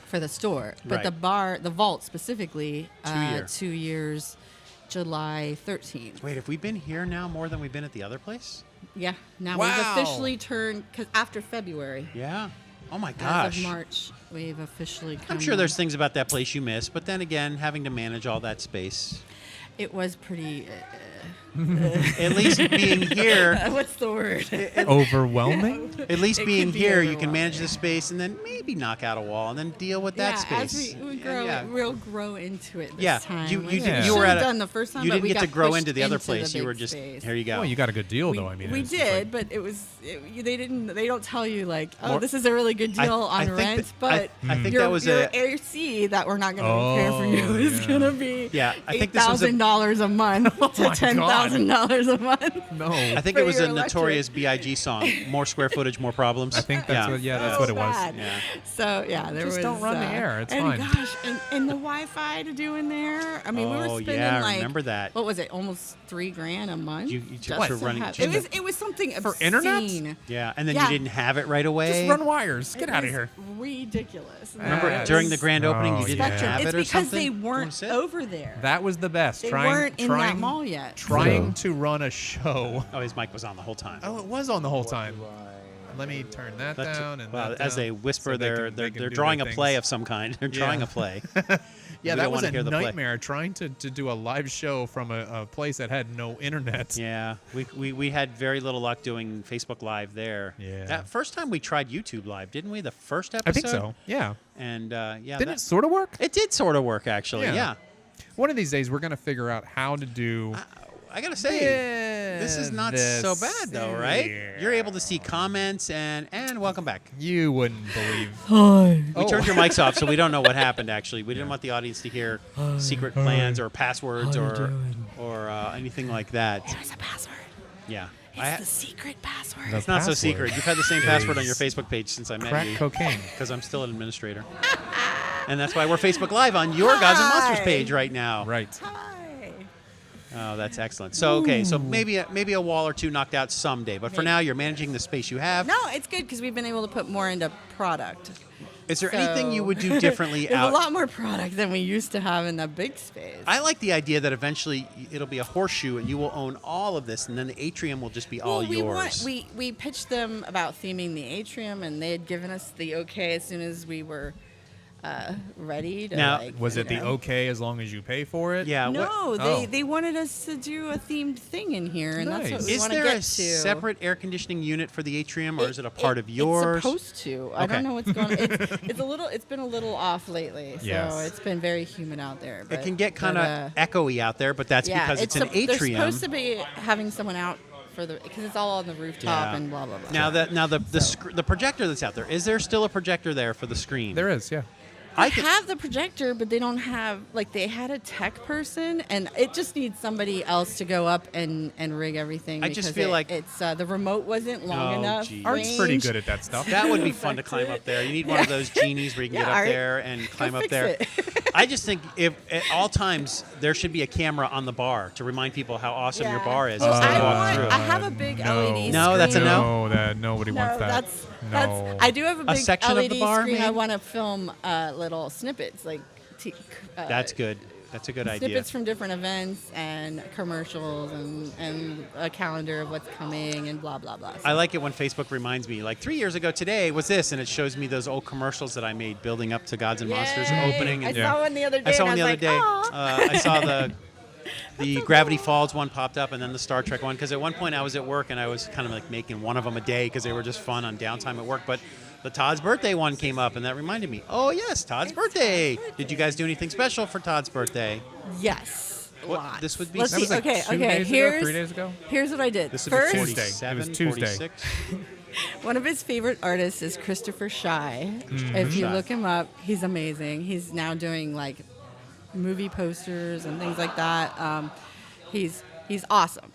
Speaker 9: for the store, but
Speaker 2: Right.
Speaker 9: the bar, the vault specifically,
Speaker 2: 2-year.
Speaker 9: 2 years, July 13th.
Speaker 2: Wait, have we been here now more than we've been at the other place?
Speaker 9: Yeah, now
Speaker 4: Wow.
Speaker 9: we've officially turned because after February,
Speaker 2: Yeah. Oh my
Speaker 9: as
Speaker 2: gosh.
Speaker 9: of March, we've officially. Come
Speaker 2: I'm sure there's things about that place you miss, but then again, having to manage all that space.
Speaker 9: It was pretty.
Speaker 2: At least being here,
Speaker 9: What's the word?
Speaker 4: Overwhelming?
Speaker 2: at least
Speaker 9: It
Speaker 2: being
Speaker 9: could be
Speaker 2: here, you can
Speaker 9: overwhelming.
Speaker 2: manage the space and then maybe knock out a wall and then deal with that space.
Speaker 9: As we
Speaker 2: And
Speaker 9: grow,
Speaker 2: yeah.
Speaker 9: we'll grow into it this
Speaker 2: Yeah,
Speaker 9: time.
Speaker 2: you
Speaker 9: Like,
Speaker 2: you,
Speaker 9: we
Speaker 2: you were
Speaker 9: should've
Speaker 2: at a,
Speaker 9: done the first time,
Speaker 2: you
Speaker 9: but
Speaker 2: didn't
Speaker 9: we
Speaker 2: get
Speaker 9: got
Speaker 2: to grow
Speaker 9: pushed
Speaker 2: into the other
Speaker 9: into
Speaker 2: place. You
Speaker 9: big
Speaker 2: were just
Speaker 9: space.
Speaker 2: here you go.
Speaker 4: Well, you got a good deal,
Speaker 9: We,
Speaker 4: though. I mean,
Speaker 9: we
Speaker 4: it's just like-
Speaker 9: did, but they don't tell you like, oh,
Speaker 2: More-
Speaker 9: this is a really good deal
Speaker 2: I
Speaker 9: on
Speaker 2: think
Speaker 9: rent,
Speaker 2: that-
Speaker 9: but
Speaker 2: I think
Speaker 9: your,
Speaker 2: that was
Speaker 9: your
Speaker 2: a
Speaker 9: AC that we're not going to repair for you
Speaker 4: Oh,
Speaker 9: is
Speaker 4: yeah.
Speaker 9: going to be
Speaker 2: Yeah, I think this was a-
Speaker 9: $8,000 a month to
Speaker 4: my God.
Speaker 9: $10,000 a month.
Speaker 4: No.
Speaker 2: I think
Speaker 9: for
Speaker 2: it was
Speaker 9: your
Speaker 2: a
Speaker 9: electric.
Speaker 2: notorious B.I.G. song. More square footage, more problems.
Speaker 4: I think that's what. Yeah, that's
Speaker 9: So
Speaker 4: what it was.
Speaker 9: bad.
Speaker 2: Yeah.
Speaker 9: So yeah, there
Speaker 4: Just
Speaker 9: was.
Speaker 4: don't run the air, it's
Speaker 9: and
Speaker 4: fine.
Speaker 9: Gosh, and the Wi-Fi to do in there. I mean, we were
Speaker 2: Oh,
Speaker 9: spending
Speaker 2: yeah, I
Speaker 9: like
Speaker 2: remember that.
Speaker 9: What was it? Almost $3,000 a month.
Speaker 2: You took
Speaker 9: just
Speaker 2: for
Speaker 9: to
Speaker 2: running-
Speaker 9: have-
Speaker 2: just
Speaker 9: it was something
Speaker 4: For
Speaker 9: obscene.
Speaker 4: internet?
Speaker 2: Yeah, and then
Speaker 9: Yeah.
Speaker 2: you didn't have it right away.
Speaker 4: Just run wires. Get
Speaker 9: It
Speaker 4: out of
Speaker 9: was
Speaker 4: here.
Speaker 9: Ridiculous.
Speaker 2: Remember
Speaker 4: Yeah,
Speaker 2: during the
Speaker 4: it's-
Speaker 2: grand opening,
Speaker 4: Oh,
Speaker 2: you didn't
Speaker 4: yeah.
Speaker 9: Spectrum.
Speaker 2: have
Speaker 9: It's
Speaker 2: it or
Speaker 9: because
Speaker 2: something?
Speaker 9: they
Speaker 2: You wanna
Speaker 9: weren't
Speaker 2: sit?
Speaker 9: over there.
Speaker 4: That was the best.
Speaker 9: They
Speaker 4: trying,
Speaker 9: weren't in
Speaker 4: trying,
Speaker 9: that mall yet.
Speaker 4: Trying to run a show.
Speaker 2: Oh, his mic was on the whole time.
Speaker 4: Oh, it was on the whole time. Let me turn that
Speaker 2: That's-
Speaker 4: down and
Speaker 2: well,
Speaker 4: that
Speaker 2: as
Speaker 4: down
Speaker 2: they whisper,
Speaker 4: so they
Speaker 2: they're
Speaker 4: can- they can
Speaker 2: they're
Speaker 4: do
Speaker 2: drawing
Speaker 4: their
Speaker 2: a play
Speaker 4: things.
Speaker 2: of some kind. They're
Speaker 4: Yeah.
Speaker 2: drawing a play.
Speaker 4: Yeah,
Speaker 2: We
Speaker 4: that
Speaker 2: don't
Speaker 4: was
Speaker 2: wanna
Speaker 4: a
Speaker 2: hear the play.
Speaker 4: nightmare trying to do a live show from a place that had no internet.
Speaker 2: Yeah, we had very little luck doing Facebook Live there.
Speaker 4: Yeah.
Speaker 2: That first time we tried YouTube Live, didn't we? The first episode.
Speaker 4: I think so. Yeah.
Speaker 2: And yeah,
Speaker 4: Didn't it sort of work?
Speaker 2: it did sort of work actually.
Speaker 4: Yeah.
Speaker 2: Yeah.
Speaker 4: One of these days, we're going to figure out how to do.
Speaker 2: I gotta say, this is not so bad though, right? You're able to see comments and welcome back.
Speaker 4: You wouldn't believe.
Speaker 2: We turned your mics off, so we don't know what happened. Actually, we didn't want the audience to hear secret plans or passwords or anything like that.
Speaker 9: There's a password.
Speaker 2: Yeah,
Speaker 9: It's the secret password.
Speaker 2: it's not so secret. You've had the same password on your Facebook page since I met
Speaker 4: Crack
Speaker 2: you.
Speaker 4: cocaine.
Speaker 2: Because I'm still an administrator. And that's why we're Facebook Live on your Gods and Monsters
Speaker 9: Hi.
Speaker 2: page right now.
Speaker 4: Right.
Speaker 9: Hi.
Speaker 2: Oh, that's excellent. So, okay, so maybe a wall or two knocked out someday. But for
Speaker 9: Maybe.
Speaker 2: now, you're managing the space you have.
Speaker 9: No, it's good because we've been able to put more into product.
Speaker 2: Is there
Speaker 9: So-
Speaker 2: anything you would do differently
Speaker 9: There's
Speaker 2: out?
Speaker 9: a lot more product than we used to have in that big space.
Speaker 2: I like the idea that eventually it'll be a horseshoe and you will own all of this, and then the atrium will just be all yours.
Speaker 9: We pitched them about theming the atrium, and they had given us the okay as soon as we were ready to.
Speaker 2: Now,
Speaker 9: like,
Speaker 4: Was it
Speaker 9: you
Speaker 4: the
Speaker 9: know.
Speaker 4: okay as long as you pay for it?
Speaker 2: Yeah.
Speaker 9: No,
Speaker 2: what-
Speaker 9: they wanted us to do a themed thing in here, and that's what
Speaker 4: Nice.
Speaker 9: we
Speaker 2: Is
Speaker 9: want to
Speaker 2: there
Speaker 9: get
Speaker 2: a
Speaker 9: to.
Speaker 2: separate air conditioning unit for the atrium, or is it a part of yours?
Speaker 9: It's supposed to. I
Speaker 2: Okay.
Speaker 9: don't know what's going on. It's a little. It's been a little off lately, so
Speaker 4: Yes.
Speaker 9: it's been very humid out there.
Speaker 2: It
Speaker 9: but-
Speaker 2: can get kind
Speaker 9: but,
Speaker 2: of echoey out there, but that's
Speaker 9: yeah,
Speaker 2: because it's an
Speaker 9: They're
Speaker 2: atrium.
Speaker 9: supposed to be having someone out for the because it's all on the rooftop and blah blah blah.
Speaker 2: Now the projector that's out there, is there still a projector there for the screen?
Speaker 4: There is, yeah.
Speaker 9: They have the projector, but they don't have like they had a tech person, and it just needs somebody else to go up and rig everything.
Speaker 2: I just
Speaker 9: because
Speaker 2: feel like-
Speaker 9: it's the remote wasn't long
Speaker 2: Oh,
Speaker 9: enough.
Speaker 2: geez.
Speaker 4: Art's pretty
Speaker 9: range.
Speaker 4: good at that stuff.
Speaker 2: That would be fun to climb up there. You need one of those genies where you can
Speaker 9: Yeah,
Speaker 2: get up
Speaker 9: Art,
Speaker 2: there and climb up
Speaker 9: fix
Speaker 2: there.
Speaker 9: it.
Speaker 2: I just think if at all times there should be a camera on the bar to remind people how awesome your bar is as they walk through.
Speaker 9: I have a big LED screen.
Speaker 2: No, that's a no.
Speaker 4: No, nobody wants that.
Speaker 9: That's. I do have a big
Speaker 2: section
Speaker 9: LED
Speaker 2: of the bar,
Speaker 9: screen. I
Speaker 2: maybe?
Speaker 9: want to film little snippets, like
Speaker 2: That's good. That's a good idea.
Speaker 9: snippets from different events and commercials and a calendar of what's coming and blah blah blah. So
Speaker 2: I like it when Facebook reminds me, like 3 years ago today was this, and it shows me those old commercials that I made building up to Gods and Monsters
Speaker 9: Yay.
Speaker 2: opening.
Speaker 9: I
Speaker 2: And
Speaker 9: saw one the other day.
Speaker 2: I saw
Speaker 9: and
Speaker 2: one the
Speaker 9: I
Speaker 2: other
Speaker 9: was
Speaker 2: day.
Speaker 9: like, "Aw."
Speaker 2: I saw the Gravity Falls one popped up, and then the Star Trek one. Because at one point I was at work and I was kind of like making one of them a day because they were just fun on downtime at work. But the Todd's birthday one came up, and that reminded me. Oh yes, Todd's birthday. Did you guys do anything special for Todd's birthday?
Speaker 9: Yes.
Speaker 2: What-
Speaker 9: Lots.
Speaker 2: this would be-
Speaker 9: Let's
Speaker 2: That
Speaker 9: see.
Speaker 4: was like
Speaker 9: Okay.
Speaker 4: 2 days ago,
Speaker 9: Here's
Speaker 4: 3 days ago?
Speaker 9: Here's what I did.
Speaker 2: This
Speaker 9: First,
Speaker 2: would be
Speaker 4: Tuesday.
Speaker 2: 47,
Speaker 4: It was Tuesday.
Speaker 2: 46.
Speaker 9: one of his favorite artists is Christopher Shy. If you look him up, he's amazing. He's now doing like movie posters and things like that. He's awesome.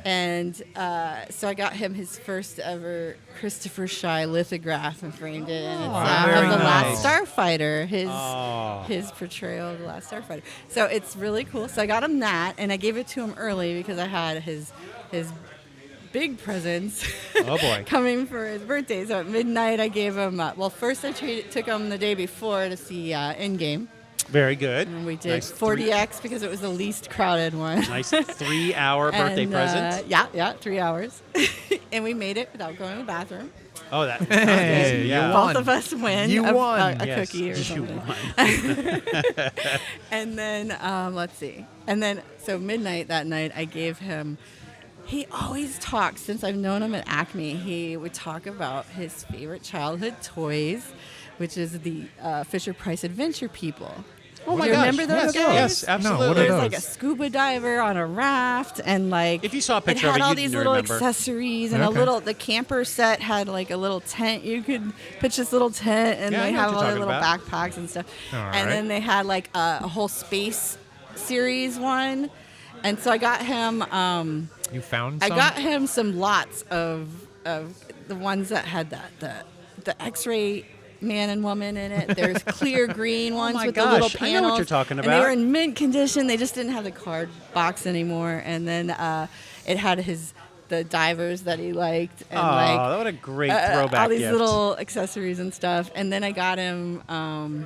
Speaker 9: And so I got him his first ever Christopher Shy lithograph and framed it. And it's
Speaker 2: very
Speaker 9: of the
Speaker 2: nice.
Speaker 9: Last Starfighter, his portrayal of the Last Starfighter. So it's really cool. So I got him that, and I gave it to him early because I had his big presents
Speaker 2: Oh boy.
Speaker 9: coming for his birthday. So at midnight, I gave him. First I took him the day before to see Endgame,
Speaker 2: Very good.
Speaker 9: and we did
Speaker 2: Nice
Speaker 9: 4DX because it was the least crowded one.
Speaker 2: Nice 3-hour birthday
Speaker 9: And,
Speaker 2: present.
Speaker 9: Yeah, 3 hours, and we made it without going to the bathroom.
Speaker 2: Oh, that.
Speaker 4: Hey,
Speaker 2: yeah.
Speaker 4: you
Speaker 9: Both
Speaker 4: won.
Speaker 9: of us win.
Speaker 4: You won.
Speaker 9: A
Speaker 2: Yes,
Speaker 9: cookie or
Speaker 2: you
Speaker 9: something.
Speaker 2: won.
Speaker 9: And then let's see. And then so midnight that night, I gave him. He always talks since I've known him at Acme. He would talk about his favorite childhood toys, which is the Fisher Price Adventure People.
Speaker 2: Oh my
Speaker 9: Do you
Speaker 2: gosh.
Speaker 9: remember those
Speaker 2: yes,
Speaker 9: guys?
Speaker 2: yes, absolutely.
Speaker 4: what are
Speaker 9: There's like a
Speaker 4: those?
Speaker 9: scuba diver on a raft, and like
Speaker 2: If you saw a
Speaker 9: it
Speaker 2: picture of
Speaker 9: had
Speaker 2: it,
Speaker 9: all
Speaker 2: you'd
Speaker 9: these little
Speaker 2: remember.
Speaker 9: accessories and
Speaker 4: Okay.
Speaker 9: the camper set had like a little tent. You could pitch this little tent, and
Speaker 2: Yeah, I
Speaker 9: they
Speaker 2: know
Speaker 9: have
Speaker 2: what
Speaker 9: all
Speaker 2: you're
Speaker 9: their little
Speaker 2: talking
Speaker 9: backpacks and stuff.
Speaker 4: All
Speaker 9: And
Speaker 4: right.
Speaker 9: then they had like a whole space series one, and so I got him.
Speaker 4: You found
Speaker 9: I
Speaker 4: some?
Speaker 9: got him some lots of the ones that had the X-ray man and woman in it. There's clear green ones
Speaker 2: my
Speaker 9: with the little
Speaker 2: gosh, I
Speaker 9: panels.
Speaker 2: know what you're talking
Speaker 9: And they
Speaker 2: about.
Speaker 9: were in mint condition. They just didn't have the card box anymore. And then it had the divers that he liked. And
Speaker 2: Oh, what a great throwback
Speaker 9: all these
Speaker 2: gift.
Speaker 9: little accessories and stuff. And then I got him one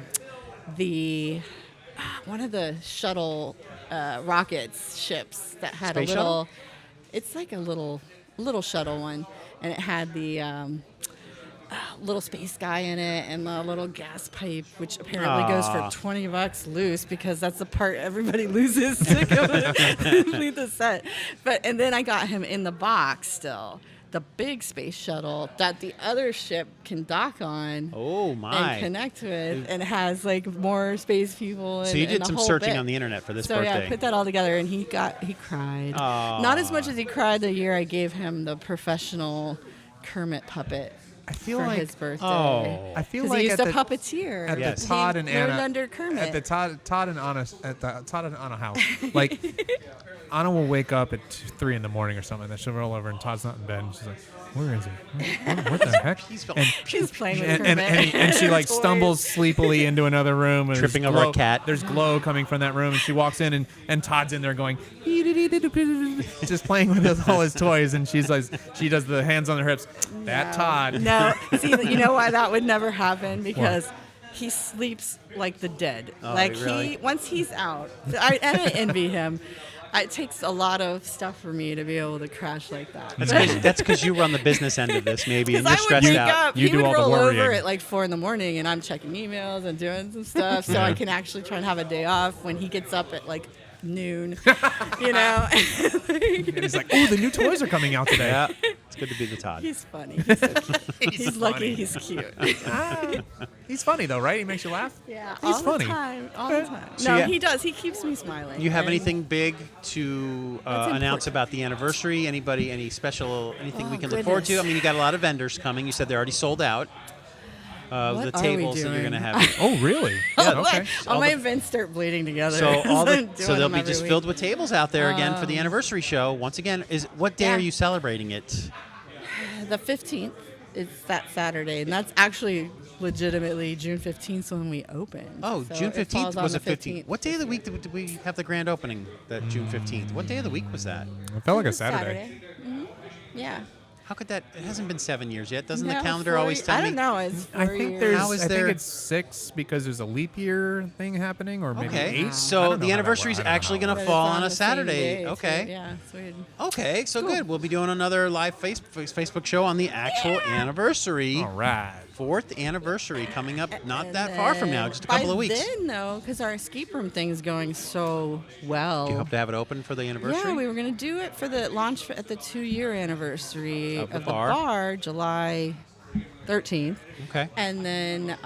Speaker 9: of the shuttle rockets ships that had
Speaker 2: Space
Speaker 9: a little.
Speaker 2: shuttle?
Speaker 9: It's like a little shuttle one, and it had the little space guy in it and the little gas pipe, which apparently goes for $20 loose because that's the part everybody loses to complete the set. And then I got him in the box still. The big space shuttle that the other ship can dock on.
Speaker 2: Oh my.
Speaker 9: And connect with, and it has like more space people. And,
Speaker 2: So you did
Speaker 9: and a
Speaker 2: some
Speaker 9: whole
Speaker 2: searching
Speaker 9: bit.
Speaker 2: on the internet for this
Speaker 9: So
Speaker 2: birthday.
Speaker 9: yeah, I put that all together, and he cried. Not as much as he cried the year I gave him the professional Kermit puppet
Speaker 4: I feel
Speaker 9: for
Speaker 4: like
Speaker 9: his birthday.
Speaker 2: Oh.
Speaker 4: I feel
Speaker 9: 'Cause
Speaker 4: like
Speaker 9: he used
Speaker 4: at
Speaker 9: to
Speaker 4: the,
Speaker 9: puppeteer.
Speaker 4: at
Speaker 2: Yes.
Speaker 4: the Todd and
Speaker 9: He learned
Speaker 4: Anna
Speaker 9: under Kermit.
Speaker 4: at the Todd and Anna house. Like Anna will wake up at 3 in the morning or something, and then she'll roll over and Todd's not in bed, and she's like, "Where is he? What the heck?"
Speaker 9: She's playing with
Speaker 4: and,
Speaker 9: Kermit.
Speaker 4: and she like
Speaker 9: Toys.
Speaker 4: stumbles sleepily into another room, and
Speaker 2: Tripping
Speaker 4: there's
Speaker 2: over a
Speaker 4: glow-
Speaker 2: cat.
Speaker 4: There's glow coming from that room, and she walks in, and Todd's in there going, just playing with all his toys, and she's like, she does the hands on her hips. That Todd.
Speaker 9: No, see, you know why that would never happen? Because he sleeps like the dead. Like
Speaker 2: really?
Speaker 9: once he's out, I envy him. It takes a lot of stuff for me to be able to crash like that.
Speaker 2: That's because you run the business end of this, maybe, and
Speaker 9: Because
Speaker 2: you're
Speaker 9: I would
Speaker 2: stressed
Speaker 9: wake
Speaker 2: out.
Speaker 9: up,
Speaker 4: You
Speaker 9: he
Speaker 4: do
Speaker 9: would
Speaker 4: all the
Speaker 9: roll over
Speaker 4: worrying.
Speaker 9: at like 4 a.m, and I'm checking emails and doing some stuff, so I can actually try and have a day off when he gets up at like noon. You know,
Speaker 4: And he's like, "Oh, the new toys are coming out today."
Speaker 2: Yeah, it's good to be the Todd.
Speaker 9: he's funny. He's so cute. He's lucky.
Speaker 4: funny.
Speaker 9: He's cute.
Speaker 4: He's funny though, right? He makes you laugh.
Speaker 9: Yeah,
Speaker 4: He's
Speaker 9: all
Speaker 4: funny.
Speaker 9: the time. All the time.
Speaker 2: So
Speaker 9: No,
Speaker 2: yeah.
Speaker 9: he does. He keeps me smiling.
Speaker 2: You have
Speaker 9: And
Speaker 2: anything big to announce
Speaker 9: important.
Speaker 2: about the anniversary? Anybody, any special, anything we
Speaker 9: Oh,
Speaker 2: can look forward to? I
Speaker 9: goodness.
Speaker 2: mean, you got a lot of vendors coming. You said they're already sold out.
Speaker 9: What
Speaker 2: The
Speaker 9: are we
Speaker 2: tables that you're going to
Speaker 9: doing?
Speaker 2: have.
Speaker 4: Oh, really? Yeah. Okay.
Speaker 9: All
Speaker 2: all
Speaker 9: my
Speaker 2: the-
Speaker 9: events start bleeding together.
Speaker 2: So all
Speaker 9: I'm
Speaker 2: the
Speaker 9: doing
Speaker 2: so they'll
Speaker 9: them
Speaker 2: be
Speaker 9: every
Speaker 2: just
Speaker 9: week.
Speaker 2: filled with tables out there again for the anniversary show. Once again, what day
Speaker 9: Yeah.
Speaker 2: are you celebrating it?
Speaker 9: The 15th is that Saturday, and that's actually legitimately June 15th when we opened.
Speaker 2: Oh,
Speaker 9: So
Speaker 2: June
Speaker 9: it falls
Speaker 2: 15th
Speaker 9: on
Speaker 2: was
Speaker 9: the
Speaker 2: the 15th. What day of the week did we have the grand opening? That June 15th. What day of the week was that?
Speaker 4: It felt like a
Speaker 9: It's
Speaker 4: Saturday.
Speaker 9: Mhm. Yeah.
Speaker 2: How could that? It hasn't been 7 years yet. Doesn't the
Speaker 9: No,
Speaker 2: calendar
Speaker 9: 4
Speaker 2: always tell
Speaker 9: I
Speaker 2: me?
Speaker 9: don't know. It's 4
Speaker 4: I think
Speaker 9: years.
Speaker 4: there's.
Speaker 2: How is
Speaker 4: I
Speaker 2: there-
Speaker 4: think it's 6 because there's a leap year thing happening, or maybe
Speaker 2: Okay,
Speaker 4: 8. I
Speaker 2: so
Speaker 4: don't know
Speaker 2: the
Speaker 4: how that
Speaker 2: anniversary is
Speaker 4: works. I don't
Speaker 2: actually
Speaker 4: know.
Speaker 2: going
Speaker 9: But
Speaker 2: to
Speaker 9: it's
Speaker 2: fall
Speaker 9: on
Speaker 2: on a
Speaker 9: the same
Speaker 2: Saturday.
Speaker 9: day, too.
Speaker 2: Okay.
Speaker 9: Yeah, it's weird.
Speaker 2: Okay, so good. We'll be doing another live Facebook show on the actual anniversary.
Speaker 4: All right.
Speaker 2: 4th anniversary coming up not
Speaker 9: And
Speaker 2: that far from now, just a couple of weeks.
Speaker 9: By then, though, because our escape room thing's going so well.
Speaker 2: Do you hope to have it open for the anniversary?
Speaker 9: Yeah, we were going to do it for the launch at the 2-year anniversary
Speaker 2: Of the
Speaker 9: of
Speaker 2: bar.
Speaker 9: July 13th.
Speaker 2: Okay.
Speaker 9: And then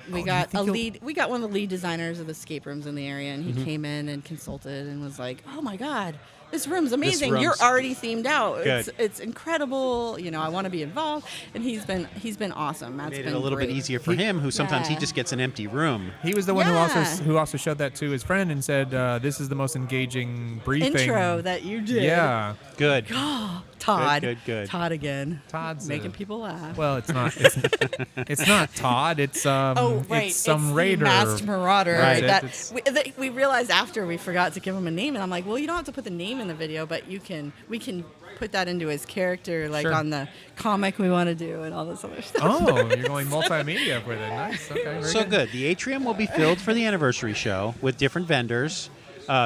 Speaker 9: we got we got one of the lead designers of the escape rooms in the area, and he
Speaker 2: Mm-hmm.
Speaker 9: came in and consulted and was like, "Oh my God, this room's amazing! You're
Speaker 2: room's-
Speaker 9: already themed out.
Speaker 2: Good.
Speaker 9: It's incredible. You know, I want to be involved." And he's been awesome. Matt's
Speaker 2: Made
Speaker 9: been
Speaker 2: it a little bit
Speaker 9: great.
Speaker 2: easier for him, who sometimes he
Speaker 9: Yeah.
Speaker 2: just gets an empty room.
Speaker 4: He was the one
Speaker 9: Yeah.
Speaker 4: who also showed that to his friend and said, "This is the most engaging briefing."
Speaker 9: Intro that you did.
Speaker 4: Yeah.
Speaker 2: Good.
Speaker 9: Todd.
Speaker 2: Good.
Speaker 9: Todd again.
Speaker 4: Todd's
Speaker 9: making
Speaker 4: a-
Speaker 9: people laugh.
Speaker 4: Well, it's not. It's not Todd. It's
Speaker 9: Oh, right.
Speaker 4: It's some
Speaker 9: the
Speaker 4: raider.
Speaker 9: masked marauder.
Speaker 4: Right.
Speaker 9: That
Speaker 4: It's-
Speaker 9: we realized after we forgot to give him a name, and I'm like, well, you don't have to put the name in the video, but we can put that into his character, like
Speaker 4: Sure.
Speaker 9: on the comic we want to do and all this other stuff.
Speaker 4: Oh, you're going multimedia with it. Nice. Okay. Very
Speaker 2: So good. The atrium will be filled for the anniversary show with different vendors.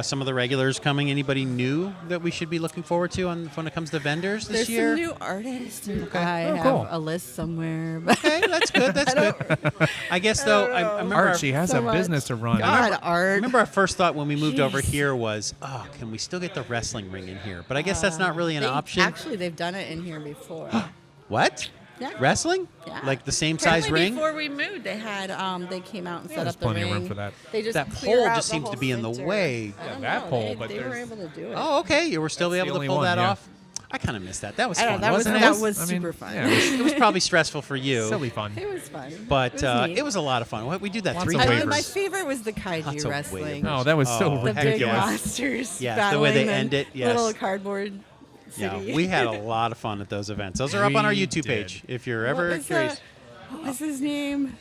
Speaker 2: Some of the regulars coming. Anybody new that we should be looking forward to when it comes to vendors this
Speaker 9: There's
Speaker 2: year?
Speaker 9: some new artists, and I
Speaker 4: Oh,
Speaker 9: have
Speaker 4: cool.
Speaker 9: a list somewhere. But
Speaker 2: Okay, that's good. That's good. I guess though, I remember
Speaker 4: Art,
Speaker 2: our-
Speaker 4: she has
Speaker 9: so
Speaker 4: a
Speaker 9: much.
Speaker 4: business to run.
Speaker 9: God, art.
Speaker 2: remember our first thought when we moved over
Speaker 9: Jeez.
Speaker 2: here was, oh, can we still get the wrestling ring in here? But I guess that's not really an option.
Speaker 9: Actually, they've done it in here before.
Speaker 2: What?
Speaker 9: Yeah.
Speaker 2: Wrestling?
Speaker 9: Yeah.
Speaker 2: Like the same size
Speaker 9: Apparently
Speaker 2: ring?
Speaker 9: Before we moved, they had they came out and set
Speaker 4: there's
Speaker 9: up the
Speaker 4: plenty
Speaker 9: ring.
Speaker 4: of room for that.
Speaker 9: They just
Speaker 2: That
Speaker 9: clear
Speaker 2: pole
Speaker 9: out
Speaker 2: just
Speaker 9: the
Speaker 2: seems to
Speaker 9: whole
Speaker 2: be in the
Speaker 9: center.
Speaker 2: way.
Speaker 9: I don't
Speaker 4: that
Speaker 9: know.
Speaker 4: pole, but
Speaker 9: they were
Speaker 4: there's-
Speaker 9: able to do it.
Speaker 2: Oh, okay. You were still
Speaker 4: That's
Speaker 2: able
Speaker 4: the
Speaker 2: to
Speaker 4: only
Speaker 2: pull
Speaker 4: one,
Speaker 2: that
Speaker 4: yeah.
Speaker 2: off. I kind of missed that. That was
Speaker 9: I don't
Speaker 2: fun,
Speaker 9: know,
Speaker 2: wasn't it?
Speaker 9: that was
Speaker 4: I mean,
Speaker 9: super fun.
Speaker 4: yeah.
Speaker 2: It was probably stressful for you,
Speaker 4: Silly fun.
Speaker 9: It was fun.
Speaker 2: but
Speaker 9: neat.
Speaker 2: it was a lot of fun. We do that
Speaker 4: Lots
Speaker 2: 3
Speaker 4: of
Speaker 2: times.
Speaker 4: waivers.
Speaker 9: My favorite was the
Speaker 2: Lots
Speaker 9: kaiju
Speaker 2: of
Speaker 9: wrestling.
Speaker 2: waivers.
Speaker 4: Oh, that was so
Speaker 2: Oh,
Speaker 9: The
Speaker 2: heck
Speaker 9: big
Speaker 2: yes.
Speaker 9: monsters.
Speaker 2: Yes, the way they
Speaker 9: battling
Speaker 2: end it, yes.
Speaker 9: Little cardboard
Speaker 2: Yeah,
Speaker 9: city.
Speaker 2: we had a lot of fun at those events. Those are up on our
Speaker 4: We
Speaker 2: YouTube
Speaker 4: did.
Speaker 2: page if you're
Speaker 9: What
Speaker 2: ever
Speaker 9: was
Speaker 2: curious.
Speaker 9: What was his name?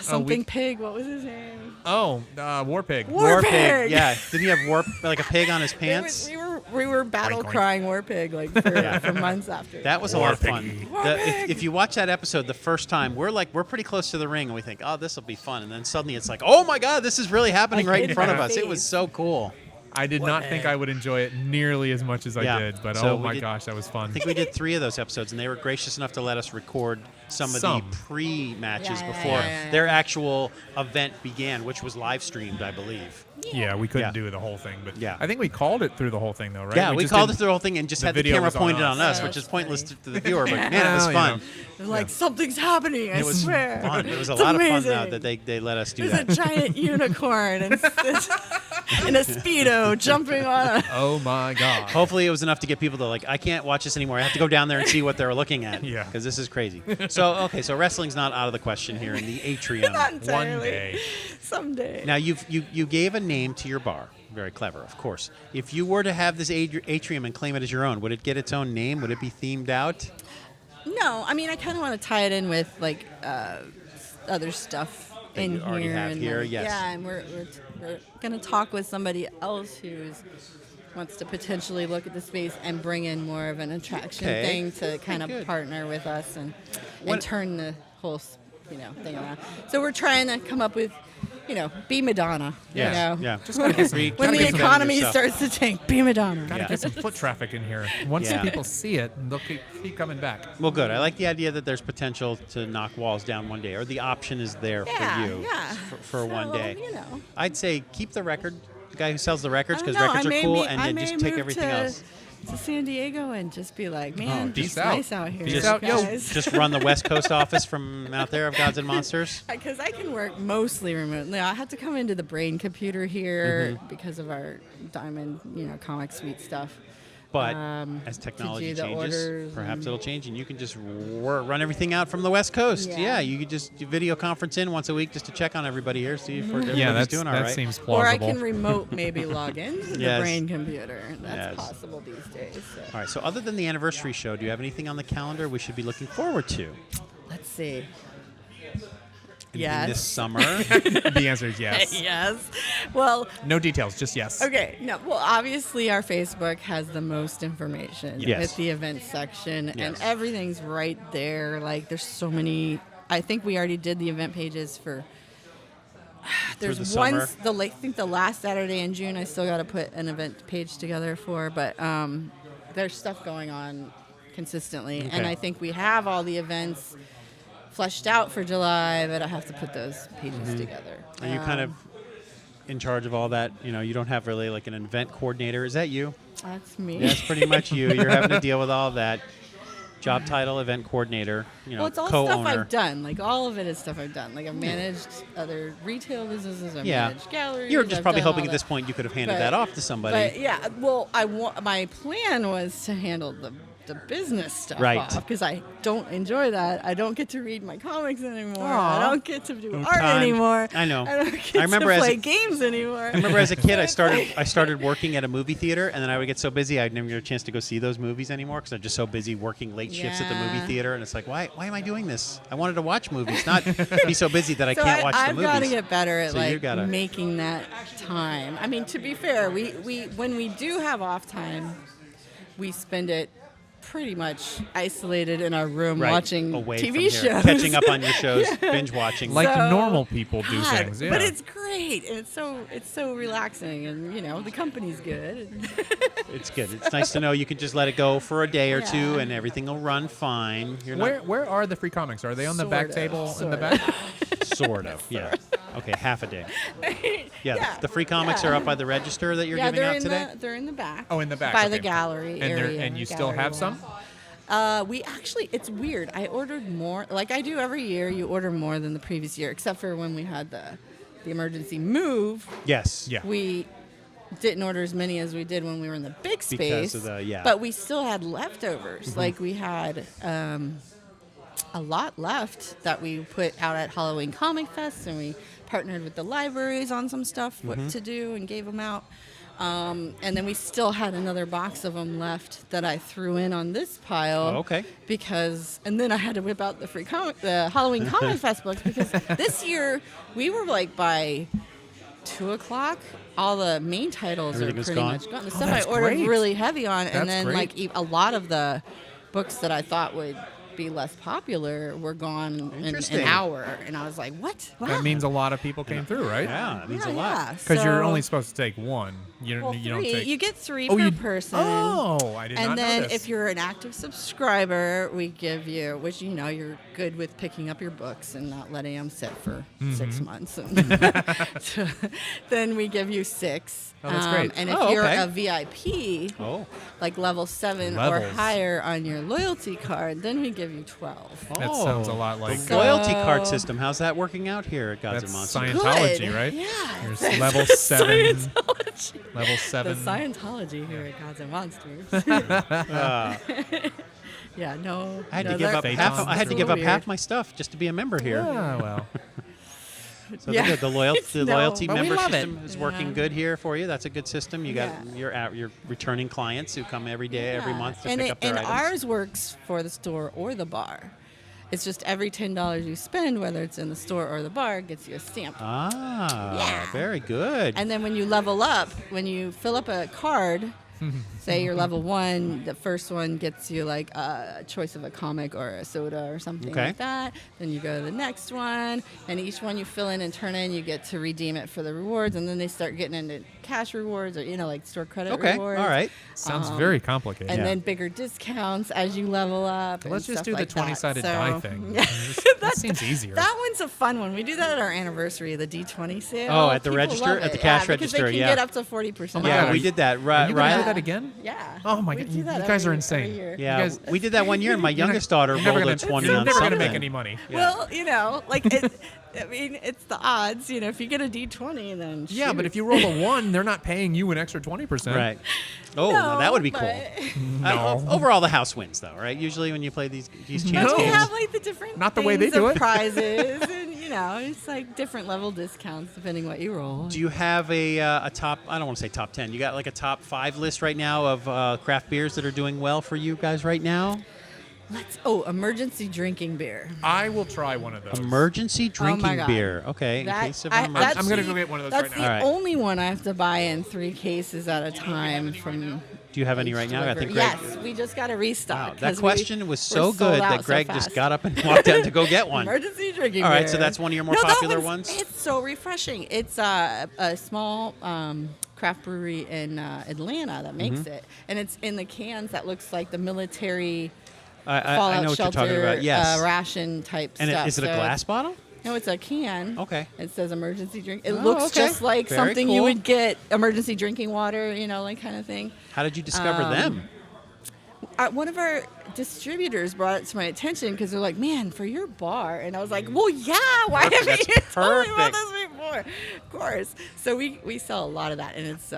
Speaker 9: Something Pig. What was his name?
Speaker 4: Oh, War Pig.
Speaker 9: War Pig.
Speaker 2: Yeah. Did he have like a pig on his pants?
Speaker 9: We were battle
Speaker 4: Oink, oink.
Speaker 9: crying War Pig like for months after.
Speaker 2: That was a
Speaker 4: War
Speaker 2: lot of fun.
Speaker 4: piggy.
Speaker 2: If you watch that episode the first time, we're pretty close to the ring, and we think, oh, this will be fun, and then suddenly it's like, oh my God, this is really happening right in front of us. It was so cool.
Speaker 4: I did not think I would enjoy it nearly as much as I
Speaker 2: Yeah.
Speaker 4: did, but
Speaker 2: So
Speaker 4: oh
Speaker 2: we
Speaker 4: my
Speaker 2: did-
Speaker 4: gosh, that was fun.
Speaker 2: I think we did 3 of those episodes, and they were gracious enough to let us record some of the pre-matches
Speaker 9: Yeah,
Speaker 2: before
Speaker 9: yeah.
Speaker 2: their actual event began, which was live streamed, I believe.
Speaker 4: Yeah, we couldn't
Speaker 2: Yeah.
Speaker 4: do the whole thing, but
Speaker 2: Yeah.
Speaker 4: I think we called it through the whole thing, though, right?
Speaker 2: Yeah, we
Speaker 4: just
Speaker 2: called it
Speaker 4: didn't-
Speaker 2: through the whole thing and just
Speaker 4: the
Speaker 2: had the
Speaker 4: video
Speaker 2: camera
Speaker 4: was on
Speaker 2: pointed
Speaker 4: us.
Speaker 2: on us,
Speaker 9: Yeah,
Speaker 2: which is
Speaker 9: that's
Speaker 2: pointless
Speaker 9: funny.
Speaker 2: to the viewer. But man, it was
Speaker 4: Well, you
Speaker 2: fun.
Speaker 4: know.
Speaker 9: They're like something's happening. I
Speaker 2: It was
Speaker 9: swear.
Speaker 2: fun. It was a
Speaker 9: It's
Speaker 2: lot of fun
Speaker 9: amazing.
Speaker 2: though that they let us do
Speaker 9: There's
Speaker 2: that.
Speaker 9: a giant unicorn and in a speedo jumping on.
Speaker 4: Oh my god.
Speaker 2: Hopefully, it was enough to get people to like, I can't watch this anymore. I have to go down there and see what they're looking at.
Speaker 4: Yeah.
Speaker 2: Because this is crazy. So wrestling's not out of the question here in the atrium.
Speaker 9: Not
Speaker 4: One
Speaker 9: entirely.
Speaker 4: day.
Speaker 9: Someday.
Speaker 2: Now you gave a name to your bar. Very clever, of course. If you were to have this atrium and claim it as your own, would it get its own name? Would it be themed out?
Speaker 9: No, I mean I kind of want to tie it in with like other stuff
Speaker 2: That
Speaker 9: in
Speaker 2: you already
Speaker 9: here.
Speaker 2: have
Speaker 9: and
Speaker 2: here,
Speaker 9: like,
Speaker 2: yes.
Speaker 9: Yeah, and we're gonna talk with somebody else wants to potentially look at the space and bring in more of an attraction
Speaker 2: Okay.
Speaker 9: thing to kind of
Speaker 2: good.
Speaker 9: partner with us and
Speaker 2: What-
Speaker 9: turn the whole thing around. So we're trying to come up with. Be Madonna.
Speaker 2: Yes,
Speaker 9: You know?
Speaker 2: yeah.
Speaker 4: Just gotta get some,
Speaker 9: When
Speaker 2: Gotta
Speaker 9: the
Speaker 2: get some
Speaker 9: economy
Speaker 2: yourself.
Speaker 9: starts to tank, be Madonna.
Speaker 4: gotta
Speaker 2: Yeah.
Speaker 4: get some foot traffic in here. Once
Speaker 2: Yeah.
Speaker 4: people see it, they'll keep coming back.
Speaker 2: Well, good. I like the idea that there's potential to knock walls down one day, or the option is there
Speaker 9: Yeah,
Speaker 2: for you
Speaker 9: yeah.
Speaker 2: for one
Speaker 9: So,
Speaker 2: day.
Speaker 9: you know.
Speaker 2: I'd say keep the record, the guy who sells the records,
Speaker 9: I
Speaker 2: because
Speaker 9: don't know,
Speaker 2: records
Speaker 9: I
Speaker 2: are
Speaker 9: may
Speaker 2: cool,
Speaker 9: be-
Speaker 2: and
Speaker 9: I
Speaker 2: then
Speaker 9: may
Speaker 2: just take
Speaker 9: move
Speaker 2: everything else.
Speaker 9: to San Diego and just be like, man,
Speaker 4: peace
Speaker 9: it's
Speaker 4: out.
Speaker 9: nice out here.
Speaker 4: Peace out, yo.
Speaker 9: guys.
Speaker 2: Just run the West Coast office from out there of Gods and Monsters.
Speaker 9: Because I can work mostly remotely. I had to come into the brain computer here
Speaker 2: Mm-hmm.
Speaker 9: because of our Diamond, comic suite stuff.
Speaker 2: But
Speaker 9: Um,
Speaker 2: as
Speaker 9: to
Speaker 2: technology
Speaker 9: do the
Speaker 2: changes,
Speaker 9: orders
Speaker 2: perhaps
Speaker 9: and-
Speaker 2: it'll change, and you can just run everything out from the West Coast.
Speaker 9: Yeah.
Speaker 2: Yeah, you could just do video conference in once a week just to check on everybody here, see if everybody's
Speaker 4: Yeah,
Speaker 2: doing all
Speaker 4: that
Speaker 2: right.
Speaker 4: seems plausible.
Speaker 9: Or I can remote maybe log into
Speaker 2: Yes.
Speaker 9: the brain computer. That's
Speaker 2: Yes.
Speaker 9: possible these days. So.
Speaker 2: All right. So other than the anniversary show, do you have anything on the calendar we should be looking forward to?
Speaker 9: Let's see. Yes.
Speaker 2: this summer?
Speaker 4: The answer is yes.
Speaker 9: Yes. Well,
Speaker 4: No details, just yes.
Speaker 9: okay. No. Well, obviously, our Facebook has the most information
Speaker 2: Yes.
Speaker 9: with the events section, and
Speaker 2: Yes.
Speaker 9: everything's right there. Like, there's so many. I think we already did the event pages for. There's
Speaker 2: the
Speaker 9: one.
Speaker 2: summer?
Speaker 9: I think the last Saturday in June, I still got to put an event page together for, but there's stuff going on consistently, and
Speaker 2: Okay.
Speaker 9: I think we have all the events fleshed out for July, but I have to put those pages together.
Speaker 2: Are you kind of in charge of all that? You know, you don't have really like an event coordinator. Is that you?
Speaker 9: That's me.
Speaker 2: That's pretty much you. You're having to deal with all that. Job title, event coordinator,
Speaker 9: Well, it's all stuff
Speaker 2: co-owner.
Speaker 9: I've done. Like, all of it is stuff I've done. Like, I've managed other retail businesses. I've
Speaker 2: Yeah.
Speaker 9: managed galleries.
Speaker 2: You're just
Speaker 9: I've
Speaker 2: probably
Speaker 9: done
Speaker 2: hoping
Speaker 9: all
Speaker 2: at this
Speaker 9: that.
Speaker 2: point you could have handed
Speaker 9: But-
Speaker 2: that off to somebody.
Speaker 9: But yeah, well, my plan was to handle the business stuff
Speaker 2: Right.
Speaker 9: because I don't enjoy that. I don't get to read my comics anymore.
Speaker 2: Aw.
Speaker 9: I don't get to do
Speaker 2: No
Speaker 9: art
Speaker 2: time.
Speaker 9: anymore.
Speaker 2: I know.
Speaker 9: I don't get
Speaker 2: I remember
Speaker 9: to
Speaker 2: as
Speaker 9: play
Speaker 2: a-
Speaker 9: games anymore.
Speaker 2: I remember as a kid, I started working at a movie theater, and then I would get so busy I'd never get a chance to go see those movies anymore because I'm just so busy working late shifts at the movie
Speaker 9: Yeah.
Speaker 2: theater, and it's like, why am I doing this? I wanted to watch movies, not be so busy that I
Speaker 9: So
Speaker 2: can't watch the
Speaker 9: I've
Speaker 2: movies.
Speaker 9: got to get better at
Speaker 2: So you
Speaker 9: like
Speaker 2: gotta-
Speaker 9: making that time. I mean, to be fair, we when we do have off time, we spend it pretty much isolated in our room
Speaker 2: Right,
Speaker 9: watching
Speaker 2: away
Speaker 9: TV
Speaker 2: from here.
Speaker 9: shows,
Speaker 2: catching up on your shows, binge watching.
Speaker 4: Like
Speaker 9: So-
Speaker 4: normal people do
Speaker 9: God,
Speaker 4: things. Yeah.
Speaker 9: But it's great, and it's so relaxing, and the company's good.
Speaker 2: It's good. It's nice to know you can just let it go for a day or two,
Speaker 9: Yeah.
Speaker 2: and everything will run fine. You're
Speaker 4: Where are the free comics? Are they on the back
Speaker 9: Sort of,
Speaker 4: table in the
Speaker 9: sort
Speaker 4: back?
Speaker 2: not sort of. Yeah. Okay, half a day. Yeah.
Speaker 9: Yeah,
Speaker 2: The free comics
Speaker 9: yeah.
Speaker 2: are up by the register that you're
Speaker 9: Yeah,
Speaker 2: giving
Speaker 9: they're
Speaker 2: out
Speaker 9: in
Speaker 2: today.
Speaker 9: they're in the back.
Speaker 4: Oh, in the back.
Speaker 9: by
Speaker 4: okay.
Speaker 9: the gallery
Speaker 4: And
Speaker 9: area.
Speaker 4: and you still
Speaker 9: gallery
Speaker 4: have
Speaker 9: wall.
Speaker 4: some?
Speaker 9: We actually, it's weird. I ordered more, like I do every year. You order more than the previous year, except for when we had the emergency move.
Speaker 2: Yes.
Speaker 4: Yeah.
Speaker 9: We didn't order as many as we did when we were in the big
Speaker 2: Because
Speaker 9: space.
Speaker 2: of the- yeah.
Speaker 9: But we still had leftovers. Like we had a lot left that we put out at Halloween Comic Fest, and we partnered with the libraries on some stuff, what to do, and gave them out. And then we still had another box of them left that I threw in on this pile.
Speaker 2: Oh, okay.
Speaker 9: And then I had to whip out the Halloween Comic Fest books because this year we were like by 2:00, all the main titles
Speaker 2: Everything
Speaker 9: are
Speaker 2: was
Speaker 9: pretty
Speaker 2: gone?
Speaker 9: much gone. The
Speaker 4: Oh,
Speaker 9: stuff I
Speaker 4: that's
Speaker 9: ordered
Speaker 4: great.
Speaker 9: really heavy on,
Speaker 4: That's
Speaker 9: and then
Speaker 4: great.
Speaker 9: like a lot of the books that I thought would be less popular were gone in
Speaker 2: Interesting.
Speaker 9: an hour, and I was like, "What? Wow."
Speaker 4: That means a lot of people came through, right?
Speaker 2: Yeah, that means
Speaker 9: yeah,
Speaker 2: a lot.
Speaker 9: yeah.
Speaker 4: Because you're
Speaker 9: So-
Speaker 4: only supposed to take one. You don't.
Speaker 9: well,
Speaker 4: You don't
Speaker 9: three.
Speaker 4: take.
Speaker 9: You get three
Speaker 4: Oh,
Speaker 9: per
Speaker 4: you-
Speaker 9: person.
Speaker 4: Oh, I did not
Speaker 9: And
Speaker 4: know
Speaker 9: then
Speaker 4: this.
Speaker 9: if you're an active subscriber, we give you, which you're good with picking up your books and not letting them sit for 6
Speaker 4: Mm-hmm.
Speaker 9: months. So then we give you 6.
Speaker 4: Oh, that's great.
Speaker 9: And if
Speaker 2: Oh,
Speaker 9: you're
Speaker 2: okay.
Speaker 9: a VIP,
Speaker 2: Oh.
Speaker 9: like level 7
Speaker 4: Levels.
Speaker 9: or higher on your loyalty card, then we give you 12.
Speaker 4: That sounds a lot like
Speaker 2: The loyalty card system. How's that working out here at Gods
Speaker 4: that's
Speaker 2: and Monsters?
Speaker 4: Scientology,
Speaker 9: Good.
Speaker 4: right?
Speaker 9: Yeah.
Speaker 4: There's
Speaker 9: that's
Speaker 4: level 7.
Speaker 9: Scientology.
Speaker 4: Level 7.
Speaker 9: The Scientology here at Gods and Monsters. Yeah, no.
Speaker 2: I had
Speaker 9: no,
Speaker 2: to give
Speaker 9: they're-
Speaker 2: up
Speaker 4: Phaetons.
Speaker 2: half. I had
Speaker 9: it's
Speaker 2: to
Speaker 9: a
Speaker 2: give
Speaker 9: little
Speaker 2: up half
Speaker 9: weird.
Speaker 2: my stuff just to be a member here.
Speaker 4: Ah, well.
Speaker 2: So
Speaker 9: Yeah.
Speaker 2: the loyalty
Speaker 9: No,
Speaker 2: loyalty
Speaker 4: but we
Speaker 2: member
Speaker 4: love it.
Speaker 2: system is working
Speaker 9: Yeah.
Speaker 2: good here for you. That's a good system. You got
Speaker 9: Yeah.
Speaker 2: your returning clients who come every day, every
Speaker 9: Yeah.
Speaker 2: month to
Speaker 9: and
Speaker 2: pick up their
Speaker 9: and
Speaker 2: items.
Speaker 9: ours works for the store or the bar. It's just every $10 you spend, whether it's in the store or the bar, gets you a stamp.
Speaker 2: Ah,
Speaker 9: Yeah.
Speaker 2: very good.
Speaker 9: And then when you level up, when you fill up a card, say you're level 1, the first one gets you like a choice of a comic or a soda or something
Speaker 2: Okay.
Speaker 9: like that. Then you go to the next one, and each one you fill in and turn in, you get to redeem it for the rewards, and then they start getting into cash rewards or like store credit
Speaker 2: Okay,
Speaker 9: rewards.
Speaker 2: all right.
Speaker 4: Sounds very complicated.
Speaker 9: And
Speaker 2: Yeah.
Speaker 9: then bigger discounts as you level up.
Speaker 4: Let's
Speaker 9: and
Speaker 4: just
Speaker 9: stuff
Speaker 4: do the
Speaker 9: like that.
Speaker 4: 20-sided
Speaker 9: So-
Speaker 4: die thing.
Speaker 9: Yeah.
Speaker 4: That seems easier.
Speaker 9: That one's a fun one. We do that at our anniversary, the D20 sale.
Speaker 2: Oh, at the
Speaker 9: People
Speaker 2: register?
Speaker 9: love
Speaker 2: At the
Speaker 9: it.
Speaker 2: cash
Speaker 9: because
Speaker 2: register,
Speaker 9: they can
Speaker 2: yeah.
Speaker 9: get up to 40%.
Speaker 4: my
Speaker 2: Yeah,
Speaker 4: God,
Speaker 2: we
Speaker 4: are
Speaker 2: did that.
Speaker 4: Are you going to
Speaker 2: Riley-
Speaker 4: do that again?
Speaker 9: Yeah.
Speaker 4: Oh my
Speaker 9: We
Speaker 4: God,
Speaker 9: do
Speaker 4: you
Speaker 9: that
Speaker 4: guys are
Speaker 9: every
Speaker 4: insane.
Speaker 9: year.
Speaker 2: Yeah,
Speaker 4: guys-
Speaker 2: we did that one year, and my youngest daughter
Speaker 4: You're never
Speaker 2: rolled a
Speaker 4: gonna-
Speaker 2: 20
Speaker 4: you're
Speaker 2: on
Speaker 4: never
Speaker 2: something.
Speaker 4: going to make any money.
Speaker 9: Well, like it. I mean, it's the odds. If you get a D20, then
Speaker 4: Yeah, but
Speaker 9: shoot.
Speaker 4: if you roll a 1, they're not paying you an extra 20%.
Speaker 2: Right. Oh,
Speaker 9: no,
Speaker 2: now that would be cool.
Speaker 9: but-
Speaker 2: Overall, the house wins, though, right? Usually, when you play these chance
Speaker 4: No.
Speaker 9: We
Speaker 2: games,
Speaker 9: have like the different
Speaker 4: Not the way they
Speaker 9: things
Speaker 4: do
Speaker 9: of
Speaker 4: it.
Speaker 9: prizes, and it's like different level discounts depending what you roll.
Speaker 2: do you have a top? I don't want to say top 10. You got like a top 5 list right now of craft beers that are doing well for you guys right now?
Speaker 9: Emergency drinking beer.
Speaker 4: I will try one of those.
Speaker 2: Emergency drinking
Speaker 9: God.
Speaker 2: beer. Okay, in
Speaker 9: That-
Speaker 2: case of
Speaker 9: I-
Speaker 2: an emergency.
Speaker 4: I'm going to go get one of those
Speaker 9: That's
Speaker 4: right
Speaker 9: the
Speaker 4: now.
Speaker 2: All right.
Speaker 9: only one I have to buy in 3 cases at a time from.
Speaker 2: Do you have any right now? I think Greg.
Speaker 9: Yes, we just got to restock.
Speaker 2: Wow, that
Speaker 9: 'cause
Speaker 2: question was so
Speaker 9: we're sold
Speaker 2: good
Speaker 9: out
Speaker 2: that
Speaker 9: so
Speaker 2: Greg
Speaker 9: fast.
Speaker 2: just got up and walked out to go get one.
Speaker 9: Emergency drinking
Speaker 2: All right,
Speaker 9: beer.
Speaker 2: so that's one of your more
Speaker 9: that
Speaker 2: popular
Speaker 9: one's-
Speaker 2: ones?
Speaker 9: It's so refreshing. It's a small craft brewery in Atlanta that makes
Speaker 2: Mm-hmm.
Speaker 9: it, and it's in the cans that looks like the military
Speaker 2: I
Speaker 9: fallout
Speaker 2: know what
Speaker 9: shelter
Speaker 2: you're talking about. Yes.
Speaker 9: ration type
Speaker 2: and
Speaker 9: stuff.
Speaker 2: is it a
Speaker 9: So
Speaker 2: glass bottle?
Speaker 9: No, it's a can.
Speaker 2: Okay.
Speaker 9: It says emergency drink. It
Speaker 2: Oh,
Speaker 9: looks
Speaker 2: okay.
Speaker 9: just like
Speaker 2: Very
Speaker 9: something you
Speaker 2: cool.
Speaker 9: would get emergency drinking water, like kind of thing.
Speaker 2: How did you discover them?
Speaker 9: One of our distributors brought it to my attention because they're like, "Man, for your bar," and I was like, "Well, yeah, why haven't
Speaker 2: That's
Speaker 9: you told me about
Speaker 2: perfect.
Speaker 9: this before?" Of course. So we sell a lot of that, and it's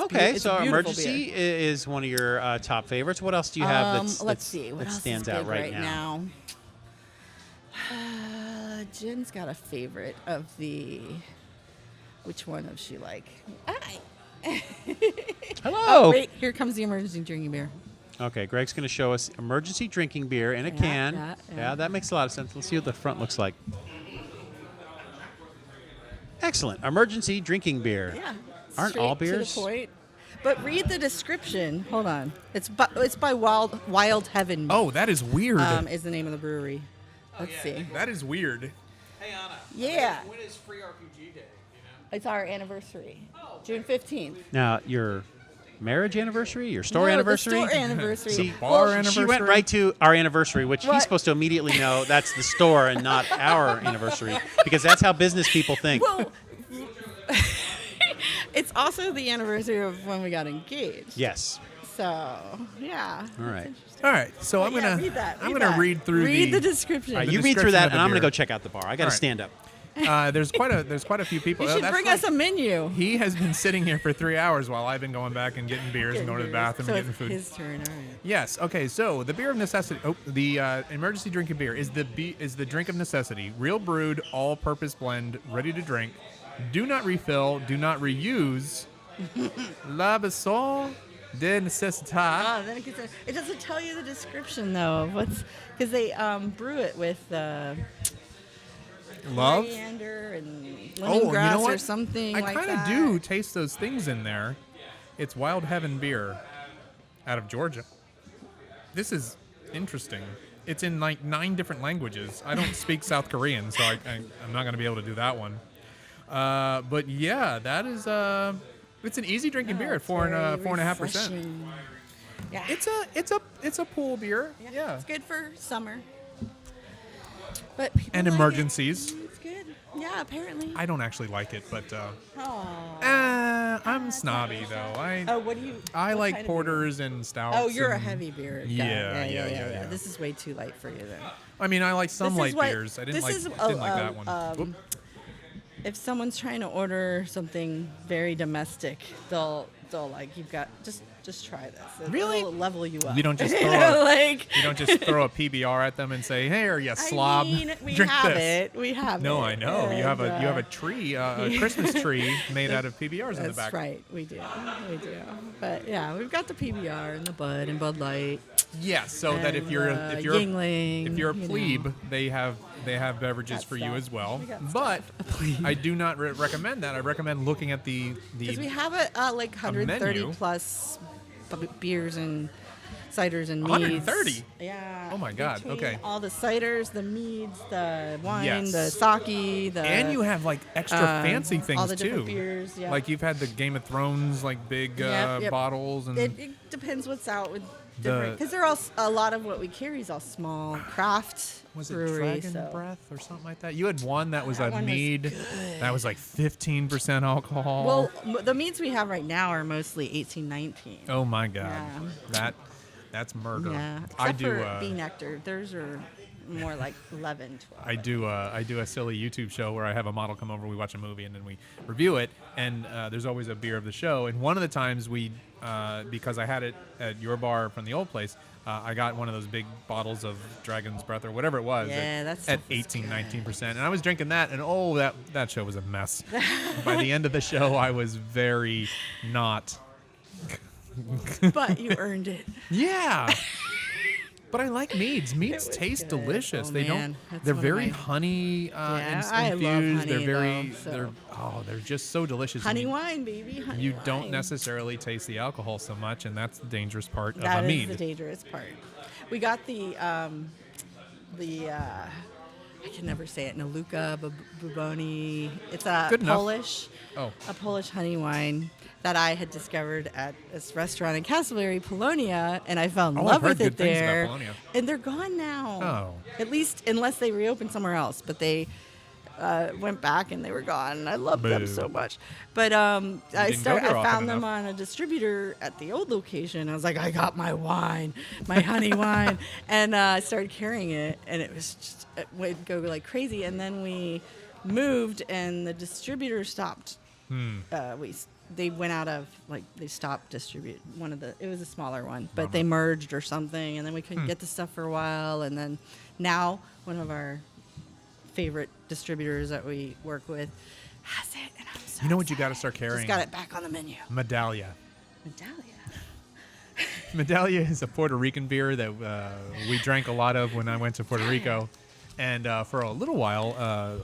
Speaker 2: Okay,
Speaker 9: it's
Speaker 2: so
Speaker 9: a beautiful
Speaker 2: emergency is one of your top favorites. What else do you have
Speaker 9: let's see what
Speaker 2: that
Speaker 9: else
Speaker 2: stands
Speaker 9: is
Speaker 2: out
Speaker 9: big
Speaker 2: right
Speaker 9: now. Jen's got a favorite of the. Which one does she like?
Speaker 2: Hello.
Speaker 9: Oh, wait, here comes the emergency drinking beer.
Speaker 2: Okay, Greg's going to show us emergency drinking beer in a can.
Speaker 9: yeah.
Speaker 2: That makes a lot of sense. Let's see what the front looks like. Excellent. Emergency drinking beer.
Speaker 9: Yeah.
Speaker 2: Aren't all
Speaker 9: straight
Speaker 2: beers?
Speaker 9: To the point. But read the description. Hold on. It's by Wild Heaven.
Speaker 4: Oh, that is weird.
Speaker 9: Is the name of the brewery. Let's see.
Speaker 4: That is weird.
Speaker 6: Hey, Anna.
Speaker 9: Yeah.
Speaker 6: When is Free RPG Day?
Speaker 9: It's our anniversary. June 15th.
Speaker 2: Now, your marriage anniversary, your store
Speaker 9: No,
Speaker 2: anniversary?
Speaker 9: The store anniversary.
Speaker 2: See,
Speaker 4: bar
Speaker 9: Well,
Speaker 4: anniversary?
Speaker 2: she went right to our anniversary, which
Speaker 9: What?
Speaker 2: he's supposed to immediately know that's the store and not our anniversary, because that's how business people think.
Speaker 9: Well, it's also the anniversary of when we got engaged.
Speaker 2: Yes.
Speaker 9: So, yeah.
Speaker 2: All right.
Speaker 4: All right, so I'm
Speaker 9: Yeah,
Speaker 4: gonna
Speaker 9: read that,
Speaker 4: I'm
Speaker 9: read
Speaker 4: gonna
Speaker 9: that.
Speaker 4: read through
Speaker 9: Read the
Speaker 4: the
Speaker 9: description.
Speaker 2: All right,
Speaker 4: The
Speaker 2: you read through
Speaker 4: description
Speaker 2: that,
Speaker 4: of the
Speaker 2: and I'm going to
Speaker 4: beer.
Speaker 2: go check out the bar. I got to
Speaker 4: All right.
Speaker 2: stand up.
Speaker 4: there's quite a few people.
Speaker 9: You
Speaker 4: Oh,
Speaker 9: should
Speaker 4: that's
Speaker 9: bring
Speaker 4: right.
Speaker 9: us a menu.
Speaker 4: He has been sitting here for 3 hours while I've been going back and getting beers and going to the bathroom
Speaker 9: so
Speaker 4: and getting
Speaker 9: it's
Speaker 4: food.
Speaker 9: his turn. All right.
Speaker 4: Yes. Okay. So the beer of necessity. Oh, the emergency drinking beer is the drink of necessity. Real brewed, all-purpose blend, ready to drink. Do not refill. Do not reuse. La boisson de nécessité.
Speaker 9: Then it doesn't tell you the description though of what's because they brew it with
Speaker 4: Love.
Speaker 9: coriander and
Speaker 4: Oh, you
Speaker 9: lemongrass
Speaker 4: know what?
Speaker 9: or something
Speaker 4: I
Speaker 9: like
Speaker 4: kind
Speaker 9: that.
Speaker 4: of do taste those things in there. It's Wild Heaven beer out of Georgia. This is interesting. It's in like 9 different languages. I don't speak South Korean, so I'm not going to be able to do that one. But yeah, that is it's an easy drinking beer at 4.5%.
Speaker 9: Refreshing. Yeah.
Speaker 4: It's a pool beer. Yeah.
Speaker 9: It's good for summer. But people
Speaker 4: And
Speaker 9: like
Speaker 4: emergencies.
Speaker 9: it. It's good. Yeah, apparently.
Speaker 4: I don't actually like it, but
Speaker 9: Aw.
Speaker 4: I'm snobby though.
Speaker 9: What do you?
Speaker 4: I
Speaker 9: what
Speaker 4: like
Speaker 9: kind of beer?
Speaker 4: porters and stouts.
Speaker 9: Oh, you're a
Speaker 4: and-
Speaker 9: heavy beer guy.
Speaker 4: Yeah.
Speaker 9: This is way too light for you then.
Speaker 4: I mean, I like some
Speaker 9: This is
Speaker 4: light
Speaker 9: what-
Speaker 4: beers. I didn't
Speaker 9: this
Speaker 4: like
Speaker 9: is,
Speaker 4: that one. Whoop.
Speaker 9: If someone's trying to order something very domestic, they'll like you've got just try this.
Speaker 4: Really?
Speaker 9: It'll level you up.
Speaker 4: You don't just
Speaker 9: You
Speaker 4: throw
Speaker 9: know,
Speaker 4: a,
Speaker 9: like
Speaker 4: you don't just throw a PBR at them and say, "Hey, are you slob?
Speaker 9: I mean, we
Speaker 4: Drink
Speaker 9: have
Speaker 4: this."
Speaker 9: it. We have
Speaker 4: No,
Speaker 9: it.
Speaker 4: I know. You have
Speaker 9: And,
Speaker 4: a tree, a Christmas tree made out of PBRs in the
Speaker 9: That's
Speaker 4: back.
Speaker 9: right. We do. But yeah, we've got the PBR and the Bud and Bud Light.
Speaker 4: Yeah, so that if
Speaker 9: And,
Speaker 4: you're
Speaker 9: Yingling,
Speaker 4: if you're a
Speaker 9: you
Speaker 4: plebe,
Speaker 9: know.
Speaker 4: they have beverages
Speaker 9: Got
Speaker 4: for you
Speaker 9: stuff.
Speaker 4: as well.
Speaker 9: We got
Speaker 4: But I do not recommend that. I recommend looking at the
Speaker 9: Because we have like 130
Speaker 4: menu.
Speaker 9: plus beers and ciders and meads.
Speaker 4: 130?
Speaker 9: Yeah.
Speaker 4: Oh my God,
Speaker 9: Between
Speaker 4: okay.
Speaker 9: All the ciders, the meads, the wine,
Speaker 4: Yes.
Speaker 9: the sake, the.
Speaker 4: and you have like extra fancy things
Speaker 9: all the
Speaker 4: too.
Speaker 9: different beers. Yeah.
Speaker 4: Like you've had the Game of Thrones like big
Speaker 9: Yep.
Speaker 4: bottles and
Speaker 9: It depends what's out with
Speaker 4: The-
Speaker 9: different. Because they're all a lot of what we carry is all small craft
Speaker 4: was it
Speaker 9: brewery.
Speaker 4: Dragon
Speaker 9: so.
Speaker 4: Breath or something like that? You had one that was
Speaker 9: That
Speaker 4: a
Speaker 9: one was
Speaker 4: mead
Speaker 9: good.
Speaker 4: that was like 15% alcohol.
Speaker 9: Well, the meads we have right now are mostly 18, 19.
Speaker 4: oh my God,
Speaker 9: Yeah.
Speaker 4: that's murder.
Speaker 9: Yeah. Except
Speaker 4: I do.
Speaker 9: for bee nectar. Theirs are more like 11, 12.
Speaker 4: I do a silly YouTube show where I have a model come over, we watch a movie, and then we review it. And there's always a beer of the show. And one of the times we, because I had it at your bar from the old place, I got one of those big bottles of Dragon's Breath or whatever it was
Speaker 9: Yeah, that
Speaker 4: at
Speaker 9: stuff is
Speaker 4: 18,
Speaker 9: good.
Speaker 4: 19%. And I was drinking that, and that show was a mess. By the end of the show, I was very not.
Speaker 9: But you earned it.
Speaker 4: Yeah. But I like meads. Meads
Speaker 9: was
Speaker 4: taste
Speaker 9: good.
Speaker 4: delicious.
Speaker 9: Oh,
Speaker 4: they
Speaker 9: man.
Speaker 4: don't.
Speaker 9: That's
Speaker 4: They're
Speaker 9: one of
Speaker 4: very
Speaker 9: my-
Speaker 4: honey
Speaker 9: I love
Speaker 4: infused.
Speaker 9: honey,
Speaker 4: they're very.
Speaker 9: though, so.
Speaker 4: They're just so delicious.
Speaker 9: Honey
Speaker 4: And
Speaker 9: wine, baby. Honey
Speaker 4: you
Speaker 9: wine.
Speaker 4: don't necessarily taste the alcohol so much, and that's the dangerous part
Speaker 9: That
Speaker 4: of a
Speaker 9: is
Speaker 4: mead.
Speaker 9: the dangerous part. We got the I can never say it. Naluka Buboni. It's a
Speaker 4: Good enough.
Speaker 9: Polish,
Speaker 4: Oh.
Speaker 9: a Polish honey wine that I had discovered at this restaurant in Castleberry, Polonia, and I fell in
Speaker 4: Oh, I've
Speaker 9: love
Speaker 4: heard
Speaker 9: with it
Speaker 4: good things about
Speaker 9: there.
Speaker 4: Polonia.
Speaker 9: And they're gone now.
Speaker 4: Oh.
Speaker 9: At least unless they reopen somewhere else. But they went back and they were gone. And I loved them
Speaker 4: Boo.
Speaker 9: so much. But I
Speaker 4: didn't go there often
Speaker 9: found them
Speaker 4: enough.
Speaker 9: on a distributor at the old location. I was like, I got my wine, my honey wine, and I started carrying it, and it was just it would go like crazy. And then we moved, and the distributor stopped. They went out of they stopped distribute one of the. It was a smaller one, but they merged or something, and then we couldn't get the stuff for a while. And then now one of our favorite distributors that we work with has it, and I'm so
Speaker 4: You know what you got to
Speaker 9: excited.
Speaker 4: start carrying?
Speaker 9: Just got it back on the menu.
Speaker 4: Medallia.
Speaker 9: Medallia.
Speaker 4: Medallia is a Puerto Rican beer that we drank a lot of when I went to Puerto Rico. And for a little while,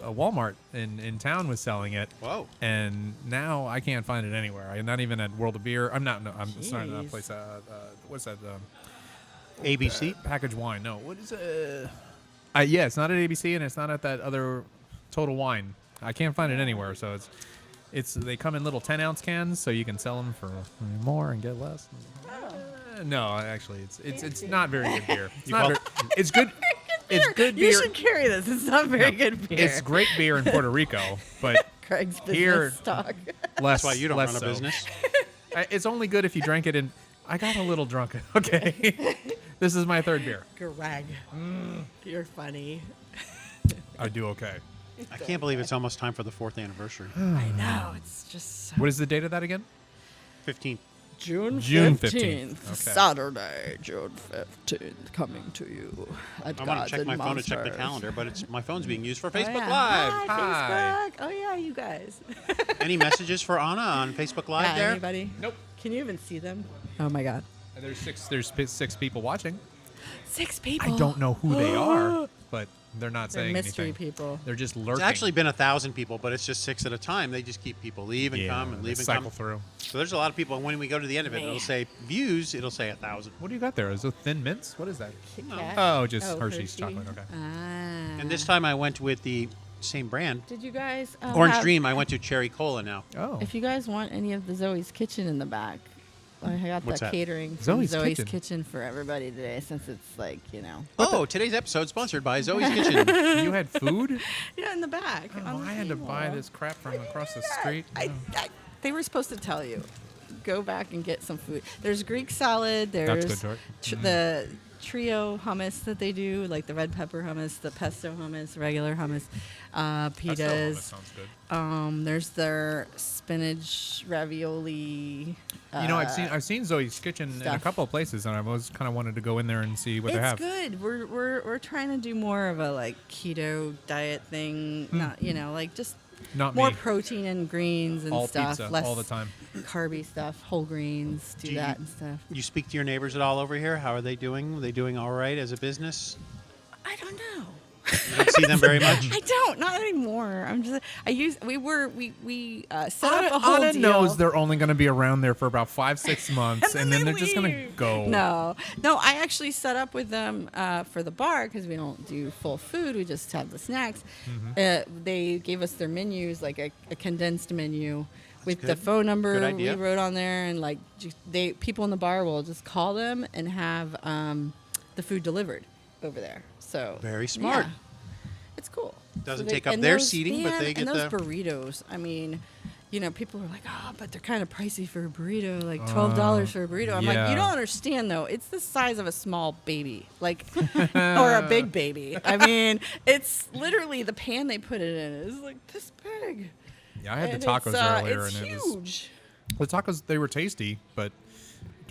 Speaker 4: a Walmart in town was selling it.
Speaker 2: Whoa.
Speaker 4: And now I can't find it anywhere. I'm not even at World of Beer. I'm not. No, it's not in that
Speaker 9: Jeez.
Speaker 4: place. What's that?
Speaker 2: ABC.
Speaker 4: Packaged wine. No. What is it? Yeah, it's not at ABC, and it's not at that other Total Wine. I can't find it anywhere. So it's they come in little 10-ounce cans, so you can sell them for more and get less. No, actually, it's not very good beer. It's not very, it's good. It's good beer.
Speaker 9: You should carry this. It's not very good beer.
Speaker 4: It's great beer in Puerto Rico, but
Speaker 9: Craig's business
Speaker 4: here-
Speaker 9: talk.
Speaker 4: less.
Speaker 2: That's why you don't
Speaker 4: less
Speaker 2: run a
Speaker 4: so.
Speaker 2: business.
Speaker 4: It's only good if you drank it in. I got a little drunk. Okay, this is my third beer.
Speaker 9: Greg, you're funny.
Speaker 4: I do okay.
Speaker 2: I can't believe it's almost time for the 4th anniversary.
Speaker 9: I know. It's just so
Speaker 4: What is the date of that again?
Speaker 2: 15th.
Speaker 9: June
Speaker 4: June
Speaker 9: 15th.
Speaker 4: 15th. Okay.
Speaker 9: Saturday, June 15th, coming to you. At
Speaker 2: I want
Speaker 9: Gods
Speaker 2: to check
Speaker 9: and
Speaker 2: my phone to check the
Speaker 9: Monsters.
Speaker 2: calendar, but my phone's being used for
Speaker 9: Oh,
Speaker 2: Facebook
Speaker 9: yeah.
Speaker 2: Live.
Speaker 9: Hi, Facebook. Oh, yeah, you guys.
Speaker 2: Any messages for Anna on Facebook Live
Speaker 9: Yeah,
Speaker 2: there?
Speaker 9: anybody?
Speaker 4: Nope.
Speaker 9: Can you even see them? Oh, my God.
Speaker 4: There's six people watching.
Speaker 9: 6 people.
Speaker 4: I don't know who they are, but they're not
Speaker 9: They're
Speaker 4: saying
Speaker 9: mystery
Speaker 4: anything.
Speaker 9: people.
Speaker 4: They're just
Speaker 2: It's
Speaker 4: lurking.
Speaker 2: actually been 1,000 people, but it's just 6 at a time. They just keep people leave and come and
Speaker 4: they
Speaker 2: leave and
Speaker 4: cycle
Speaker 2: come.
Speaker 4: through.
Speaker 2: So there's a lot of people. And when we go to the end of it, it'll say views. It'll say 1,000.
Speaker 4: What do you got there? Is it Thin Mints? What is that?
Speaker 9: Kit Kat.
Speaker 4: Oh, just
Speaker 9: Oh,
Speaker 4: Hershey's
Speaker 9: Hershey.
Speaker 4: chocolate. Okay.
Speaker 9: Ah.
Speaker 2: And this time I went with the same brand,
Speaker 9: Did you guys
Speaker 2: Orange
Speaker 9: have-
Speaker 2: Dream. I went to Cherry Cola now.
Speaker 4: Oh.
Speaker 9: If you guys want any of the Zoe's Kitchen in the back, I got
Speaker 2: What's
Speaker 9: the
Speaker 2: that?
Speaker 9: catering from
Speaker 4: Zoe's
Speaker 9: Zoe's
Speaker 4: Kitchen?
Speaker 9: Kitchen for everybody today, since it's like,
Speaker 2: Oh, today's episode sponsored by Zoe's Kitchen.
Speaker 4: You had food?
Speaker 9: Yeah, in the back.
Speaker 4: Oh,
Speaker 9: on the
Speaker 4: I had to buy
Speaker 9: table.
Speaker 4: this crap from across the
Speaker 9: Yeah,
Speaker 4: street.
Speaker 9: they were supposed to tell you. Go back and get some food. There's Greek salad. There's
Speaker 4: good, George.
Speaker 9: The trio hummus that they do, like the red pepper hummus, the pesto hummus, regular hummus,
Speaker 4: That
Speaker 9: pitas.
Speaker 4: sounds good.
Speaker 9: There's their spinach ravioli.
Speaker 4: You know, I've seen Zoe's Kitchen in a
Speaker 9: stuff.
Speaker 4: couple of places, and I always kind of wanted to go in there and see what they have.
Speaker 9: It's good. We're trying to do more of a like keto diet thing. Not like just
Speaker 4: Not
Speaker 9: more
Speaker 4: me.
Speaker 9: protein and greens and
Speaker 4: All
Speaker 9: stuff.
Speaker 4: pizza
Speaker 9: Less
Speaker 4: all the time.
Speaker 9: carby stuff, whole greens. Do
Speaker 2: Do you-
Speaker 9: that and stuff.
Speaker 2: You speak to your neighbors at all over here? How are they doing? Are they doing all right as a business?
Speaker 9: I don't know.
Speaker 2: You don't see them very much?
Speaker 9: I don't. Not anymore. I'm just. We set up a whole
Speaker 4: Anna
Speaker 9: deal.
Speaker 4: knows they're only going to be around there for about 5-6 months, and then
Speaker 9: they
Speaker 4: they're just going to
Speaker 9: leave.
Speaker 4: go.
Speaker 9: No. I actually set up with them for the bar because we don't do full food. We just have the snacks. They gave us their menus, like a condensed menu with the
Speaker 2: good.
Speaker 9: phone number
Speaker 2: Good
Speaker 9: we
Speaker 2: idea.
Speaker 9: wrote on there, and like people in the bar will just call them and have the food delivered over there. So
Speaker 2: Very smart.
Speaker 9: yeah. It's cool.
Speaker 2: Doesn't
Speaker 9: So
Speaker 2: take up
Speaker 9: and
Speaker 2: their
Speaker 9: those-
Speaker 2: seating, but they get
Speaker 9: and those
Speaker 2: the-
Speaker 9: burritos. I mean, people are like, oh, but they're kind of pricey for a burrito, like $12 for a burrito. I'm like,
Speaker 4: yeah.
Speaker 9: you don't understand though. It's the size of a small baby, like, or a big baby. I mean, it's literally the pan they put it in is like this big.
Speaker 4: Yeah, I had
Speaker 9: And
Speaker 4: the tacos
Speaker 9: it's,
Speaker 4: earlier,
Speaker 9: it's
Speaker 4: and it
Speaker 9: huge.
Speaker 4: was the tacos. They were tasty, but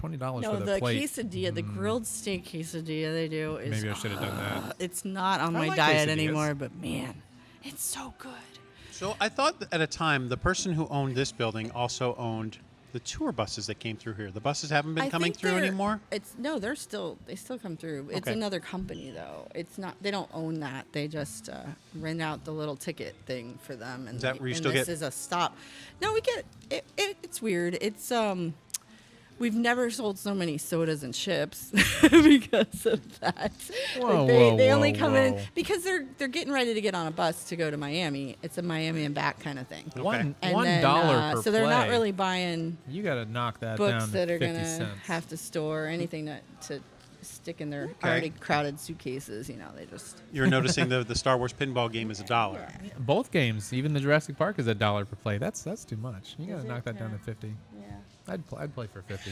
Speaker 4: $20
Speaker 9: No,
Speaker 4: for
Speaker 9: the
Speaker 4: plate.
Speaker 9: quesadilla, the grilled steak quesadilla they do is.
Speaker 4: Maybe I should have done that.
Speaker 9: It's not on
Speaker 4: I
Speaker 9: my
Speaker 4: like
Speaker 9: diet
Speaker 4: quesadillas.
Speaker 9: anymore, but man, it's so good.
Speaker 2: So I thought that at a time the person who owned this building also owned the tour buses that came through here. The buses haven't been coming through anymore.
Speaker 9: They still come through. It's
Speaker 2: Okay.
Speaker 9: another company though. It's not. They don't own that. They just rent out the little ticket thing for them. And
Speaker 2: Is that where you
Speaker 9: and
Speaker 2: still
Speaker 9: this
Speaker 2: get-
Speaker 9: is a stop. No, we get it. It's weird. It's We've never sold so many sodas and chips because of that.
Speaker 4: Whoa,
Speaker 9: they
Speaker 4: whoa,
Speaker 9: only
Speaker 4: whoa,
Speaker 9: come in
Speaker 4: whoa.
Speaker 9: because they're getting ready to get on a bus to go to Miami. It's a Miami and back kind of thing.
Speaker 2: Okay.
Speaker 9: And
Speaker 4: $1
Speaker 9: then,
Speaker 4: per
Speaker 9: so they're not
Speaker 4: play.
Speaker 9: really buying
Speaker 4: You got to knock that
Speaker 9: books
Speaker 4: down
Speaker 9: that
Speaker 4: to
Speaker 9: are
Speaker 4: 50
Speaker 9: gonna
Speaker 4: cents.
Speaker 9: have to store or anything to stick in their
Speaker 2: Okay.
Speaker 9: already crowded suitcases. You know, they just.
Speaker 2: You're noticing the Star Wars pinball game is $1.
Speaker 4: Both games, even the Jurassic Park, is $1 per play. That's too much. You got
Speaker 9: Is
Speaker 4: to
Speaker 9: it?
Speaker 4: knock that down
Speaker 9: Yeah.
Speaker 4: to 50.
Speaker 9: Yeah.
Speaker 4: I'd play for 50.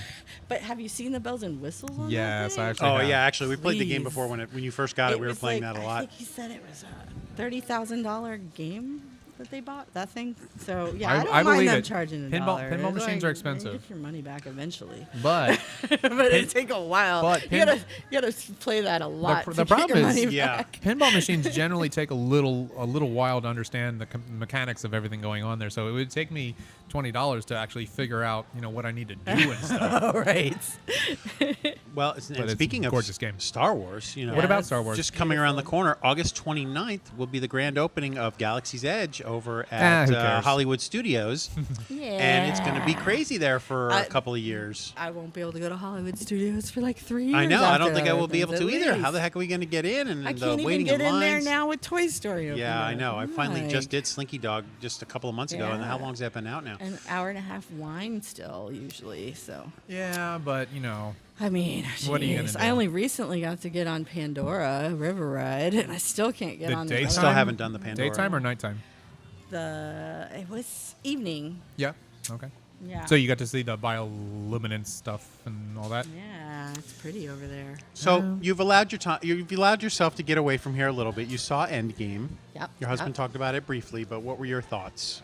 Speaker 9: But have you seen the bells and whistles on that
Speaker 4: Yes,
Speaker 9: thing?
Speaker 4: I actually
Speaker 2: Oh
Speaker 4: have.
Speaker 2: yeah, actually we played the game
Speaker 9: Please.
Speaker 2: before when you first got it. We were
Speaker 9: was
Speaker 2: playing
Speaker 9: like,
Speaker 2: that a
Speaker 9: I
Speaker 2: lot.
Speaker 9: think he said it was a $30,000 game that they bought that thing. So yeah,
Speaker 4: I
Speaker 9: I don't mind
Speaker 4: believe
Speaker 9: them
Speaker 4: it.
Speaker 9: charging
Speaker 4: Pinball
Speaker 9: $1.
Speaker 4: machines are
Speaker 9: You
Speaker 4: expensive.
Speaker 9: get your money back eventually,
Speaker 4: But
Speaker 9: but it take a while.
Speaker 4: but
Speaker 9: You gotta play that a lot.
Speaker 4: the
Speaker 9: to get
Speaker 4: problem
Speaker 9: your
Speaker 4: is-
Speaker 9: money
Speaker 2: Yeah.
Speaker 9: back.
Speaker 4: pinball machines generally take a little while to understand the mechanics of everything going on there. So it would take me $20 to actually figure out what I need to do and stuff.
Speaker 9: All right.
Speaker 2: Well,
Speaker 4: But
Speaker 2: and
Speaker 4: it's
Speaker 2: speaking
Speaker 4: a
Speaker 2: of
Speaker 4: gorgeous game.
Speaker 2: Star Wars,
Speaker 4: What about Star Wars?
Speaker 2: just coming around the corner, August 29th will be the grand opening of Galaxy's Edge over at
Speaker 4: who cares?
Speaker 2: Hollywood Studios,
Speaker 9: Yeah.
Speaker 2: and it's going to be crazy there for a couple of years.
Speaker 9: I won't be able to go to Hollywood Studios for like 3 years.
Speaker 2: I know. I don't
Speaker 9: after
Speaker 2: think I
Speaker 9: that
Speaker 2: will be
Speaker 9: opens,
Speaker 2: able to
Speaker 9: at
Speaker 2: either.
Speaker 9: least.
Speaker 2: How the heck are we going to get in? And
Speaker 9: I
Speaker 2: the
Speaker 9: can't even
Speaker 2: waiting
Speaker 9: get in there
Speaker 2: lines?
Speaker 9: now with Toy Story open.
Speaker 2: Yeah, I
Speaker 9: up.
Speaker 2: know. I finally just
Speaker 9: Like,
Speaker 2: did Slinky Dog just a couple of months ago, and
Speaker 9: Yeah.
Speaker 2: how long's that been out now?
Speaker 9: an hour and a half wine still usually. So
Speaker 4: Yeah, but
Speaker 9: I mean,
Speaker 4: What are you gonna
Speaker 9: jeez.
Speaker 4: do?
Speaker 9: I only recently got to get on Pandora River Ride, and I still can't get
Speaker 4: the
Speaker 9: on
Speaker 4: daytime.
Speaker 2: I still haven't done the Pandora.
Speaker 4: Daytime or nighttime?
Speaker 9: it was evening.
Speaker 4: Yeah. Okay.
Speaker 9: Yeah.
Speaker 4: So you got to see the bioluminescence stuff and all that.
Speaker 9: yeah, it's pretty over there.
Speaker 2: So you've allowed you've allowed yourself to get away from here a little bit. You saw Endgame.
Speaker 9: Yep.
Speaker 2: Your husband
Speaker 9: yep.
Speaker 2: talked about it briefly, but what were your thoughts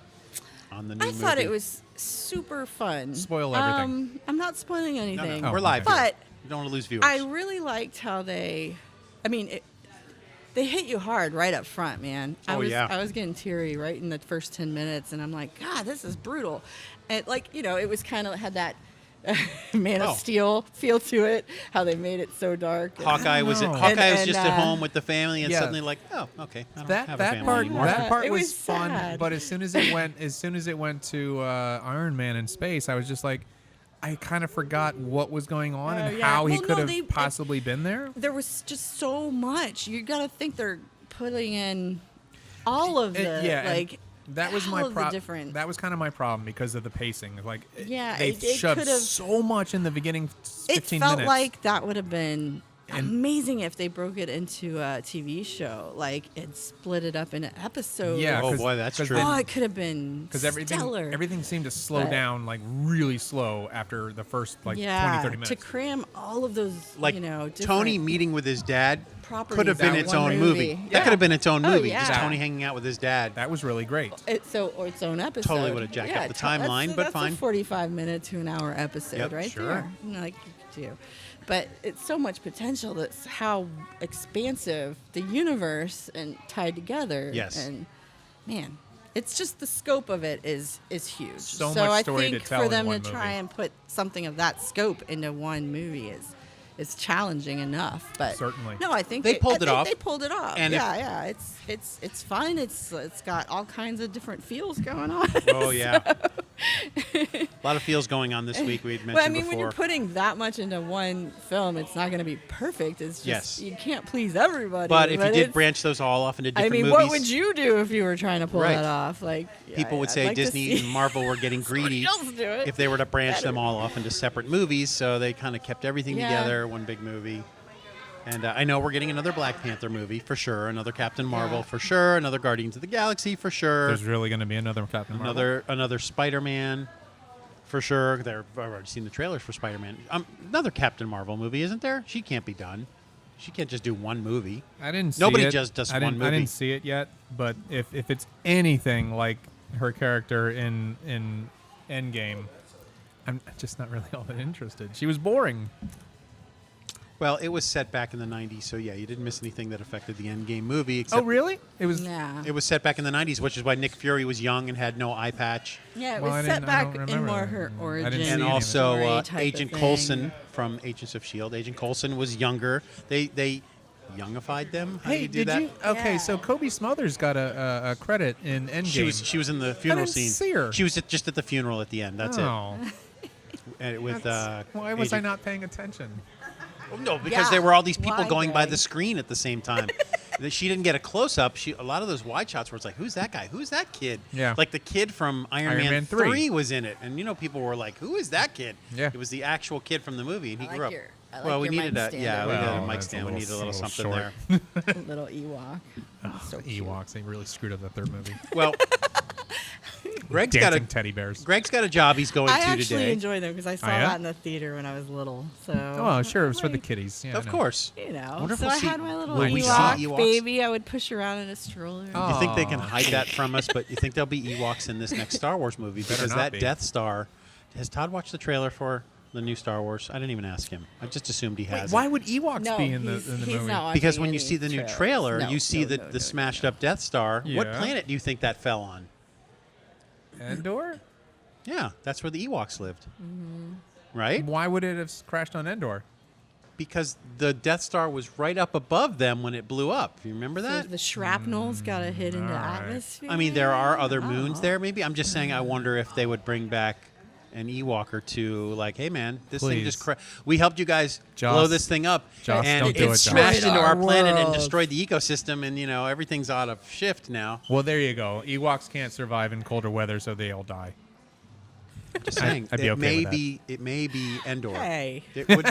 Speaker 2: on the new
Speaker 9: I
Speaker 2: movie?
Speaker 9: thought it was super fun.
Speaker 4: Spoil everything.
Speaker 9: I'm not spoiling
Speaker 2: No,
Speaker 9: anything.
Speaker 2: no, we're
Speaker 4: Oh,
Speaker 2: live.
Speaker 4: okay.
Speaker 2: here.
Speaker 9: But
Speaker 2: You don't want to lose viewers.
Speaker 9: I really liked how they hit you hard right up front, man.
Speaker 2: Oh, yeah.
Speaker 9: I was getting teary right in the first 10 minutes, and I'm like, God, this is brutal. And it was kind of had that Man
Speaker 2: Oh.
Speaker 9: of Steel feel to it. How they made it so dark.
Speaker 2: Hawkeye was
Speaker 4: know.
Speaker 2: Hawkeye was
Speaker 9: And-
Speaker 2: just at home with the family, and
Speaker 4: yeah.
Speaker 2: suddenly like, oh, okay, I don't
Speaker 4: That
Speaker 2: have a family
Speaker 4: part
Speaker 2: anymore.
Speaker 4: that part
Speaker 9: It
Speaker 4: was,
Speaker 9: was
Speaker 4: fun,
Speaker 9: sad.
Speaker 4: but as soon as it went to Iron Man in space, I was just like, I kind of forgot what was going on
Speaker 9: Oh,
Speaker 4: and
Speaker 9: yeah.
Speaker 4: how he
Speaker 9: Well,
Speaker 4: could
Speaker 9: no,
Speaker 4: have possibly been there.
Speaker 9: There was just so much. You got to think they're putting in all of the
Speaker 4: and that was my
Speaker 9: all of the
Speaker 4: problem.
Speaker 9: different.
Speaker 4: That was kind of my problem because of the pacing. Like,
Speaker 9: Yeah,
Speaker 4: they
Speaker 9: it
Speaker 4: shoved
Speaker 9: could've-
Speaker 4: so much in the beginning.
Speaker 9: It
Speaker 4: 15
Speaker 9: felt
Speaker 4: minutes.
Speaker 9: like that would have been
Speaker 4: And-
Speaker 9: amazing if they broke it into a TV show, like and split it up into episodes.
Speaker 4: Yeah.
Speaker 2: Oh
Speaker 4: 'cause-
Speaker 2: boy, that's
Speaker 4: 'cause
Speaker 2: true.
Speaker 4: then-
Speaker 9: Oh, it could have been
Speaker 4: because
Speaker 9: stellar.
Speaker 4: everything seemed to slow
Speaker 9: But-
Speaker 4: down like really slow after the first 20, 30 minutes.
Speaker 9: to cram all of those,
Speaker 2: Like
Speaker 9: different
Speaker 2: Tony meeting with his dad
Speaker 9: properties
Speaker 2: could have been
Speaker 9: in
Speaker 2: its
Speaker 9: one
Speaker 2: own movie.
Speaker 9: movie.
Speaker 2: That could have been its own
Speaker 9: Oh,
Speaker 2: movie. Just
Speaker 9: yeah.
Speaker 2: Tony hanging out with his dad.
Speaker 4: That was really great.
Speaker 9: Or its own episode.
Speaker 2: Totally would've jacked up the timeline, but
Speaker 9: that's
Speaker 2: fine.
Speaker 9: a 45-minute to an hour episode
Speaker 2: Yep,
Speaker 9: right
Speaker 4: sure.
Speaker 9: there. Like you could do. But it's so much potential. That's how expansive the universe and tied together.
Speaker 2: Yes.
Speaker 9: And man, it's just the scope of it is huge.
Speaker 4: So
Speaker 9: So
Speaker 4: much
Speaker 9: I
Speaker 4: story to
Speaker 9: think
Speaker 4: tell
Speaker 9: for
Speaker 4: in
Speaker 9: them to
Speaker 4: one
Speaker 9: try
Speaker 4: movie.
Speaker 9: and put something of that scope into one movie is challenging enough. But
Speaker 4: Certainly.
Speaker 9: no, I think
Speaker 2: They pulled
Speaker 9: I
Speaker 2: it
Speaker 9: think
Speaker 2: off.
Speaker 9: They pulled it off.
Speaker 2: And if-
Speaker 9: yeah. It's fun. It's got all kinds of different feels going on.
Speaker 2: Oh yeah, a lot of feels going on this week. We had mentioned
Speaker 9: But I mean,
Speaker 2: before.
Speaker 9: when you're putting that much into one film, it's not going to be perfect. It's just
Speaker 2: Yes.
Speaker 9: you can't please everybody.
Speaker 2: but if you did
Speaker 9: it's-
Speaker 2: branch those all off into
Speaker 9: I
Speaker 2: different
Speaker 9: mean,
Speaker 2: movies,
Speaker 9: what would you do if you were trying to pull
Speaker 2: Right.
Speaker 9: that off? Like
Speaker 2: people would
Speaker 9: I'd
Speaker 2: say
Speaker 9: like to
Speaker 2: Disney
Speaker 9: see
Speaker 2: and Marvel were getting greedy
Speaker 9: somebody else do it.
Speaker 2: if they were to branch
Speaker 9: Better.
Speaker 2: them all off into separate movies. So they kind of kept everything
Speaker 9: Yeah.
Speaker 2: together, one big movie. And I know we're getting another Black Panther movie for sure, another Captain Marvel
Speaker 9: Yeah.
Speaker 2: for sure, another Guardians of the Galaxy for sure,
Speaker 4: There's really going to be another Captain Marvel.
Speaker 2: another Spider-Man for sure. I've already seen the trailers for Spider-Man. Another Captain Marvel movie, isn't there? She can't be done. She can't just do one movie.
Speaker 4: I didn't see
Speaker 2: Nobody
Speaker 4: it.
Speaker 2: just does
Speaker 4: I
Speaker 2: one
Speaker 4: didn't, I
Speaker 2: movie.
Speaker 4: didn't see it yet, but if it's anything like her character in Endgame, I'm just not really all that interested. She was boring.
Speaker 2: Well, it was set back in the 90s, so yeah, you didn't miss anything that affected the Endgame movie. Except
Speaker 4: Oh, really? It was.
Speaker 9: Yeah.
Speaker 2: It was set back in the 90s, which is why Nick Fury was young and had no eye patch.
Speaker 9: Yeah, it
Speaker 4: Well, I
Speaker 9: was
Speaker 4: didn't-
Speaker 9: set
Speaker 4: I
Speaker 9: back
Speaker 4: don't
Speaker 9: in
Speaker 4: remember
Speaker 9: more
Speaker 4: that.
Speaker 9: her
Speaker 4: I didn't
Speaker 9: origin.
Speaker 4: see
Speaker 2: And
Speaker 4: any of it.
Speaker 2: also
Speaker 9: story type
Speaker 2: Agent
Speaker 9: of
Speaker 2: Coulson
Speaker 9: thing.
Speaker 2: from Agents of S.H.I.E.L.D. Agent Coulson was younger. They youngified them. How do
Speaker 4: Hey,
Speaker 2: you do
Speaker 4: did
Speaker 2: that?
Speaker 4: you? Okay,
Speaker 9: Yeah.
Speaker 4: so Kobe Smothers got a credit in Endgame.
Speaker 2: She was in the funeral
Speaker 4: didn't
Speaker 2: scene.
Speaker 4: see her.
Speaker 2: She was just at the funeral at the end. That's
Speaker 4: Oh.
Speaker 2: it. And with
Speaker 4: Why was I
Speaker 2: Agent-
Speaker 4: not paying attention?
Speaker 2: Oh, no, because
Speaker 9: Yeah.
Speaker 2: there were all these people
Speaker 9: Why,
Speaker 2: going by
Speaker 9: Greg?
Speaker 2: the screen at the same time. She didn't get a close up. A lot of those wide shots where it's like, who's that guy? Who's that kid?
Speaker 4: Yeah.
Speaker 2: Like the kid from Iron Man 3 was in it, and people were like, who is that kid?
Speaker 4: Yeah.
Speaker 2: It was the actual kid from the movie, and he
Speaker 9: I like
Speaker 2: grew up.
Speaker 9: your- I like
Speaker 2: well, we
Speaker 9: your
Speaker 2: needed
Speaker 9: mic
Speaker 2: a
Speaker 9: stand
Speaker 2: yeah,
Speaker 9: over
Speaker 2: we
Speaker 9: there.
Speaker 2: needed a
Speaker 4: Well,
Speaker 2: mic
Speaker 4: that's
Speaker 2: stand.
Speaker 4: a
Speaker 2: We needed a little
Speaker 4: little
Speaker 2: something
Speaker 4: short.
Speaker 2: there.
Speaker 9: Little Ewok. So cute.
Speaker 4: Ewoks. They really screwed up the third movie.
Speaker 2: Well, Greg's
Speaker 4: Dancing teddy bears.
Speaker 2: Greg's got a job he's going
Speaker 9: I
Speaker 2: to
Speaker 9: actually
Speaker 2: today.
Speaker 9: enjoy them because I saw
Speaker 4: yeah?
Speaker 9: that in the theater when I was little. So
Speaker 4: Oh, sure. It was for the
Speaker 9: like,
Speaker 4: kiddies. Yeah, I
Speaker 2: Of
Speaker 4: know.
Speaker 2: course.
Speaker 9: You know,
Speaker 2: Wonder if
Speaker 9: so
Speaker 2: we'll
Speaker 9: I
Speaker 2: see-
Speaker 9: had my little
Speaker 2: will we see
Speaker 9: Ewok
Speaker 2: Ewoks?
Speaker 9: baby. I would push around in a stroller.
Speaker 4: Oh.
Speaker 2: You think they can hide that from us, but you think there'll be Ewoks in this next Star Wars movie because
Speaker 4: not
Speaker 2: that
Speaker 4: be.
Speaker 2: Death Star. Has Todd watched the trailer for the new Star Wars? I didn't even ask him. I just assumed he has.
Speaker 4: Why
Speaker 2: it.
Speaker 4: would Ewoks
Speaker 9: No,
Speaker 4: be in the
Speaker 9: he's
Speaker 4: movie?
Speaker 9: not watching
Speaker 2: Because when you
Speaker 9: any
Speaker 2: see the new
Speaker 9: trailers.
Speaker 2: trailer,
Speaker 9: No,
Speaker 2: you see
Speaker 9: no, no,
Speaker 2: the smashed up Death Star. What
Speaker 4: Yeah.
Speaker 2: planet do you think that fell on?
Speaker 4: Endor?
Speaker 2: Yeah, that's where the Ewoks lived.
Speaker 9: Mm-hmm.
Speaker 2: Right?
Speaker 4: Why would it have crashed on Endor?
Speaker 2: Because the Death Star was right up above them when it blew up. You remember
Speaker 9: So
Speaker 2: that?
Speaker 9: the shrapnel's got to hit into the
Speaker 4: alright.
Speaker 9: atmosphere.
Speaker 2: I mean, there are other moons
Speaker 9: Oh.
Speaker 2: there, maybe. I'm just saying, I wonder if they would bring back an Ewok or two. Like, hey, man, this thing just
Speaker 4: Please.
Speaker 2: we helped you guys
Speaker 4: Joss.
Speaker 2: blow this thing up,
Speaker 4: Joss,
Speaker 2: and
Speaker 4: don't do
Speaker 2: it
Speaker 4: it, Joss.
Speaker 2: smashed
Speaker 9: Destroyed
Speaker 2: into our
Speaker 9: our
Speaker 2: planet and
Speaker 9: world.
Speaker 2: destroyed the ecosystem, and everything's out of shift now.
Speaker 4: Well, there you go. Ewoks can't survive in colder weather, so they all die.
Speaker 2: Just saying,
Speaker 4: I'd be okay with that.
Speaker 2: it may be Endor.
Speaker 9: Hey.
Speaker 2: It would,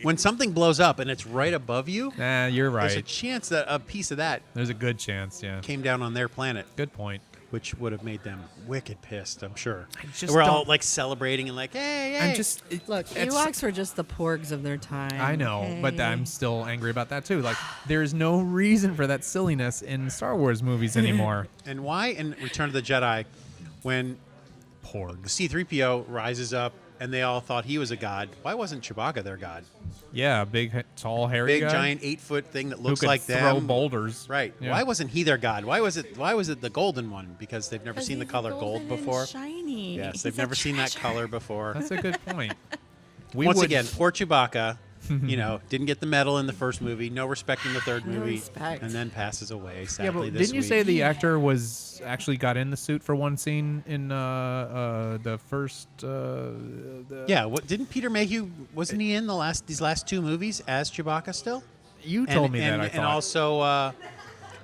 Speaker 2: when something blows up and it's right above you,
Speaker 4: Nah, you're
Speaker 2: there's a
Speaker 4: right.
Speaker 2: chance that a piece of that
Speaker 4: There's a good chance, yeah.
Speaker 2: came down on their planet,
Speaker 4: Good point.
Speaker 2: which would have made them wicked pissed, I'm sure.
Speaker 4: just
Speaker 2: We're all
Speaker 4: don't-
Speaker 2: like celebrating and like, hey,
Speaker 4: I'm just...
Speaker 9: Look,
Speaker 4: it's-
Speaker 9: Ewoks were just the porgs of their time.
Speaker 4: I know, but
Speaker 9: okay?
Speaker 4: I'm still angry about that, too. Like, there's no reason for that silliness in Star Wars movies anymore.
Speaker 2: And why in Return of the Jedi, when
Speaker 4: Porgs.
Speaker 2: C-3PO rises up and they all thought he was a god, why wasn't Chewbacca their god?
Speaker 4: Yeah, big, tall, hairy
Speaker 2: Big,
Speaker 4: guy.
Speaker 2: giant 8-foot thing that
Speaker 4: who
Speaker 2: looks
Speaker 4: could
Speaker 2: like
Speaker 4: throw
Speaker 2: them.
Speaker 4: boulders.
Speaker 2: Right.
Speaker 4: Yeah.
Speaker 2: Why wasn't he their god? Why was it the golden one? Because they've never
Speaker 9: 'Cause
Speaker 2: seen the
Speaker 9: he's
Speaker 2: color
Speaker 9: golden
Speaker 2: gold
Speaker 9: and
Speaker 2: before.
Speaker 9: Shiny.
Speaker 2: Yes,
Speaker 9: He's
Speaker 2: they've
Speaker 9: a
Speaker 2: never seen that
Speaker 9: treasure.
Speaker 2: color before.
Speaker 4: That's a good point.
Speaker 2: Once again, poor Chewbacca, didn't get the medal in the first movie, no respect in the third
Speaker 9: No
Speaker 2: movie,
Speaker 9: respect.
Speaker 2: and then passes away
Speaker 4: Yeah,
Speaker 2: sadly
Speaker 4: but
Speaker 2: this
Speaker 4: didn't you
Speaker 2: week.
Speaker 4: say the actor was actually got in the suit for one scene in the first?
Speaker 2: Yeah, what didn't Peter Mayhew, wasn't he in these last two movies as Chewbacca still?
Speaker 4: You told me that. I
Speaker 2: And
Speaker 4: thought.
Speaker 2: also,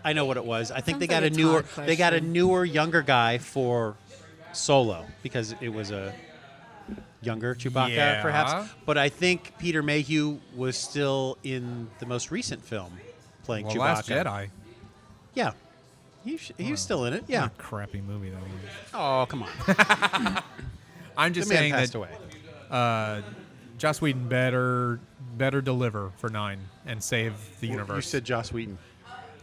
Speaker 2: I know what it was. I think they
Speaker 9: Sounds
Speaker 2: got
Speaker 9: like
Speaker 2: a
Speaker 9: a
Speaker 2: newer,
Speaker 9: Todd
Speaker 2: they got a
Speaker 9: question.
Speaker 2: newer, younger guy for Solo because it was a younger Chewbacca,
Speaker 4: Yeah.
Speaker 2: perhaps. But I think Peter Mayhew was still in the most recent film playing
Speaker 4: well,
Speaker 2: Chewbacca.
Speaker 4: Last Jedi.
Speaker 2: Yeah, he was still in it. Yeah.
Speaker 4: What a crappy movie that was.
Speaker 2: Oh, come on.
Speaker 4: I'm just
Speaker 2: the man
Speaker 4: saying
Speaker 2: passed
Speaker 4: that
Speaker 2: away.
Speaker 4: Joss Whedon better deliver for 9 and save the universe.
Speaker 2: You said Joss Whedon.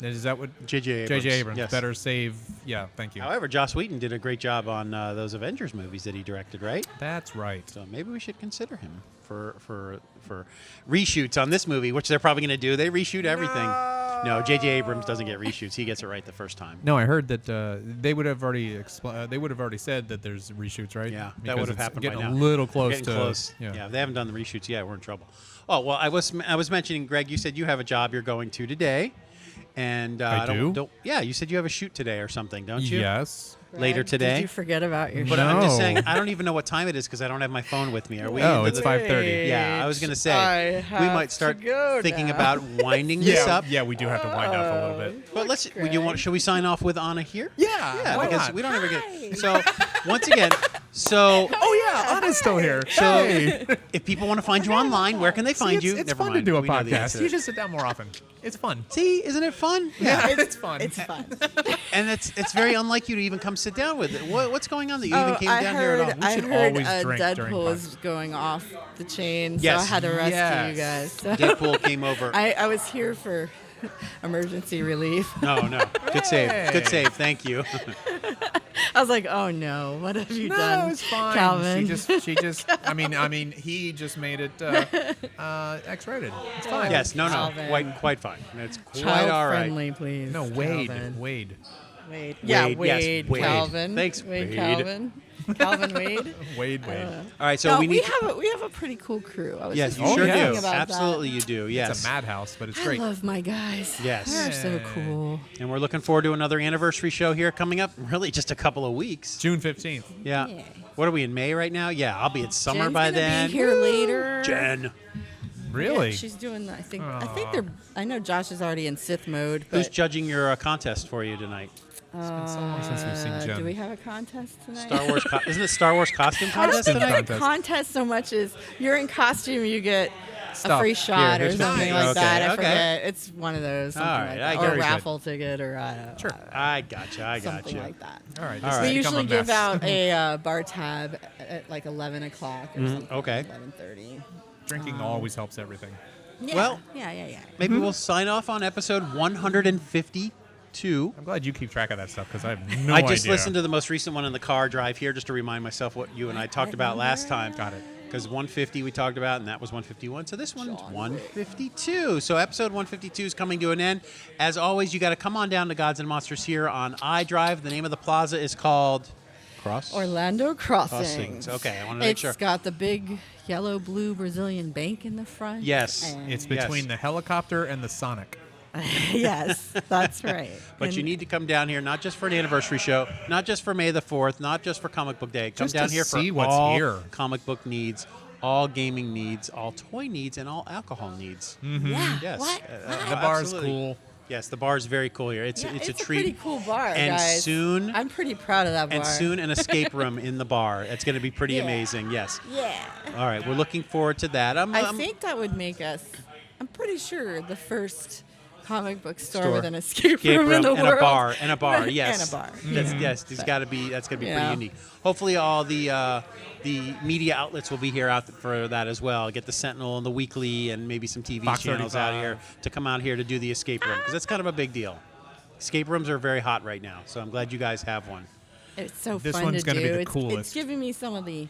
Speaker 4: Is that what
Speaker 2: J.J. Abrams.
Speaker 4: J.J. Abrams
Speaker 2: Yes.
Speaker 4: better save? Yeah, thank you.
Speaker 2: However, Joss Whedon did a great job on those Avengers movies that he directed, right?
Speaker 4: That's right.
Speaker 2: So maybe we should consider him for reshoots on this movie, which they're probably going to do. They reshoot everything. No, J.J. Abrams doesn't get reshoots. He gets it right the first time.
Speaker 4: No, I heard that they would have already said that there's reshoots, right?
Speaker 2: Yeah, that
Speaker 4: Because
Speaker 2: would have
Speaker 4: it's
Speaker 2: happened
Speaker 4: getting
Speaker 2: by now.
Speaker 4: a little close
Speaker 2: Getting
Speaker 4: to
Speaker 2: close.
Speaker 4: Yeah.
Speaker 2: If they haven't done the reshoots yet, we're in trouble. Oh well, I was mentioning, Greg. You said you have a job you're going to today, and
Speaker 4: I do?
Speaker 2: Don't. Yeah, you said you have a shoot today or something, don't you?
Speaker 4: Yes.
Speaker 2: Later
Speaker 9: Greg,
Speaker 2: today.
Speaker 9: Did you forget about your
Speaker 2: But
Speaker 9: show?
Speaker 2: I'm just
Speaker 4: No.
Speaker 2: saying, I don't even know what time it is because I don't have my phone with me. Are we?
Speaker 4: Oh,
Speaker 2: into
Speaker 4: it's
Speaker 2: the-
Speaker 4: 5:30.
Speaker 2: Yeah, I was going to say
Speaker 9: I
Speaker 2: we
Speaker 9: have
Speaker 2: might start
Speaker 9: to go
Speaker 2: thinking
Speaker 9: now.
Speaker 2: about winding this up.
Speaker 4: Yeah, we do have to wind up a little bit.
Speaker 2: But let's. Would you want? Should we sign off with Anna here?
Speaker 4: Yeah,
Speaker 2: Yeah,
Speaker 4: why
Speaker 2: because
Speaker 4: not?
Speaker 2: we don't ever get. So once again,
Speaker 4: Oh yeah, Anna's still here.
Speaker 2: So
Speaker 4: Hey.
Speaker 2: if people want to find you online, where can they find
Speaker 4: See,
Speaker 2: you?
Speaker 4: It's
Speaker 2: Never
Speaker 4: fun
Speaker 2: mind.
Speaker 4: to do a
Speaker 2: We know the
Speaker 4: podcast.
Speaker 2: answer.
Speaker 4: You just sit down more often. It's fun.
Speaker 2: See, isn't it fun?
Speaker 4: Yeah, it's fun.
Speaker 9: It's fun.
Speaker 2: And it's very unlike you to even come sit down with it. What's going on that you even came
Speaker 9: I
Speaker 2: down
Speaker 9: heard,
Speaker 2: here at all?
Speaker 9: I
Speaker 4: should
Speaker 9: heard
Speaker 4: always drink during
Speaker 9: Deadpool was
Speaker 4: podcasts.
Speaker 9: going off the chain,
Speaker 2: Yes.
Speaker 9: so I had to rescue
Speaker 4: Yes.
Speaker 9: you guys. So
Speaker 2: Deadpool came over.
Speaker 9: I was here for emergency relief.
Speaker 2: No. Good save. Good save. Thank you.
Speaker 9: I was like, oh no, what have you
Speaker 4: No,
Speaker 9: done,
Speaker 4: it's fine.
Speaker 9: Calvin?
Speaker 4: She just. I mean, he just made it X-rated. It's fine.
Speaker 2: Yes, no,
Speaker 9: Calvin.
Speaker 2: quite fine. It's quite
Speaker 9: Child
Speaker 2: all right.
Speaker 9: friendly, please.
Speaker 4: No, Wade.
Speaker 9: Calvin.
Speaker 4: Wade.
Speaker 9: Wade. Yeah,
Speaker 2: Wade,
Speaker 9: Wade.
Speaker 2: yes, Wade.
Speaker 9: Calvin.
Speaker 2: Thanks,
Speaker 9: Wade.
Speaker 2: Wade.
Speaker 9: Calvin. Calvin Wade.
Speaker 4: Wade.
Speaker 2: All right, so
Speaker 9: No,
Speaker 2: we need.
Speaker 9: we have a pretty cool crew. I was
Speaker 2: Yes,
Speaker 9: just
Speaker 2: you sure
Speaker 9: thinking
Speaker 2: do.
Speaker 9: about
Speaker 2: Absolutely,
Speaker 9: that.
Speaker 2: you do. Yes.
Speaker 4: It's a madhouse, but it's
Speaker 9: I
Speaker 4: great.
Speaker 9: love my guys.
Speaker 2: Yes.
Speaker 9: They're so cool.
Speaker 2: And we're looking forward to another anniversary show here coming up. Really, just a couple of weeks.
Speaker 4: June 15th.
Speaker 2: Yeah.
Speaker 9: Yeah.
Speaker 2: What are we in May right now? Yeah, I'll be at summer
Speaker 9: Jen's
Speaker 2: by
Speaker 9: gonna
Speaker 2: then.
Speaker 9: Be here later.
Speaker 2: Jen.
Speaker 4: Really?
Speaker 9: Yeah, she's doing. I think they're. I know Josh is already in Sith mode. But,
Speaker 2: Who's judging your contest for you tonight?
Speaker 4: It's been so long since we've seen Jen.
Speaker 9: do we have a contest tonight?
Speaker 2: Star Wars. Isn't it Star Wars costume
Speaker 9: I don't
Speaker 2: contest
Speaker 9: think
Speaker 2: tonight?
Speaker 9: it's a contest so much as you're in costume, you get
Speaker 4: Stuff.
Speaker 9: a free shot
Speaker 2: Here,
Speaker 9: or
Speaker 2: here's
Speaker 9: something
Speaker 2: mine.
Speaker 9: like
Speaker 2: Okay,
Speaker 9: that. I
Speaker 2: okay.
Speaker 9: forget. It's one of those. Something
Speaker 2: All right, I
Speaker 9: like that.
Speaker 2: get
Speaker 9: Or
Speaker 2: it.
Speaker 9: a raffle ticket or
Speaker 4: Sure.
Speaker 2: I gotcha.
Speaker 9: something like that.
Speaker 4: All right.
Speaker 2: All
Speaker 4: this
Speaker 2: right.
Speaker 4: has
Speaker 9: We
Speaker 4: become a
Speaker 9: usually give
Speaker 4: mess.
Speaker 9: out a bar tab at like 11 o'clock or something.
Speaker 2: okay.
Speaker 9: 11:30.
Speaker 4: Drinking always helps everything.
Speaker 9: Yeah.
Speaker 2: Well-
Speaker 9: yeah.
Speaker 2: Maybe we'll sign off on episode 152.
Speaker 4: I'm glad you keep track of that stuff because I have no
Speaker 2: I
Speaker 4: idea.
Speaker 2: just listened to the most recent one in the car drive here just to remind myself what you and I talked about last time.
Speaker 4: Got it.
Speaker 2: Because 150 we talked about, and that was 151. So this one's 152. So episode 152 is coming to an end. As always, you got to come on down to Gods and Monsters here on iDrive. The name of the plaza is called
Speaker 9: Orlando Crossings.
Speaker 2: Okay, I want to make sure.
Speaker 9: It's got the big yellow-blue Brazilian bank in the front.
Speaker 2: Yes.
Speaker 9: and-
Speaker 4: It's between the helicopter and the Sonic.
Speaker 9: yes, that's right.
Speaker 2: But you need to come down here, not just for an anniversary show, not just for May the 4th, not just for Comic Book Day. Come
Speaker 4: Just
Speaker 2: down
Speaker 4: to
Speaker 2: here for
Speaker 4: see what's
Speaker 2: all
Speaker 4: here.
Speaker 2: comic book needs, all gaming needs, all toy needs, and all alcohol needs.
Speaker 9: Yeah.
Speaker 2: Yes.
Speaker 9: What?
Speaker 4: The bar's
Speaker 2: absolutely.
Speaker 4: cool.
Speaker 2: Yes, the bar is very cool here. It's
Speaker 9: Yeah,
Speaker 2: a treat.
Speaker 9: pretty cool bar,
Speaker 2: and
Speaker 9: guys.
Speaker 2: soon
Speaker 9: I'm pretty proud of that bar.
Speaker 2: and soon an escape room in the bar. It's going to be pretty
Speaker 9: Yeah.
Speaker 2: amazing. Yes.
Speaker 9: Yeah.
Speaker 2: All right, we're looking forward to that.
Speaker 9: I think that would make us. I'm pretty sure the first comic book store with an escape room in the
Speaker 2: and
Speaker 9: world.
Speaker 2: a bar and a bar. Yes.
Speaker 9: And a bar.
Speaker 2: Yes, that's got to be pretty
Speaker 9: Yeah.
Speaker 2: unique. Hopefully, all the media outlets will be here out for that as well. Get the Sentinel and the Weekly and maybe some TV
Speaker 4: Fox
Speaker 2: channels out
Speaker 4: 35.
Speaker 2: here to come out here to do the escape room because that's kind of a big deal. Escape rooms are very hot right now, so I'm glad you guys have one.
Speaker 9: It's so
Speaker 4: This
Speaker 9: fun
Speaker 4: one's
Speaker 9: to
Speaker 4: gonna
Speaker 9: do.
Speaker 4: be the
Speaker 9: It's
Speaker 4: coolest.
Speaker 9: giving me some of the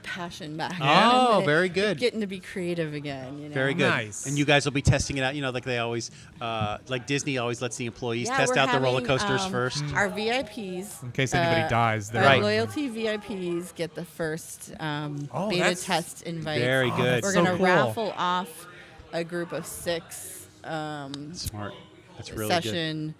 Speaker 9: passion back.
Speaker 2: Oh,
Speaker 9: And
Speaker 2: very good.
Speaker 9: Getting to be creative again. You know?
Speaker 2: Very good.
Speaker 4: Nice.
Speaker 2: And you guys will be testing it out. You know, like they always, like Disney always lets the employees
Speaker 9: Yeah,
Speaker 2: test
Speaker 9: we're
Speaker 2: out the roller
Speaker 9: having,
Speaker 2: coasters first.
Speaker 9: Our VIPs.
Speaker 4: In case anybody dies, they're
Speaker 9: Our
Speaker 2: Right.
Speaker 9: loyalty VIPs get the first
Speaker 4: Oh,
Speaker 9: beta
Speaker 4: that's
Speaker 9: test invite.
Speaker 2: Very good.
Speaker 9: We're
Speaker 4: so
Speaker 9: gonna
Speaker 4: cool.
Speaker 9: raffle off a group of 6
Speaker 2: Smart. That's really good.
Speaker 9: session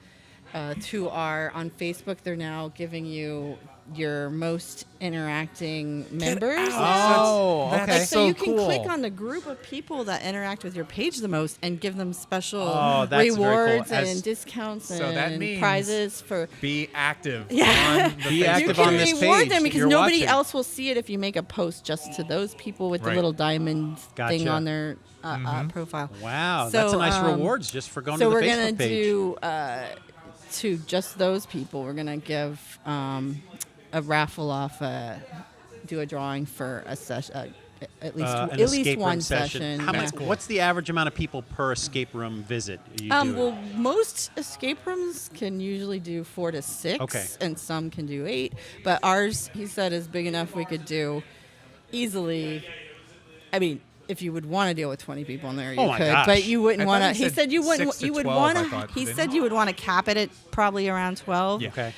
Speaker 9: to our on Facebook. They're now giving you your most interacting members.
Speaker 2: Oh,
Speaker 4: That's
Speaker 2: okay.
Speaker 9: So
Speaker 4: so
Speaker 9: you can
Speaker 4: cool.
Speaker 9: click on the group of people that interact with your page the most and give them special
Speaker 2: Oh, that's very cool.
Speaker 9: rewards
Speaker 2: As-
Speaker 9: and discounts
Speaker 4: So that
Speaker 9: and
Speaker 4: means-
Speaker 9: prizes for.
Speaker 4: Be active.
Speaker 9: Yeah.
Speaker 4: On the
Speaker 2: Be
Speaker 4: Facebook
Speaker 2: active
Speaker 9: You
Speaker 2: on
Speaker 9: can
Speaker 2: this
Speaker 9: reward
Speaker 2: page
Speaker 9: them
Speaker 2: that
Speaker 9: because
Speaker 2: you're
Speaker 9: nobody
Speaker 2: watching.
Speaker 9: else will see it if you make a post just to those people with the
Speaker 4: Right.
Speaker 9: little diamond thing
Speaker 2: Gotcha.
Speaker 9: on their profile.
Speaker 2: Wow,
Speaker 9: So,
Speaker 2: that's a nice rewards just for going
Speaker 9: So
Speaker 2: to the
Speaker 9: we're
Speaker 2: Facebook
Speaker 9: gonna
Speaker 2: page.
Speaker 9: do to just those people. We're gonna give a raffle off, do a drawing for a session, at least
Speaker 2: An
Speaker 9: at least
Speaker 2: escape
Speaker 9: one
Speaker 2: room session. How
Speaker 9: Yeah.
Speaker 2: much? What's the average amount of people per escape room visit? You do?
Speaker 9: Well, most escape rooms can usually do 4 to 6,
Speaker 2: Okay.
Speaker 9: and some can do 8. But ours, he said, is big enough we could do easily. I mean, if you would want to deal with 20 people in there, you
Speaker 2: Oh my
Speaker 9: could.
Speaker 2: gosh.
Speaker 9: But you wouldn't
Speaker 4: I
Speaker 9: want
Speaker 4: thought
Speaker 9: to.
Speaker 4: he
Speaker 9: He
Speaker 4: said
Speaker 9: said you wouldn't.
Speaker 4: 6 to
Speaker 9: You would
Speaker 4: 12,
Speaker 9: want
Speaker 4: I
Speaker 9: to.
Speaker 4: thought,
Speaker 9: He
Speaker 4: didn't
Speaker 9: said
Speaker 4: he?
Speaker 9: you would want to cap it at probably around 12.
Speaker 4: Yeah.
Speaker 2: Okay.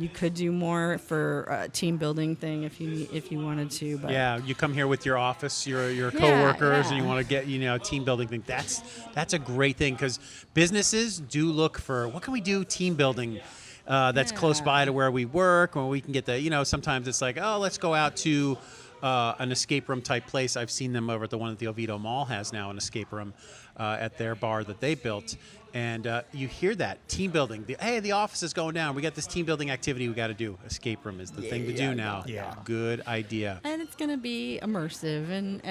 Speaker 9: You could do more for a team building thing if you wanted to. But
Speaker 2: Yeah, you come here with your office, your
Speaker 9: Yeah,
Speaker 2: coworkers, and you
Speaker 9: yeah.
Speaker 2: want to get team building thing. That's a great thing because businesses do look for what can we do team building that's close
Speaker 9: Yeah.
Speaker 2: by to where we work, or we can get the sometimes it's like let's go out to an escape room type place. I've seen them over at the one that the Oviedo Mall has now, an escape room at their bar that they built. And you hear that team building. Hey, the office is going down. We got this team building activity we got to do. Escape room is the thing to do now.
Speaker 4: Yeah.
Speaker 2: Good idea.
Speaker 9: and it's gonna be immersive and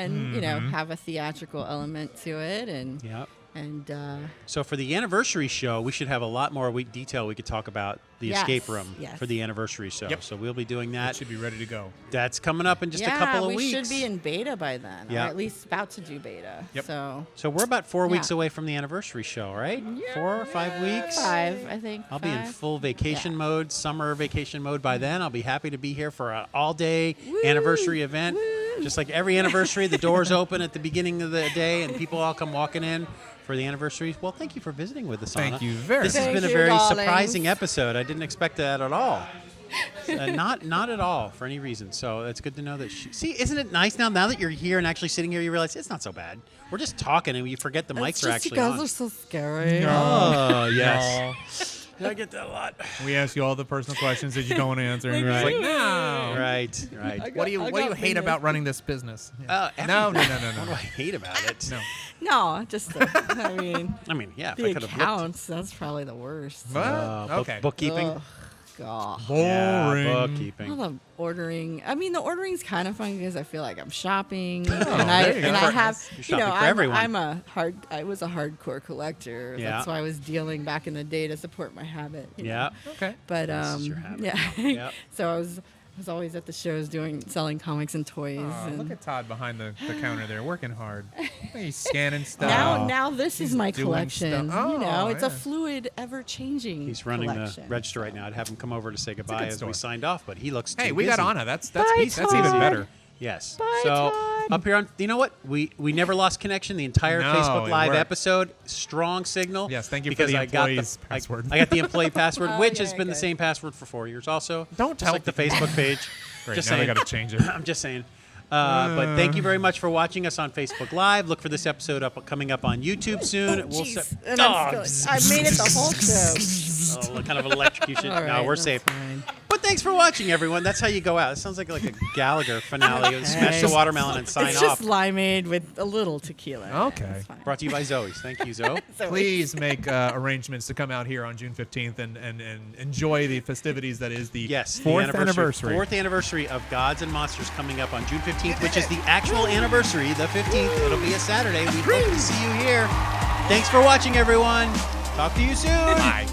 Speaker 9: have a theatrical element to it and
Speaker 2: Yep.
Speaker 9: And
Speaker 2: So for the anniversary show, we should have a lot more detail we could talk about the
Speaker 9: Yes,
Speaker 2: escape room
Speaker 9: yes.
Speaker 2: for the anniversary show.
Speaker 4: Yep.
Speaker 2: So we'll be doing
Speaker 4: It
Speaker 2: that.
Speaker 4: should be ready to go.
Speaker 2: That's coming up in just a
Speaker 9: yeah,
Speaker 2: couple of
Speaker 9: we
Speaker 2: weeks.
Speaker 9: should be in beta by then,
Speaker 2: Yeah.
Speaker 9: or at least about to do beta.
Speaker 4: Yep.
Speaker 2: So we're about 4 weeks
Speaker 9: Yeah.
Speaker 2: away from the anniversary show, right? 4 or 5 weeks?
Speaker 9: 5, I think.
Speaker 2: I'll be in
Speaker 9: 5.
Speaker 2: full vacation
Speaker 9: Yeah.
Speaker 2: mode, summer vacation mode by then. I'll be happy to be here for an all-day anniversary event. Just like every anniversary, the doors open at the beginning of the day and people all come walking in for the anniversary. Well, thank you for visiting with us, Anna.
Speaker 4: Thank you very
Speaker 2: This has
Speaker 9: Thank
Speaker 2: been a
Speaker 9: you,
Speaker 2: very
Speaker 9: darlings.
Speaker 2: surprising episode. I didn't expect that at all. Not at all for any reason. So it's good to know that see, isn't it nice now that you're here and actually sitting here, you realize it's not so bad. We're just talking and you forget the mics
Speaker 9: It's
Speaker 2: are
Speaker 9: just
Speaker 2: actually
Speaker 9: you guys
Speaker 2: on.
Speaker 9: are so scary.
Speaker 2: Oh, yes. I get that a lot.
Speaker 4: We ask you all the personal questions that you don't want to answer. And you're just
Speaker 2: Right.
Speaker 4: like, no.
Speaker 2: Right.
Speaker 4: What do you hate about running this business? Yeah. No.
Speaker 2: What do I hate about it?
Speaker 4: No.
Speaker 9: No, just I mean,
Speaker 2: Yeah, if I
Speaker 9: the
Speaker 2: could have looked.
Speaker 9: accounts. That's probably the worst.
Speaker 4: Okay.
Speaker 2: Bookkeeping.
Speaker 9: Ugh, God.
Speaker 2: Yeah,
Speaker 4: Boring.
Speaker 9: All
Speaker 2: bookkeeping.
Speaker 9: the ordering. I mean, the ordering's kind of fun because I feel like I'm shopping,
Speaker 4: there
Speaker 9: and
Speaker 4: you go.
Speaker 9: I have,
Speaker 2: You're
Speaker 9: you know,
Speaker 2: shopping for everyone.
Speaker 9: I was a hardcore collector.
Speaker 2: Yeah.
Speaker 9: That's why I was dealing back in the day to support my habit. you know.
Speaker 2: Yeah.
Speaker 4: Okay.
Speaker 9: But
Speaker 2: This is your habit.
Speaker 9: yeah.
Speaker 2: Yep.
Speaker 9: So I was always at the shows selling comics and toys.
Speaker 4: Aw,
Speaker 9: and
Speaker 4: look at Todd behind the counter there, working hard. He's scanning stuff.
Speaker 9: now this is my
Speaker 4: doing
Speaker 9: collection.
Speaker 4: stuff. Oh,
Speaker 9: you know, it's a
Speaker 4: yeah.
Speaker 9: fluid, ever-changing.
Speaker 2: He's running
Speaker 9: collection.
Speaker 2: the register right now. I'd have him come over to say goodbye
Speaker 4: good
Speaker 2: as
Speaker 4: store.
Speaker 2: we signed off, but he looks
Speaker 4: Hey,
Speaker 2: too
Speaker 4: we got
Speaker 2: busy.
Speaker 4: Anna. That's
Speaker 9: Bye,
Speaker 4: even
Speaker 9: Todd.
Speaker 4: better.
Speaker 2: Yes.
Speaker 9: Bye,
Speaker 2: so
Speaker 9: Todd.
Speaker 2: up here on, you know what? We never lost connection the entire
Speaker 4: No,
Speaker 2: Facebook
Speaker 4: it
Speaker 2: Live
Speaker 4: worked.
Speaker 2: episode. Strong signal.
Speaker 4: Yes, thank you for
Speaker 2: because
Speaker 4: the
Speaker 2: I got
Speaker 4: employee's password.
Speaker 2: I got the employee password,
Speaker 9: Oh,
Speaker 2: which
Speaker 9: yeah,
Speaker 2: has been the
Speaker 9: good.
Speaker 2: same password for 4 years also.
Speaker 4: Don't
Speaker 2: Just
Speaker 4: tell
Speaker 2: like the Facebook page.
Speaker 4: Great,
Speaker 2: Just
Speaker 4: now they
Speaker 2: saying.
Speaker 4: got to change it.
Speaker 2: I'm just saying. But thank you very much for watching us on Facebook Live. Look for this episode coming up on YouTube soon.
Speaker 9: Jeez. And I'm still- I made it the whole show.
Speaker 2: What kind of electrocution?
Speaker 9: All
Speaker 2: No,
Speaker 9: right,
Speaker 2: we're
Speaker 9: that's
Speaker 2: safe.
Speaker 9: fine.
Speaker 2: But thanks for watching, everyone. That's how you go out. It sounds like a Gallagher finale. Smash the watermelon and sign
Speaker 9: It's
Speaker 2: off.
Speaker 9: just limeade with a little tequila.
Speaker 4: Okay.
Speaker 9: It's fine.
Speaker 2: Brought to you by Zoe's. Thank you, Zoe.
Speaker 9: So
Speaker 4: Please make arrangements to come out here on June 15th and enjoy the festivities that is the
Speaker 2: Yes, the
Speaker 4: fourth anniversary.
Speaker 2: Fourth anniversary of Gods and Monsters coming up on June 15th, which is the actual anniversary, the 15th. It'll be a Saturday. We hope to see you here. Thanks for watching, everyone. Talk to you soon.
Speaker 4: Bye.